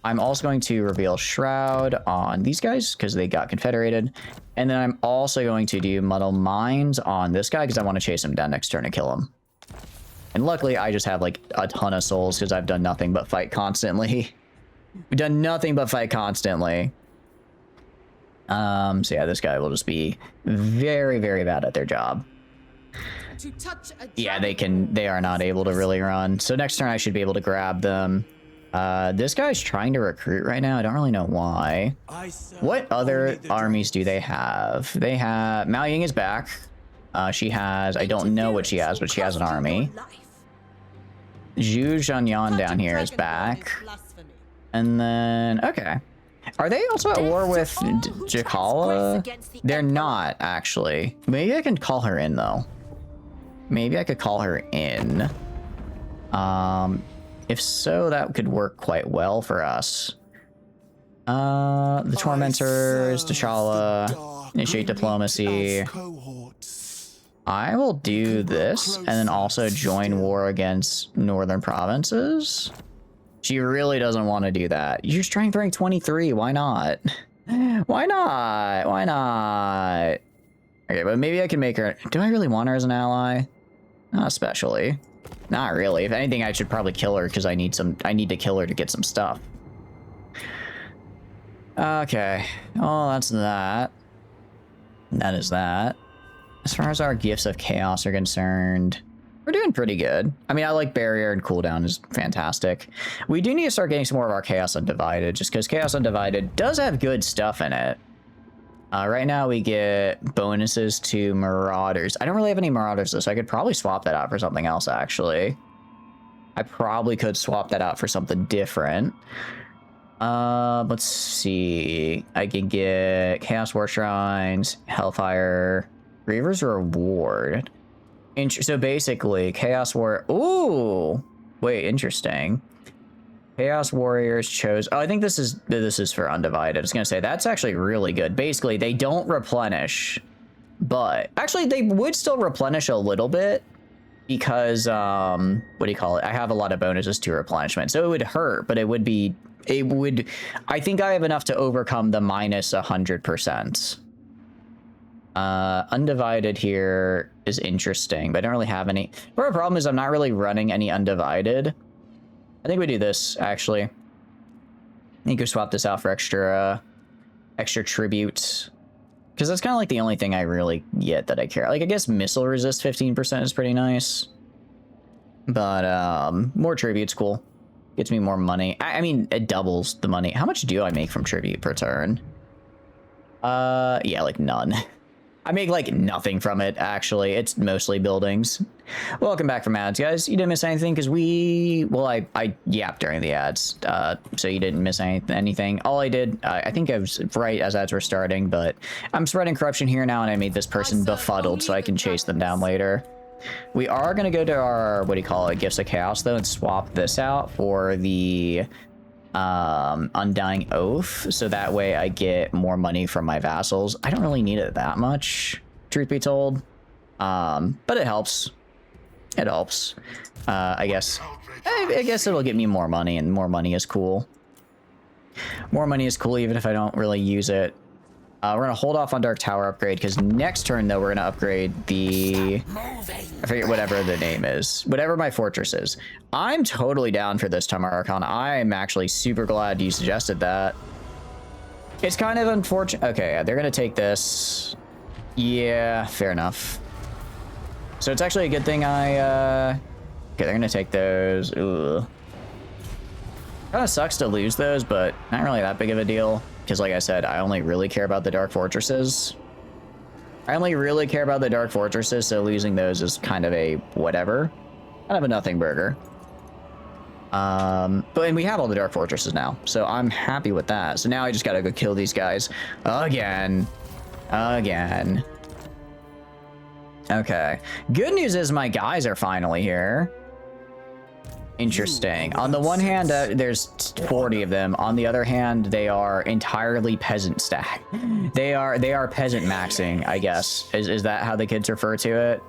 I'm also going to reveal Shroud on these guys because they got confederated. And then I'm also going to do Muddle Minds on this guy because I want to chase him down next turn and kill him. And luckily, I just have, like, a ton of souls because I've done nothing but fight constantly. We've done nothing but fight constantly. So yeah, this guy will just be very, very bad at their job. Yeah, they are not able to really run. So next turn, I should be able to grab them. This guy's trying to recruit right now. I don't really know why. What other armies do they have? They have... Mao Ying is back. She has... I don't know what she has, but she has an army. Zhu Zhanyan down here is back. And then... Okay. Are they also at war with Jakala? They're not, actually. Maybe I can call her in, though. Maybe I could call her in. If so, that could work quite well for us. The Tormentors, T'Challa, initiate diplomacy. I will do this, and then also join war against northern provinces. She really doesn't want to do that. You're strength rank 23, why not? Why not? Why not? Okay, but maybe I can make her... Do I really want her as an ally? Not especially. Not really. If anything, I should probably kill her because I need to kill her to get some stuff. Okay. Oh, that's that. That is that. As far as our gifts of chaos are concerned, we're doing pretty good. I mean, I like barrier and cooldown is fantastic. We do need to start getting some more of our chaos undivided, just because chaos undivided does have good stuff in it. Right now we get bonuses to marauders. I don't really have any marauders though, so I could probably swap that out for something else, actually. I probably could swap that out for something different. Let's see. I can get Chaos War Shrines, Hellfire, Reaver's Reward. So basically, Chaos War... Ooh! Wait, interesting. Chaos Warriors chose... Oh, I think this is for Undivided. I was going to say, that's actually really good. Basically, they don't replenish, but... Actually, they would still replenish a little bit because, what do you call it? I have a lot of bonuses to replenishment, so it would hurt, but it would be... I think I have enough to overcome the minus 100%. Undivided here is interesting, but I don't really have any. But our problem is I'm not really running any Undivided. I think we do this, actually. I think we swap this out for extra tribute. Because that's kind of like the only thing I really get that I care. Like, I guess missile resist 15% is pretty nice. But, more tribute's cool. Gets me more money. I mean, it doubles the money. How much do I make from tribute per turn? Yeah, like none. I make like nothing from it, actually. It's mostly buildings. Welcome back from ads, guys. You didn't miss anything because I yapped during the ads, so you didn't miss anything. All I did, I think I was right as ads were starting, but I'm spreading corruption here now, and I made this person befuddled so I can chase them down later. We are going to go to our, what do you call it, Gifts of Chaos, though, and swap this out for the Undying Oath, so that way I get more money from my vassals. I don't really need it that much, truth be told, but it helps. It helps. I guess it'll get me more money, and more money is cool. More money is cool even if I don't really use it. We're going to hold off on Dark Tower upgrade, because next turn, though, we're going to upgrade the... I forget whatever the name is. Whatever my fortress is. I'm totally down for this Tamar Archon. I'm actually super glad you suggested that. It's kind of unfortunate. Okay, yeah, they're going to take this. Yeah, fair enough. So it's actually a good thing I... Okay, they're going to take those. Ugh. Kind of sucks to lose those, but not really that big of a deal. Because like I said, I only really care about the Dark Fortresses. I only really care about the Dark Fortresses, so losing those is kind of a whatever. Kind of a nothing burger. And we have all the Dark Fortresses now, so I'm happy with that. So now I just gotta go kill these guys. Again. Again. Okay. Good news is my guys are finally here. Interesting. On the one hand, there's 40 of them. On the other hand, they are entirely peasant stack. They are peasant maxing, I guess. Is that how the kids refer to it?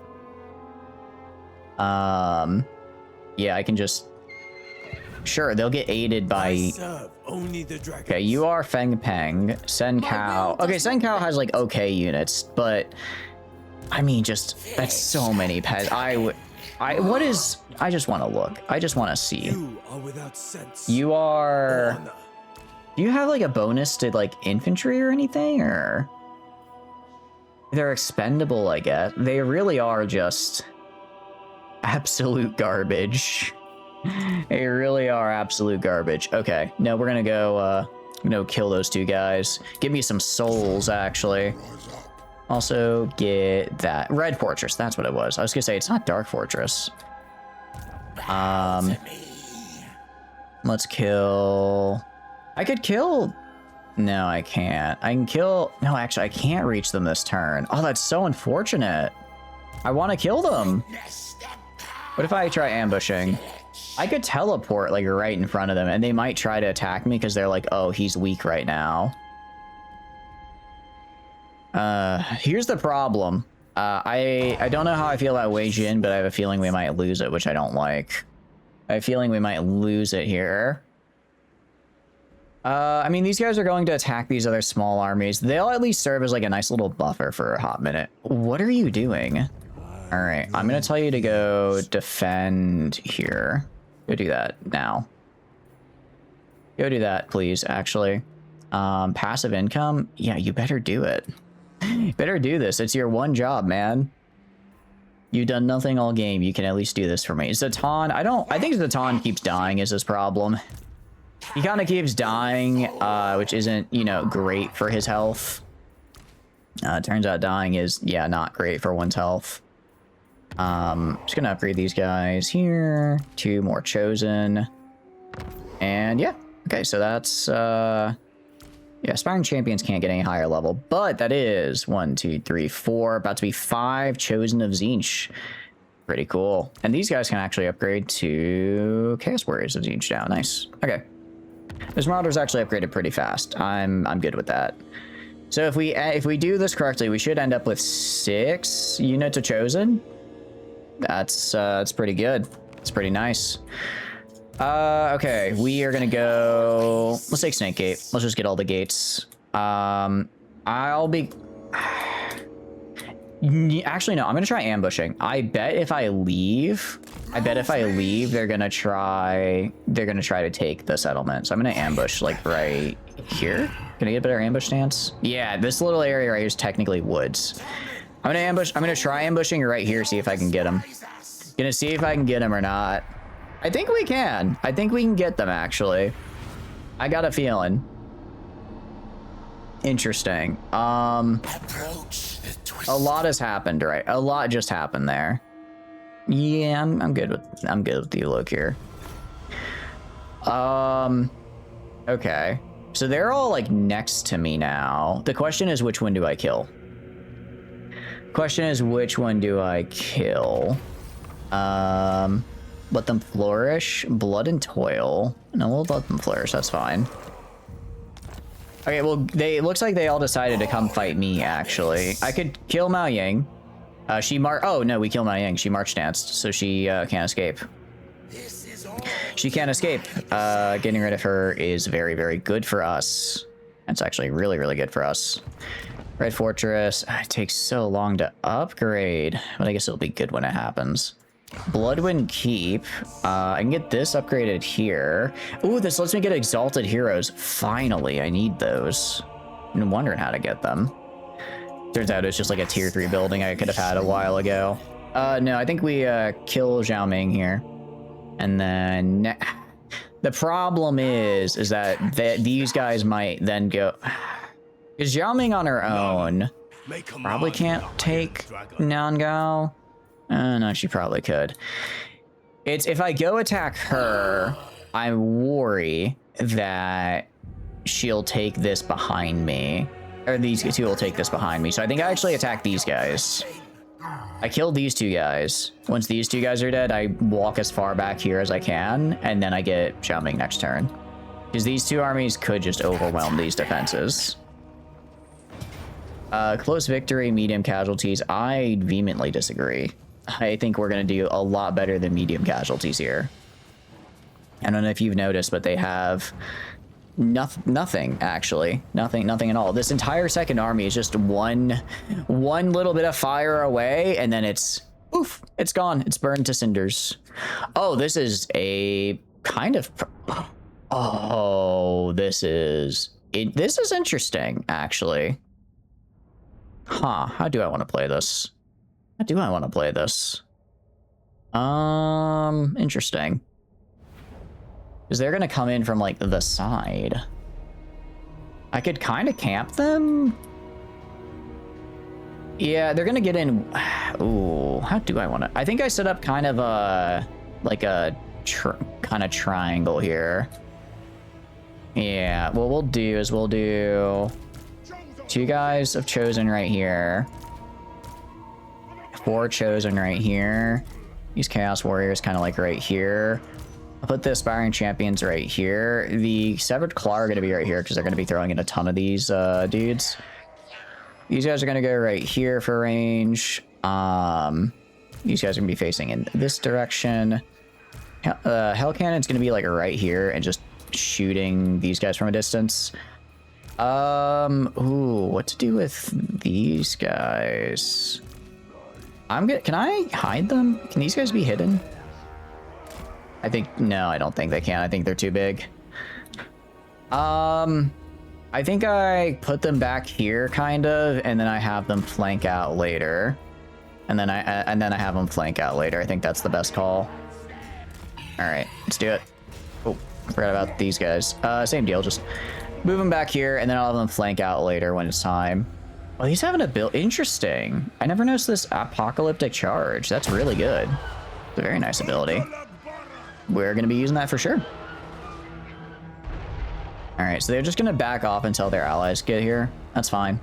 Yeah, I can just... Sure, they'll get aided by... Okay, you are Feng Peng. Sen Kao. Okay, Sen Kao has like okay units, but... I mean, just... That's so many pets. What is... I just want to look. I just want to see. You are without sense. You are... Honor. Do you have like a bonus to like infantry or anything, or... They're expendable, I guess. They really are just... absolute garbage. They really are absolute garbage. Okay, no, we're gonna go, kill those two guys. Give me some souls, actually. Also, get that. Red Fortress, that's what it was. I was gonna say, it's not Dark Fortress. Let's kill... I could kill... No, I can't. I can kill... No, actually, I can't reach them this turn. Oh, that's so unfortunate. I want to kill them. What if I try ambushing? I could teleport, like, right in front of them, and they might try to attack me because they're like, oh, he's weak right now. Here's the problem. I don't know how I feel about Wei Jin, but I have a feeling we might lose it, which I don't like. I have a feeling we might lose it here. I mean, these guys are going to attack these other small armies. They'll at least serve as like a nice little buffer for a hot minute. What are you doing? All right, I'm going to tell you to go defend here. Go do that now. Go do that, please, actually. Passive income? Yeah, you better do it. You better do this. It's your one job, man. You've done nothing all game. You can at least do this for me. Zatan, I think Zatan keeps dying is his problem. He kind of keeps dying, which isn't, you know, great for his health. Turns out dying is, yeah, not great for one's health. Just gonna upgrade these guys here. 2 more chosen. And yeah, okay, so that's, yeah, aspiring champions can't get any higher level, but that is 1, 2, 3, 4, about to be 5 chosen of Tzeentch. Pretty cool. And these guys can actually upgrade to Chaos Warriors of Tzeentch now. Nice. Okay. This Marauder's actually upgraded pretty fast. I'm good with that. So if we do this correctly, we should end up with 6 units of chosen. That's pretty good. It's pretty nice. Okay, we are gonna go. Let's take Snake Gate. Let's just get all the gates. I'll be. Actually, no. I'm gonna try ambushing. I bet if I leave, they're gonna try to take the settlement. So I'm gonna ambush like right here. Gonna get a better ambush stance. Yeah, this little area right here is technically woods. I'm gonna ambush. I'm gonna try ambushing right here. See if I can get him. Gonna see if I can get him or not. I think we can. I think we can get them, actually. I got a feeling. Interesting. A lot has happened, right? A lot just happened there. Yeah, I'm good with you, look here. Okay. So they're all like next to me now. The question is, which one do I kill? Question is, which one do I kill? Let them flourish. Blood and toil. No, we'll let them flourish. That's fine. Okay, well, it looks like they all decided to come fight me, actually. I could kill Mao Yang. Oh, no, we kill Mao Yang. She march danced, so she can't escape. She can't escape. Getting rid of her is very, very good for us. That's actually really, really good for us. Red Fortress. It takes so long to upgrade, but I guess it'll be good when it happens. Bloodwind Keep. I can get this upgraded here. Ooh, this lets me get Exalted Heroes. Finally, I need those. I've been wondering how to get them. Turns out it's just like a tier 3 building I could have had a while ago. No, I think we kill Zhao Ming here. And then the problem is that these guys might then go. Because Zhao Ming on her own probably can't take Nangao. No, she probably could. It's if I go attack her, I worry that she'll take this behind me. Or these two will take this behind me. So I think I actually attack these guys. I kill these 2 guys. Once these 2 guys are dead, I walk as far back here as I can, and then I get Zhao Ming next turn. Because these 2 armies could just overwhelm these defenses. Close victory, medium casualties. I vehemently disagree. I think we're going to do a lot better than medium casualties here. I don't know if you've noticed, but they have nothing, actually. Nothing at all. This entire second army is just one little bit of fire away, and then it's, oof, it's gone. It's burned to cinders. Oh, this is a kind of... Oh, this is interesting, actually. Huh, how do I want to play this? Interesting. Because they're going to come in from, like, the side. I could kind of camp them. Yeah, they're going to get in. Ooh, how do I want to? I think I set up kind of a, like a kind of triangle here. Yeah, what we'll do is we'll do 2 guys of chosen right here. 4 chosen right here. These Chaos Warriors kind of like right here. I'll put the Aspiring Champions right here. The Severed Claw are going to be right here because they're going to be throwing in a ton of these dudes. These guys are going to go right here for range. These guys are going to be facing in this direction. Hell Cannon's going to be like right here and just shooting these guys from a distance. Ooh, what to do with these guys? Can I hide them? Can these guys be hidden? No, I don't think they can. I think they're too big. I think I put them back here, kind of, and then I have them flank out later. And then I have them flank out later. I think that's the best call. All right, let's do it. Oh, forgot about these guys. Same deal, just move them back here, and then I'll have them flank out later when it's time. Well, he's having a build. Interesting. I never noticed this apocalyptic charge. That's really good. It's a very nice ability. We're going to be using that for sure. All right, so they're just going to back off until their allies get here. That's fine.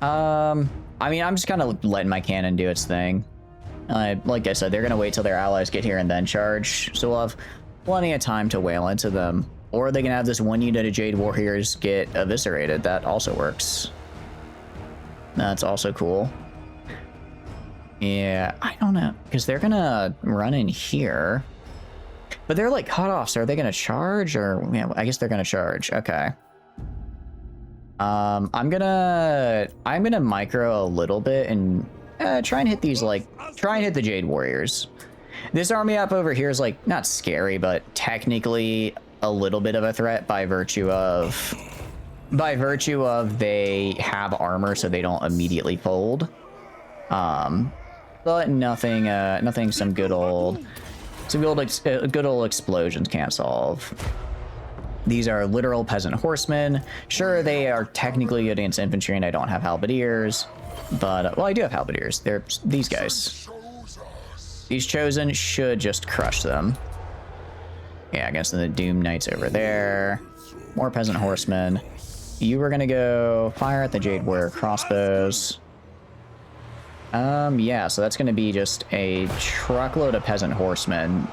I mean, I'm just kind of letting my cannon do its thing. Like I said, they're going to wait till their allies get here and then charge. So we'll have plenty of time to wail into them. Or they can have this one unit of Jade Warriors get eviscerated. That also works. That's also cool. Yeah, I don't know. Because they're going to run in here. But they're like cut off, so are they going to charge? Or, yeah, I guess they're going to charge. Okay. I'm gonna micro a little bit and try and hit these, like, try and hit the Jade Warriors. This army up over here is, like, not scary, but technically a little bit of a threat by virtue of they have armor, so they don't immediately fold. But nothing some good old explosions can't solve. These are literal peasant horsemen. Sure, they are technically good against infantry, and I don't have halberdiers, but well, I do have halberdiers. They're these guys. These chosen should just crush them. Yeah, against the Doom Knights over there. More peasant horsemen. You were gonna go fire at the Jade Warrior crossbows. Yeah, so that's gonna be just a truckload of peasant horsemen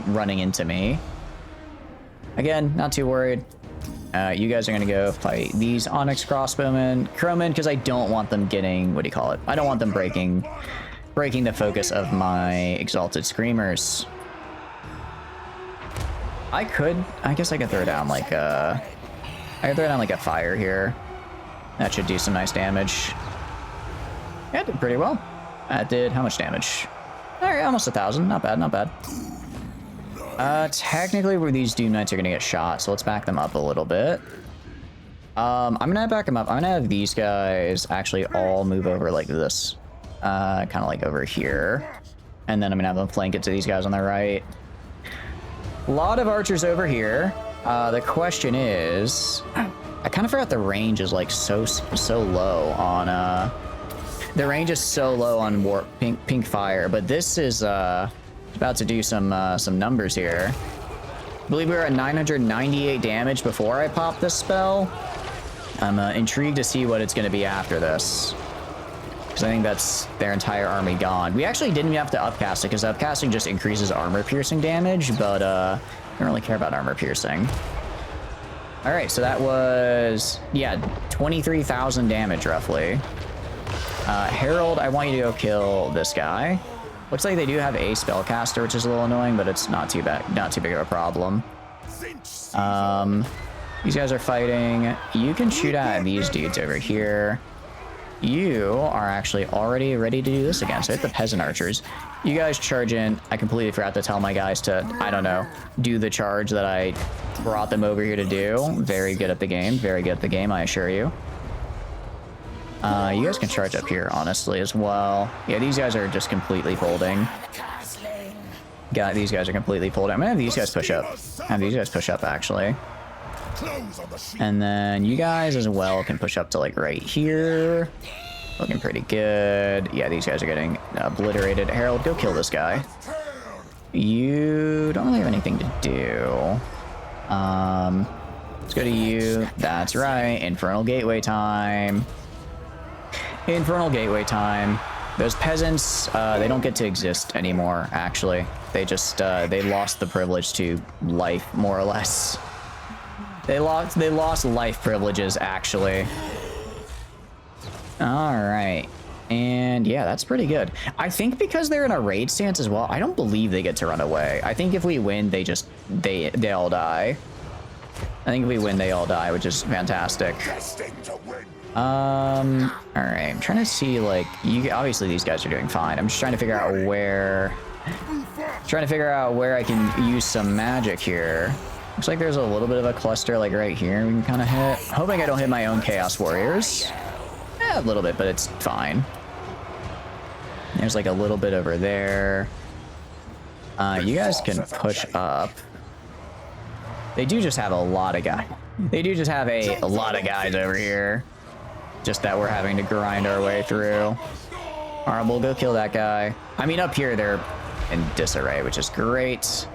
running into me. Again, not too worried. You guys are gonna go fight these Onyx crossbowmen, crowmen, because I don't want them getting, what do you call it? I don't want them breaking the focus of my exalted screamers. I guess I could throw down like a fire here. That should do some nice damage. Yeah, it did pretty well. That did how much damage? All right, almost 1,000. Not bad, not bad. Technically, where these Doom Knights are gonna get shot, so let's back them up a little bit. I'm gonna back them up. I'm gonna have these guys actually all move over like this, kind of like over here, and then I'm gonna have them flank it to these guys on the right. A lot of archers over here. The question is, I kind of forgot the range is like so low on the range is so low on pink fire, but this is about to do some numbers here. I believe we were at 998 damage before I popped this spell. I'm intrigued to see what it's going to be after this, because I think that's their entire army gone. We actually didn't even have to upcast it, because upcasting just increases armor piercing damage, but I don't really care about armor piercing. All right, so that was, yeah, 23,000 damage roughly. Herald, I want you to go kill this guy. Looks like they do have a spellcaster, which is a little annoying, but it's not too big of a problem. These guys are fighting. You can shoot at these dudes over here. You are actually already ready to do this again. So hit the peasant archers. You guys charge in. I completely forgot to tell my guys to, I don't know, do the charge that I brought them over here to do. Very good at the game. Very good at the game, I assure you. You guys can charge up here, honestly, as well. Yeah, these guys are just completely folding. These guys are completely folding. I'm gonna have these guys push up. Have these guys push up, actually. And then you guys as well can push up to, like, right here. Looking pretty good. Yeah, these guys are getting obliterated. Harold, go kill this guy. You don't really have anything to do. Let's go to you. That's right. Infernal Gateway time. Infernal Gateway time. Those peasants, they don't get to exist anymore, actually. They just, they lost the privilege to life, more or less. They lost life privileges, actually. Alright. And yeah, that's pretty good. I think because they're in a raid stance as well, I don't believe they get to run away. I think if we win, they all die. I think if we win, they all die, which is fantastic. All right, I'm trying to see, like, obviously these guys are doing fine. I'm just trying to figure out where I can use some magic here. Looks like there's a little bit of a cluster, like right here we can kind of hit. Hoping I don't hit my own Chaos Warriors. Yeah, a little bit, but it's fine. There's like a little bit over there. You guys can push up. They do just have a lot of guys. They do just have a lot of guys over here. Just that we're having to grind our way through. All right, we'll go kill that guy. I mean, up here they're in disarray, which is great.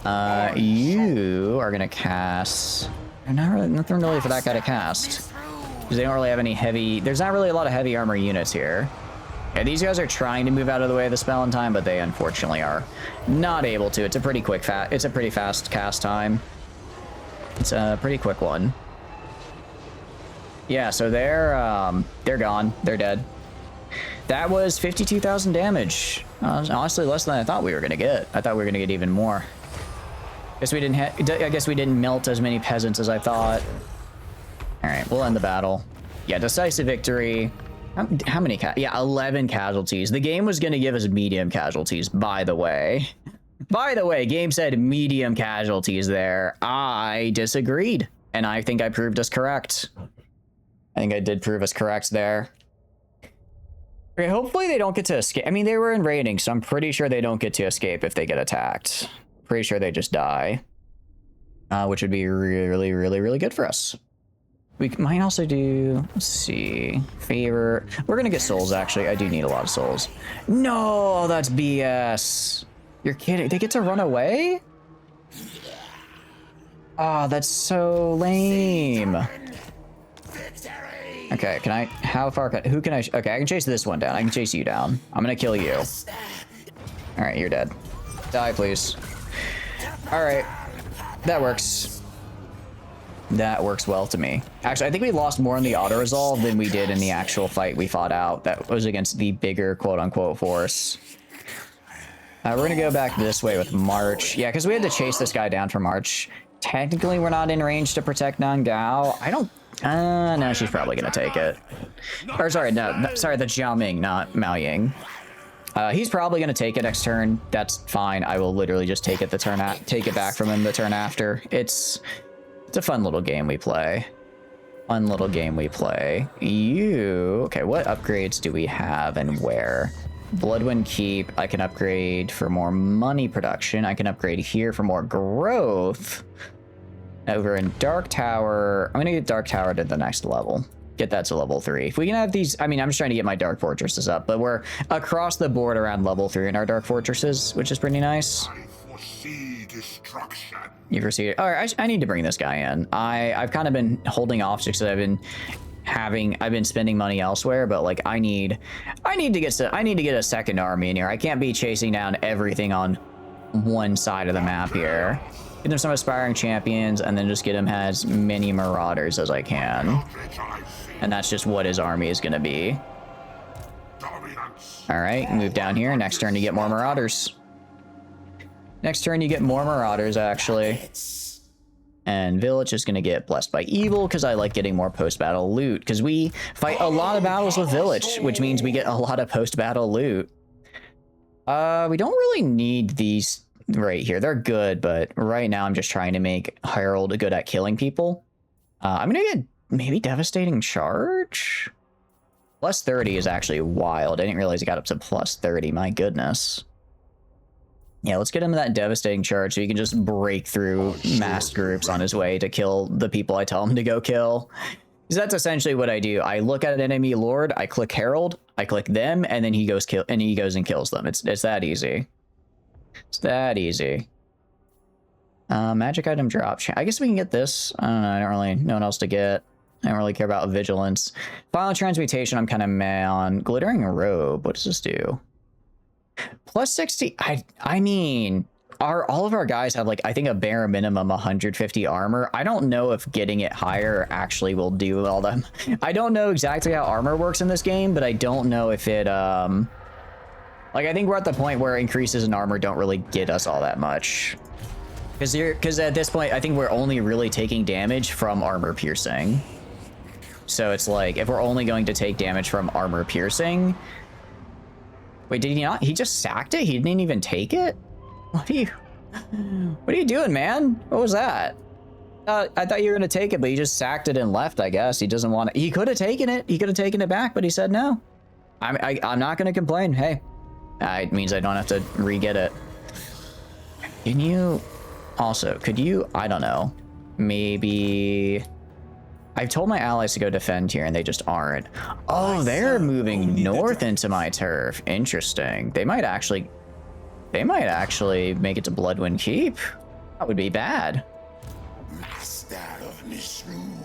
You are gonna cast. Nothing really for that guy to cast. Because they don't really have any heavy. There's not really a lot of heavy armor units here. Yeah, these guys are trying to move out of the way of the spell in time, but they unfortunately are not able to. It's a pretty quick it's a pretty fast cast time. It's a pretty quick one. Yeah, so they're gone. They're dead. That was 52,000 damage. Honestly, less than I thought we were gonna get. I thought we were gonna get even more. I guess we didn't melt as many peasants as I thought. All right, we'll end the battle. Yeah, decisive victory. How many? Yeah, 11 casualties. The game was gonna give us medium casualties, by the way. By the way, game said medium casualties there. I disagreed, and I think I proved us correct. I think I did prove us correct there. Okay, hopefully they don't get to escape. I mean, they were in raiding, so I'm pretty sure they don't get to escape if they get attacked. Pretty sure they just die. Which would be really, really, really good for us. We might also do, let's see, favor. We're gonna get souls, actually. I do need a lot of souls. No, that's BS. You're kidding. They get to run away? Oh, that's so lame. Okay, can I, how far can, who can I, okay, I can chase this one down. I can chase you down. I'm gonna kill you. All right, you're dead. Die, please. All right, that works. That works well to me. Actually, I think we lost more in the auto-resolve than we did in the actual fight we fought out. That was against the bigger quote-unquote force. We're gonna go back this way with March. Yeah, because we had to chase this guy down for March. Technically, we're not in range to protect Nangao. I don't, no, she's probably gonna take it. Or sorry, no, sorry, the Jiaoming, not Mao Ying. He's probably gonna take it next turn. That's fine. I will literally just take it take it back from him the turn after. It's a fun little game we play. Fun little game we play. Okay, what upgrades do we have and where? Bloodwind Keep, I can upgrade for more money production. I can upgrade here for more growth. Over in Dark Tower, I'm gonna get Dark Tower to the next level. Get that to level 3. If we can have these, I mean, I'm just trying to get my Dark Fortresses up, but we're across the board around level 3 in our Dark Fortresses, which is pretty nice. I foresee destruction. You foresee it? All right, I need to bring this guy in. I've kind of been holding off just because I've been spending money elsewhere, but like I need to get a second army in here. I can't be chasing down everything on one side of the map here. Get him some aspiring champions and then just get him as many marauders as I can. And that's just what his army is gonna be. All right, move down here. Next turn you get more marauders. Next turn you get more marauders actually. And Village is gonna get blessed by evil because I like getting more post-battle loot because we fight a lot of battles with Village, which means we get a lot of post-battle loot. We don't really need these right here. They're good, but right now I'm just trying to make Harold good at killing people. I'm gonna get maybe Devastating Charge? Plus 30 is actually wild. I didn't realize it got up to plus 30. My goodness. Yeah, let's get him that Devastating Charge so he can just break through mass groups on his way to kill the people I tell him to go kill. Because that's essentially what I do. I look at an enemy lord, I click Herald, I click them, and then he goes and kills them. It's that easy. It's that easy. Magic item drop. I guess we can get this. I don't know. I don't really know what else to get. I don't really care about Vigilance. Final Transmutation, I'm kind of meh on. Glittering Robe. What does this do? Plus 60. I mean, all of our guys have like, I think a bare minimum 150 armor. I don't know if getting it higher actually will do all them. I don't know exactly how armor works in this game, but I don't know if it like I think we're at the point where increases in armor don't really get us all that much. Because at this point I think we're only really taking damage from armor piercing. So it's like if we're only going to take damage from armor piercing. Wait, did he not? He just sacked it? He didn't even take it? What are you doing, man? What was that? I thought you were gonna take it, but he just sacked it and left, I guess. He doesn't want it. He could have taken it. He could have taken it back, but he said no. I'm not gonna complain. Hey, it means I don't have to re-get it. Can you also, could you, I don't know, maybe I've told my allies to go defend here and they just aren't. Oh, they're moving north into my turf. Interesting. They might actually make it to Bloodwind Keep. That would be bad.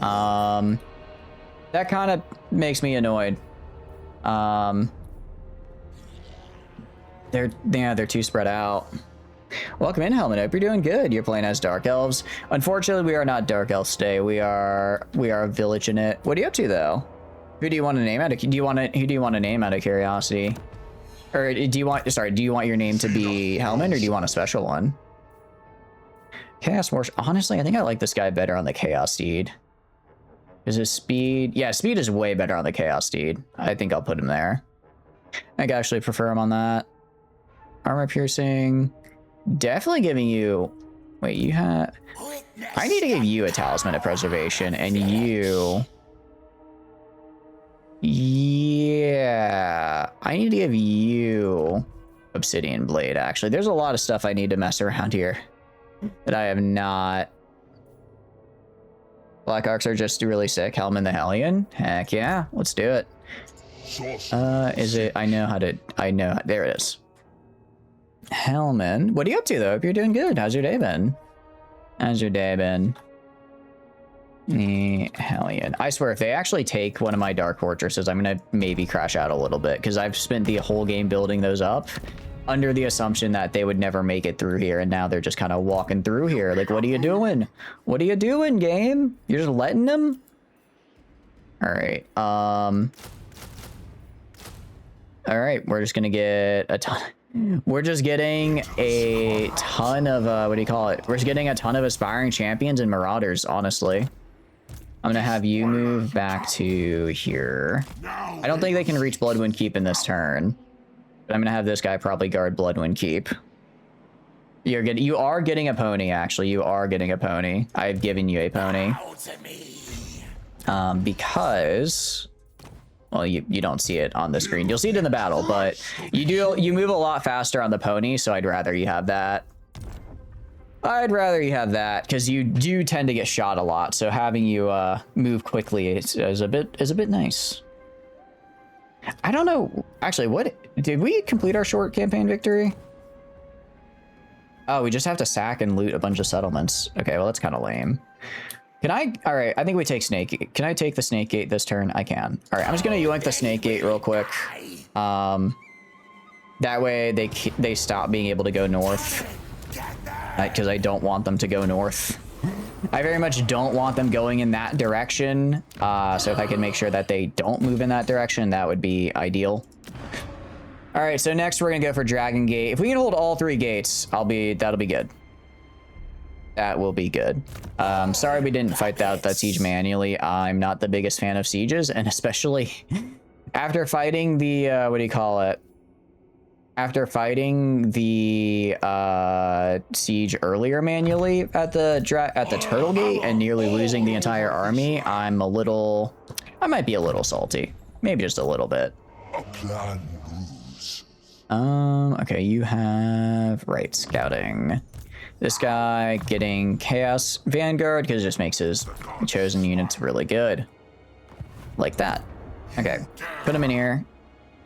That kind of makes me annoyed. They're too spread out. Welcome in, Helmet. Hope you're doing good. You're playing as Dark Elves. Unfortunately, we are not Dark Elves today. We are a village in it. What are you up to though? Who do you want to name out of? Who do you want to name out of curiosity? Or do you want your name to be Helmet, or do you want a special one? Chaos Wars. Honestly, I think I like this guy better on the Chaos Steed. Is his speed? Yeah, speed is way better on the Chaos Steed. I think I'll put him there. I could actually prefer him on that. Armor piercing. Definitely giving you... Wait, you have... I need to give you a Talisman of Preservation, and you... Yeah... I need to give you... Obsidian Blade, actually. There's a lot of stuff I need to mess around here that I have not... Black Arcs are just really sick. Helm the Hellion? Heck yeah, let's do it. Is it... I know... There it is. Hellman. What are you up to, though? Hope you're doing good. How's your day been? Hellion. I swear, if they actually take one of my Dark Fortresses, I'm gonna maybe crash out a little bit, because I've spent the whole game building those up under the assumption that they would never make it through here, and now they're just kind of walking through here. Like, what are you doing? What are you doing, game? You're just letting them? Alright, Alright, we're just gonna get a ton... We're just getting a ton of, what do you call it? We're just getting a ton of Aspiring Champions and Marauders, honestly. I'm gonna have you move back to here. I don't think they can reach Bloodwind Keep in this turn. But I'm gonna have this guy probably guard Bloodwind Keep. You are getting a pony, actually. You are getting a pony. I've given you a pony. Because... Well, you don't see it on the screen. You'll see it in the battle, but you move a lot faster on the pony, so I'd rather you have that. I'd rather you have that, because you do tend to get shot a lot, so having you move quickly is a bit nice. I don't know. Actually, what did we complete our short campaign victory? Oh, we just have to sack and loot a bunch of settlements. Okay, well, that's kind of lame. Can I? All right, I think we take Snake Gate. Can I take the Snake Gate this turn? I can. All right, I'm just gonna yoink the Snake Gate real quick. That way they stop being able to go north, because I don't want them to go north. I very much don't want them going in that direction. So if I can make sure that they don't move in that direction, that would be ideal. All right, so next we're gonna go for Dragon Gate. If we can hold all 3 gates, that'll be good. That will be good. Sorry we didn't fight that siege manually. I'm not the biggest fan of sieges, and especially after fighting the what do you call it? After fighting the siege earlier manually at the Turtle Gate and nearly losing the entire army, I might be a little salty. Maybe just a little bit. A plan brews. Okay, you have right scouting. This guy getting Chaos Vanguard because it just makes his chosen units really good. Like that. Okay, put him in here.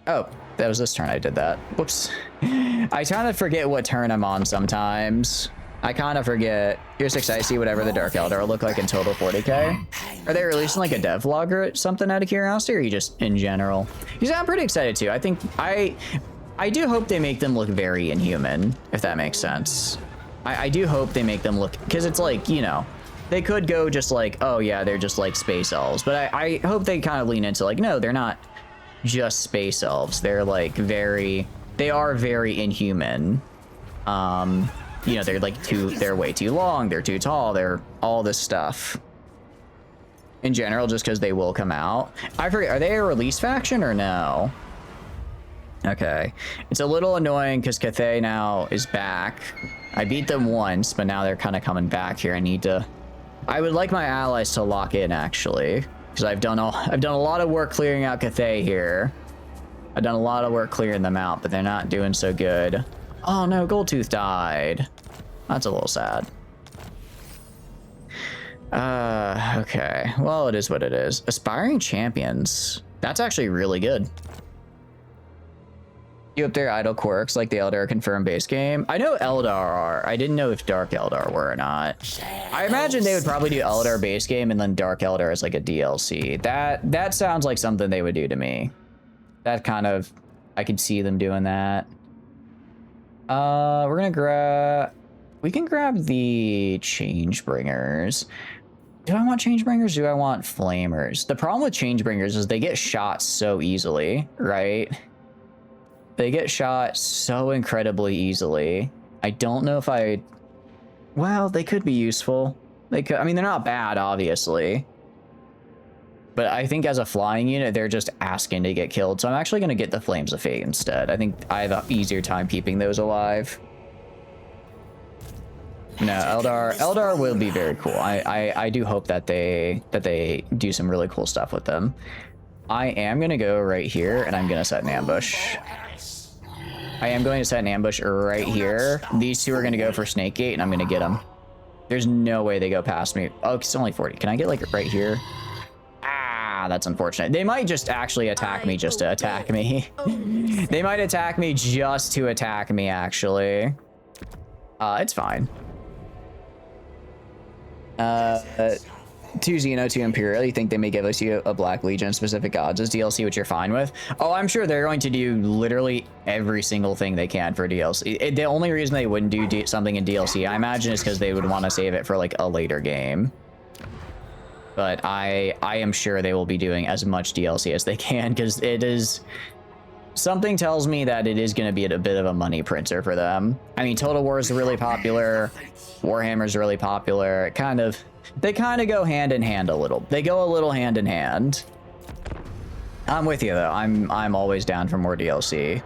Oh, that was this turn I did that. Whoops. I kind of forget what turn I'm on sometimes. I kind of forget. Here's 6 I see whatever the Dark Eldar look like in total 40k. Are they releasing like a dev vlog or something out of curiosity, or are you just in general? Because I'm pretty excited too. I think I do hope they make them look very inhuman, if that makes sense. I do hope they make them look, because it's like, you know, they could go just like, oh yeah, they're just like space elves, but I hope they kind of lean into like, no, they're not just space elves. They're like they are very inhuman. You know, they're like they're way too long, they're too tall, they're all this stuff. In general, just because they will come out. I forget, are they a release faction or no? Okay. It's a little annoying because Cathay now is back. I beat them once, but now they're kind of coming back here. I would like my allies to lock in, actually, because I've done a lot of work clearing out Cathay here. I've done a lot of work clearing them out, but they're not doing so good. Oh no, Goldtooth died. That's a little sad. Okay. Well, it is what it is. Aspiring champions. That's actually really good. You up there idle quirks like the Eldar confirmed base game? I know Eldar are. I didn't know if Dark Eldar were or not. I imagine they would probably do Eldar base game and then Dark Eldar as like a DLC. That sounds like something they would do to me. That kind of, I could see them doing that. We're gonna we can grab the Changebringers. Do I want Changebringers? Do I want Flamers? The problem with Changebringers is they get shot so easily, right? They get shot so incredibly easily. I don't know if well, they could be useful. They could, I mean, they're not bad, obviously. But I think as a flying unit, they're just asking to get killed. So I'm actually going to get the Flames of Fate instead. I think I have an easier time keeping those alive. No, Eldar will be very cool. I do hope that they do some really cool stuff with them. I am gonna go right here and I'm gonna set an ambush. I am going to set an ambush right here. These two are gonna go for Snake Gate and I'm gonna get them. There's no way they go past me. Oh, it's only 40. Can I get like right here? Ah, that's unfortunate. They might just actually attack me just to attack me. They might attack me just to attack me, actually. It's fine. 2 Xeno, 2 Imperial. You think they may give us a Black Legion specific gods as DLC, which you're fine with? Oh, I'm sure they're going to do literally every single thing they can for DLC. The only reason they wouldn't do something in DLC, I imagine, is because they would want to save it for like a later game. But I am sure they will be doing as much DLC as they can, because it is... Something tells me that it is going to be a bit of a money printer for them. I mean, Total War is really popular. Warhammer is really popular. They kind of go hand in hand a little. They go a little hand in hand. I'm with you though. I'm always down for more DLC.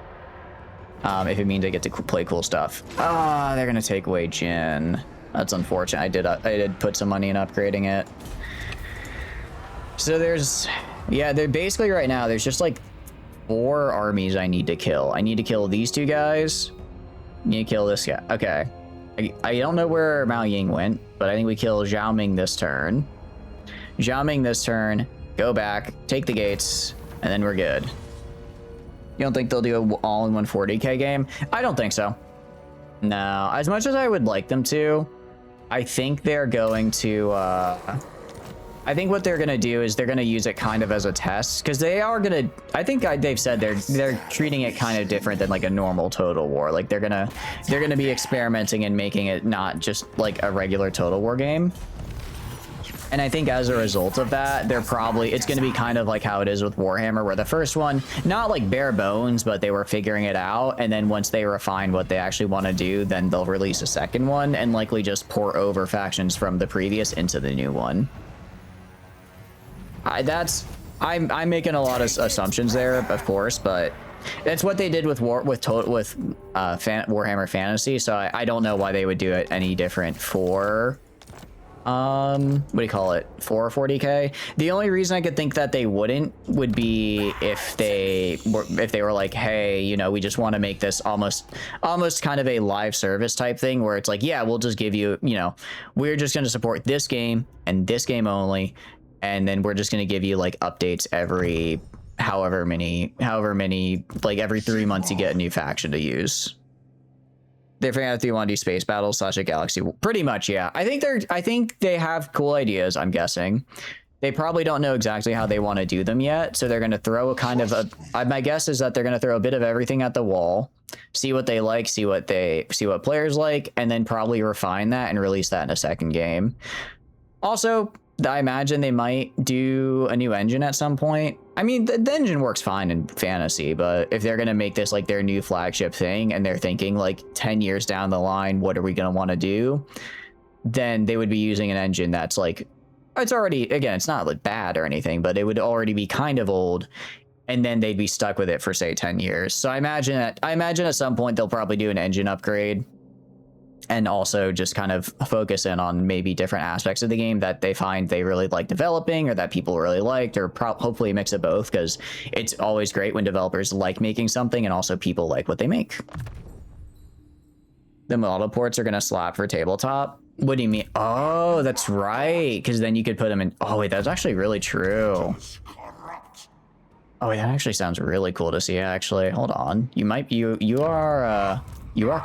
If it means I get to play cool stuff. Ah, they're gonna take away Jin. That's unfortunate. I did put some money in upgrading it. So they're basically right now. There's just like 4 armies I need to kill. I need to kill these 2 guys. I need to kill this guy. Okay. I don't know where Mao Ying went, but I think we kill Zhao Ming this turn. Zhao Ming this turn, go back, take the gates, and then we're good. You don't think they'll do an all-in-one 40k game? I don't think so. No, as much as I would like them to, I think they're going to, I think what they're going to do is they're going to use it kind of as a test, because they are going to, I think they've said they're treating it kind of different than like a normal Total War. Like they're going to be experimenting and making it not just like a regular Total War game. And I think as a result of that, it's going to be kind of like how it is with Warhammer, where the first one, not like bare bones, but they were figuring it out. And then once they refine what they actually want to do, then they'll release a second one and likely just pour over factions from the previous into the new one. I'm making a lot of assumptions there, of course, but that's what they did with Warhammer Fantasy. So I don't know why they would do it any different for what do you call it, for 40k. The only reason I could think that they wouldn't would be if they were like, hey, you know, we just want to make this almost kind of a live service type thing, where it's like, yeah, we'll just give you, you know, we're just going to support this game and this game only. And then we're just going to give you like updates every however many, like every 3 months you get a new faction to use. They're figuring out if they want to do space battles / a galaxy. Pretty much, yeah. I think they have cool ideas, I'm guessing. they probably don't know exactly how they want to do them yet. So they're going to throw a kind of a, my guess is that they're going to throw a bit of everything at the wall, see what they like, see what players like, and then probably refine that and release that in a second game. Also, I imagine they might do a new engine at some point. I mean, the engine works fine in fantasy, but if they're going to make this like their new flagship thing and they're thinking like 10 years down the line, what are we going to want to do? Then they would be using an engine that's like, it's already, again, it's not like bad or anything, but it would already be kind of old, and then they'd be stuck with it for say 10 years. So I imagine at some point they'll probably do an engine upgrade and also just kind of focus in on maybe different aspects of the game that they find they really like developing or that people really liked, or hopefully a mix of both, because it's always great when developers like making something and also people like what they make. The model ports are going to slap for tabletop. What do you mean? Oh, that's right. Because then you could put them in. Oh, wait, that's actually really true. Oh, wait, that actually sounds really cool to see, actually. Hold on. You are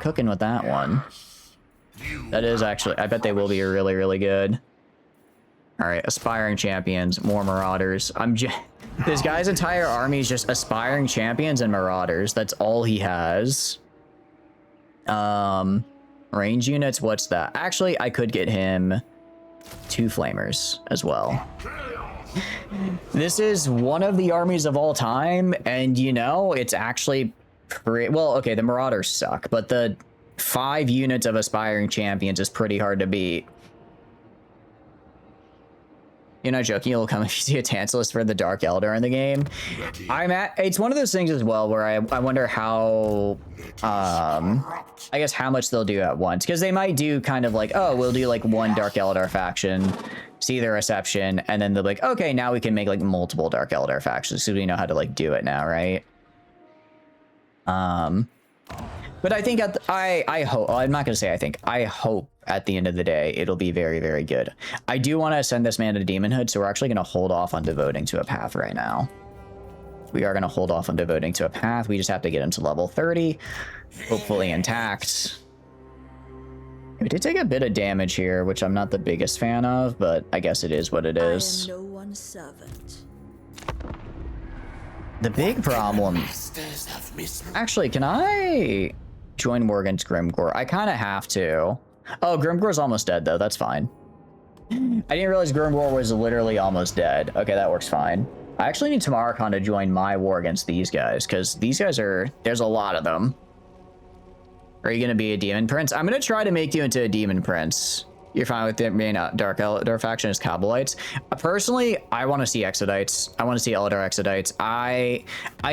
cooking with that one. That is actually, I bet they will be really, really good. All right, aspiring champions, more marauders. This guy's entire army is just aspiring champions and marauders. That's all he has. Range units, what's that? Actually, I could get him 2 flamers as well. This is one of the armies of all time, and you know, it's actually pretty, well, okay, the marauders suck, but the 5 units of aspiring champions is pretty hard to beat. You're not joking, you'll come if you see a Tantalus for the Dark Elder in the game. It's one of those things as well where I wonder how, I guess how much they'll do at once. Because they might do kind of like, oh, we'll do like one Dark Elder faction, see their reception, and then they'll be like, okay, now we can make like multiple Dark Elder factions, so we know how to like do it now, right? But I think I hope, well, I'm not going to say I think, I hope at the end of the day, it'll be very, very good. I do want to send this man to Demonhood, so we're actually going to hold off on devoting to a path right now. We are going to hold off on devoting to a path. We just have to get him to level 30, hopefully intact. We did take a bit of damage here, which I'm not the biggest fan of, but I guess it is what it is. I am no one's servant. The big problem... Actually, can I join war against Grimgor? I kind of have to. Oh, Grimgor's almost dead, though. That's fine. I didn't realize Grimgor was literally almost dead. Okay, that works fine. I actually need Tamaracon to join my war against these guys, because these guys are... There's a lot of them. Are you going to be a Demon Prince? I'm going to try to make you into a Demon Prince. You're fine with the main Dark Elder faction as Cabalites. Personally, I want to see Exodites. I want to see Eldar Exodites. I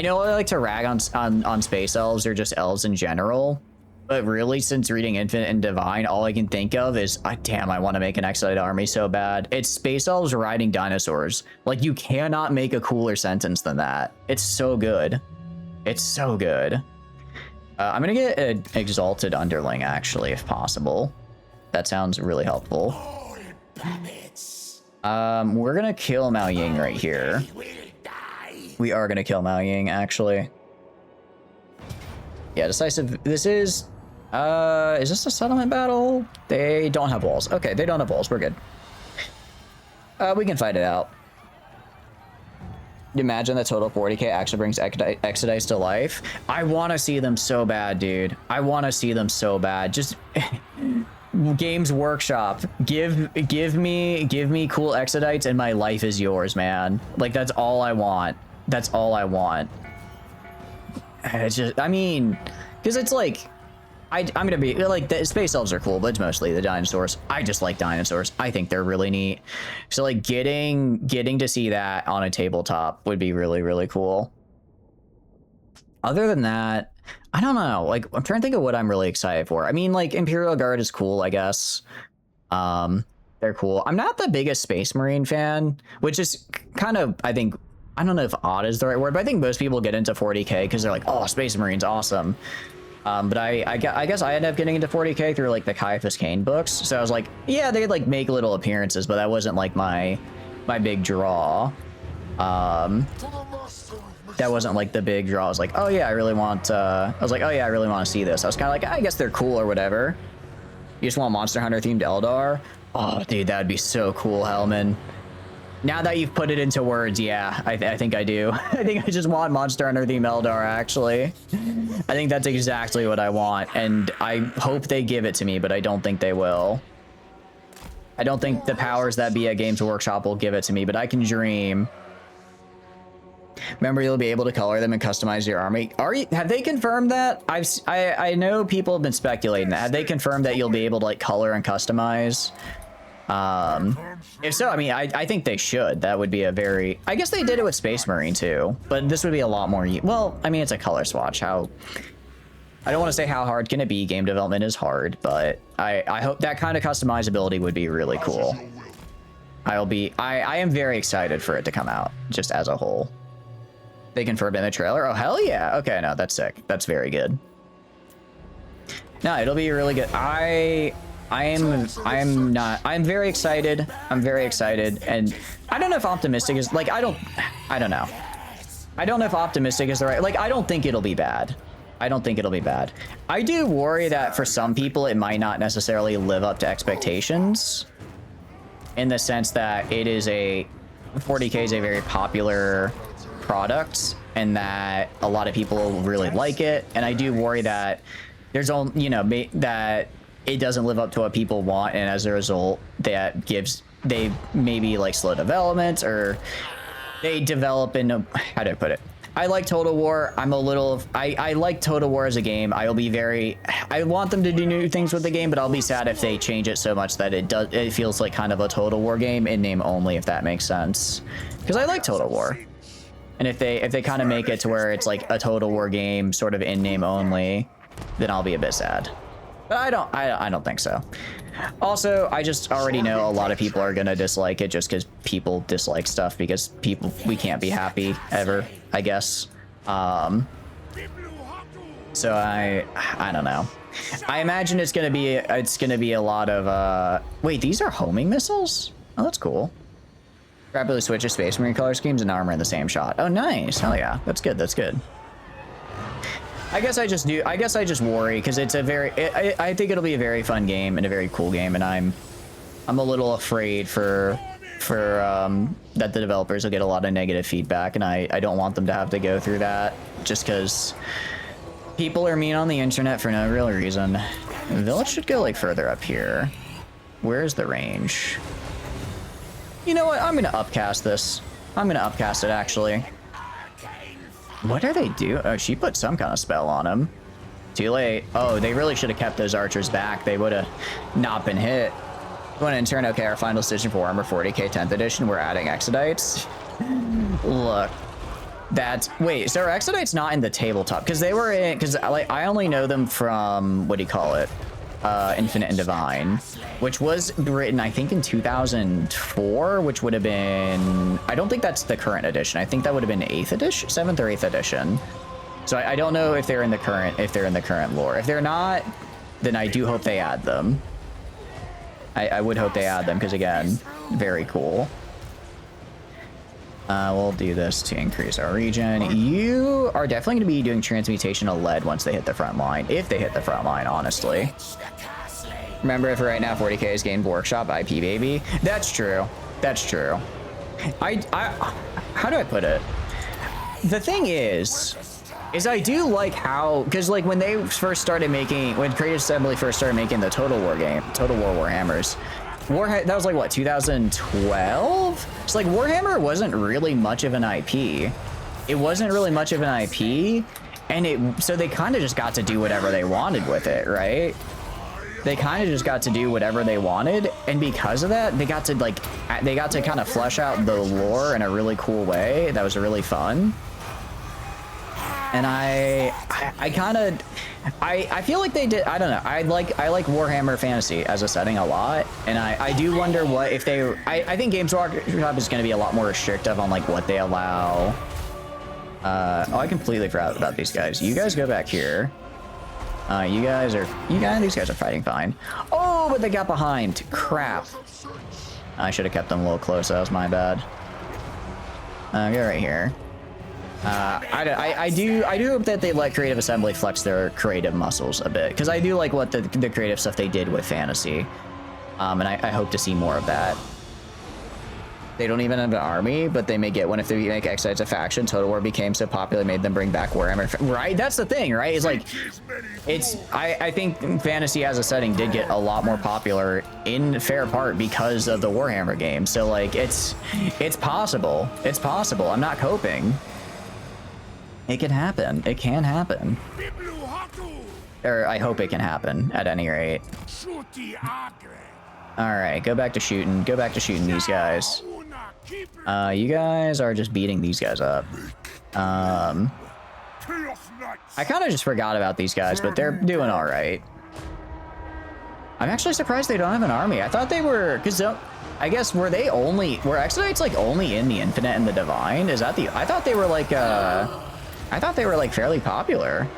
know I like to rag on Space Elves or just elves in general, but really, since reading Infinite and Divine, all I can think of is, damn, I want to make an Exodite army so bad. It's Space Elves riding dinosaurs. Like, you cannot make a cooler sentence than that. It's so good. It's so good. I'm going to get an Exalted Underling, actually, if possible. That sounds really helpful. We're going to kill Mao Ying right here. We are going to kill Mao Ying, actually. Yeah, decisive. This is this a settlement battle? They don't have walls. Okay, they don't have walls. We're good. We can fight it out. Imagine the total 40k actually brings Exodites to life. I want to see them so bad, dude. I want to see them so bad. Just Games Workshop, give me cool Exodites and my life is yours, man. Like, that's all I want. That's all I want. It's just, I mean, because it's like, I'm gonna be like, the Space Elves are cool, but it's mostly the dinosaurs. I just like dinosaurs. I think they're really neat. So like getting to see that on a tabletop would be really, really cool. Other than that, I don't know. Like, I'm trying to think of what I'm really excited for. I mean, like, Imperial Guard is cool, I guess. They're cool. I'm not the biggest Space Marine fan, which is kind of, I think, I don't know if odd is the right word, but I think most people get into 40k because they're like, oh, Space Marine's awesome. But I guess I ended up getting into 40k through like the Caiaphas Cain books. So I was like, yeah, they'd like make little appearances, but that wasn't like my big draw. That wasn't like the big draw. I was like, oh yeah, I really want to see this. I was kind of like, I guess they're cool or whatever. You just want Monster Hunter themed Eldar? Oh, dude, that would be so cool, Hellman. Now that you've put it into words, yeah, I think I do. I think I just want Monster Hunter the Eldar, actually. I think that's exactly what I want, and I hope they give it to me, but I don't think they will. I don't think the powers that be at Games Workshop will give it to me, but I can dream. Remember, you'll be able to color them and customize your army. Have they confirmed that? I know people have been speculating that. Have they confirmed that you'll be able to like color and customize? If so, I mean, I think they should. That would be a very... I guess they did it with Space Marine too, but this would be a lot more... Well, I mean, it's a color swatch. I don't want to say how hard can it be. Game development is hard, but I hope that kind of customizability would be really cool. I am very excited for it to come out, just as a whole. They confirmed in the trailer. Oh, hell yeah. Okay, no, that's sick. That's very good. No, it'll be really good. I'm very excited. I'm very excited. And I don't know if optimistic is like, I don't know. I don't know if optimistic is the right, like, I don't think it'll be bad. I don't think it'll be bad. I do worry that for some people, it might not necessarily live up to expectations in the sense that it is 40K is a very popular product and that a lot of people really like it. And I do worry that there's only, you know, that it doesn't live up to what people want, and as a result they maybe like slow development, or they develop in how do I put it? I like Total War. I like Total War as a game. I want them to do new things with the game, but I'll be sad if they change it so much that it feels like kind of a Total War game in name only, if that makes sense. Because I like Total War. And if they kind of make it to where it's like a Total War game sort of in name only, then I'll be a bit sad. But I don't think so. Also, I just already know a lot of people are gonna dislike it just because people dislike stuff, because we can't be happy ever, I guess. So I don't know. I imagine it's gonna be a lot of wait, these are homing missiles? Oh, that's cool. Rapidly switches Space Marine color schemes and armor in the same shot. Oh, nice. Hell yeah. That's good. That's good. I guess I just worry because it's I think it'll be a very fun game and a very cool game, and I'm a little afraid for that the developers will get a lot of negative feedback, and I don't want them to have to go through that just because people are mean on the internet for no real reason. The village should go like further up here. Where's the range? You know what? I'm gonna upcast this. I'm gonna upcast it actually. What are they doing? Oh, she put some kind of spell on him. Too late. Oh, they really should have kept those archers back. They would have not been hit. When in turn, okay, our final decision for Warhammer 40K 10th edition, we're adding Exodites. Look, wait, so are Exodites not in the tabletop? Because they were in, because I only know them from, what do you call it? Infinite and Divine, which was written, I think, in 2004, which would have been, I don't think that's the current edition. I think that would have been 8th edition, 7th or 8th edition. So I don't know if they're in the current lore. If they're not, then I do hope they add them. I would hope they add them because, again, very cool. We'll do this to increase our regen. You are definitely going to be doing transmutation of lead once they hit the front line. If they hit the front line, honestly. Remember, for right now, 40K is Game Workshop IP, baby. That's true. That's true. How do I put it? The thing is I do like how, because like when they first started making, when Creative Assembly first started making the Total War Warhammers, that was like what, 2012? It's like Warhammer wasn't really much of an IP. It wasn't really much of an IP, and so they kind of just got to do whatever they wanted with it, right? They kind of just got to do whatever they wanted, and because of that, they got to kind of flesh out the lore in a really cool way that was really fun. And I feel like they did. I don't know. I like Warhammer Fantasy as a setting a lot, and I do wonder what if they. I think Games Workshop is going to be a lot more restrictive on like what they allow. Oh, I completely forgot about these guys. You guys go back here. These guys are fighting fine. Oh, but they got behind. Crap. I should have kept them a little close. That was my bad. Go right here. I do hope that they let Creative Assembly flex their creative muscles a bit, because I do like what the creative stuff they did with Fantasy, and I hope to see more of that. They don't even have an army, but they may get one if they make Excites a faction. Total War became so popular, made them bring back Warhammer. Right? That's the thing, right? It's like, I think fantasy as a setting did get a lot more popular in fair part because of the Warhammer game. So like, it's possible. It's possible. I'm not coping. It can happen. It can happen. Or I hope it can happen at any rate. All right, go back to shooting. Go back to shooting these guys. You guys are just beating these guys up. I kind of just forgot about these guys, but they're doing all right. I'm actually surprised they don't have an army. I thought they were, because I guess were Exodites like only in the Infinite and the Divine? Is that I thought they were like fairly popular.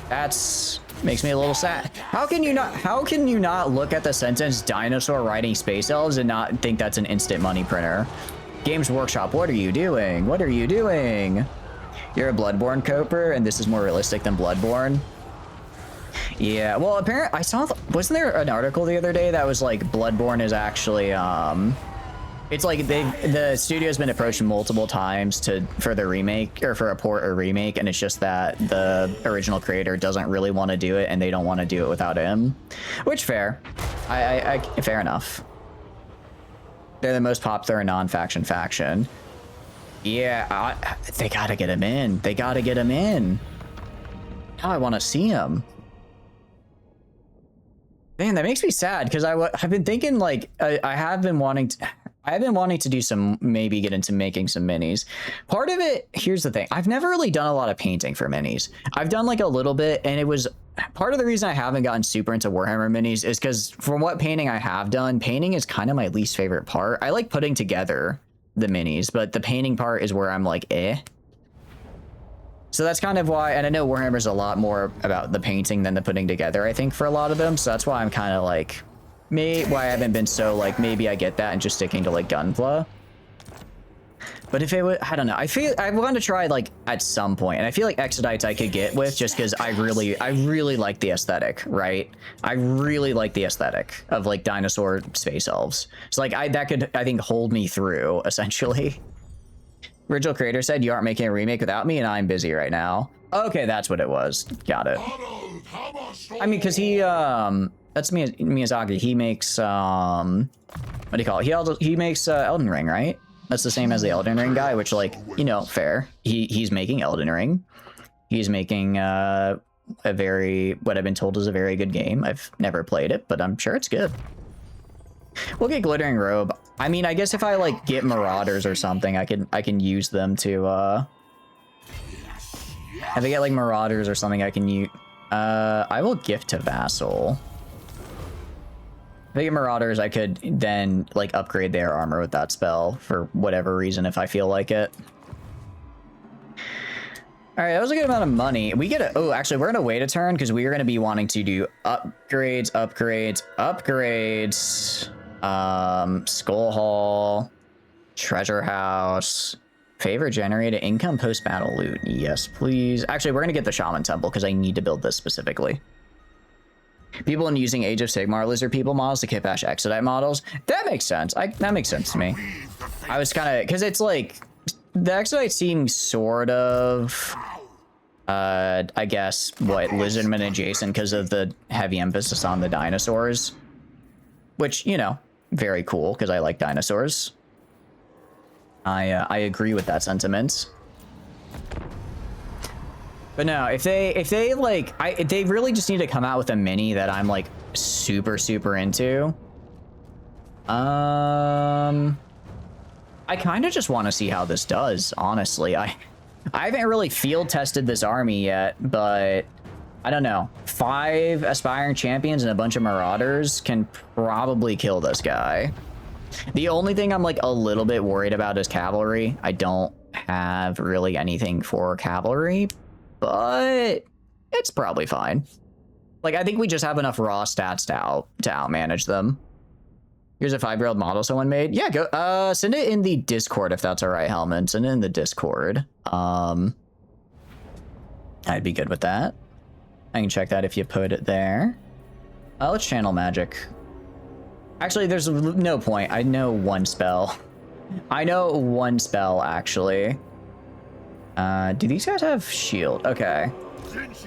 That's makes me a little sad. How can you not look at the sentence dinosaur riding space elves and not think that's an instant money printer? Games Workshop, what are you doing? What are you doing? You're a Bloodborne coper and this is more realistic than Bloodborne. Yeah, well, apparently I saw, wasn't there an article the other day that was like Bloodborne is actually, it's like the studio's been approached multiple times for the remake or for a port or remake, and it's just that the original creator doesn't really want to do it and they don't want to do it without him, which fair. I fair enough. They're the most popular non-faction faction. Yeah, they gotta get him in. They gotta get him in. Now I want to see him. Man, that makes me sad because I've been thinking like I have been wanting to do some, maybe get into making some minis. Part of it, here's the thing. I've never really done a lot of painting for minis. I've done like a little bit, and it was part of the reason I haven't gotten super into Warhammer minis is because from what painting I have done, painting is kind of my least favorite part. I like putting together the minis, but the painting part is where I'm like, eh. So that's kind of why, and I know Warhammer's a lot more about the painting than the putting together, I think, for a lot of them. So that's why I'm kind of like, why I haven't been so like, maybe I get that and just sticking to like Gunpla. But if it would, I don't know. I want to try like at some point, and I feel like Exodites I could get with just because I really like the aesthetic, right? I really like the aesthetic of like dinosaur space elves. So like that could, I think, hold me through essentially. Original creator said you aren't making a remake without me and I'm busy right now. Okay, that's what it was. Got it. I mean, because he that's Miyazaki. He makes what do you call it? He makes Elden Ring, right? That's the same as the Elden Ring guy, which, like, you know, fair. He's making Elden Ring. He's making what I've been told is a very good game. I've never played it, but I'm sure it's good. We'll get Glittering Robe. I mean, I guess if I like get Marauders or something, I can use them to if I get like Marauders or something, I can use I will gift to Vassal. If I get Marauders, I could then like upgrade their armor with that spell for whatever reason if I feel like it. All right, that was a good amount of money. We get oh, actually, we're gonna wait a turn because we are gonna be wanting to do upgrades. Skull Hall, Treasure House, favor generated, income post-battle loot. Yes, please. Actually, we're gonna get the Shaman Temple because I need to build this specifically. People in using Age of Sigmar lizard people models to kitbash Exodite models. That makes sense. That makes sense to me. I was kind of, because it's like, the Exodite seems sort of, I guess, Lizardman adjacent because of the heavy emphasis on the dinosaurs. Which, you know, very cool because I like dinosaurs. I agree with that sentiment. But no, if they like, they really just need to come out with a mini that I'm like super into. I kind of just want to see how this does, honestly. I haven't really field tested this army yet, but I don't know. 5 aspiring champions and a bunch of marauders can probably kill this guy. The only thing I'm like a little bit worried about is cavalry. I don't have really anything for cavalry, but it's probably fine. Like, I think we just have enough raw stats to outmanage them. Here's a 5-year-old model someone made. Yeah, go send it in the Discord if that's all right, Helmet. Send it in the Discord. I'd be good with that. I can check that if you put it there. Let's channel magic. Actually, there's no point. I know one spell. I know one spell, actually. Do these guys have shield? Okay.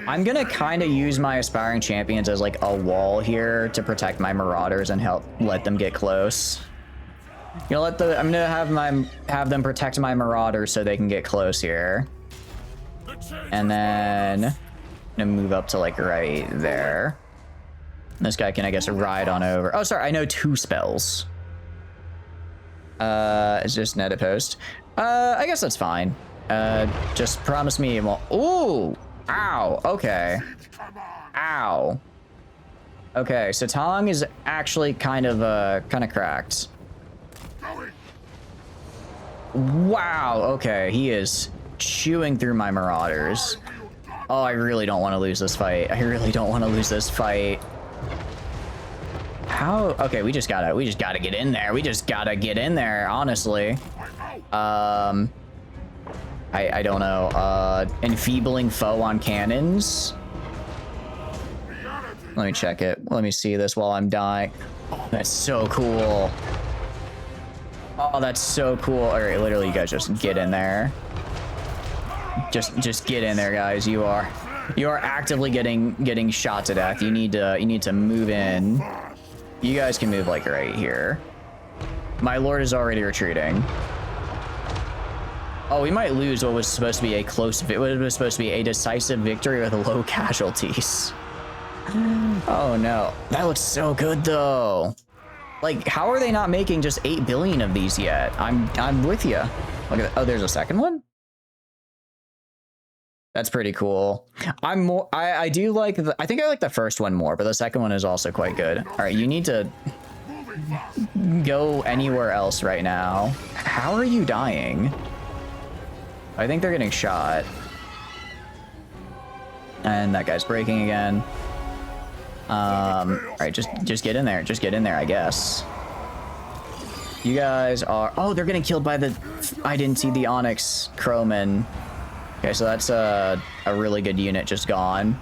I'm gonna kind of use my aspiring champions as like a wall here to protect my marauders and help let them get close. You know, I'm gonna have them protect my marauders so they can get close here. And then I'm gonna move up to like right there. This guy can, I guess, ride on over. Oh, sorry, I know 2 spells. It's just net opposed. I guess that's fine. Just promise me it won't. Ooh! Ow! Okay. Ow. Okay, so Tong is actually kind of cracked. Wow, okay, he is chewing through my marauders. Oh, I really don't want to lose this fight. I really don't want to lose this fight. How? Okay, we just gotta get in there. We just gotta get in there, honestly. I don't know. Enfeebling foe on cannons. Let me check it. Let me see this while I'm dying. Oh, that's so cool. Oh, that's so cool. All right, literally, you guys just get in there. Just get in there, guys. You are actively getting shot to death. You need to move in. You guys can move like right here. My lord is already retreating. Oh, we might lose what was supposed to be a decisive victory with low casualties. Oh no, that looks so good though. Like, how are they not making just 8 billion of these yet? I'm with you. Look at that. Oh, there's a second one. That's pretty cool. I do like I think I like the first one more, but the second one is also quite good. All right, you need to go anywhere else right now. How are you dying? I think they're getting shot. And that guy's breaking again. All right, just get in there. Just get in there, I guess. You guys are... Oh, they're getting killed by the... I didn't see the Onyx Crowman. Okay, so that's a really good unit just gone.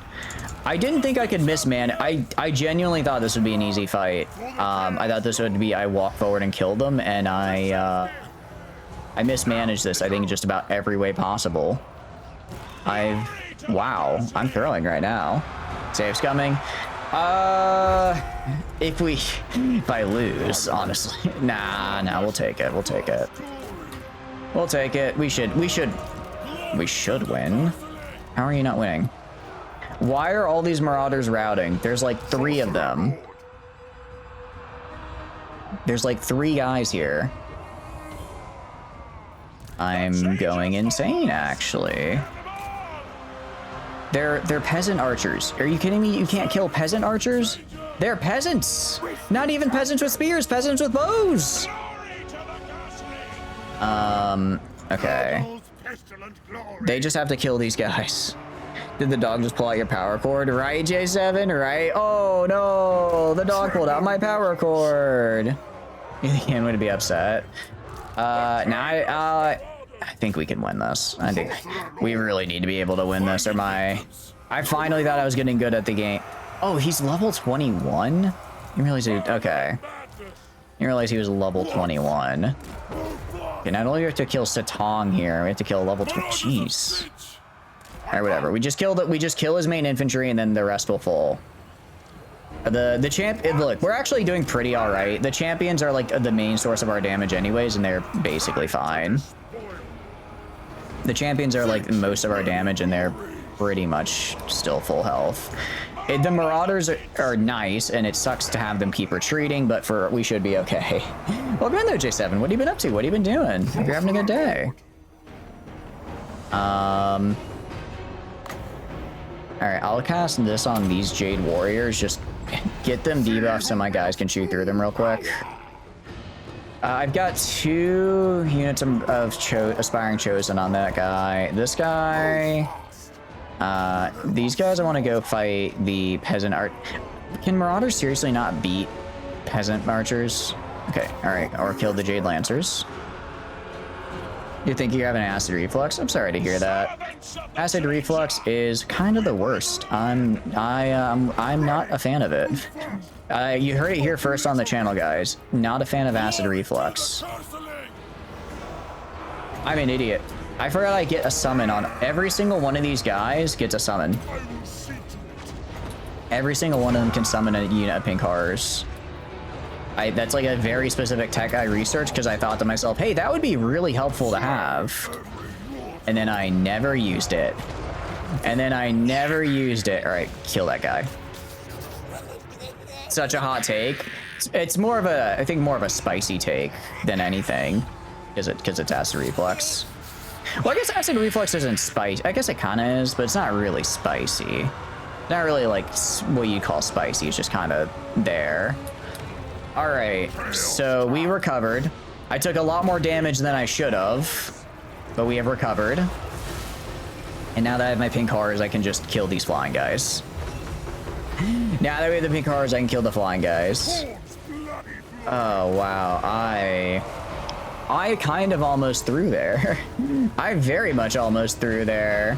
I didn't think I could miss man. I genuinely thought this would be an easy fight. I thought this would be I walk forward and kill them, and I mismanaged this, I think, just about every way possible. Wow, I'm throwing right now. Save's coming. If I lose, honestly. Nah, we'll take it. We'll take it. We'll take it. We should win. How are you not winning? Why are all these marauders routing? There's like 3 of them. There's like 3 guys here. I'm going insane, actually. They're peasant archers. Are you kidding me? You can't kill peasant archers? They're peasants. Not even peasants with spears, peasants with bows. Okay. They just have to kill these guys. Did the dog just pull out your power cord? Right, J7? Right? Oh, no. The dog pulled out my power cord. You think I'm going to be upset? Now I think we can win this. I think we really need to be able to win this, or I finally thought I was getting good at the game. Oh, he's level 21? You realize okay. You realize he was level 21. Okay, not only do we have to kill Satong here, we have to kill level 20. Jeez. Alright, whatever. We just kill his main infantry, and then the rest will fall. Look, we're actually doing pretty alright. The champions are like the main source of our damage anyways, and they're basically fine. The champions are like most of our damage, and they're pretty much still full health. The marauders are nice, and it sucks to have them keep retreating, but we should be okay. Welcome in there, J7. What have you been up to? What have you been doing? Hope you're having a good day. Alright, I'll cast this on these Jade Warriors. Just get them debuffed so my guys can shoot through them real quick. I've got 2 units of Aspiring Chosen on that guy. This guy... these guys, I want to go fight the Peasant Arch... Can Marauders seriously not beat Peasant Archers? Okay, alright. Or kill the Jade Lancers. You think you're having an acid reflux? I'm sorry to hear that. Acid reflux is kind of the worst. I'm not a fan of it. You heard it here first on the channel, guys. Not a fan of acid reflux. I'm an idiot. I forgot I get a summon on every single one of these guys gets a summon. Every single one of them can summon a unit of pink horrors. That's like a very specific tech I researched because I thought to myself, hey, that would be really helpful to have. And then I never used it. And then I never used it. All right, kill that guy. Such a hot take. It's more of a, I think more of a spicy take than anything, because it's acid reflux. Well, I guess acid reflux isn't spicy. I guess it kind of is, but it's not really spicy. Not really like what you'd call spicy. It's just kind of there. All right, so we recovered. I took a lot more damage than I should have, but we have recovered. And now that I have my pink horrors, I can just kill these flying guys. Now that we have the pink horrors, I can kill the flying guys. Oh, wow. I kind of almost threw there. I very much almost threw there.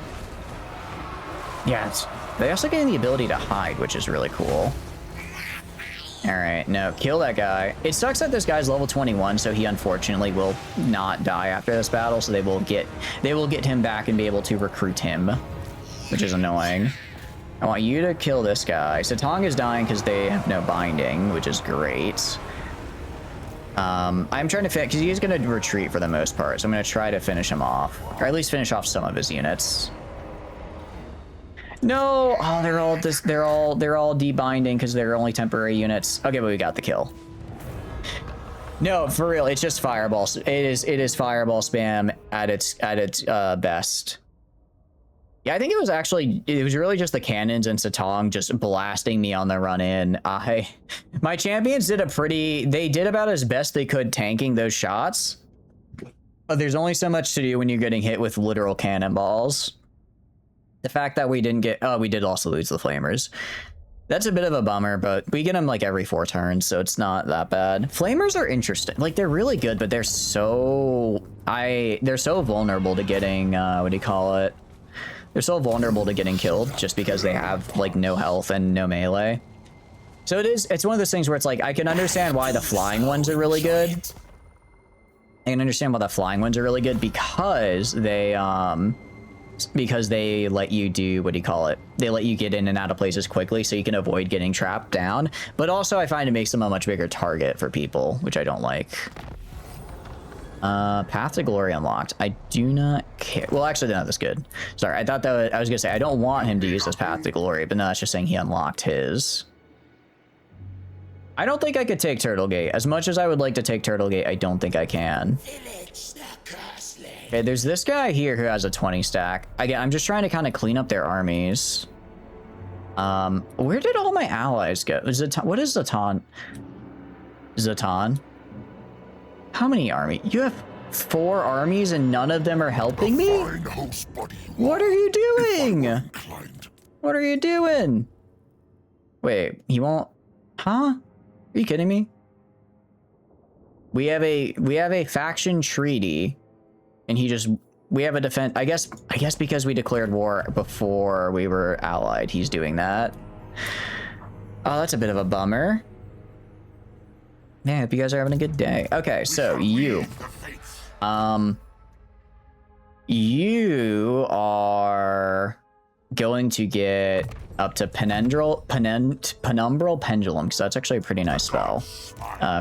Yeah, they also gain the ability to hide, which is really cool. All right, no, kill that guy. It sucks that this guy's level 21, so he unfortunately will not die after this battle, so they will get him back and be able to recruit him, which is annoying. I want you to kill this guy. Satong is dying because they have no binding, which is great. I'm trying to fit because he's going to retreat for the most part, so I'm going to try to finish him off, or at least finish off some of his units. No, oh, they're all debinding because they're only temporary units. Okay, but we got the kill. No, for real, it's just fireball. It is fireball spam at its best. Yeah, I think it was really just the cannons and Satong just blasting me on the run in. My champions did they did about as best they could tanking those shots. But there's only so much to do when you're getting hit with literal cannonballs. The fact that we didn't get, we did also lose the flamers. That's a bit of a bummer, but we get them like every 4 turns, so it's not that bad. Flamers are interesting. Like, they're really good, but they're so vulnerable to getting, what do you call it? They're so vulnerable to getting killed just because they have like no health and no melee. So it's one of those things where it's like, I can understand why the flying ones are really good. I can understand why the flying ones are really good because they let you do, what do you call it? They let you get in and out of places quickly so you can avoid getting trapped down. But also I find it makes them a much bigger target for people, which I don't like. Path to Glory unlocked. I do not care. Well, actually, no, that's good. Sorry, I thought that I was gonna say I don't want him to use this Path to Glory, but no, that's just saying he unlocked his. I don't think I could take Turtle Gate. As much as I would like to take Turtle Gate, I don't think I can. Okay, there's this guy here who has a 20 stack. Again, I'm just trying to kind of clean up their armies. Where did all my allies go? What is Zaton? Zaton? How many armies? You have 4 armies and none of them are helping me? What are you doing? What are you doing? Wait, he won't? Huh? Are you kidding me? We have a faction treaty, and we have a defense. I guess because we declared war before we were allied, he's doing that. Oh, that's a bit of a bummer. Yeah, hope you guys are having a good day. Okay, so you are going to get up to penumbral pendulum, because that's actually a pretty nice spell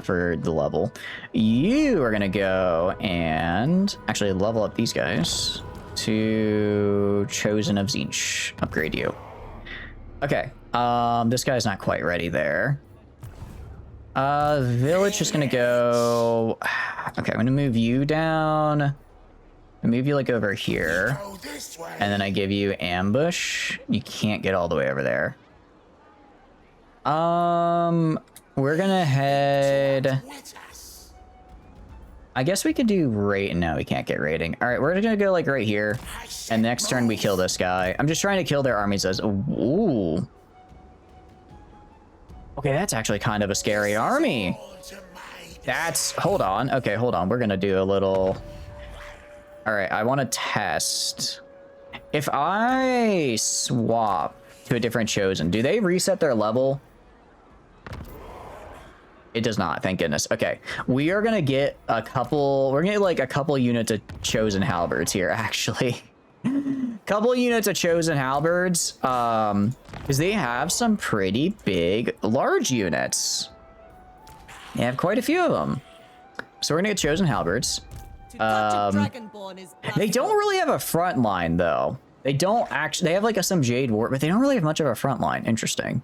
for the level. You are gonna go and actually level up these guys to Chosen of Zinch. Upgrade you. Okay, this guy's not quite ready there. Village is gonna go. Okay, I'm gonna move you down. I move you like over here, and then I give you ambush. You can't get all the way over there. We're gonna head. I guess we could do rate. No, we can't get rating. All right, we're gonna go like right here, and next turn we kill this guy. I'm just trying to kill their armies as. Ooh. Okay, that's actually kind of a scary army. Hold on. Okay, hold on. We're gonna do a little. All right, I want to test. If I swap to a different Chosen, do they reset their level? It does not, thank goodness. Okay, we are gonna get a couple, we're gonna get like a couple units of chosen halberds here, actually. Couple units of chosen halberds, because they have some pretty big, large units. They have quite a few of them. So we're gonna get chosen halberds. They don't really have a front line though. They don't actually, they have like some Jade War, but they don't really have much of a front line. Interesting.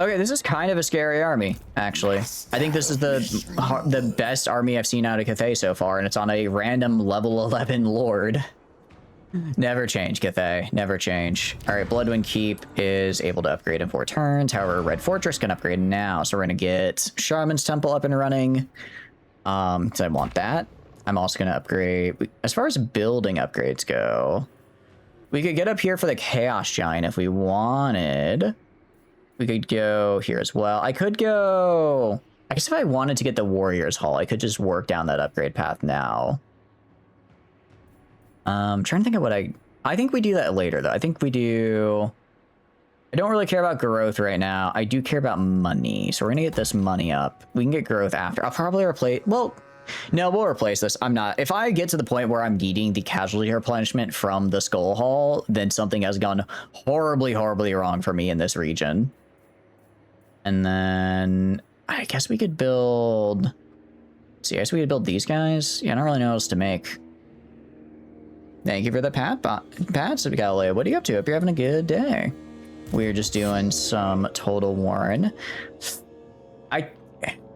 Okay, this is kind of a scary army, actually. I think this is the best army I've seen out of Cathay so far, and it's on a random level 11 Lord. Never change, Cathay. Never change. All right, Bloodwind Keep is able to upgrade in 4 turns. However, Red Fortress can upgrade now, so we're going to get Shaman's Temple up and running. Because I want that. I'm also going to upgrade... As far as building upgrades go, we could get up here for the Chaos Giant if we wanted. We could go here as well. I could go... I guess if I wanted to get the Warriors Hall, I could just work down that upgrade path now. I'm trying to think of what I think we do that later, though. I think we do... I don't really care about growth right now. I do care about money. So we're going to get this money up. We can get growth after. I'll probably replace... Well, no, we'll replace this. I'm not... If I get to the point where I'm needing the casualty replenishment from the Skull Hall, then something has gone horribly, horribly wrong for me in this region. And then I guess we could build... See, I guess we could build these guys. Yeah, I don't really know what else to make. Thank you for the pats, Galileo. What are you up to? Hope you're having a good day. We're just doing some Total Warren.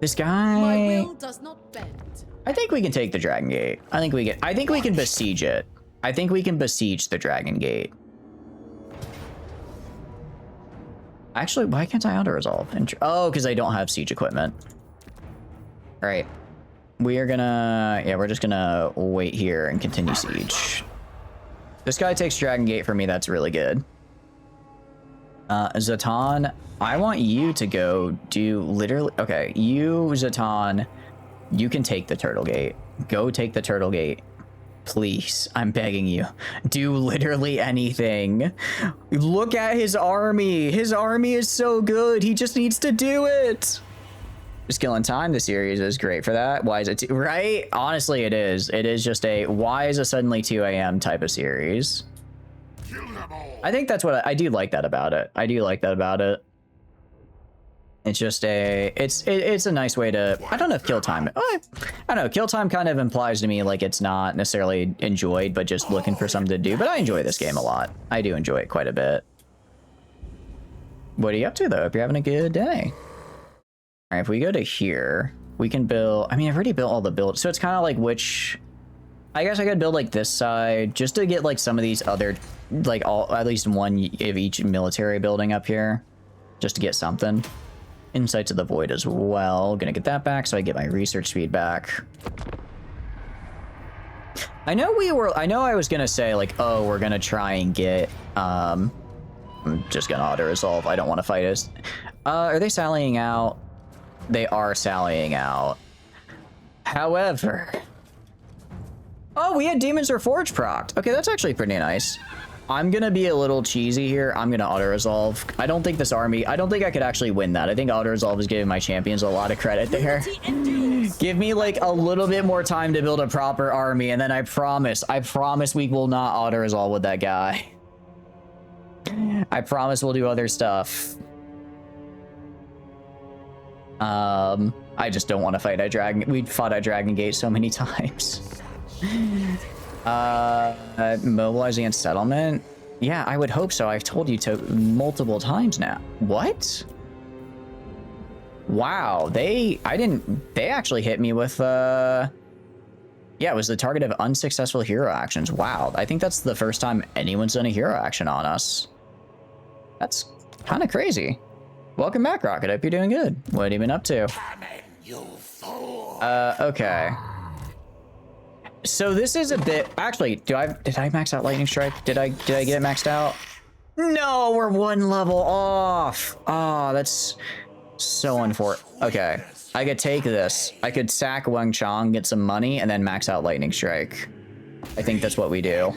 This guy... My will does not bend. I think we can take the Dragon Gate. I think we can besiege it. I think we can besiege the Dragon Gate. Actually, why can't I auto-resolve? Oh, because I don't have siege equipment. All right. We are gonna... Yeah, we're just gonna wait here and continue siege. This guy takes Dragon Gate for me. That's really good. Zatan, I want you to go do literally... Okay, you, Zatan, you can take the Turtle Gate. Go take the Turtle Gate. Please, I'm begging you. Do literally anything. Look at his army. His army is so good. He just needs to do it. Just killing time. The series is great for that. Why is it right? Honestly, it is. It is just a why is it suddenly 2 a.m. type of series. I think that's what I do like that about it. I do like that about it. It's just a, it's a nice way to, I don't know if kill time, I don't know, kill time kind of implies to me like it's not necessarily enjoyed, but just looking for something to do. But I enjoy this game a lot. I do enjoy it quite a bit. What are you up to though? Hope you're having a good day. All right, if we go to here, we can build, I mean, I've already built all the builds. So it's kind of like which, I guess I could build like this side just to get like some of these other, like at least one of each military building up here, just to get something. Insights of the Void as well. Gonna get that back so I get my research speed back. I know I was gonna say like, oh, we're gonna try and get, I'm just gonna auto-resolve. I don't want to fight us. Are they sallying out? They are sallying out. However, oh, we had Demons Reforged procced. Okay, that's actually pretty nice. I'm gonna be a little cheesy here. I'm gonna auto-resolve. I don't think this army, I don't think I could actually win that. I think auto-resolve is giving my champions a lot of credit there. Give me like a little bit more time to build a proper army, and then I promise we will not auto-resolve with that guy. I promise we'll do other stuff. I just don't want to fight a dragon. We fought a Dragon Gate so many times. Mobilizing and settlement? Yeah, I would hope so. I've told you to multiple times now. What? Wow, they actually hit me with, yeah, it was the target of unsuccessful hero actions. Wow, I think that's the first time anyone's done a hero action on us. That's kind of crazy. Welcome back, Rocket. Hope you're doing good. What have you been up to? Okay. So this is a bit, actually, did I max out Lightning Strike? Did I get it maxed out? No, we're 1 level off. Oh, that's so unfortunate. Okay, I could take this. I could sack Wang Chong, get some money, and then max out Lightning Strike. I think that's what we do.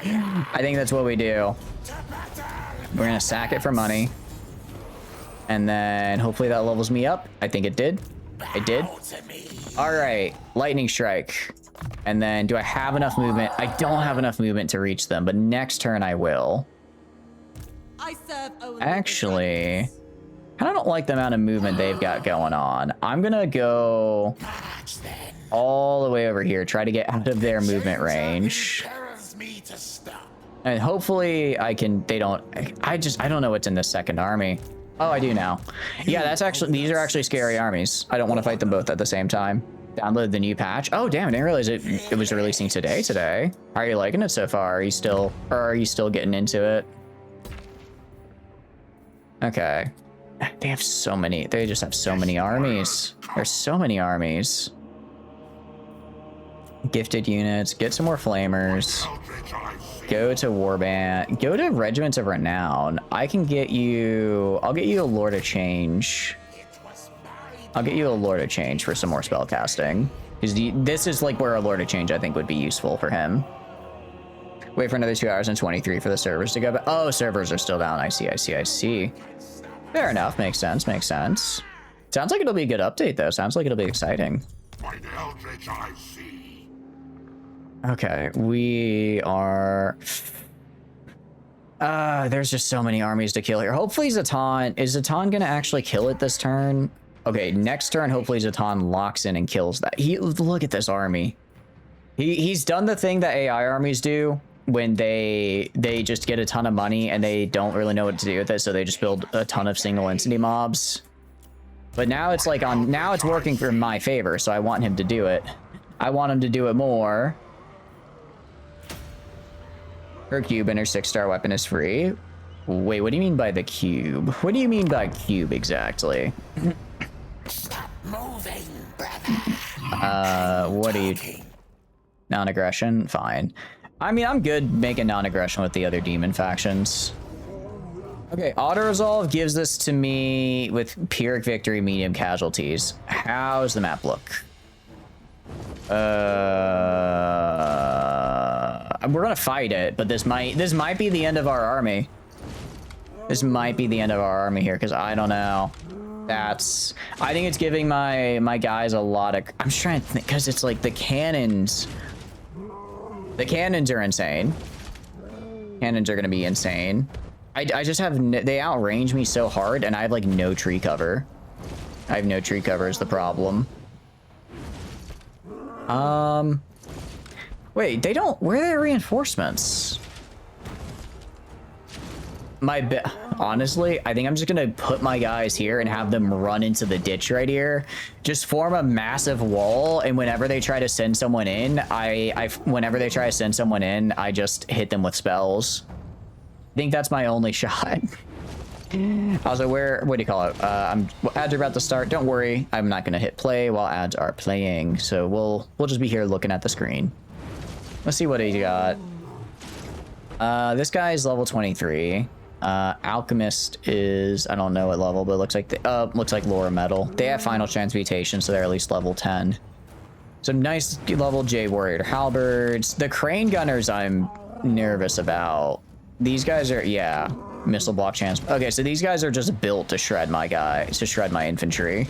I think that's what we do. We're gonna sack it for money. And then hopefully that levels me up. I think it did. It did. All right, lightning strike. And then do I have enough movement? I don't have enough movement to reach them, but next turn I will. I serve only Actually, I don't like the amount of movement they've got going on. I'm gonna go all the way over here, try to get out of their movement range. And hopefully I can, they don't, I don't know what's in this second army. Oh, I do now. Yeah, that's actually, these are actually scary armies. I don't want to fight them both at the same time. Download the new patch. Oh, damn, I didn't realize it was releasing today. How are you liking it so far? Are you still getting into it? Okay. They have so many, they just have so many armies. There's so many armies. Gifted units, get some more flamers. Go to warband, go to regiments of renown. I can get you, I'll get you a lord of change. I'll get you a lord of change for some more spell casting. Because this is like where a lord of change I think would be useful for him. Wait for another 2 hours and 23 for the servers to go back. Oh, servers are still down. I see. Fair enough. Makes sense. Sounds like it'll be a good update though. Sounds like it'll be exciting. Okay, we are... there's just so many armies to kill here. Hopefully Zatan... Is Zatan gonna actually kill it this turn? Okay, next turn, hopefully Zatan locks in and kills that. Look at this army. He's done the thing that AI armies do when they just get a ton of money and they don't really know what to do with it, so they just build a ton of single entity mobs. But now it's like now it's working for my favor, so I want him to do it. I want him to do it more. Her cube and her 6-star weapon is free. Wait, what do you mean by the cube? What do you mean by cube exactly? Stop moving, brother. What do you... Non-aggression? Fine. I mean, I'm good making non-aggression with the other demon factions. Okay, auto-resolve gives this to me with Pyrrhic victory, medium casualties. How's the map look? We're gonna fight it, but this might be the end of our army. This might be the end of our army here, because I don't know. I think it's giving my guys a lot of... I'm just trying to think, because it's like the cannons. The cannons are insane. Cannons are gonna be insane. I just have... They outrange me so hard, and I have like no tree cover. I have no tree cover is the problem. Wait, they don't... Where are their reinforcements? Honestly, I think I'm just gonna put my guys here and have them run into the ditch right here. Just form a massive wall, and whenever they try to send someone in, I just hit them with spells. I think that's my only shot. Also, what do you call it? Ads are about to start. Don't worry, I'm not gonna hit play while ads are playing. So we'll just be here looking at the screen. Let's see what he got. This guy is level 23. Alchemist is, I don't know what level, but it looks like Laura Metal. They have Final Transmutation, so they're at least level 10. Some nice level J Warrior Halberds. The Crane Gunners I'm nervous about. These guys are, yeah, missile block chance. Okay, so these guys are just built to shred my guys, to shred my infantry.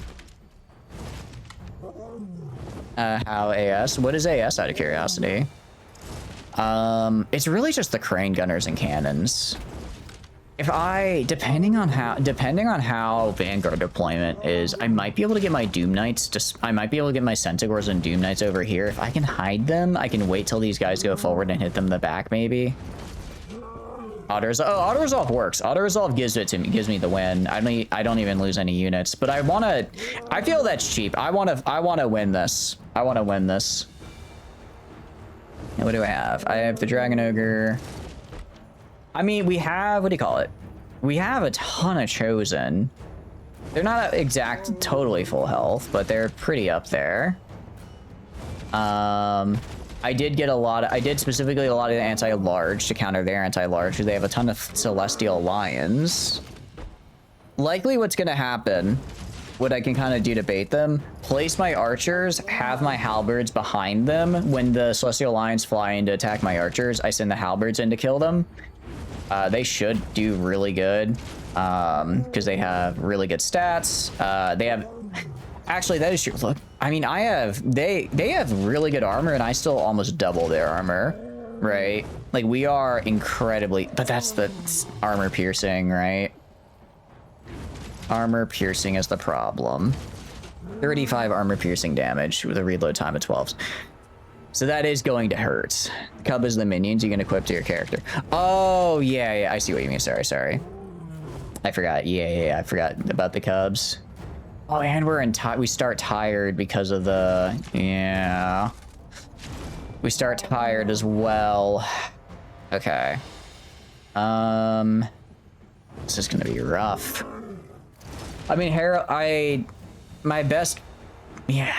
How AS? What is AS out of curiosity? It's really just the Crane Gunners and cannons. Depending on how Vanguard deployment is, I might be able to get my Doom Knights, I might be able to get my Centaurs and Doom Knights over here. If I can hide them, I can wait till these guys go forward and hit them in the back, maybe. Auto-resolve works. Auto-resolve gives me the win. I don't even lose any units, but I feel that's cheap. I wanna win this. And what do I have? I have the Dragon Ogre. I mean, we have, what do you call it? We have a ton of Chosen. They're not totally full health, but they're pretty up there. I did specifically a lot of the anti-large to counter their anti-large, because they have a ton of Celestial Lions. Likely what's gonna happen, what I can kind of do to bait them, place my archers, have my halberds behind them. When the Celestial Lions fly in to attack my archers, I send the halberds in to kill them. They should do really good because they have really good stats. They have, actually, that is true. Look, I mean, they have really good armor, and I still almost double their armor, right? Like, we are incredibly, but that's the armor piercing, right? Armor piercing is the problem. 35 armor piercing damage with a reload time of 12. So that is going to hurt. Cub is the minions you can equip to your character. Oh, yeah, I see what you mean. Sorry. I forgot. Yeah, I forgot about the cubs. Oh, and we start tired because of the, yeah. We start tired as well. Okay. This is gonna be rough. I mean, my best, yeah.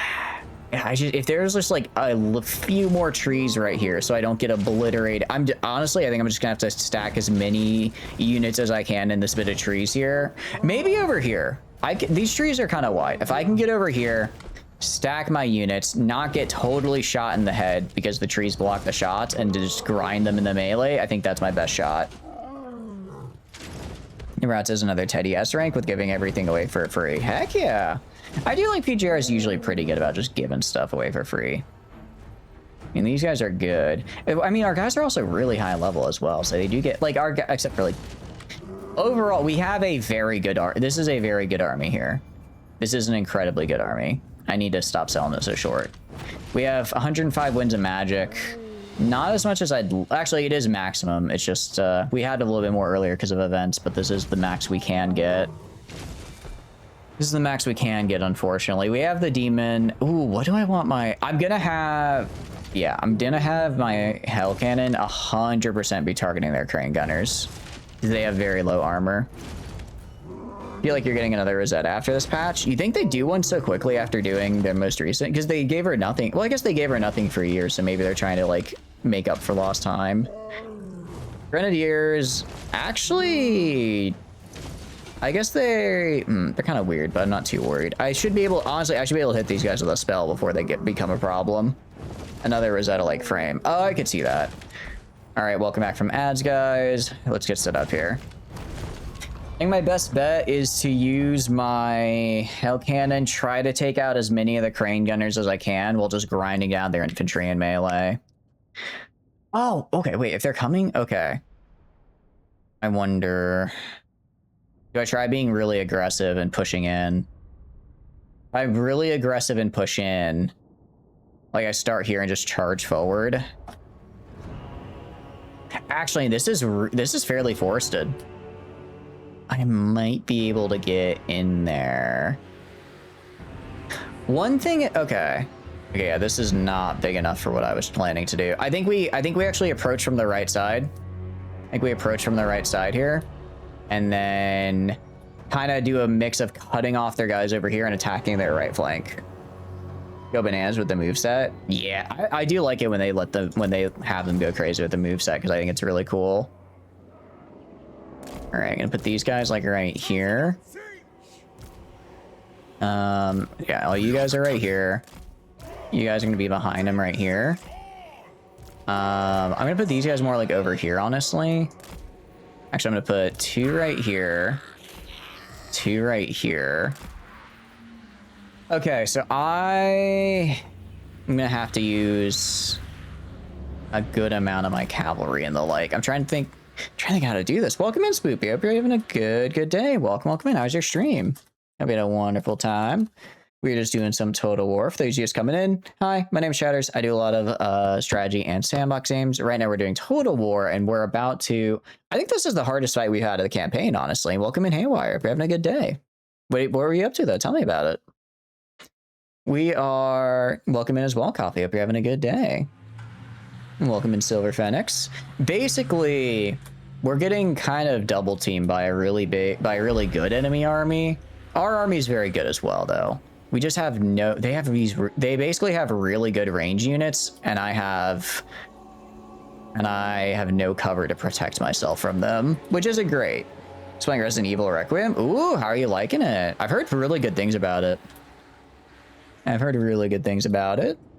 If there's just like a few more trees right here so I don't get obliterated. Honestly, I think I'm just gonna have to stack as many units as I can in this bit of trees here. Maybe over here. These trees are kind of wide. If I can get over here, stack my units, not get totally shot in the head because the trees block the shots, and just grind them in the melee, I think that's my best shot. Rats is another Teddy S rank with giving everything away for free. Heck yeah. I do like PGR is usually pretty good about just giving stuff away for free. I mean, these guys are good. I mean, our guys are also really high level as well, so they do get, like, except for, like, overall, we have a very good this is a very good army here. This is an incredibly good army. I need to stop selling it so short. We have 105 wins of magic. Not as much as actually, it is maximum. It's just, we had a little bit more earlier because of events, but this is the max we can get. This is the max we can get, unfortunately. We have the demon. Ooh, what do I want I'm gonna have my hell cannon 100% be targeting their crane gunners. They have very low armor. I feel like you're getting another Rosetta after this patch. You think they do one so quickly after doing their most recent? Because they gave her nothing. Well, I guess they gave her nothing for a year, so maybe they're trying to, like, make up for lost time. Grenadiers, actually, I guess they're kind of weird, but I'm not too worried. Honestly, I should be able to hit these guys with a spell before they become a problem. Another Rosetta-like frame. Oh, I could see that. All right, welcome back from ads, guys. Let's get set up here. I think my best bet is to use my hell cannon, try to take out as many of the crane gunners as I can while just grinding down their infantry and melee. Oh, okay, wait, if they're coming? Okay. I wonder... Do I try being really aggressive and pushing in? If I'm really aggressive and push in, like I start here and just charge forward. Actually, this is fairly forested. I might be able to get in there. One thing, okay, yeah, this is not big enough for what I was planning to do. I think we actually approach from the right side. I think we approach from the right side here, and then kind of do a mix of cutting off their guys over here and attacking their right flank. Go bananas with the moveset. Yeah, I do like it when they have them go crazy with the moveset, because I think it's really cool. All right, I'm gonna put these guys like right here. Yeah, all you guys are right here. You guys are gonna be behind him right here. I'm gonna put these guys more like over here, honestly. Actually, I'm gonna put 2 right here, 2 right here. Okay, so I'm gonna have to use a good amount of my cavalry and the like. I'm trying to think how to do this. Welcome in, Spoopy. Hope you're having a good day. Welcome in. How's your stream? Hope you had a wonderful time. We're just doing some Total War. For those of you just coming in, hi, my name is Shatters. I do a lot of strategy and sandbox games. Right now we're doing Total War, and we're about to... I think this is the hardest fight we've had of the campaign, honestly. Welcome in, Haywire. Hope you're having a good day. Wait, what were you up to, though? Tell me about it. We are... Welcome in as well, Coffee. Hope you're having a good day. Welcome in, Silver Phoenix. Basically, we're getting kind of double teamed by a really good enemy army. Our army is very good as well, though. We just have they basically have really good range units, and I have no cover to protect myself from them, which isn't great. It's playing Resident Evil Requiem. Ooh, how are you liking it? I've heard really good things about it.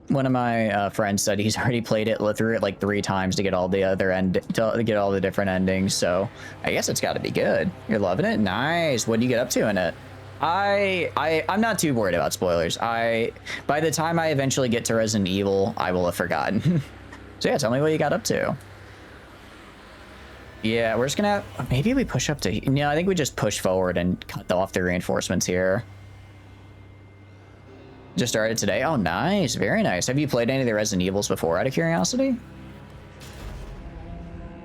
one of my friends said he's already played it through it like 3 times to get all the other to get all the different endings. So I guess it's got to be good. You're loving it. Nice. What do you get up to in it? I'm not too worried about spoilers. By the time I eventually get to Resident Evil, I will have forgotten. So yeah, tell me what you got up to. Yeah, we're just gonna maybe we push up to. No, I think we just push forward and cut off the reinforcements here. Just started today. Oh, nice, very nice. Have you played any of the Resident Evils before, out of curiosity?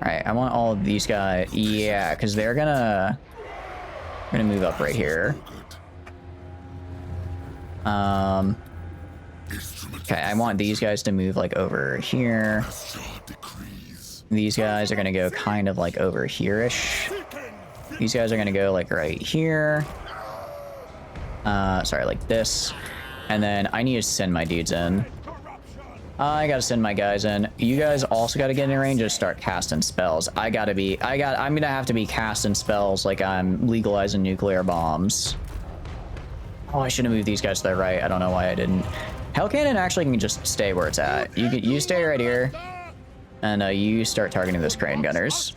All right, I want all of these guys. Yeah, because they're gonna move up right here. Okay, I want these guys to move like over here. These guys are gonna go kind of like over here-ish. These guys are gonna go like right here. Sorry, like this. And then I need to send my dudes in. I gotta send my guys in. You guys also gotta get in range and start casting spells. I'm gonna have to be casting spells like I'm legalizing nuclear bombs. Oh, I should have moved these guys to the right. I don't know why I didn't. Hell Cannon actually can just stay where it's at. You stay right here, and you start targeting those crane gunners.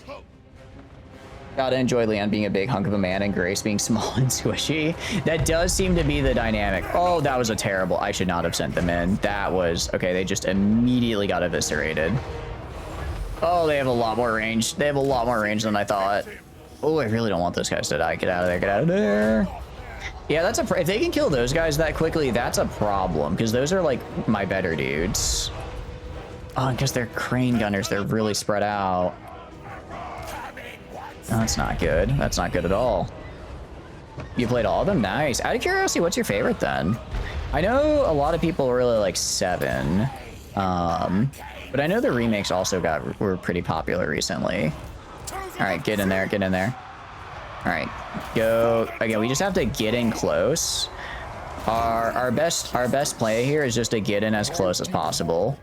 Gotta enjoy Leon being a big hunk of a man and Grace being small and squishy. That does seem to be the dynamic. Oh, that was a terrible. I should not have sent them in. That was okay. They just immediately got eviscerated. Oh, they have a lot more range. They have a lot more range than I thought. Oh, I really don't want those guys to die. Get out of there. Get out of there. Yeah, that's a. If they can kill those guys that quickly, that's a problem because those are like my better dudes. Oh, because they're crane gunners. They're really spread out. Oh, that's not good. That's not good at all. You played all of them? Nice. Out of curiosity, what's your favorite then? I know a lot of people really like 7. But I know the remakes also were pretty popular recently. All right, get in there, get in there. All right, go. Again, we just have to get in close. Our best play here is just to get in as close as possible.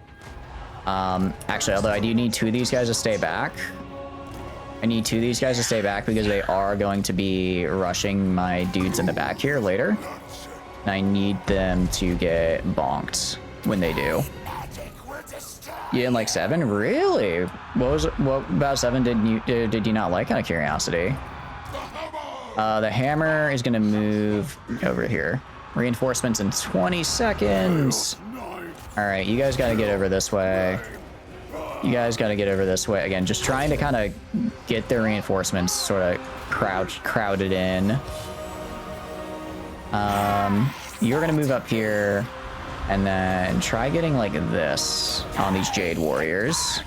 Actually, although I do need 2 of these guys to stay back. I need 2 of these guys to stay back because they are going to be rushing my dudes in the back here later. And I need them to get bonked when they do. You didn't like 7? Really? What about 7 did you not like, out of curiosity? The hammer is gonna move over here. Reinforcements in 20 seconds. All right, you guys gotta get over this way. You guys got to get over this way. Again, just trying to kind of get the reinforcements sort of crowded in. You're going to move up here and then try getting like this on these Jade Warriors.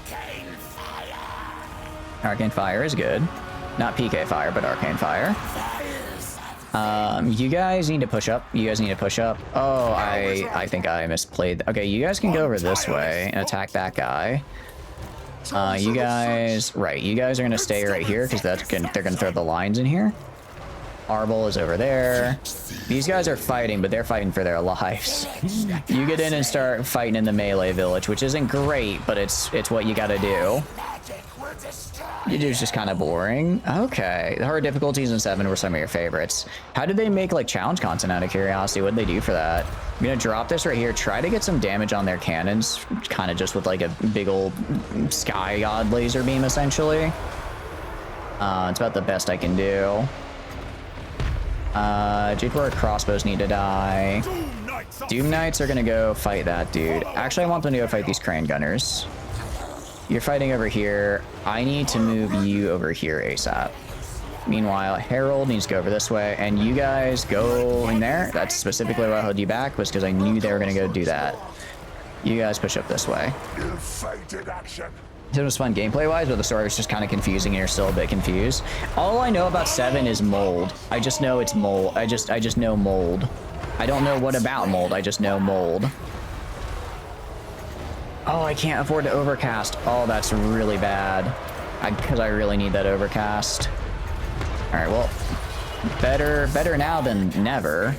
Arcane Fire is good. Not PK Fire, but Arcane Fire. You guys need to push up. You guys need to push up. Oh, I think I misplayed. Okay, you guys can go over this way and attack that guy. You guys are gonna stay right here because they're gonna throw the lines in here. Arbol is over there. These guys are fighting, but they're fighting for their lives. You get in and start fighting in the melee village, which isn't great, but it's what you gotta do. You do is just kind of boring. Okay, the hard difficulties in 7 were some of your favorites. How did they make like challenge content, out of curiosity? What did they do for that? I'm gonna drop this right here. Try to get some damage on their cannons, kind of just with like a big old sky god laser beam, essentially. It's about the best I can do. Jade Warrior crossbows need to die. Doom Knights are gonna go fight that dude. Actually, I want them to go fight these crane gunners. You're fighting over here. I need to move you over here ASAP. Meanwhile, Harold needs to go over this way, and you guys go in there. That's specifically why I held you back, was because I knew they were going to go do that. You guys push up this way. It was fun gameplay-wise, but the story was just kind of confusing, and you're still a bit confused. All I know about 7 is mold. I just know it's mold. I just know mold. I don't know what about mold. I just know mold. Oh, I can't afford to overcast. Oh, that's really bad. Because I really need that overcast. All right, well, better now than never.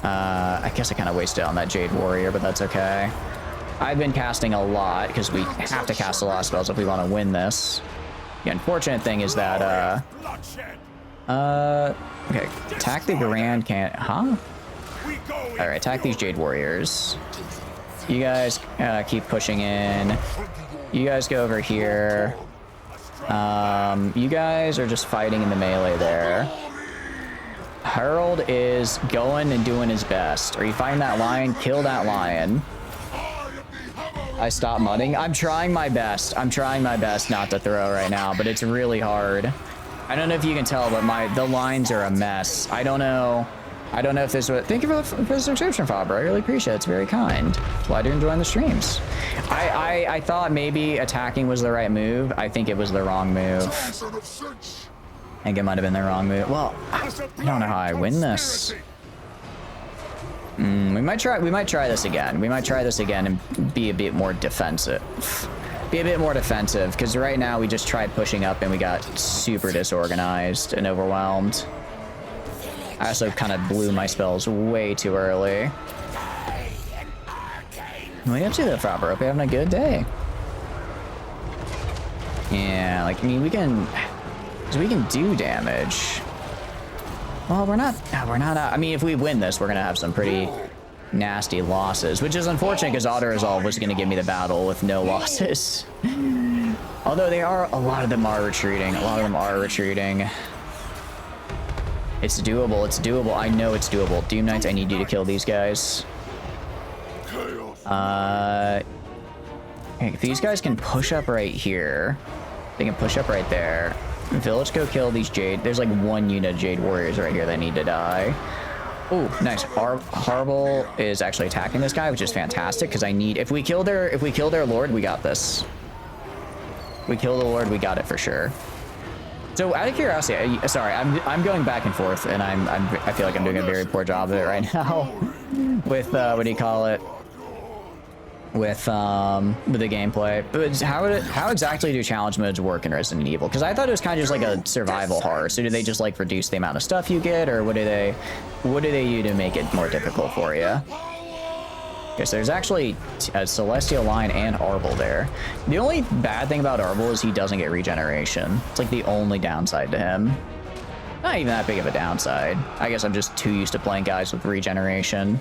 I guess I kind of wasted on that Jade Warrior, but that's okay. I've been casting a lot because we have to cast a lot of spells if we want to win this. The unfortunate thing is that, okay, attack the Grand Can, huh? All right, attack these Jade Warriors. You guys keep pushing in. You guys go over here. You guys are just fighting in the melee there. Harold is going and doing his best. Are you fighting that lion? Kill that lion. I stopped mudding. I'm trying my best. I'm trying my best not to throw right now, but it's really hard. I don't know if you can tell, but the lines are a mess. I don't know if this was... Thank you for the subscription, Faber. I really appreciate it. It's very kind. Glad you're enjoying the streams. I thought maybe attacking was the right move. I think it was the wrong move. I think it might have been the wrong move. Well, I don't know how I win this. We might try this again. We might try this again and be a bit more defensive. Because right now we just tried pushing up and we got super disorganized and overwhelmed. I also kind of blew my spells way too early. What are you up to though, Faber? Hope you're having a good day. Yeah, like, I mean, we can do damage. Well, we're not I mean, if we win this, we're gonna have some pretty nasty losses, which is unfortunate because Auto Resolve was gonna give me the battle with no losses. Although a lot of them are retreating. It's doable. It's doable. I know it's doable. Doom Knights, I need you to kill these guys. If these guys can push up right here, they can push up right there. Village, go kill these Jade. There's like one unit of Jade Warriors right here that need to die. Oh, nice. Harble is actually attacking this guy, which is fantastic because I need... If we kill their Lord, we got this. We kill the Lord, we got it for sure. So out of curiosity, sorry, I'm going back and forth, and I feel like I'm doing a very poor job of it right now. With what do you call it? With the gameplay. But how exactly do challenge modes work in Resident Evil? Because I thought it was kind of just like a survival horror. So do they just like reduce the amount of stuff you get, or what do they do to make it more difficult for you? Okay, so there's actually a Celestial Lion and Arbol there. The only bad thing about Arbol is he doesn't get regeneration. It's like the only downside to him. Not even that big of a downside. I guess I'm just too used to playing guys with regeneration.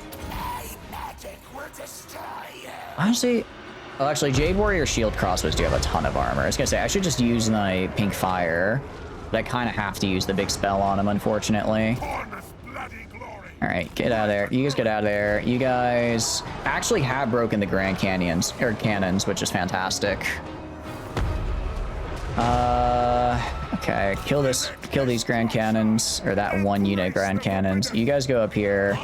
Honestly, well, actually, Jade Warrior Shield Crossbows do have a ton of armor. I was gonna say, I should just use my Pink Fire, but I kind of have to use the big spell on him, unfortunately. All right, get out of there. You guys get out of there. You guys actually have broken the Grand Canyons, or cannons, which is fantastic. Okay, kill these Grand Cannons, or that one unit Grand Cannons. You guys go up here.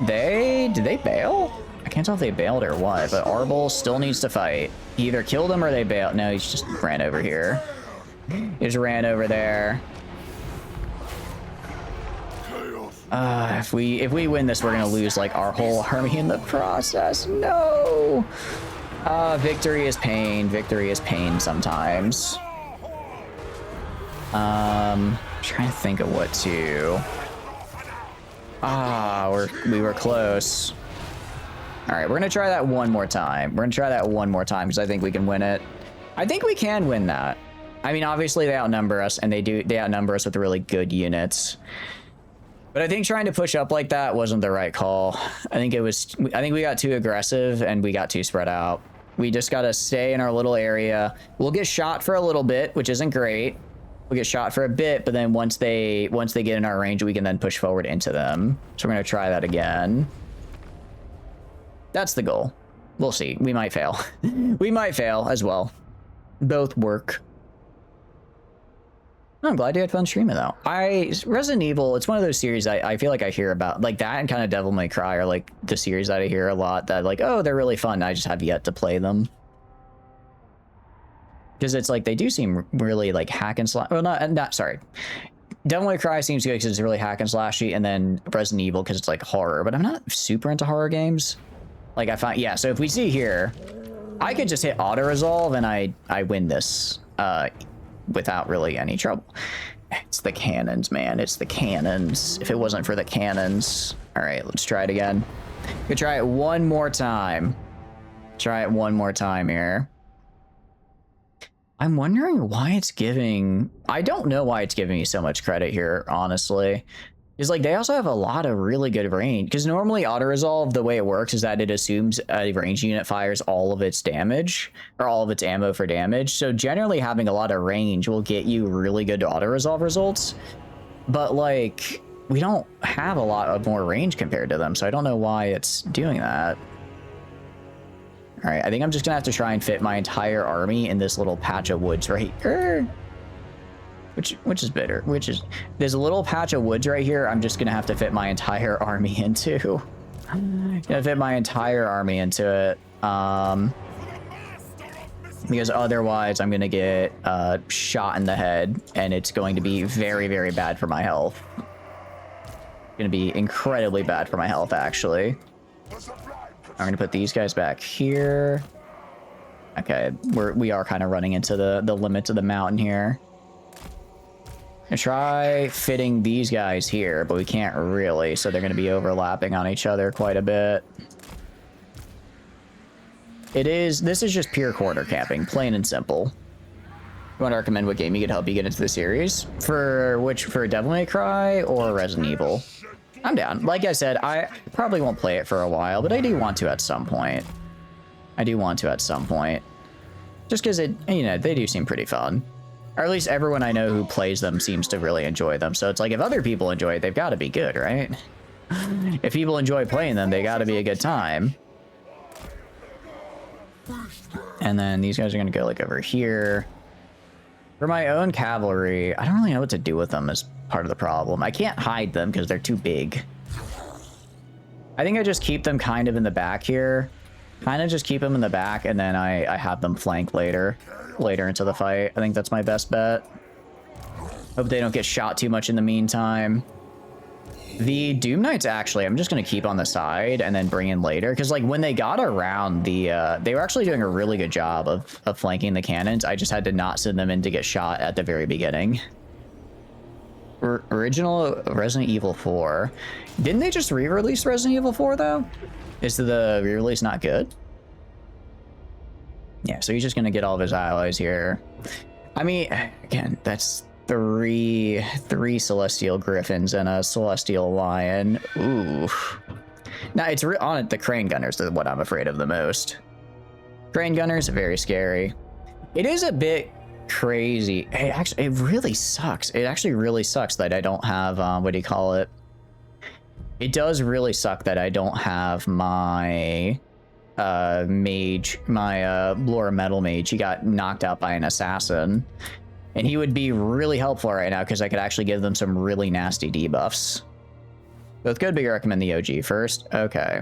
Did they bail? I can't tell if they bailed or what, but Arbol still needs to fight. He either killed him or they bailed. No, he's just ran over here. He just ran over there. If we win this, we're gonna lose like our whole army in the process. No. Victory is pain. Victory is pain sometimes. Trying to think of what to. We were close. All right, we're gonna try that one more time. Because I think we can win it. I think we can win that. I mean, obviously they outnumber us, and they outnumber us with really good units. But I think trying to push up like that wasn't the right call. I think we got too aggressive and we got too spread out. We just gotta stay in our little area. We'll get shot for a little bit, which isn't great. We'll get shot for a bit, but then once they get in our range, we can then push forward into them. So we're gonna try that again. That's the goal. We'll see. We might fail. We might fail as well. Both work. I'm glad you had fun streaming though. Resident Evil, it's one of those series I feel like I hear about, like that and kind of Devil May Cry are like the series that I hear a lot that like, oh, they're really fun. I just have yet to play them. Because it's like, they do seem really like hack and slash, well, not, sorry. Devil May Cry seems good because it's really hack and slashy, and then Resident Evil because it's like horror, but I'm not super into horror games. Like I find, yeah, so if we see here, I could just hit auto resolve and I win this, without really any trouble. It's the cannons, man. It's the cannons. If it wasn't for the cannons. All right, let's try it again. We'll try it one more time. Try it one more time here. I'm wondering why it's giving... I don't know why it's giving me so much credit here, honestly. Is like they also have a lot of really good range, because normally auto resolve, the way it works is that it assumes a range unit fires all of its damage or all of its ammo for damage. So generally having a lot of range will get you really good auto resolve results, but like we don't have a lot of more range compared to them, so I don't know why it's doing that. All right, I think I'm just gonna have to try and fit my entire army in this little patch of woods right here. Which is better? There's a little patch of woods right here. I'm just gonna have to fit my entire army into. Gonna fit my entire army into it. Because otherwise I'm gonna get shot in the head, and it's going to be very, very bad for my health. Gonna be incredibly bad for my health, actually. I'm gonna put these guys back here. Okay, we are kind of running into the limits of the mountain here. I try fitting these guys here, but we can't really, so they're going to be overlapping on each other quite a bit. This is just pure corner camping, plain and simple. You want to recommend what game you could help you get into the series? For Devil May Cry or Resident Evil? I'm down. Like I said, I probably won't play it for a while, but I do want to at some point. Just because they do seem pretty fun. Or at least everyone I know who plays them seems to really enjoy them. So it's like, if other people enjoy it, they've got to be good, right? If people enjoy playing them, they got to be a good time. And then these guys are going to go like over here. For my own cavalry, I don't really know what to do with them as part of the problem. I can't hide them because they're too big. I think I just keep them kind of in the back here. Kind of just keep them in the back, and then I have them flank later into the fight. I think that's my best bet. Hope they don't get shot too much in the meantime. The Doom Knights, actually, I'm just going to keep on the side and then bring in later. Because, like, when they got around they were actually doing a really good job of flanking the cannons. I just had to not send them in to get shot at the very beginning. Original Resident Evil 4. Didn't they just re-release Resident Evil 4, though? Is the re-release not good? Yeah, so he's just going to get all of his allies here. I mean, again, that's three Celestial Griffins and a Celestial Lion. Ooh. Now, it's on it, the Crane Gunners are what I'm afraid of the most. Crane Gunners, very scary. It is a bit crazy. Hey, actually, it really sucks. It actually really sucks that I don't have, what do you call it? It does really suck that I don't have my mage, my Laura Metal Mage. He got knocked out by an assassin. And he would be really helpful right now because I could actually give them some really nasty debuffs. So it's good, but you recommend the OG first? Okay.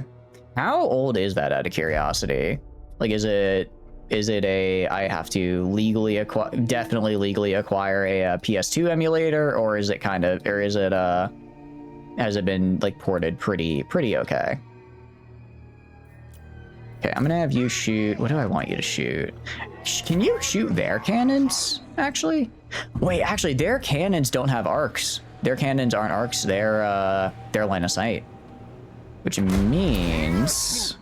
How old is that, out of curiosity? Like, is it a, I have to legally acquire, definitely legally acquire a PS2 emulator, or is it kind of, or is it, has it been, like, ported pretty okay? Okay, I'm gonna have you shoot, what do I want you to shoot? Can you shoot their cannons, actually? Wait, actually, their cannons don't have arcs. Their cannons aren't arcs, they're line of sight. Which means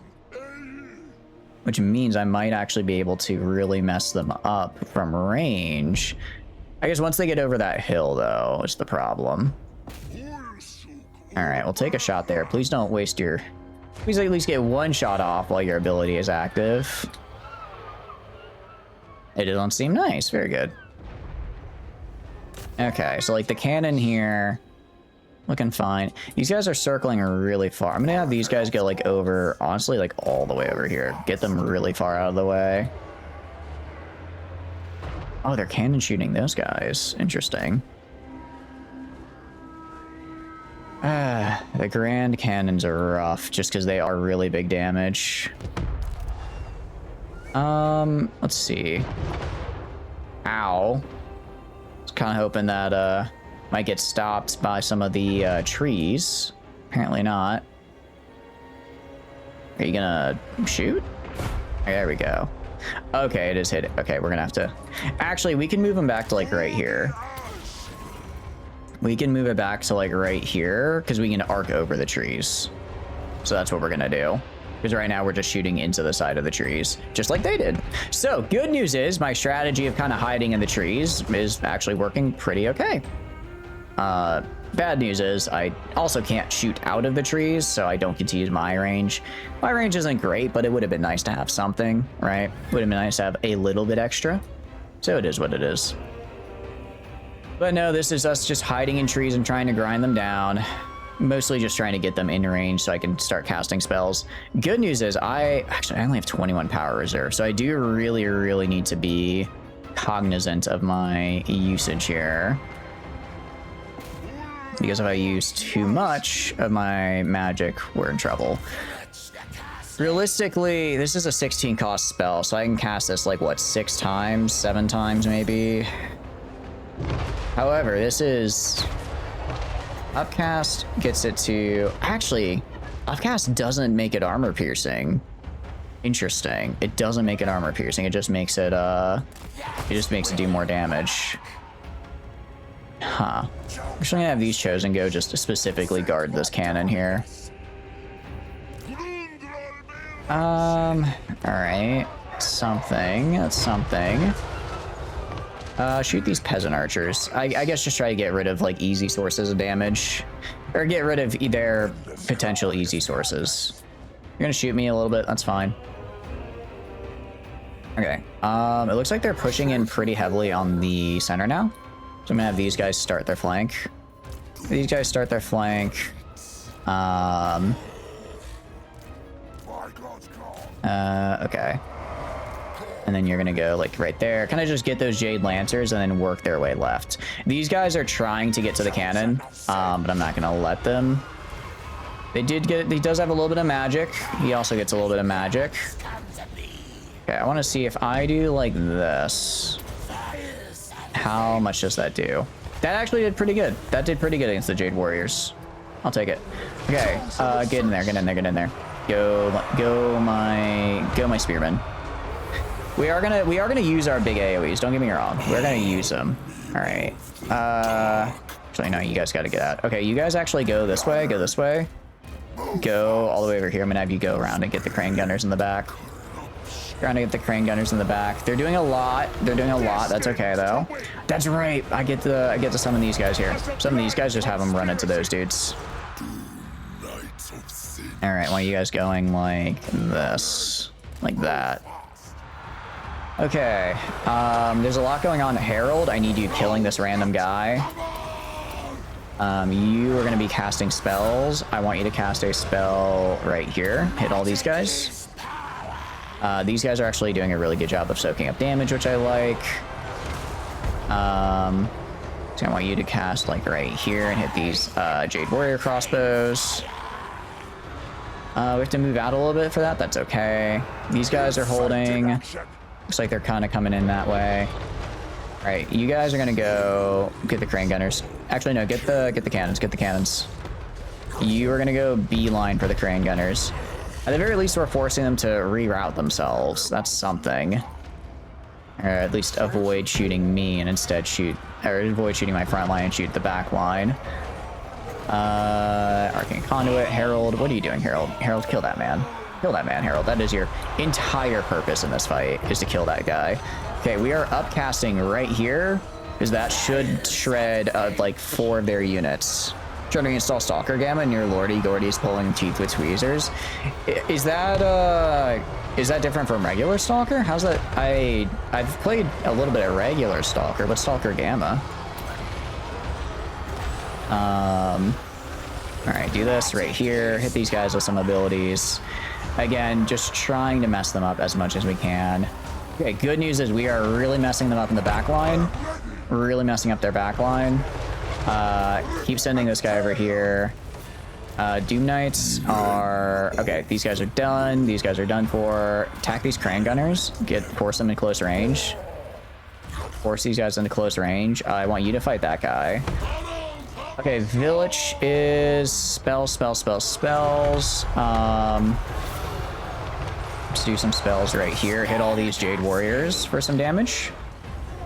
I might actually be able to really mess them up from range. I guess once they get over that hill, though, is the problem. Alright, we'll take a shot there. Please don't waste your... Please at least get one shot off while your ability is active. It doesn't seem nice. Very good. Okay, so like the cannon here... Looking fine. These guys are circling really far. I'm gonna have these guys go like over, honestly, like all the way over here. Get them really far out of the way. Oh, they're cannon shooting those guys. Interesting. The Grand Cannons are rough just because they are really big damage. Let's see. Ow. Was kind of hoping that, might get stopped by some of the trees. Apparently not. Are you gonna shoot? Okay, there we go. Okay, it is hit. Okay, we're gonna have to... Actually, we can move them back to like right here. We can move it back to like right here because we can arc over the trees. So that's what we're gonna do. Because right now we're just shooting into the side of the trees, just like they did. So good news is my strategy of kind of hiding in the trees is actually working pretty okay. Bad news is I also can't shoot out of the trees, so I don't get to use my range. My range isn't great, but it would have been nice to have something, right? Would have been nice to have a little bit extra. So it is what it is. But no, this is us just hiding in trees and trying to grind them down. Mostly just trying to get them in range so I can start casting spells. Good news is I only have 21 power reserve, so I do really need to be cognizant of my usage here. Because if I use too much of my magic, we're in trouble. Realistically, this is a 16 cost spell, so I can cast this like, what, 6 times? 7 times, maybe? However, this is... Upcast gets it to... Actually, Upcast doesn't make it armor piercing. Interesting. It doesn't make it armor piercing, it just makes it, do more damage. Huh. I'm just gonna have these chosen go just to specifically guard this cannon here. Alright. Something. That's something. Shoot these peasant archers. I guess just try to get rid of, like, easy sources of damage. Or get rid of their potential easy sources. You're gonna shoot me a little bit, that's fine. Okay. It looks like they're pushing in pretty heavily on the center now. So I'm gonna have these guys start their flank. These guys start their flank. Okay. And then you're gonna go like right there. Kind of just get those Jade Lancers and then work their way left. These guys are trying to get to the cannon, but I'm not gonna let them. He does have a little bit of magic. He also gets a little bit of magic. Okay, I want to see if I do like this. How much does that do? That actually did pretty good. That did pretty good against the Jade Warriors. I'll take it. Okay, get in there, get in there, get in there. Go my spearmen. We are gonna use our big AoEs. Don't get me wrong. We're gonna use them. All right. Actually, no, you guys gotta get out. Okay, you guys actually go this way. Go this way. Go all the way over here. I'm gonna have you go around and get the crane gunners in the back. Trying to get the crane gunners in the back. They're doing a lot. They're doing a lot. That's okay though. That's right. I get to summon these guys here. Some of these guys just have them run into those dudes. All right. Why are you guys going like this? Like that. Okay. There's a lot going on. Herald, I need you killing this random guy. You are going to be casting spells. I want you to cast a spell right here. Hit all these guys. These guys are actually doing a really good job of soaking up damage, which I like. So I want you to cast like right here and hit these Jade Warrior crossbows. We have to move out a little bit for that. That's okay. These guys are holding. Looks like they're kind of coming in that way. All right, you guys are gonna go get the crane gunners. Actually, no, get the cannons. Get the cannons. You are gonna go beeline for the crane gunners. At the very least, we're forcing them to reroute themselves. That's something. Or at least avoid shooting me and instead avoid shooting my front line and shoot the back line. Arcane Conduit, Herald. What are you doing, Herald? Herald, kill that man. Kill that man, Herald. That is your entire purpose in this fight, is to kill that guy. Okay, we are upcasting right here, because that should shred like 4 of their units. Trying to install Stalker Gamma and your Lordy Gordy's pulling teeth with tweezers. Is that different from regular Stalker? How's that? I've played a little bit of regular Stalker, but Stalker Gamma. All right, do this right here. Hit these guys with some abilities. Again, just trying to mess them up as much as we can. Okay, good news is we are really messing them up in the back line. Really messing up their back line. Keep sending this guy over here. Doom Knights are... Okay, these guys are done. These guys are done for. Attack these crane gunners. Force them in close range. Force these guys into close range. I want you to fight that guy. Okay, Village is... Spells. Let's do some spells right here. Hit all these Jade Warriors for some damage.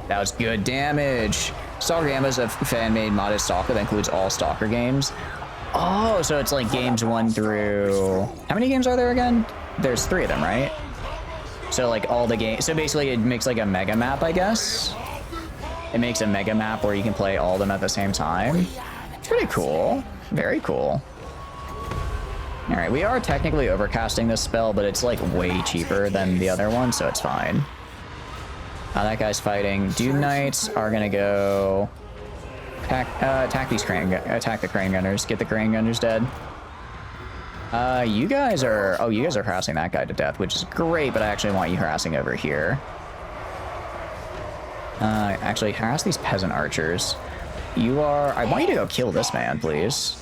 That was good damage. Stalker Gamma is a fan-made modded Stalker that includes all Stalker games. Oh, so it's like games 1 through... How many games are there again? There's 3 of them, right? So like all the games... So basically it makes like a mega map, I guess. It makes a mega map where you can play all of them at the same time. It's pretty cool. Very cool. Alright, we are technically overcasting this spell, but it's like way cheaper than the other one, so it's fine. That guy's fighting. Doom Knights are gonna go attack the crane gunners. Get the crane gunners dead. You guys are harassing that guy to death, which is great, but I actually want you harassing over here. Actually harass these peasant archers. I want you to go kill this man, please.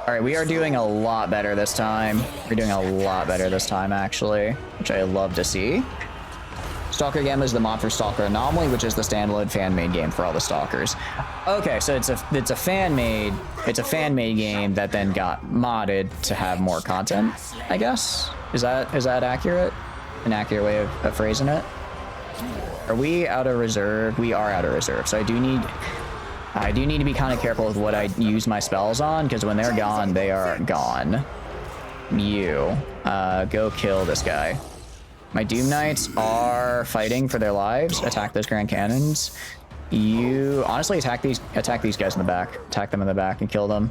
Alright, we are doing a lot better this time. We're doing a lot better this time, actually, which I love to see. Stalker Gamma is the mod for Stalker Anomaly, which is the standalone fan-made game for all the Stalkers. Okay, so it's a fan-made game that then got modded to have more content, I guess. Is that accurate? An accurate way of phrasing it? Are we out of reserve? We are out of reserve, so I do need to be kind of careful with what I use my spells on, because when they're gone, they are gone. You, go kill this guy. My Doom Knights are fighting for their lives. Attack those Grand Cannons. You, honestly, attack these guys in the back. Attack them in the back and kill them.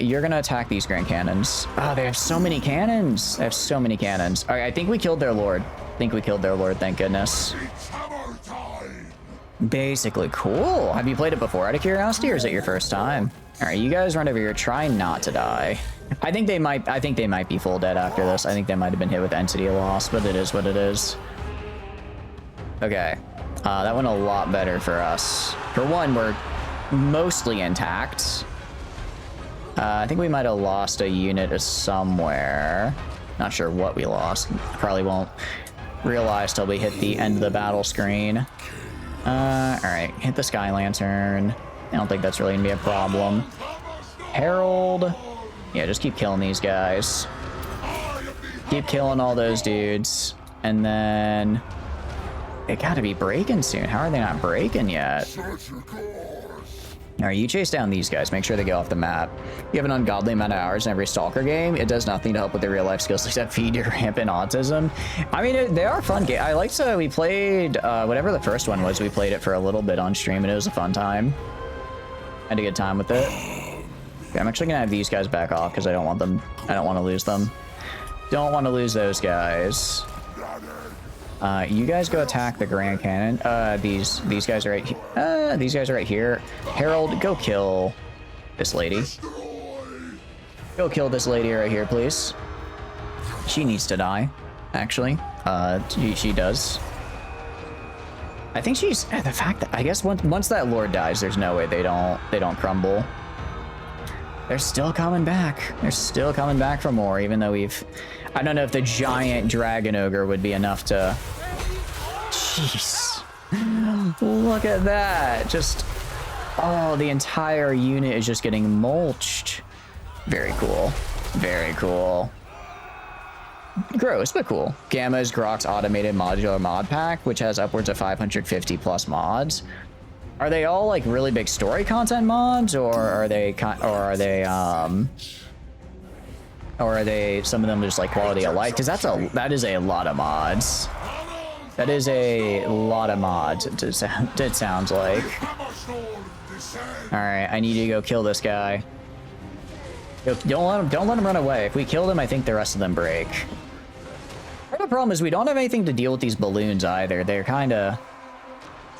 You're gonna attack these Grand Cannons. Oh, they have so many cannons. They have so many cannons. All right, I think we killed their lord. Thank goodness. Basically, cool. Have you played it before out of curiosity, or is it your first time? All right, you guys run over here. Try not to die. I think they might be full dead after this. I think they might have been hit with entity loss, but it is what it is. Okay, that went a lot better for us. For one, we're mostly intact. I think we might have lost a unit somewhere. Not sure what we lost. Probably won't realize till we hit the end of the battle screen. Alright, hit the Sky Lantern. I don't think that's really gonna be a problem. Herald. Yeah, just keep killing these guys. Keep killing all those dudes. And then... they gotta be breaking soon. How are they not breaking yet? Alright, you chase down these guys. Make sure they get off the map. You have an ungodly amount of hours in every Stalker game. It does nothing to help with their real-life skills except feed your rampant autism. I mean, they are fun games. I liked to... we played... whatever the first one was, we played it for a little bit on stream, and it was a fun time. I had a good time with it. Okay, I'm actually gonna have these guys back off, because I don't want them... I don't want to lose them. Don't want to lose those guys. You guys go attack the Grand Cannon. These guys are right here. These guys are right here. Herald, go kill this lady. Go kill this lady right here, please. She needs to die, actually. She does. I think she's... the fact that... I guess once that Lord dies, there's no way they don't crumble. They're still coming back. They're still coming back for more, even though we've... I don't know if the giant dragon ogre would be enough to... Jeez. Look at that. Just... oh, the entire unit is just getting mulched. Very cool. Very cool. Gross, but cool. Gamma is Grok's automated modular mod pack, which has upwards of 550 plus mods. Are they all like really big story content mods, or are they some of them just like quality of life? Because that is a lot of mods. That is a lot of mods. It sounds like. All right, I need you to go kill this guy. Don't let him run away. If we kill him, I think the rest of them break. Part of the problem is we don't have anything to deal with these balloons either. They're kind of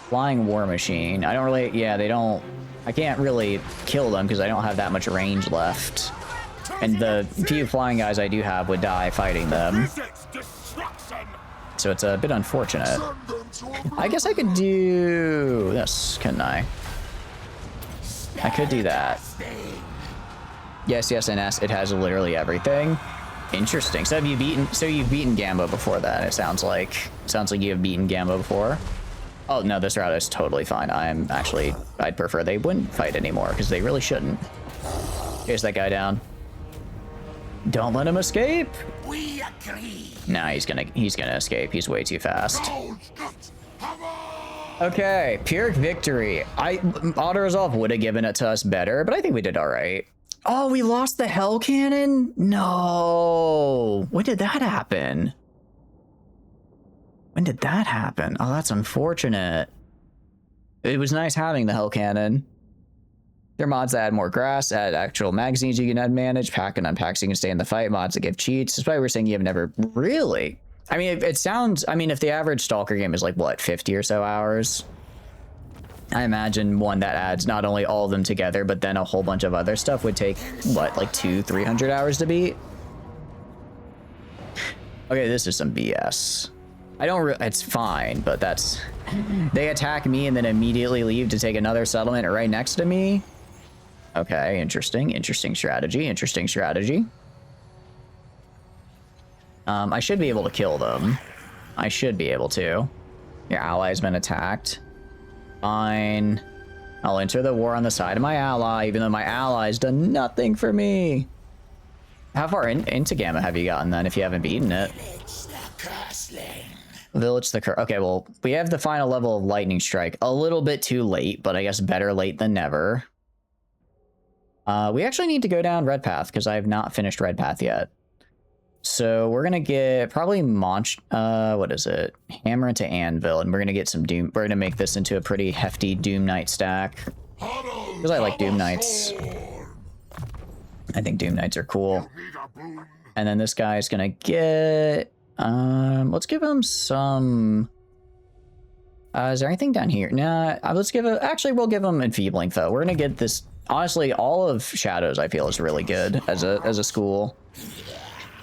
flying war machine. I don't really, yeah, they don't, I can't really kill them because I don't have that much range left. And the few flying guys I do have would die fighting them. So it's a bit unfortunate. I guess I could do this, couldn't I? I could do that. Yes, yes, and yes, it has literally everything. Interesting. So you've beaten Gamba before that, it sounds like. Sounds like you have beaten Gamba before. Oh, no, this route is totally fine. I'd prefer they wouldn't fight anymore, because they really shouldn't. Here's that guy down. Don't let him escape. We agree. Nah, he's gonna escape. He's way too fast. Okay, Pyrrhic victory. Auto resolve would have given it to us better, but I think we did all right. Oh, we lost the Hell Cannon? No. When did that happen? When did that happen? Oh, that's unfortunate. It was nice having the Hell Cannon. There are mods that add more grass, add actual magazines you can manage, pack and unpack so you can stay in the fight, mods that give cheats. That's why we're saying you have never really. I mean, it sounds, I mean, if the average Stalker game is like, what, 50 or so hours? I imagine one that adds not only all of them together, but then a whole bunch of other stuff would take, what, like 200-300 hours to beat? Okay, this is some BS. I don't, it's fine, but that's, they attack me and then immediately leave to take another settlement right next to me. Okay, interesting strategy, I should be able to kill them. I should be able to. Your ally's been attacked. Fine. I'll enter the war on the side of my ally, even though my ally's done nothing for me. How far into Gamma have you gotten then, if you haven't beaten it? Village the Curse. Okay, well, we have the final level of Lightning Strike. A little bit too late, but I guess better late than never. We actually need to go down Red Path, because I have not finished Red Path yet. So we're going to get probably what is it? Hammer into Anvil, and we're going to get some Doom. We're going to make this into a pretty hefty Doom Knight stack. Because I like Doom Knights. I think Doom Knights are cool. And then this guy's going to get... let's give him some... is there anything down here? Nah, let's give it... Actually, we'll give him Enfeebling Foe. We're going to get this... Honestly, all of Shadows, I feel, is really good as a school.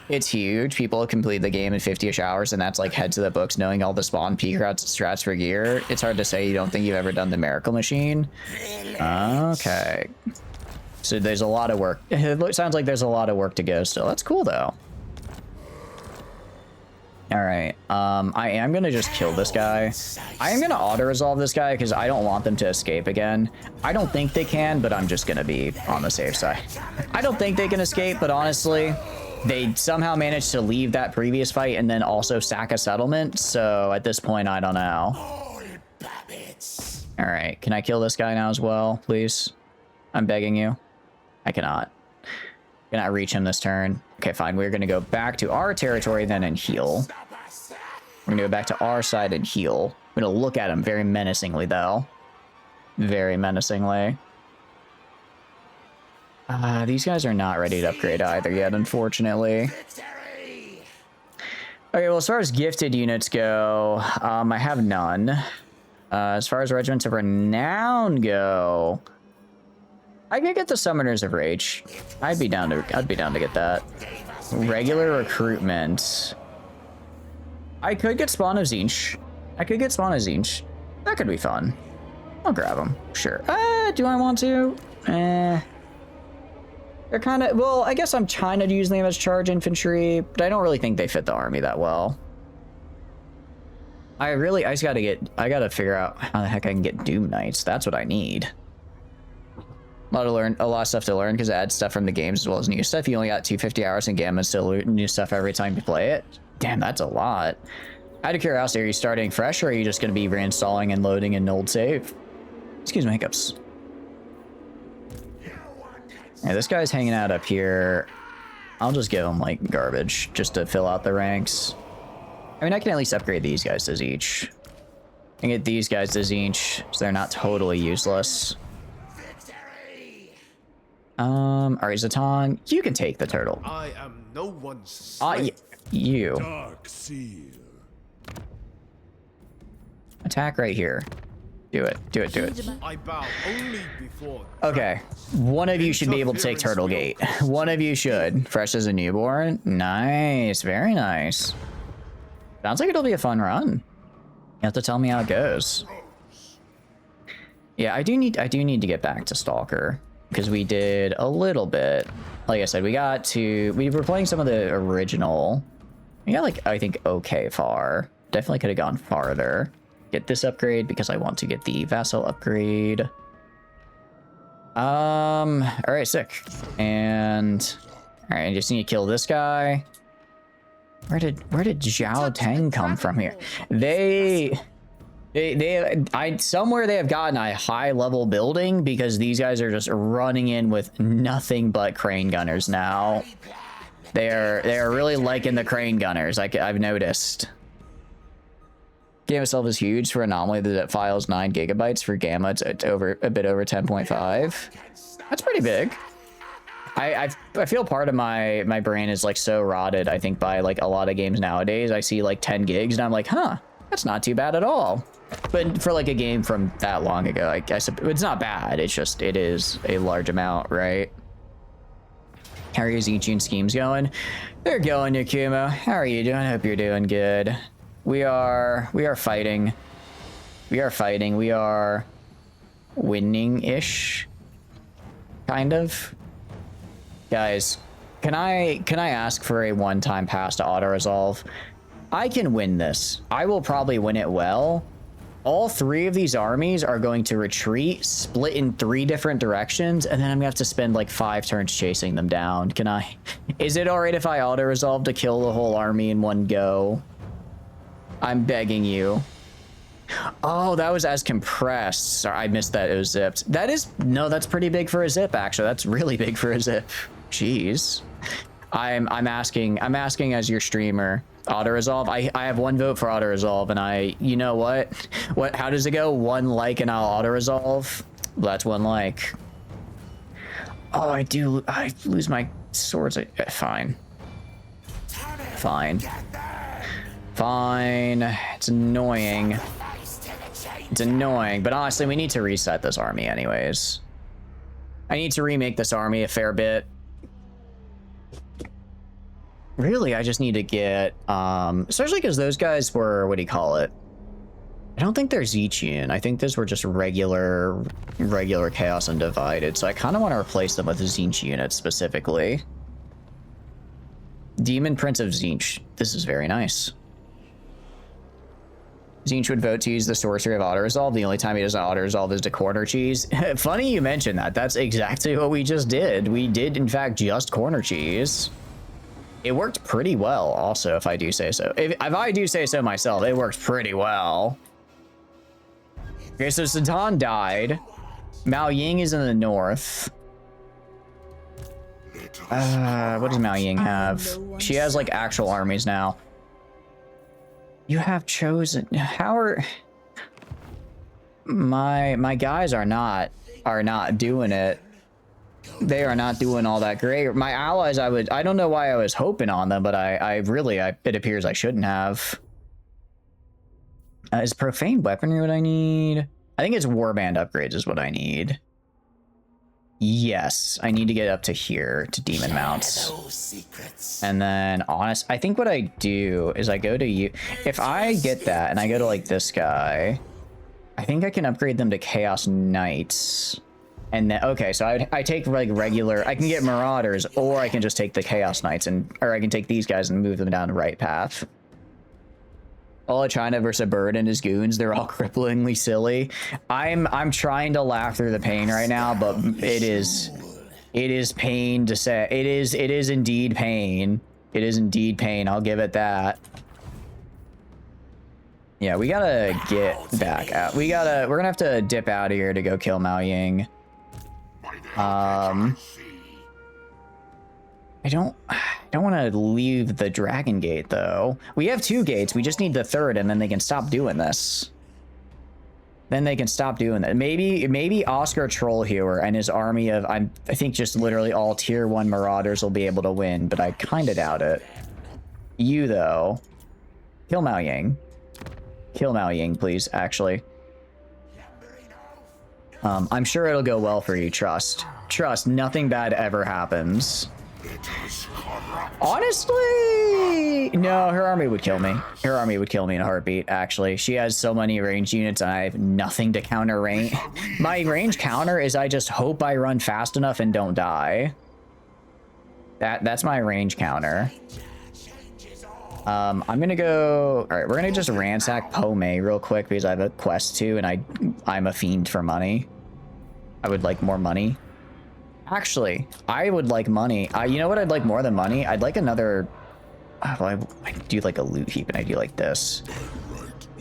It's huge. People complete the game in 50-ish hours, and that's like head to the books, knowing all the spawn peak strats for gear. It's hard to say you don't think you've ever done the Miracle Machine. Okay. So there's a lot of work. It sounds like there's a lot of work to go still. That's cool, though. All right. I am going to just kill this guy. I am going to auto-resolve this guy because I don't want them to escape again. I don't think they can, but I'm just going to be on the safe side. I don't think they can escape, but honestly... They somehow managed to leave that previous fight and then also sack a settlement. So at this point, I don't know. All right. Can I kill this guy now as well, please? I'm begging you. I cannot. Cannot reach him this turn. Okay, fine. We're going to go back to our territory then and heal. We're going to go back to our side and heal. We're going to look at him very menacingly, though. Very menacingly. These guys are not ready to upgrade either yet, unfortunately. Okay, well, as far as gifted units go, I have none. As far as regiments of renown go, I could get the Summoners of Rage. I'd be down to get that. Regular recruitment. I could get Spawn of Tzeentch. That could be fun. I'll grab them. Sure. Do I want to? They're kind of, well, I guess I'm trying to use them as charge infantry, but I don't really think they fit the army that well. I gotta figure out how the heck I can get Doom Knights. That's what I need. A lot of stuff to learn because it adds stuff from the games as well as new stuff. You only got 250 hours in Gamma, still new stuff every time you play it. Damn, that's a lot. Out of curiosity, are you starting fresh or are you just gonna be reinstalling and loading an old save? Excuse my hiccups. Yeah, this guy's hanging out up here. I'll just give him, like, garbage, just to fill out the ranks. I mean, I can at least upgrade these guys to Tzeentch. And get these guys to Tzeentch, so they're not totally useless. Alright, Zatan, you can take the turtle. I am no one's you. Dark Seal. Attack right here. Do it. I bow only before. Okay. One of you should be able to take Turtle Gate. One of you should. Fresh as a newborn. Nice. Very nice. Sounds like it'll be a fun run. You have to tell me how it goes. Yeah, I do need to get back to Stalker. Because we did a little bit. Like I said, we were playing some of the original. We got, like, I think, okay far. Definitely could have gone farther. Get this upgrade because I want to get the vassal upgrade. All right, sick. And all right, I just need to kill this guy. Where did Zhao Teng come from here? Somewhere they have gotten a high level building because these guys are just running in with nothing but crane gunners now. They are really liking the crane gunners. I've noticed. Game itself is huge for anomaly. The file is 9 gigabytes. For gamma, it's over a bit over 10.5. That's pretty big. I feel part of my brain is like so rotted, I think, by like a lot of games nowadays. I see like 10 gigs and I'm like, huh, that's not too bad at all. But for like a game from that long ago, I guess it's not bad. It's just, it is a large amount, right? How are your Zechian schemes going? They're going, Yakumo. How are you doing? Hope you're doing good. We are fighting. We are fighting. We are winning-ish. Kind of. Guys, can I ask for a one-time pass to auto-resolve? I can win this. I will probably win it well. All 3 of these armies are going to retreat, split in 3 different directions, and then I'm gonna have to spend like 5 turns chasing them down. Can I? Is it alright if I auto-resolve to kill the whole army in one go? I'm begging you. Oh, that was as compressed. Sorry, I missed that. It was zipped. That is, no, that's pretty big for a zip, actually. That's really big for a zip. Jeez. I'm asking as your streamer. Auto-resolve. I have 1 vote for auto-resolve, and you know what? How does it go? 1 like and I'll auto-resolve? Well, that's 1 like. Oh, I lose my swords. Fine. Fine. Fine. It's annoying. It's annoying, but honestly, we need to reset this army anyways. I need to remake this army a fair bit. Really, I just need to get, especially because those guys were, what do you call it? I don't think they're Zechian. I think those were just regular Chaos Undivided. So I kind of want to replace them with Zinch units specifically. Demon Prince of Zinch. This is very nice. Zinch would vote to use the sorcery of auto-resolve. The only time he doesn't auto-resolve is to corner cheese. Funny you mentioned that. That's exactly what we just did. We did, in fact, just corner cheese. It worked pretty well, also, if I do say so. If I do say so myself, it worked pretty well. Okay, so Satan died. Mao Ying is in the north. What does Mao Ying have? She has, like, actual armies now. You have chosen... How are... My guys are not doing it. They are not doing all that great. My allies, I don't know why I was hoping on them, but it appears I shouldn't have. Is profane weaponry what I need? I think it's warband upgrades is what I need. Yes, I need to get up to here to demon mounts. And then I think what I do is I go to you. If I get that and I go to like this guy, I think I can upgrade them to Chaos Knights. And then, okay, so I take like regular, I can get Marauders, or I can just take the Chaos Knights, or I can take these guys and move them down the right path. All of China versus a bird and his goons, they're all cripplingly silly. I'm trying to laugh through the pain right now, but it is pain to say. It is indeed pain. It is indeed pain, I'll give it that. Yeah, we gotta get back out. We're gonna have to dip out of here to go kill Mao Ying. I don't want to leave the Dragon Gate though. We have 2 gates. We just need the 3rd, and then they can stop doing this. Then they can stop doing that. Maybe Oscar Trollhewer and his army of I think just literally all tier 1 Marauders will be able to win, but I kind of doubt it. You though, kill Mao Ying. Kill Mao Ying, please. Actually. I'm sure it'll go well for you, trust. Trust, nothing bad ever happens. Honestly, no, her army would kill me. Her army would kill me in a heartbeat, actually. She has so many range units and I have nothing to counter range. My range counter is I just hope I run fast enough and don't die. That's my range counter. I'm gonna go... Alright, we're gonna just ransack Pome real quick because I have a quest too and I'm a fiend for money. I would like more money. Actually, I would like money. You know what I'd like more than money? I'd like another... I do like a loot heap and I do like this.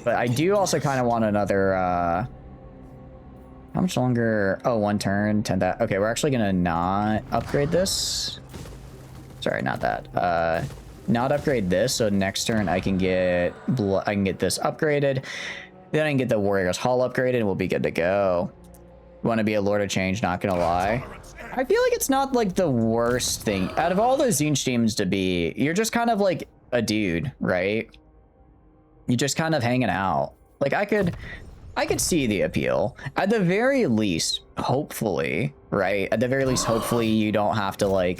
But I do also kind of want another... How much longer? Oh, 1 turn, 10 that. Okay, we're actually gonna not upgrade this. Sorry, not that. not upgrade this, so next turn I can get this upgraded. Then I can get the Warrior's Hall upgraded and we'll be good to go. Want to be a Lord of Change, not gonna lie. I feel like it's not like the worst thing. Out of all those Tzeentch demons to be, you're just kind of like a dude, right? You're just kind of hanging out. Like I could see the appeal. At the very least, hopefully, right? At the very least, hopefully you don't have to like,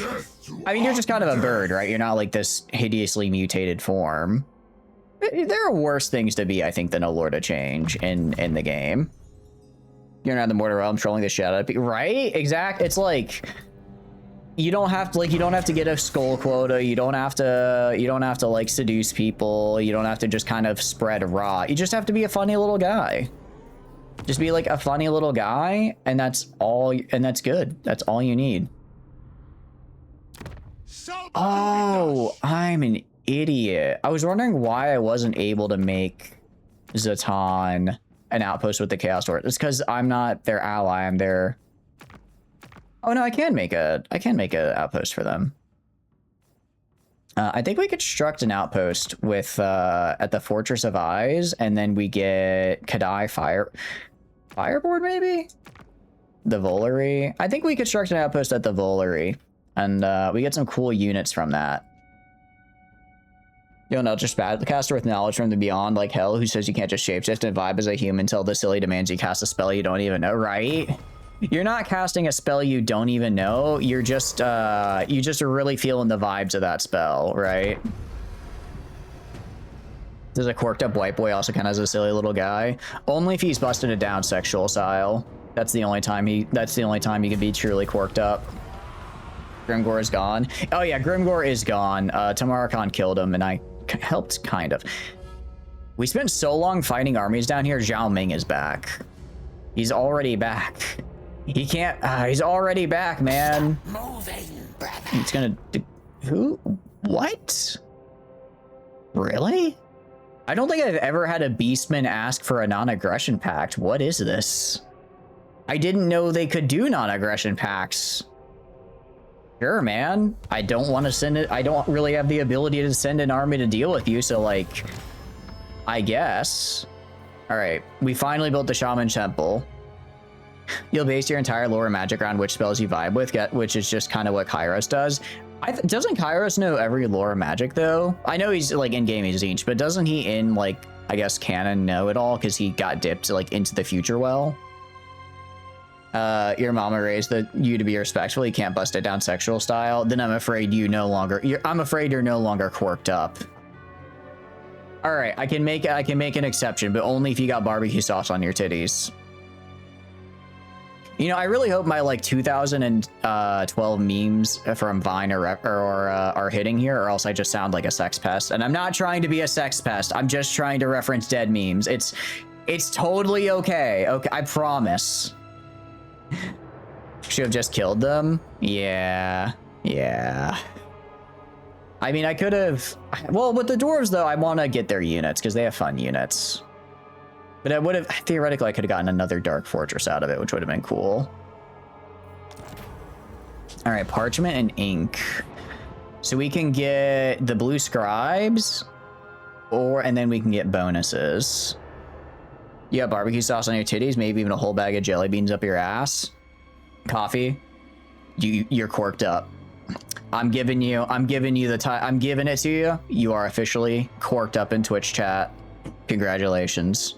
I mean, you're just kind of a bird, right? You're not like this hideously mutated form. There are worse things to be, I think, than a Lord of Change in the game. You're not the Mortal Realm trolling the shit out of people, right? Exact. It's like you don't have to get a skull quota. You don't have to like seduce people. You don't have to just kind of spread rot. You just have to be a funny little guy. Just be like a funny little guy, and that's all. And that's good. That's all you need. Oh, I'm an idiot. I was wondering why I wasn't able to make Zatan an outpost with the Chaos Sword. It's because I'm not their ally. I'm their... Oh no, I can make a outpost for them. I think we could construct an outpost with at the Fortress of Eyes, and then we get Kadai Fireboard maybe? The Volary. I think we construct an outpost at the Volary, and we get some cool units from that. You'll know just bad caster with knowledge from the beyond, like hell, who says you can't just shapeshift and vibe as a human until the silly demands you cast a spell you don't even know, right? You're not casting a spell you don't even know. You're just you just are really feeling the vibes of that spell, right? Does a quirked up white boy also kind of as a silly little guy? Only if he's busted it down sexual style. That's the only time he can be truly quirked up. Grimgor is gone. Oh yeah, Grimgor is gone. Tamara Khan killed him and I helped kind of. We spent so long fighting armies down here. Zhao Ming is back. He's already back. He can't. He's already back, man. Moving, brother. It's gonna. Who? What? Really? I don't think I've ever had a beastman ask for a non-aggression pact. What is this? I didn't know they could do non-aggression pacts. Sure, man. I don't want to send it. I don't really have the ability to send an army to deal with you, so like, I guess. All right, we finally built the Shaman Temple. You'll base your entire lore and magic around which spells you vibe with, which is just kind of what Kairos does. Doesn't Kairos know every lore and magic though? I know he's like in game he's Tzeentch, but doesn't he in like, I guess canon know it all because he got dipped like into the future well? Your mama raised you to be respectful. You can't bust it down sexual style. Then I'm afraid you're no longer quirked up. All right, I can make an exception, but only if you got barbecue sauce on your titties. You know, I really hope my like 2012 memes from Vine are hitting here, or else I just sound like a sex pest. And I'm not trying to be a sex pest. I'm just trying to reference dead memes. It's totally okay. Okay, I promise. Should have just killed them. Yeah. I mean, I could have. Well, with the dwarves though, I want to get their units because they have fun units. But I would have theoretically I could have gotten another dark fortress out of it, which would have been cool. All right, parchment and ink. So we can get the blue scribes, and then we can get bonuses. You got barbecue sauce on your titties, maybe even a whole bag of jelly beans up your ass. Coffee. You're quirked up. I'm giving it to you. You are officially quirked up in Twitch chat. Congratulations.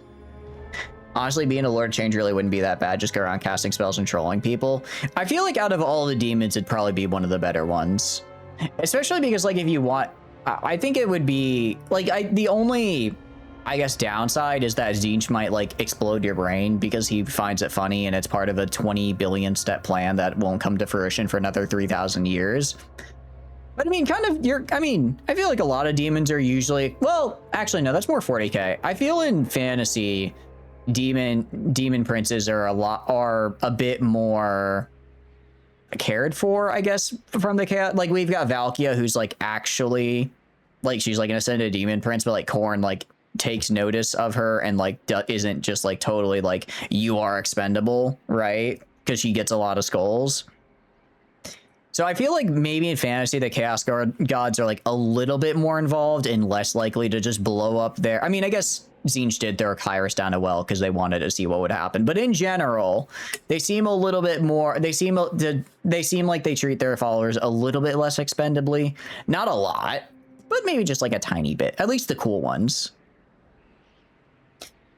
Honestly, being a Lord Change really wouldn't be that bad. Just go around casting spells and trolling people. I feel like out of all the demons, it'd probably be one of the better ones. Especially because, like, if you want... I think it would be... Like, the only, I guess, downside is that Tzeentch might, like, explode your brain because he finds it funny and it's part of a 20 billion step plan that won't come to fruition for another 3,000 years. But I mean, I feel like a lot of demons are usually... Well, actually, no, that's more 40k. I feel in fantasy... demon princes are a bit more cared for, I guess, from the cat. Like we've got Valkia, who's like actually like she's like an ascended demon prince, but like Khorne like takes notice of her and like isn't just like totally like you are expendable, right? Because she gets a lot of skulls. So I feel like maybe in fantasy, the Chaos Gods are like a little bit more involved and less likely to just blow up there. I mean, I guess Tzeentch did throw Kyrus down a well because they wanted to see what would happen. But in general, they seem a little bit more, they seem like they treat their followers a little bit less expendably. Not a lot, but maybe just like a tiny bit. At least the cool ones.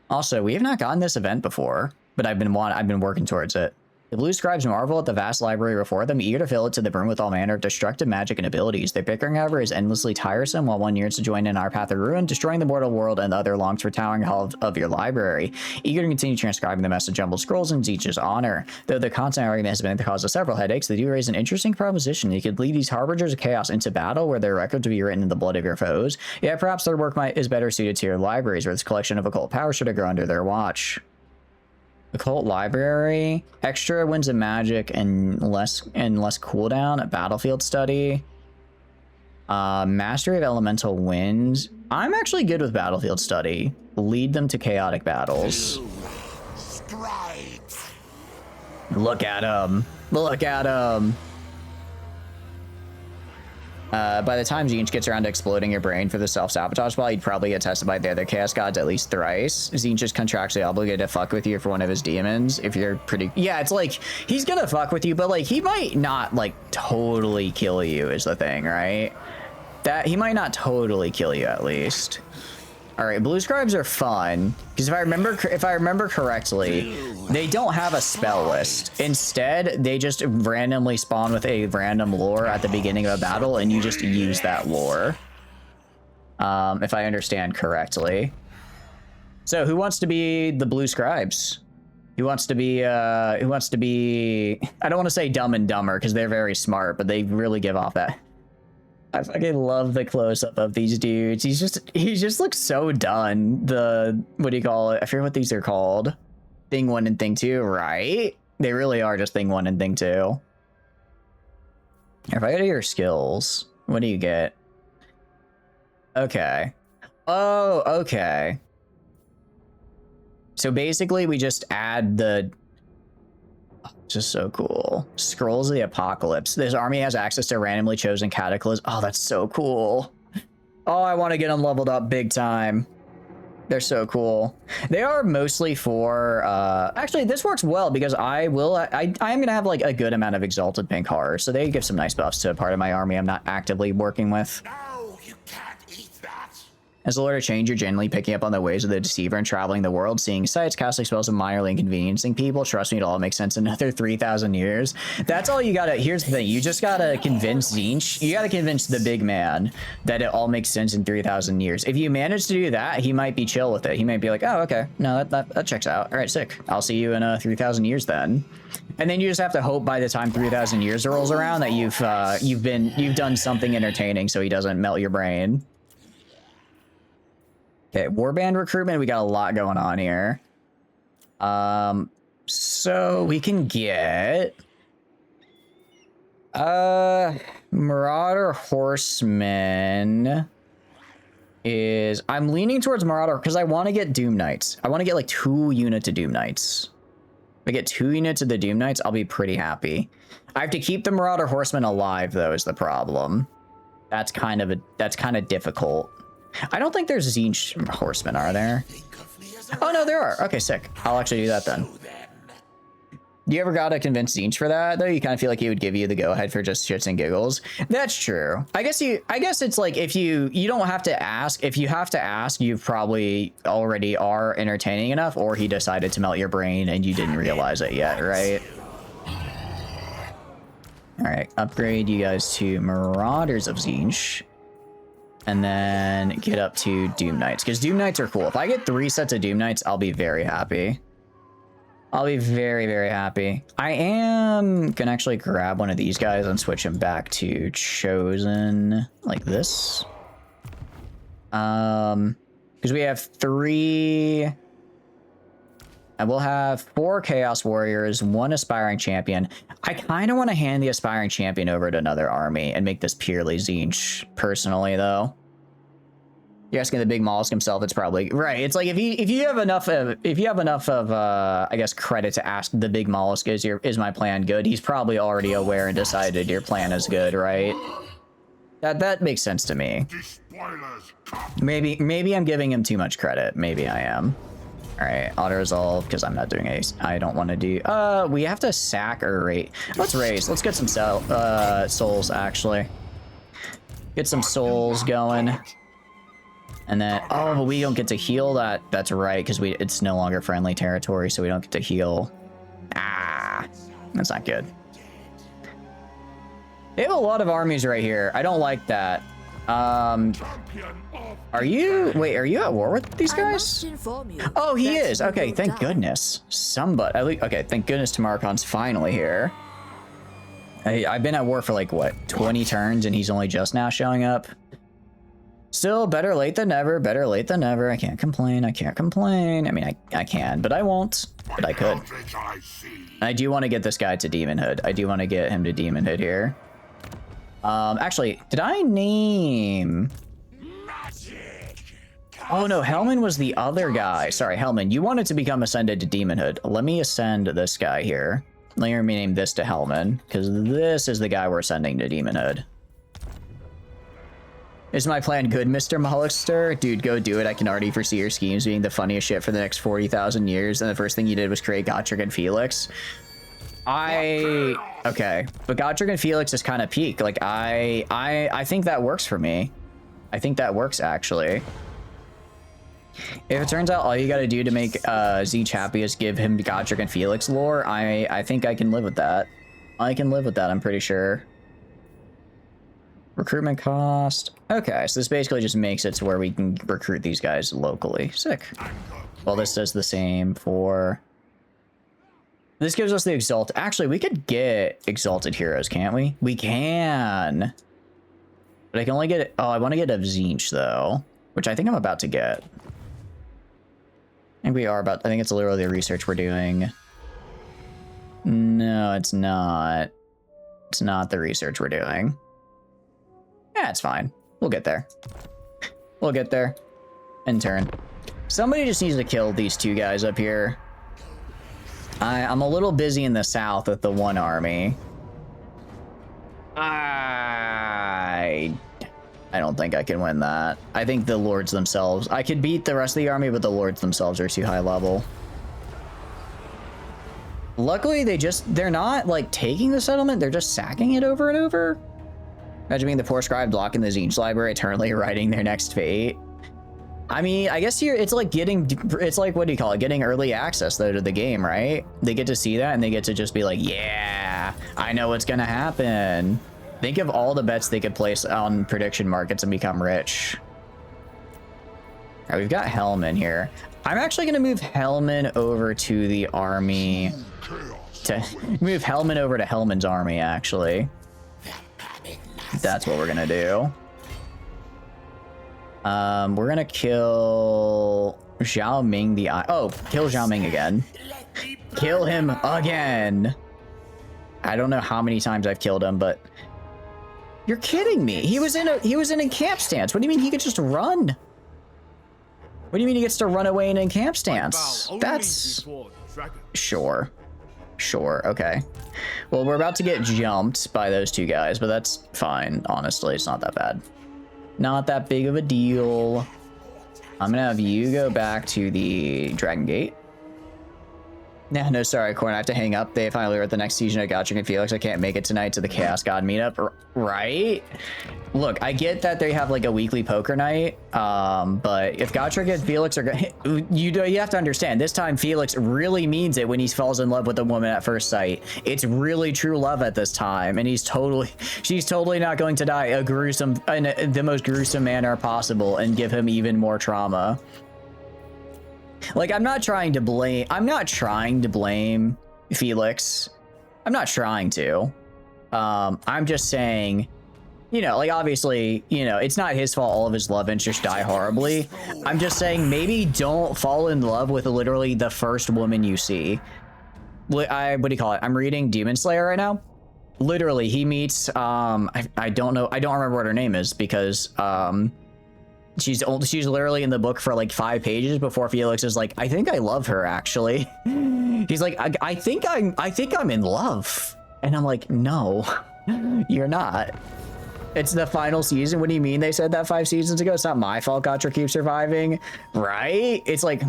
Also, we have not gotten this event before, but I've been working towards it. The blue scribes marvel at the vast library before them, eager to fill it to the brim with all manner of destructive magic and abilities. Their bickering, however, is endlessly tiresome, while one yearns to join in our path of ruin, destroying the mortal world, and the other longs for towering hall of your library, eager to continue transcribing the mess of jumbled scrolls in Tzeentch's honor. Though the constant argument has been the cause of several headaches, they do raise an interesting proposition. You could lead these harbingers of chaos into battle, where their records will be written in the blood of your foes. Yet perhaps their work is better suited to your libraries, where this collection of occult power should grow under their watch. Occult library, extra winds of magic and less cooldown, a battlefield study, mastery of elemental winds. I'm actually good with battlefield study. Lead them to chaotic battles. Look at him. Look at him. By the time Tzeentch gets around to exploding your brain for the self-sabotage ball, he'd probably get tested by the other Chaos Gods at least thrice. Tzeentch is contractually obligated to fuck with you for one of his demons if you're pretty... Yeah, it's like, he's gonna fuck with you, but like, he might not like totally kill you is the thing, right? That he might not totally kill you at least. All right, blue scribes are fun because if I remember correctly, they don't have a spell list. Instead, they just randomly spawn with a random lore at the beginning of a battle, and you just use that lore. If I understand correctly. So, who wants to be the blue scribes? Who wants to be? I don't want to say Dumb and Dumber because they're very smart, but they really give off that. I fucking love the close-up of these dudes. He just looks so done. What do you call it? I forget what these are called. Thing 1 and Thing 2, right? They really are just Thing 1 and Thing 2. If I go to your skills, what do you get? Okay. Oh, okay. So basically we just add the... Just so cool. Scrolls of the Apocalypse. This army has access to randomly chosen cataclysms. Oh, that's so cool. Oh, I want to get them leveled up big time. They're so cool. They are mostly for, actually, this works well because I'm going to have like a good amount of Exalted Pink Horror. So they give some nice buffs to a part of my army I'm not actively working with. No, you can't eat that. As the Lord of Change, you're generally picking up on the ways of the deceiver and traveling the world, seeing sights, casting spells, and minorly inconveniencing people. Trust me, it'll all make sense in another 3,000 years. That's all you gotta... Here's the thing. You just gotta convince Tzeentch. You gotta convince the big man that it all makes sense in 3,000 years. If you manage to do that, he might be chill with it. He might be like, oh, okay. No, that checks out. All right, sick. I'll see you in 3,000 years then. And then you just have to hope by the time 3,000 years rolls around that you've done something entertaining so he doesn't melt your brain. Okay, warband recruitment. We got a lot going on here. So we can get Marauder Horseman is... I'm leaning towards Marauder because I want to get Doom Knights. I want to get like 2 units of Doom Knights. If I get 2 units of the Doom Knights, I'll be pretty happy. I have to keep the Marauder Horseman alive though is the problem. That's kind of difficult. I don't think there's Tzeentch horsemen, are there? Oh, no, there are. Okay, sick. I'll actually do that then. You ever gotta convince Tzeentch for that, though? You kind of feel like he would give you the go-ahead for just shits and giggles. That's true. I guess it's like if you don't have to ask. If you have to ask, you probably already are entertaining enough, or he decided to melt your brain and you didn't realize it yet, right? All right, upgrade you guys to Marauders of Tzeentch. And then get up to Doom Knights, because Doom Knights are cool. If I get 3 sets of Doom Knights, I'll be very happy. I'll be very, very happy. I am gonna actually grab one of these guys and switch him back to Chosen, like this. Because we have 3... And we'll have 4 Chaos Warriors, 1 Aspiring Champion. I kind of want to hand the Aspiring Champion over to another army and make this purely Tzeentch, personally, though. You're asking the big mollusk himself. It's probably right. It's like if you have enough of I guess credit to ask the big mollusk, is my plan good? He's probably already aware and decided your plan is good, right? That makes sense to me. Maybe I'm giving him too much credit. Maybe I am. All right, auto resolve because I'm not doing I don't want to do. We have to sack or rate. Let's raise. Let's get some souls actually. Get some souls going. And then, oh, but we don't get to heal that. That's right, because it's no longer friendly territory, so we don't get to heal. Ah, that's not good. They have a lot of armies right here. I don't like that. Are you at war with these guys? Oh, he is. Okay, thank goodness. Somebody, okay, thank goodness Tamarkon's finally here. I've been at war for like, what, 20 turns, and he's only just now showing up. Still, better late than never, better late than never. I can't complain, I can't complain. I mean, I can, but I won't. But I could. I do want to get this guy to Demonhood. I do want to get him to Demonhood here. Actually, did I name... Oh no, Hellman was the other guy. Sorry, Hellman, you wanted to become ascended to Demonhood. Let me ascend this guy here. Let me name this to Hellman, because this is the guy we're sending to Demonhood. Is my plan good, Mr. Molluster? Dude, go do it. I can already foresee your schemes being the funniest shit for the next 40,000 years, and the first thing you did was create Gotrek and Felix. Okay, but Gotrek and Felix is kind of peak. Like, I think that works for me. I think that works, actually. If it turns out all you gotta do to make Zeech happy is give him Gotrek and Felix lore, I think I can live with that. I can live with that, I'm pretty sure. Recruitment cost. Okay, so this basically just makes it to where we can recruit these guys locally. Sick. Well, this does the same for... This gives us the Exalted. Actually, we could get Exalted Heroes, can't we? We can. But I can only get it... Oh, I want to get a Zeech, though. Which I think I'm about to get. I think we are about... I think it's literally the research we're doing. No, it's not. It's not the research we're doing. Yeah, it's fine. We'll get there. We'll get there. In turn. Somebody just needs to kill these two guys up here. I'm a little busy in the south with the one army. I don't think I can win that. I think the lords themselves... I could beat the rest of the army, but the lords themselves are too high level. Luckily, they're not, like, taking the settlement. They're just sacking it over and over. Imagine being the poor scribe blocking the Zeech library, eternally writing their next fate. I mean, I guess it's like what do you call it? Getting early access, though, to the game, right? They get to see that, and they get to just be like, yeah, I know what's gonna happen. Think of all the bets they could place on prediction markets and become rich. All right, we've got Hellman here. I'm actually gonna move Hellman over to the army. To move Hellman over to Hellman's army, actually. That's what we're gonna do. We're gonna kill Zhao Ming kill Zhao Ming again. Kill him again. I don't know how many times I've killed him, but you're kidding me. He was in a camp stance. What do you mean he could just run? What do you mean he gets to run away in a camp stance? That's sure. Sure, okay. Well, we're about to get jumped by those two guys, but that's fine. Honestly, it's not that bad. Not that big of a deal. I'm gonna have you go back to the Dragon Gate. No, sorry, Corn, I have to hang up. They finally are at the next season of Gotrek and Felix. I can't make it tonight to the Chaos God meetup, right? Look, I get that they have like a weekly poker night, but if Gotrek and Felix are you have to understand, this time Felix really means it when he falls in love with a woman at first sight. It's really true love at this time, and she's totally not going to die in the most gruesome manner possible and give him even more trauma. Like, I'm not trying to blame Felix. I'm not trying to. I'm just saying, you know, like, obviously, you know, it's not his fault all of his love interests die horribly. I'm just saying, maybe don't fall in love with literally the first woman you see. What do you call it? I'm reading Demon Slayer right now. Literally, he meets, I don't remember what her name is because, She's old. She's literally in the book for like 5 pages before Felix is like, I think I love her actually. He's like, I think I'm in love. And I'm like, no, you're not. It's the final season. What do you mean they said that 5 seasons ago? It's not my fault Gotcha keeps surviving, right? It's like,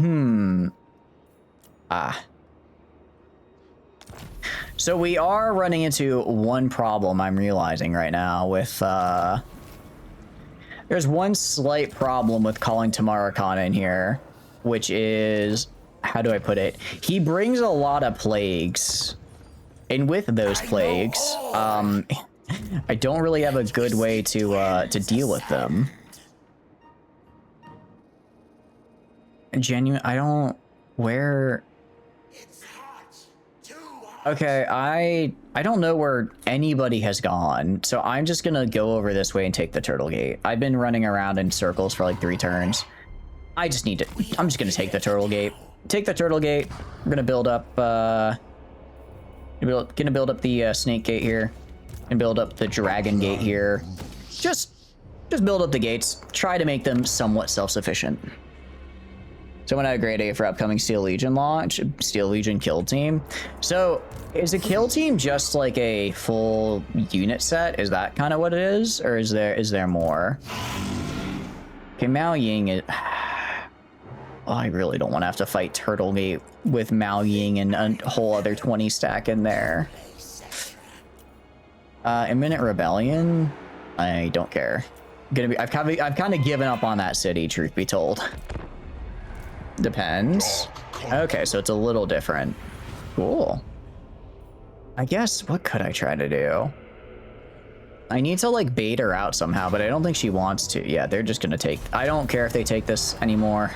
So we are running into one problem I'm realizing right now with, there's one slight problem with calling Tamaracana in here, which is, how do I put it? He brings a lot of plagues. And with those plagues, I don't really have a good way to deal with them. Genuine, I don't, where... Okay, I don't know where anybody has gone, so I'm just gonna go over this way and take the turtle gate. I've been running around in circles for like 3 turns. I'm just gonna take the turtle gate. Take the turtle gate. We're gonna build up, gonna build up the snake gate here, and build up the dragon gate here. Just build up the gates. Try to make them somewhat self-sufficient. Someone had a great idea for upcoming Steel Legion launch. Steel Legion kill team. So is a kill team just like a full unit set? Is that kind of what it is, or is there more? Okay, Mao Ying is. Oh, I really don't want to have to fight Turtlegate with Mao Ying and a whole other 20 stack in there. Imminent Rebellion. I don't care. I've kind of given up on that city, truth be told. Depends. Okay, so it's a little different. Cool. I guess, what could I try to do? I need to like bait her out somehow, but I don't think she wants to. Yeah, they're just gonna take, I don't care if they take this anymore.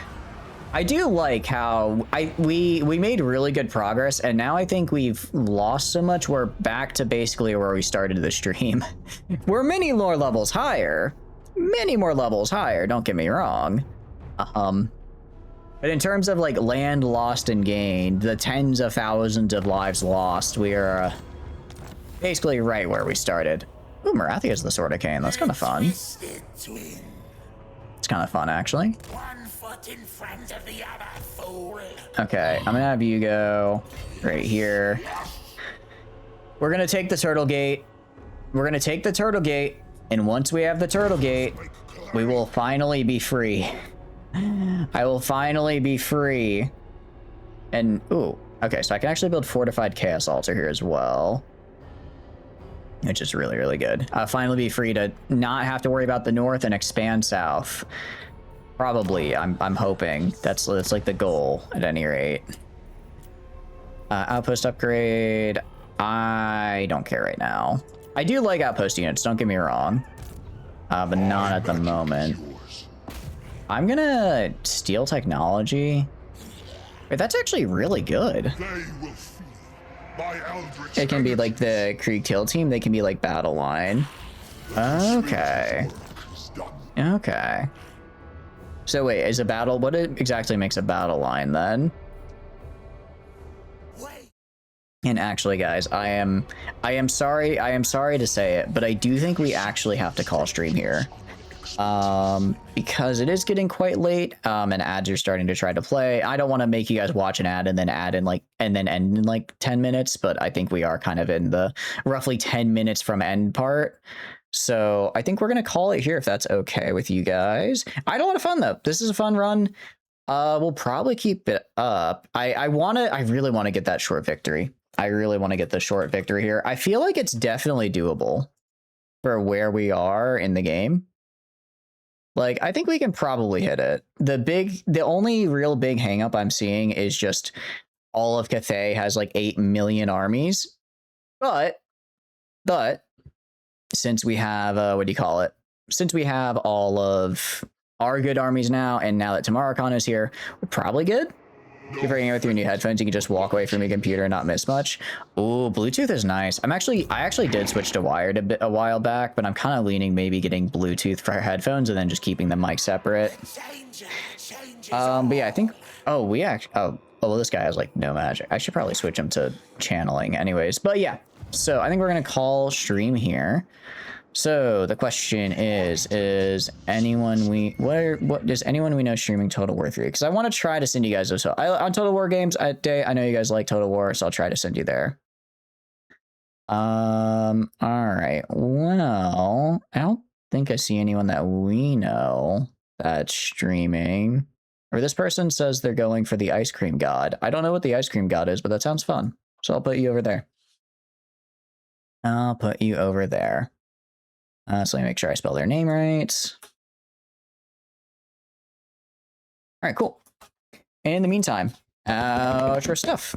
I do like how we made really good progress, and now I think we've lost so much we're back to basically where we started the stream. We're many more levels higher. Many more levels higher, don't get me wrong. But in terms of like land lost and gained, the tens of thousands of lives lost, we are basically right where we started. Ooh, Marathi has the Sword of Cain. That's kind of fun. It's kind of fun, actually. One foot in front of the other, fool. Okay, I'm gonna have you go right here. We're gonna take the Turtle Gate. We're gonna take the Turtle Gate, and once we have the Turtle Gate, we will finally be free. I will finally be free. And, ooh, okay, so I can actually build Fortified Chaos Altar here as well. Which is really, really good. I'll finally be free to not have to worry about the north and expand south. Probably, I'm hoping. That's like the goal, at any rate. Outpost upgrade. I don't care right now. I do like outpost units, don't get me wrong. But not at the moment. I'm gonna steal technology. Wait, that's actually really good. It can be like the Krieg kill team. They can be like battle line. Okay. Okay. So wait, is a battle, what exactly makes a battle line then? And actually, guys, I am sorry to say it, but I do think we actually have to call stream here. Because it is getting quite late, and ads are starting to try to play. I don't want to make you guys watch an ad and then end in like 10 minutes, but I think we are kind of in the roughly 10 minutes from end part. So I think we're going to call it here if that's okay with you guys. I had a lot of fun though. This is a fun run. We'll probably keep it up. I really want to get that short victory. I really want to get the short victory here. I feel like it's definitely doable for where we are in the game. Like, I think we can probably hit it. The only real big hang up I'm seeing is just all of Cathay has like 8 million armies. But since we have, what do you call it? Since we have all of our good armies now, and now that Tamaracana is here, we're probably good. If you're bringing it with your new headphones, you can just walk away from your computer and not miss much. Ooh, Bluetooth is nice. I actually did switch to wired a while back, but I'm kind of leaning maybe getting Bluetooth for headphones and then just keeping the mic separate. But yeah, I think, well, this guy has like no magic. I should probably switch him to channeling anyways. But yeah, so I think we're going to call stream here. So the question is anyone what does anyone we know streaming Total War 3? Because I want to try to send you guys those. On Total War games day. I know you guys like Total War, so I'll try to send you there. All right. Well, I don't think I see anyone that we know that's streaming. Or this person says they're going for the ice cream god. I don't know what the ice cream god is, but that sounds fun. So I'll put you over there. I'll put you over there. So let me make sure I spell their name right. All right, cool. In the meantime, outro stuff.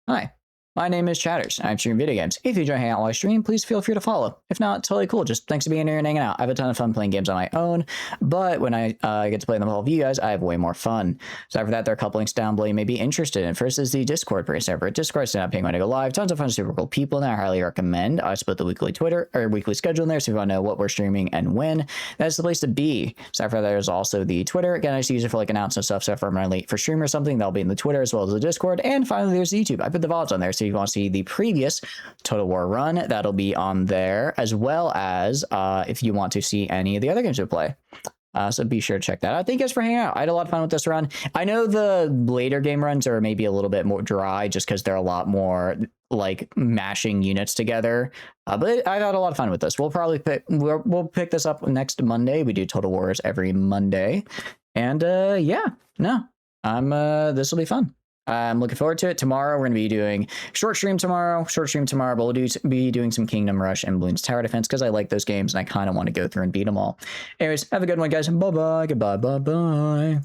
Hi. My name is Chatters. I'm streaming video games. If you enjoy hanging out while I stream, please feel free to follow. If not, totally cool. Just thanks for being here and hanging out. I have a ton of fun playing games on my own, but when I get to play them with all of you guys, I have way more fun. So after that, there are a couple links down below you may be interested in. First is the Discord server. Discord is not paying money to go live. Tons of fun, super cool people in there. I highly recommend. I split the weekly Twitter or weekly schedule in there, so if you want to know what we're streaming and when, that's the place to be. So after that, there's also the Twitter. Again, I just use it for like announcements and stuff. So if I'm running late for stream or something, that'll be in the Twitter as well as the Discord. And finally, there's YouTube. I put the VODs on there, so if you want to see the previous Total War run, that'll be on there, as well as if you want to see any of the other games we play. So be sure to check that out. Thank you guys for hanging out. I had a lot of fun with this run. I know the later game runs are maybe a little bit more dry just because they're a lot more like mashing units together. But I've had a lot of fun with this. We'll probably we'll pick this up next Monday. We do Total Wars every Monday. And yeah, no, this will be fun. I'm looking forward to it. Tomorrow, we're going to be doing short stream tomorrow, but we'll be doing some Kingdom Rush and Bloons Tower Defense because I like those games and I kind of want to go through and beat them all. Anyways, have a good one, guys. Bye-bye. Goodbye. Bye-bye.